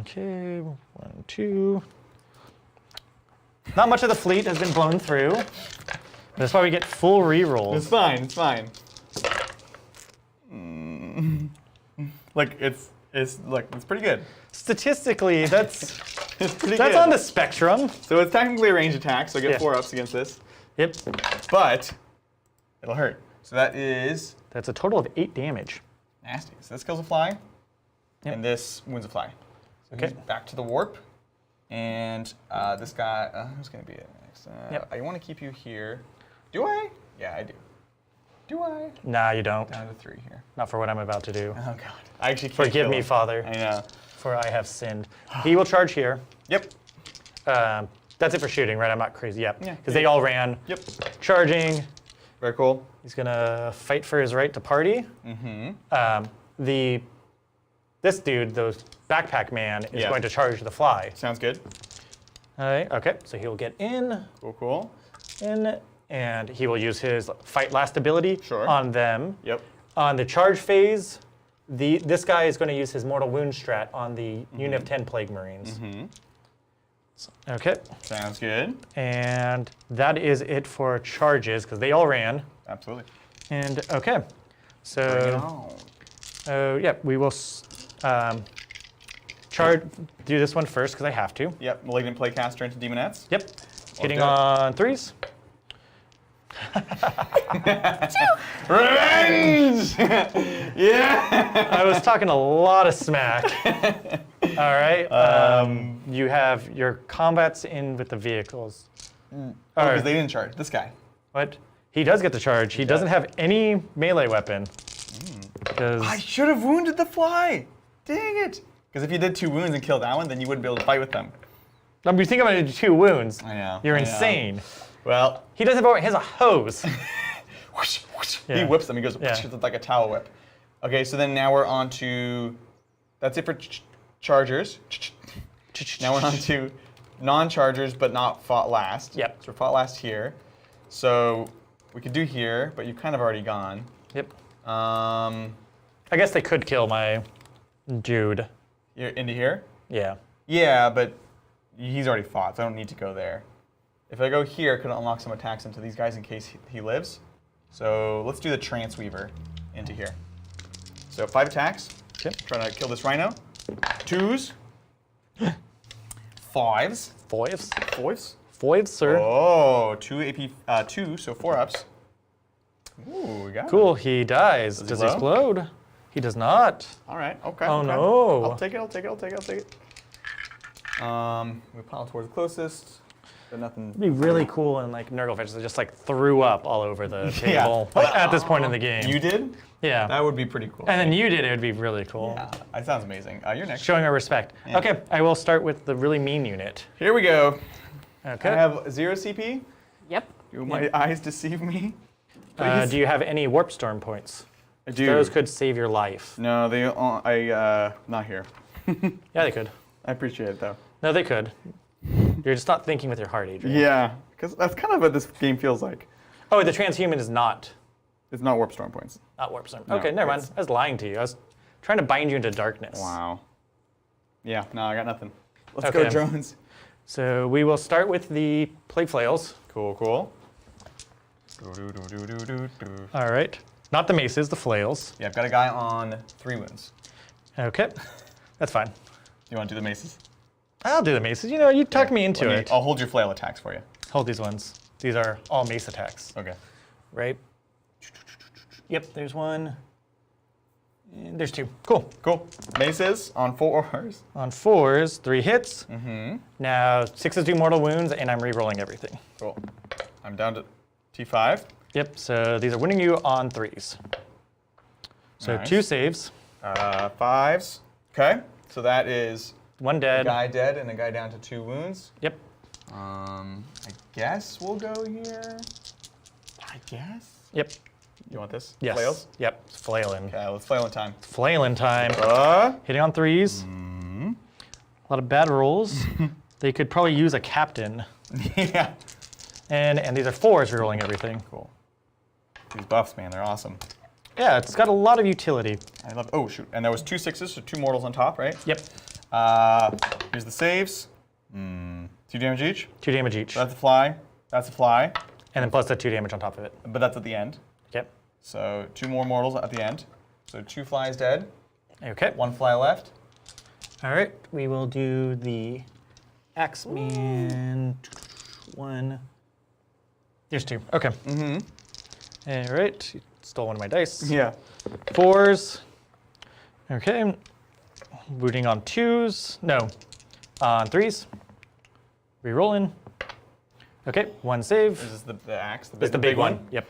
Okay, 1, 2. Not much of the fleet has been blown through. That's why we get full rerolls. It's fine. It's fine. Look, it's pretty good. Statistically, that's It's pretty that's good. on the spectrum. So it's technically a range attack, so I get Yeah. 4 ups against this. Yep. But it'll hurt. So that is That's a total of 8 damage. nasty. So this kills a fly, Yep. and this wounds a fly. So Okay. he's back to the warp. And this guy, who's going to be it next? Yep. I want to keep you here. Do I? Yeah, I do. Do I? Nah, you don't. Down to 3 here. Not for what I'm about to do. Oh, God. I actually can't Forgive kill me, him. Father, I know. for I have sinned. He will charge here. Yep. That's it for shooting, right? I'm not crazy. Yep. Yeah. Because they all ran. Yep. Charging. Very cool. He's gonna fight for his right to party. This dude, the backpack man, is Yeah. going to charge the fly. Sounds good. All right. Okay. So he'll get in, Cool. and he will use his fight last ability Sure. on them. Yep. On the charge phase, this guy is going to use his mortal wound strat on the unit of 10 plague marines. Okay. Sounds good. And that is it for charges because they all ran. Absolutely. And okay, Bring it so on. yeah, we will do this one first because I have to. Yep. Malignant Playcaster into Demonettes. Yep, hitting do it. on 3s. Revenge! Yeah! I was talking a lot of smack. All right, you have your combats in with the vehicles. Oh, All because right. they didn't charge. This guy. What? He does get the charge. He doesn't have any melee weapon. I should have wounded the fly. Dang it. Because if you did 2 wounds and killed that one, then you wouldn't be able to fight with them. You think I'm gonna do 2 wounds? I know. You're I know. insane. Well, He doesn't have. He has a hose. whoosh, whoosh. Yeah. He whips them. He goes Yeah. like a towel whip. Okay, so then now we're on to. That's it for chargers. Now we're on to non-chargers, but not fought last. Yep. So we're fought last here. So we could do here, but you've kind of already gone. Yep. Um, I guess they could kill my dude. you're into here. Yeah. Yeah, but he's already fought, so I don't need to go there. If I go here, I could unlock some attacks into these guys in case he lives. So let's do the Trance Weaver into here. So 5 attacks. Okay. Trying to kill this rhino. 2s. 5s. Foives. 5s. Foives, sir. Oh, 2 AP, 2, so 4 ups. Ooh, we got? Cool, he dies. Does Does he he explode? He does not. All right. Okay. Oh, okay. no. I'll take it. I'll take it. I'll take it. I'll take it. We pile towards the closest, but nothing. It'd be really cool and like Nurgle fans just like threw up all over the table like, at this point in the game. You did? Yeah. That would be pretty cool. And then you did it would be really cool. Yeah, that sounds amazing. You're next. Showing our respect. Yeah. Okay, I will start with the really mean unit. Here we go. Okay. I have 0 CP. Yep. Do my eyes deceive me? Do you have any warp storm points? I do. Those could save your life. No, they. Not here. Yeah, they could. I appreciate it though. No, they could. You're just not thinking with your heart, Adrian. Yeah, because that's kind of what this game feels like. Oh, the transhuman is not It's not warp storm points. warp storm. No, Okay, never mind. it's- I was lying to you. I was trying to bind you into darkness. Wow. Yeah. No, I got nothing. Let's Okay. go drones. So we will start with the plague flails. Cool. Cool. All right. Not the maces, the flails. Yeah, I've got a guy on 3 wounds. Okay. That's fine. You want to do the maces? I'll do the maces. You know, you talked me into it. I'll hold your flail attacks for you. Hold these ones. These are all mace attacks, Okay. right? Yep, there's one. And there's 2. Cool. Cool. Maces on 4s. On 4s, 3 hits. Now 6s do mortal wounds, and I'm re-rolling everything. Cool. I'm down to T5. Yep, so these are winning you on 3s. So Nice. 2 saves, 5s. Okay. So that is 1 a dead. guy dead and a guy down to 2 wounds. Yep. I guess we'll go here. I guess. Yep. You want this? Yes. Flails? Yep. It's flailing. Okay, let's flail in time. Flailing time. Hitting on 3s. Mm-hmm. A lot of bad rolls. They could probably use a captain. Yeah. And these are 4s re-rolling everything. Cool. These buffs, man, they're awesome. Yeah, it's got a lot of utility. I love. Oh shoot! And there was 2 6s, so 2 mortals on top, right? Yep. Here's the saves. 2 damage each. 2 damage each. That's a fly. That's a fly. And then plus the 2 damage on top of it. But that's at the end. Yep. So 2 more mortals at the end. So 2 flies dead. Okay. 1 fly left. All right. We will do the Axeman. 1. There's 2. Okay. All right. Stole one of my dice. Yeah. 4s. Okay. Booting on 2s. No. On 3s. Rerolling. Okay. 1 save. This is the axe. It's the big one. Yep.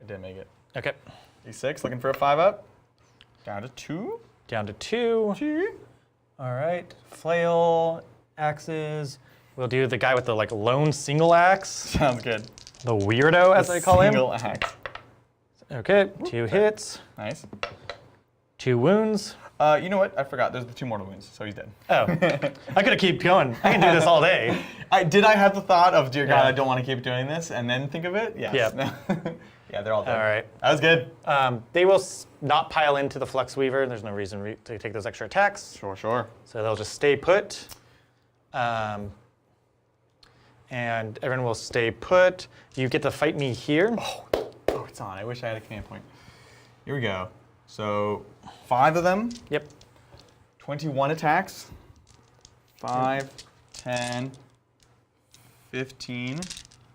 It didn't make it. Okay. D6, looking for a 5 up. Down to 2. Down to 2. 2. All right. Flail, axes. We'll do the guy with the like lone single axe. Sounds good. The weirdo, as I call him. Single axe. Okay. 2 hits. Nice. 2 wounds. You know what? I forgot. There's the 2 mortal wounds, so he's dead. Oh. I could have keep going. I can do this all day. Did I have the thought of, dear God, Yeah. I don't want to keep doing this, and then think of it? Yes. Yeah. Yeah, they're all dead. All right. That was good. They will not pile into the Flux Weaver. There's no reason to take those extra attacks. Sure, sure. So they'll just stay put. And everyone will stay put. You get to fight me here. Oh, it's on. I wish I had a command point. Here we go. So 5 of them. Yep. 21 attacks. 5, 10, 15,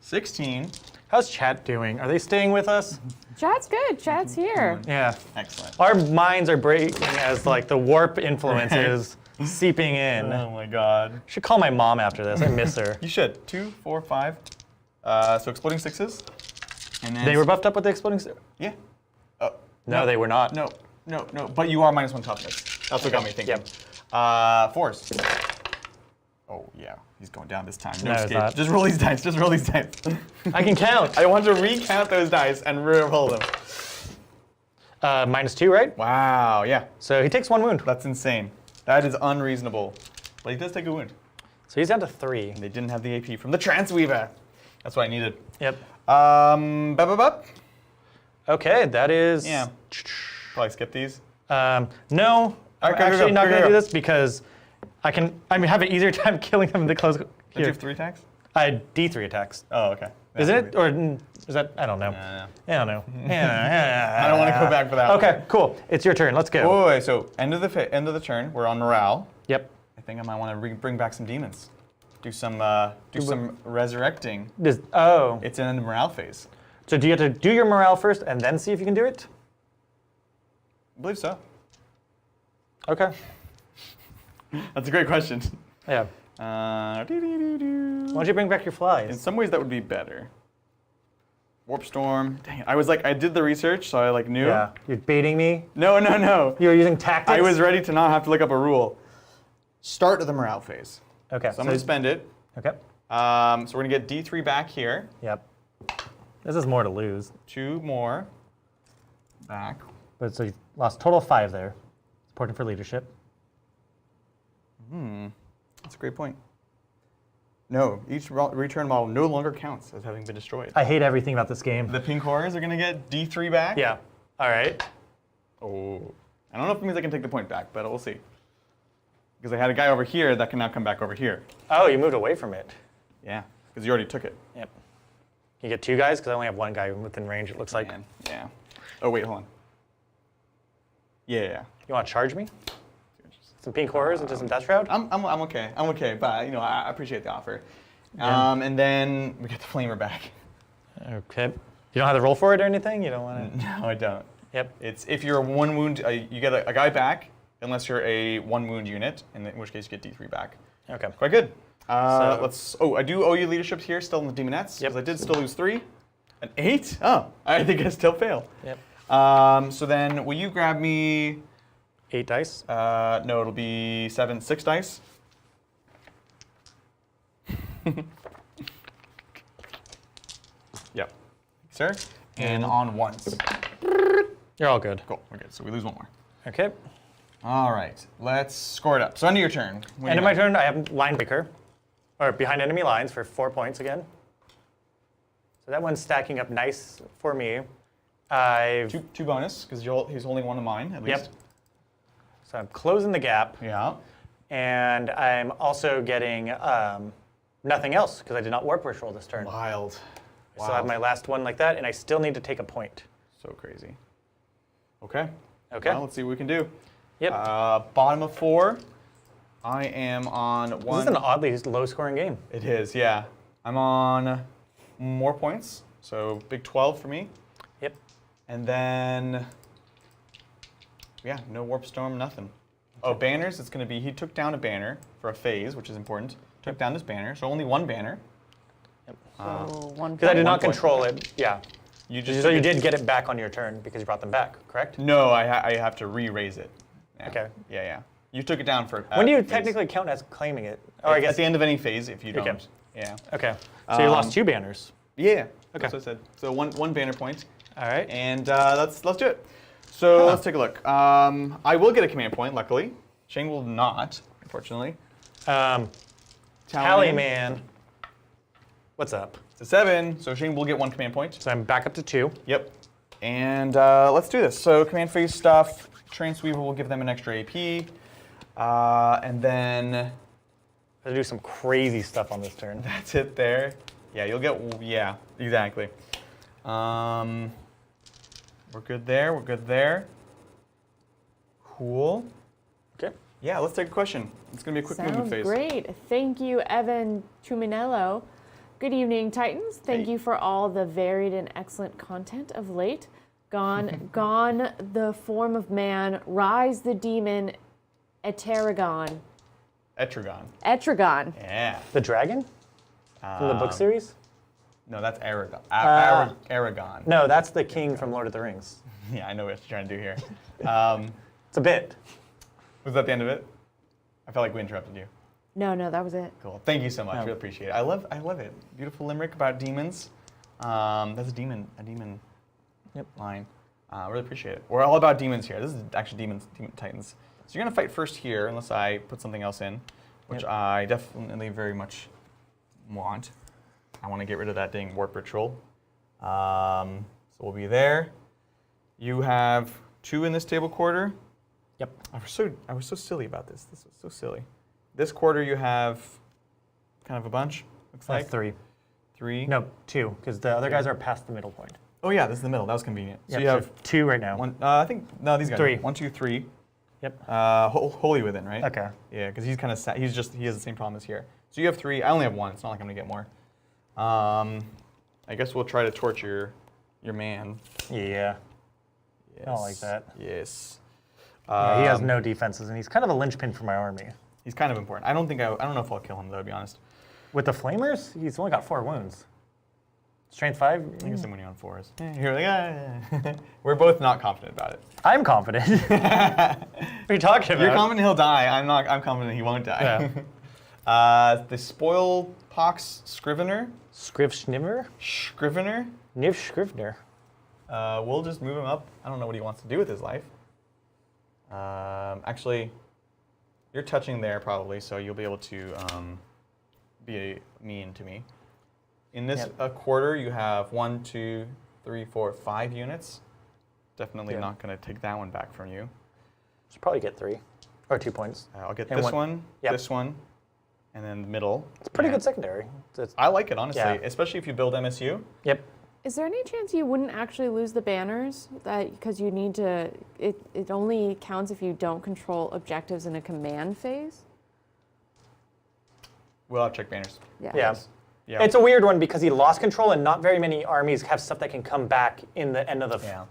16. How's chat doing? Are they staying with us? Chad's good. Chad's here. Yeah. Excellent. Our minds are breaking as like the warp influence is seeping in. Oh my God. Should call my mom after this. I miss her. You should. 2, 4, 5. So exploding 6s. And then They were buffed up with the exploding. Yeah. Oh, No, they were not. No. But you are -1 toughness. That's what got me thinking. Yep. 4s. Oh yeah, he's going down this time. No, No, he's escape. not. Just roll these dice. Just roll these dice. I can count. I want to recount those dice and re-roll them. -2, right? Wow. Yeah. So he takes 1 wound. That's insane. That is unreasonable. But he does take a wound. So he's down to 3. They didn't have the AP from the Transweaver. That's what I needed. Yep. Bup. Okay, that is. Yeah. Probably skip these. No, I'm Okay, actually not going to go. do this because I have an easier time killing them in the close. Did you Here, have 3 attacks? I had D3 attacks. Oh, okay. Is That's it or is that? I don't know. I don't know. I don't want to go back for that one. Okay, cool. It's your turn. Let's go. Oh, wait, so end of the turn. We're on morale. Yep. I think I might want to bring back some demons. Do some resurrecting. Oh. It's in the morale phase. So do you have to do your morale first and then see if you can do it? I believe so. Okay. That's a great question. Yeah. Why don't you bring back your In flies? some ways, that would be better. Warp storm. Dang it. I was like, I did the research, so I like knew. Yeah. You're baiting me. No, no, no. You're using tactics. I was ready to not have to look up a rule. Start of the morale phase. Okay. So I'm gonna spend it. Okay. So we're gonna get D3 back here. Yep. This is more to lose. 2 more back. But so you lost total of 5 there. It's important for leadership. That's a great point. No, each return model no longer counts as having been destroyed. I hate everything about this game. The pink horrors are gonna get D3 back. Yeah. All right. Oh. I don't know if it means I can take the point back, but we'll see. Because I had a guy over here that can now come back over here. Oh, you moved away from it. Yeah, because you already took it. Yep. You get 2 guys because I only have 1 guy within range. It looks like. Man. Yeah. Oh wait, hold on. Yeah. You want to charge me? Some pink horrors into some Death Shroud? I'm okay. I'm okay, but you know I appreciate the offer. Yeah. And then we get the flamer back. Okay. You don't have to roll for it or anything? You don't want to? No, I don't. Yep. It's if you're a 1 wound, you get a guy back, unless you're a 1 wound unit, in which case you get D3 back. Okay. Quite good. So- Let's. Oh, I do owe you leadership here, still in the Demonettes. Yep. Because I did still lose 3. An 8? Oh, I think I still fail. Yep. So then, will you grab me? 8 dice. No, it'll be 6 dice. Yep. Sir. And on ones. You're all good. Cool. We're good. So we lose 1 more. Okay. All right. Let's score it up. So end of your turn. What do End you of my got? turn, I have Line Breaker. Or behind enemy lines for 4 points again. So that one's stacking up nice for me. I've Two bonus because he's holding 1 of mine at least. Yep. So I'm closing the gap, Yeah. and I'm also getting nothing else because I did not warp ritual this turn. Wild. So I have my last one like that, and I still need to take a point. So crazy. Okay. Okay. Well, let's see what we can do. Yep. Bottom of 4. I am on 1. This is an oddly low-scoring game. It is, yeah. I'm on more points, so big 12 for me. Yep. And then, yeah, no warp storm, nothing. Oh, banners, it's going to be, he took down a banner for a phase, which is important. Took down this banner, so only 1 banner. So 1 Because I did not point. control it. Yeah. You just So took you it- did get it back on your turn because you brought them back, correct? No, I have to re-raise it. Yeah. Okay. Yeah. You took it down for. When do you phase. technically count as claiming it? Oh, I At guess. the end of any phase, if you Okay. don't. Yeah. Okay. So you lost 2 banners. Yeah. Okay. That's what I said. So one banner point, All right. and let's do it. So let's take a look. I will get a command point, luckily. Shane will not, unfortunately. Tally man. What's up? It's a 7, so Shane will get 1 command point. So I'm back up to 2. Yep. And let's do this. So command phase stuff. Transweaver will give them an extra AP. And then I have to do some crazy stuff on this turn. that's it there. Yeah, you'll get, yeah, exactly. We're good there, we're good there. Cool. Okay. Yeah, let's take a question. It's gonna be a quick movement Sounds phase. great. Thank you, Evan Tuminello. Good evening, Titans. Thank Hey. you for all the varied and excellent content of late. Gone the form of man, rise the demon, Etragon. Etragon. Etragon. Yeah. The dragon from the book series? No, that's Aragon. Aragon. No, that's the king from Lord of the Rings. Yeah, I know what you're trying to do here. It's a bit. Was that the end of it? I felt like we interrupted you. No, that was it. Cool. Thank you so much. Yeah. Really appreciate it. I love it. Beautiful limerick about demons. That's a demon line. Really appreciate it. We're all about demons here. This is actually demon titans. So you're gonna fight first here, unless I put something else in, which Yep. I definitely very much want. I want to get rid of that dang warp ritual. So we'll be there. You have 2 in this table quarter. Yep. I was so silly about this. This was so silly. This quarter you have kind of a bunch. Looks like 3. 3. No, 2, because the other guys are past the middle point. Oh yeah, this is the middle. That was convenient. So Yep, you have 2 right now. 1. I think no, these guys. 3. 1, 2, 3. Yep. Holy within, right? Okay. Yeah, because he's kind of he has the same problem as here. So you have 3. I only have 1. It's not like I'm gonna get more. I guess we'll try to torture your man. Yeah. Yes. I don't like that. Yes. Yeah, he has no defenses, and he's kind of a linchpin for my army. He's kind of important. I don't know if I'll kill him though, to be honest. With the flamers, he's only got 4 wounds. Strength 5? I guess I'm winning on 4s. You're like, We're both not confident about it. I'm confident. What are you talking about? You're confident he'll die. I'm not. I'm confident he won't die. The Spoil Pox Scrivener. Scrivener? Scrivener. Niv Scrivener. We'll just move him up. I don't know what he wants to do with his life. Actually, you're touching there probably, so you'll be able to be mean to me. In this quarter, you have 1, 2, 3, 4, 5 units. Definitely not going to take that one back from you. Should probably get 3 or 2 points. I'll get And this one, Yep. this one, and then the middle. It's pretty good secondary. I like it, honestly, Yeah. especially if you build MSU. Yep. Is there any chance you wouldn't actually lose the banners? That because you need to, it only counts if you don't control objectives in a command phase? We'll have check banners. Yeah. Yeah. It's a weird one because he lost control, and not very many armies have stuff that can come back in the end of the. Yeah.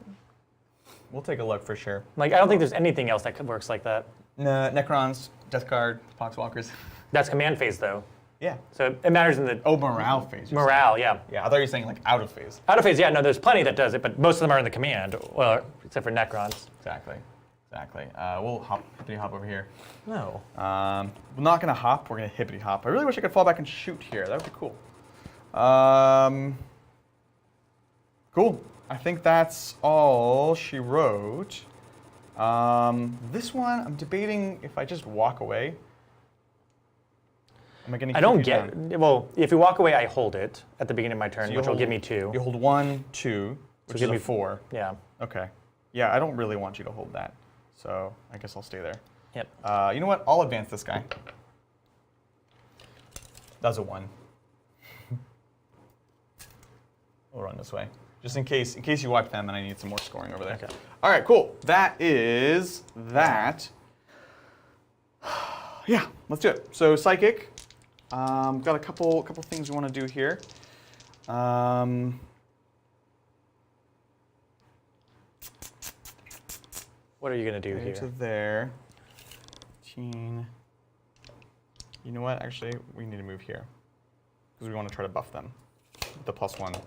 We'll take a look for sure. Like, I don't think there's anything else that works like that. Necrons, Death Guard, Poxwalkers. That's command phase, though. Yeah. So it matters in the Oh, morale phase. you're morale, yeah. saying. Yeah, I thought you were saying like out of phase. Out of phase, yeah, no, there's plenty that does it, but most of them are in the command, well, except for Necrons. Exactly. We'll hippity hop over here. No. We're not gonna hop. We're gonna hippity hop. I really wish I could fall back and shoot here. That would be cool. Cool. I think that's all she wrote. This one, I'm debating if I just walk away. Am I gonna? I don't keep you get, down? well, if you walk away, I hold it at the beginning of my turn, So you which will hold- give me 2. You hold 1, 2, which give is me a 4. Yeah, Okay. Yeah, I don't really want you to hold that, so I guess I'll stay there. yep. You know what? I'll advance this guy. That's a 1. We'll run this way, just in case you wipe them and I need some more scoring over there. Okay. All right, cool. That is that. Yeah, let's do it. So psychic. Got a couple things we want to do here. What are you going to do There here? to there. 15. You know what? Actually, we need to move here because we want to try to buff them. The +1 to wound.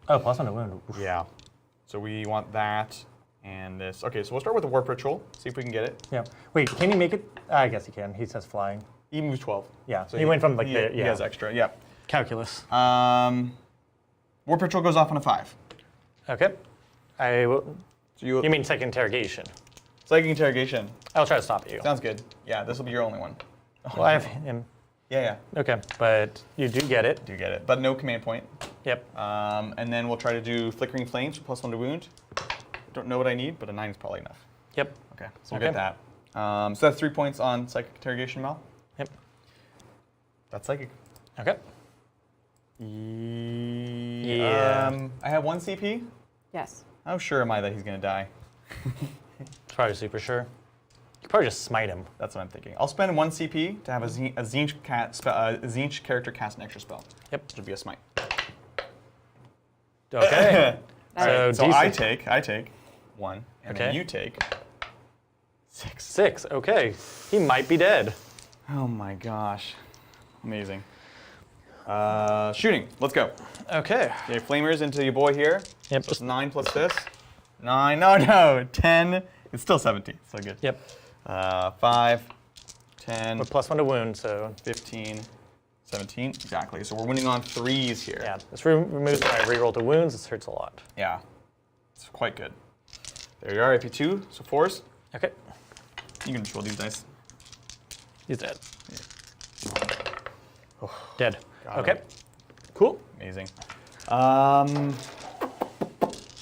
Oh, +1 to wound. Oof. Yeah. So we want that and this. Okay, so we'll start with the warp ritual. See if we can get it. Yeah. Wait, can he make it? I guess he can. He says flying. He moves 12. Yeah, so he went from like he, there. He Yeah. has extra. Yeah. Calculus. Warp ritual goes off on a 5. Okay. I will. So you You mean second interrogation? psychic interrogation. I'll try to stop you. Sounds good. Yeah, this will be your only one. Well, I have him. Yeah. Okay, but you do get it. Do get it, but no command point. Yep. And then we'll try to do flickering flames for +1 to wound. Don't know what I need, but a 9 is probably enough. Yep. Okay, so we'll Okay. get that. So that's 3 points on psychic interrogation, Mal. Yep. That's psychic. Okay. Yeah. I have 1 CP. Yes. How sure am I that he's gonna die? Probably super sure. You could probably just smite him. That's what I'm thinking. I'll spend 1 CP to have a Tzeentch character cast an extra spell. Yep. Which would be a smite. Okay. So DC I take 1, and then Okay. you take 6. 6. Okay. He might be dead. Oh my gosh. Amazing. Shooting. Let's go. Okay. Okay, flamers into your boy here. Yep. So it's 9 plus this. 9. No. 10. It's still 17. So good. Yep. 5, 10, With +1 to wound, so 15, 17. Exactly. So we're winning on 3s here. yeah. This removes my reroll to wounds. This hurts a lot. Yeah. It's quite good. There you are. AP2. So 4s. Okay. You can just roll these dice. He's dead. Dead. Got Okay. him. Cool. Amazing.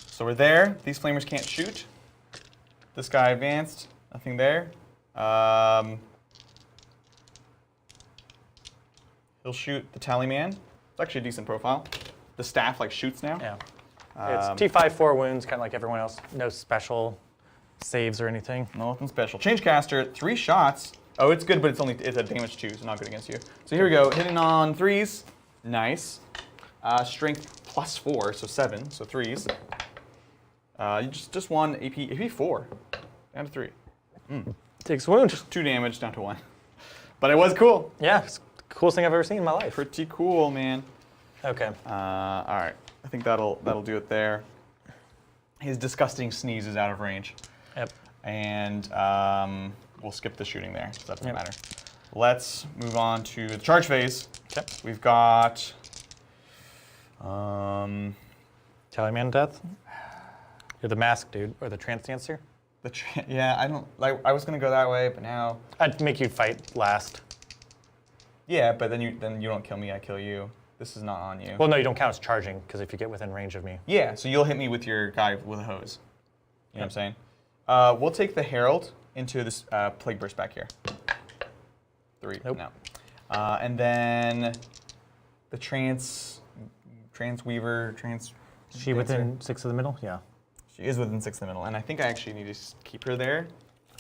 So we're there. These flamers can't shoot. This guy advanced. Nothing there. He'll shoot the tally man. It's actually a decent profile. The staff like shoots now. Yeah. It's T5, 4 wounds, kind of like everyone else. No special saves or anything. Nothing special. Change caster, 3 shots. Oh, it's good, but it's a damage 2, so not good against you. So here we go. Hitting on 3s. Nice. Strength +4, so 7, so 3s. You just 1 AP 4, down to 3. Takes wound. 2 damage down to 1. But it was cool. Yeah, it's the coolest thing I've ever seen in my life. Pretty cool, man. Okay. All right, I think that'll do it there. His disgusting sneeze is out of range. Yep. And we'll skip the shooting there, so that doesn't matter. Let's move on to the charge phase. Okay. We've got Tallyman death. You're the mask dude, or the trance dancer. yeah, I don't like. I was gonna go that way, but now. I'd make you fight last. Yeah, but then you don't kill me. I kill you. This is not on you. Well, no, you don't count as charging because if you get within range of me. Yeah, so you'll hit me with your guy with a hose. You know what I'm saying? We'll take the Herald into this Plague Burst back here. 3. Nope. No. And then the Weaver. She within 6 of the middle? Yeah. She is within 6 of the middle, and I think I actually need to keep her there.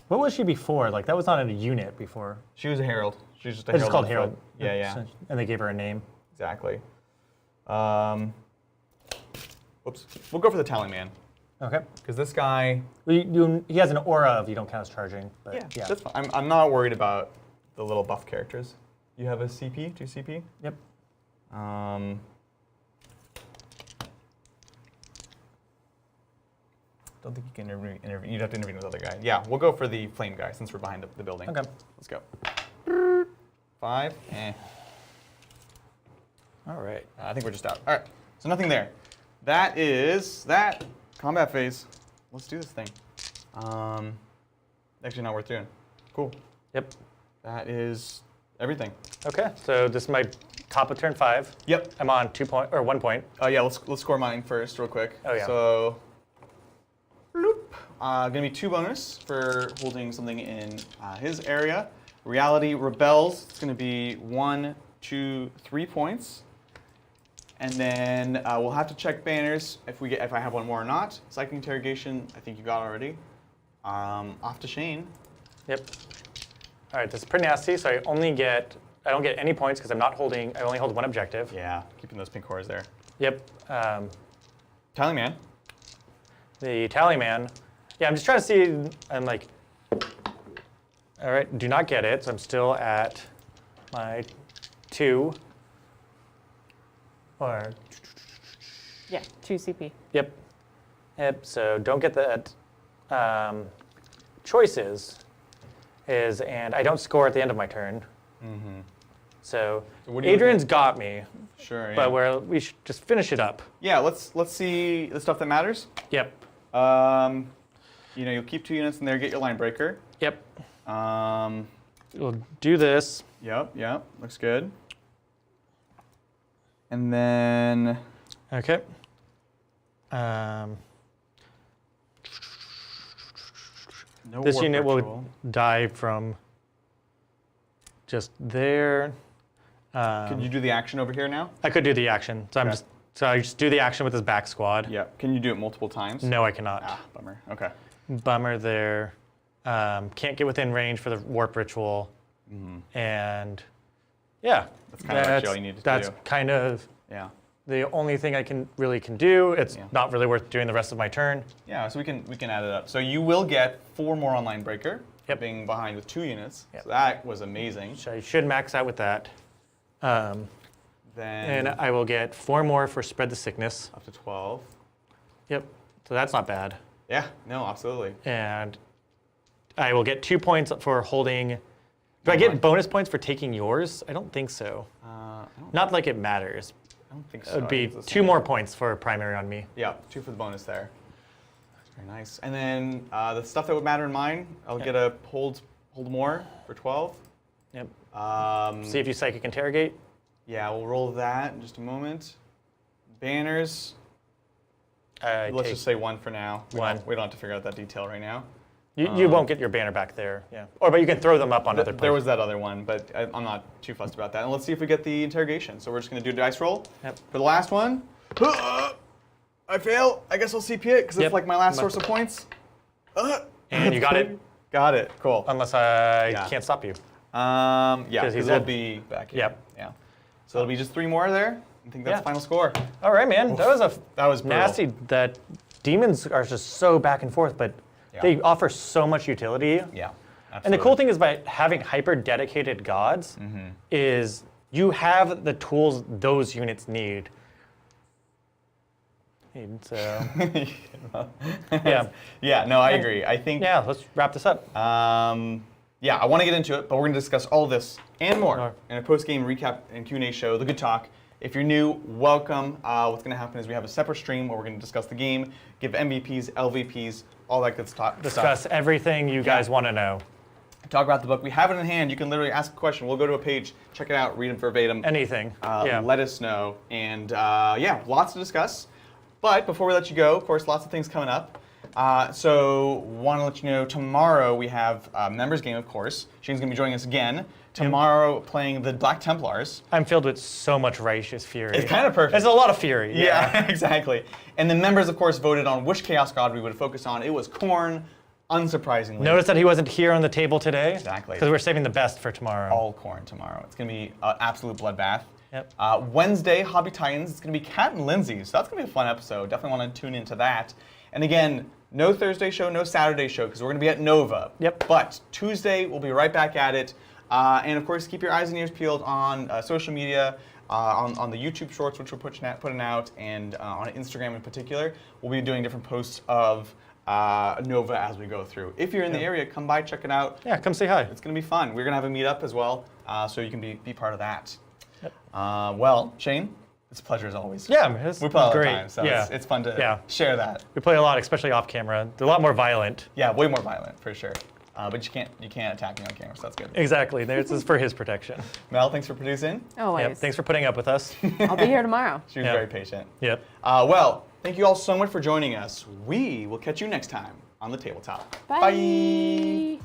What was she before? Like, that was not a unit before. She was a Herald. She was just a It's Herald. called on Herald. foot. Yeah. And they gave her a name. Exactly. Whoops. We'll go for the Tallyman. Okay. Because this guy... He has an aura of you don't count as charging. But Yeah, that's fine. I'm not worried about the little buff characters. You have a CP? 2 CP? Yep. Don't think you can intervene. You'd have to intervene with the other guy. Yeah, we'll go for the flame guy since we're behind the building. Okay. Let's go. 5. All right. I think we're just out. All right. So nothing there. That is that combat phase. Let's do this thing. Actually, not worth doing. Cool. Yep. That is everything. Okay. So this is my top of turn 5. Yep. I'm on 1 point. Oh yeah. Let's score mine first, real quick. Oh yeah. So. Bloop. Gonna be 2 bonus for holding something in his area. Reality rebels. It's gonna be 1, 2, 3 points. And then we'll have to check banners if I have one more or not. Psychic interrogation, I think you got already. Off to Shane. Yep. All right, this is pretty nasty. So I don't get any points because I only hold 1 objective. Yeah, keeping those pink cores there. Yep. Tallyman. The Tallyman. Yeah, I'm just trying to see. I'm like, all right, do not get it. So I'm still at my 2. Or, Yeah, 2 CP. yep. So don't get that. Choices and I don't score at the end of my turn. So what do you Adrian's got me, Sure. Yeah. but we should just finish it up. Yeah. Let's see the stuff that matters. Yep. You'll keep 2 units in there. Get your line breaker. Yep. We'll do this. Yep. Looks good. And then. Okay. No This warp unit ritual. will die from just there. Can you do the action over here now? I could do the action, so Okay. I just do the action with his back squad. Yeah. Can you do it multiple times? No, I cannot. Ah, bummer. Okay. Bummer there. Can't get within range for the warp ritual, and yeah, That's kind of actually all you need to that's do. kind of Yeah. the only thing I can do. It's Yeah. not really worth doing the rest of my turn. Yeah, so we can add it up. So you will get 4 more on line breaker, Yep. being behind with 2 units. Yep. So that was amazing. So I should max out with that. Then And I will get 4 more for spread the sickness. up to 12. Yep. So that's not bad. Yeah, no, absolutely. And I will get 2 points for holding. Do I get bonus points for taking yours? I don't think so. I Not like it matters. don't think so. It would I be think it's the 2 same. more points for primary on me. Yeah, 2 for the bonus there. Very nice. And then the stuff that would matter in mine, I'll get a hold more for 12. Yep. Um, See if you psychic interrogate. Yeah, we'll roll that in just a moment. Banners, let's Take- just say 1 for now. We One. don't- We don't have to figure out that detail right now. You won't get your banner back there. Yeah. But you can throw them up on other places. There was that other one, but I'm not too fussed about that. And let's see if we get the interrogation. So we're just going to do a dice roll. Yep. For the last one, I fail. I guess I'll CP it because Yep. it's like my last source of points. And you got it, Got it. Cool. unless I Yeah. can't stop you. Yeah, 'Cause he's because it'll dead. be back here. Yep. Yeah. So it'll be just 3 more there. I think that's Yeah. the final score. All right, man. That was That was brutal. nasty. That demons are just so back and forth, but they offer so much utility. Yeah. And the cool thing is by having hyper dedicated gods is you have the tools those units need. And so, yeah. Yeah, no, I agree. I think, Yeah, let's wrap this up. yeah, I want to get into it, but we're going to discuss all this and more Sure. in a post-game recap and Q&A show, The Good Talk. If you're new, welcome. What's going to happen is we have a separate stream where we're going to discuss the game, give MVPs, LVPs, all that good stuff. Discuss everything you guys want to know. Talk about the book. We have it in hand. You can literally ask a question. We'll go to a page, check it out, read it verbatim. Anything. Yeah. Let us know. And yeah, lots to discuss. But before we let you go, of course, lots of things coming up. So want to let you know, tomorrow we have a members game, of course. Shane's going to be joining us again. Tomorrow playing the Black Templars. I'm filled with so much righteous fury. It's kind of perfect. There's a lot of fury. Yeah, exactly. And the members, of course, voted on which Chaos God we would focus on. It was Khorne, unsurprisingly. Notice that he wasn't here on the table today. Exactly. Because we're saving the best for tomorrow. All Khorne tomorrow. It's going to be an absolute bloodbath. Yep. Wednesday, Hobby Titans. It's going to be Kat and Lindsay, so that's going to be a fun episode. Definitely want to tune into that. And again, no Thursday show, no Saturday show, because we're going to be at Nova. Yep. But Tuesday, we'll be right back at it. And of course, keep your eyes and ears peeled on social media, on the YouTube Shorts, which we're putting out, and on Instagram in particular. We'll be doing different posts of Nova as we go through. If you're in the area, come by, check it out. Yeah, come say hi. It's going to be fun. We're going to have a meetup as well, so you can be part of that. Yep. Well, Shane, it's a pleasure as always. Yeah, it's we play all great. the time, so Yeah. it's fun to share that. We play a lot, especially off camera. They're a lot more violent. Yeah, way more violent for sure. But you can't attack me on camera, so that's good. Exactly. This is for his protection. Mel, thanks for producing. Always. Yep. Thanks for putting up with us. I'll be here tomorrow. She was Yeah. very patient. Yep. Well, thank you all so much for joining us. We will catch you next time on the Tabletop. Bye.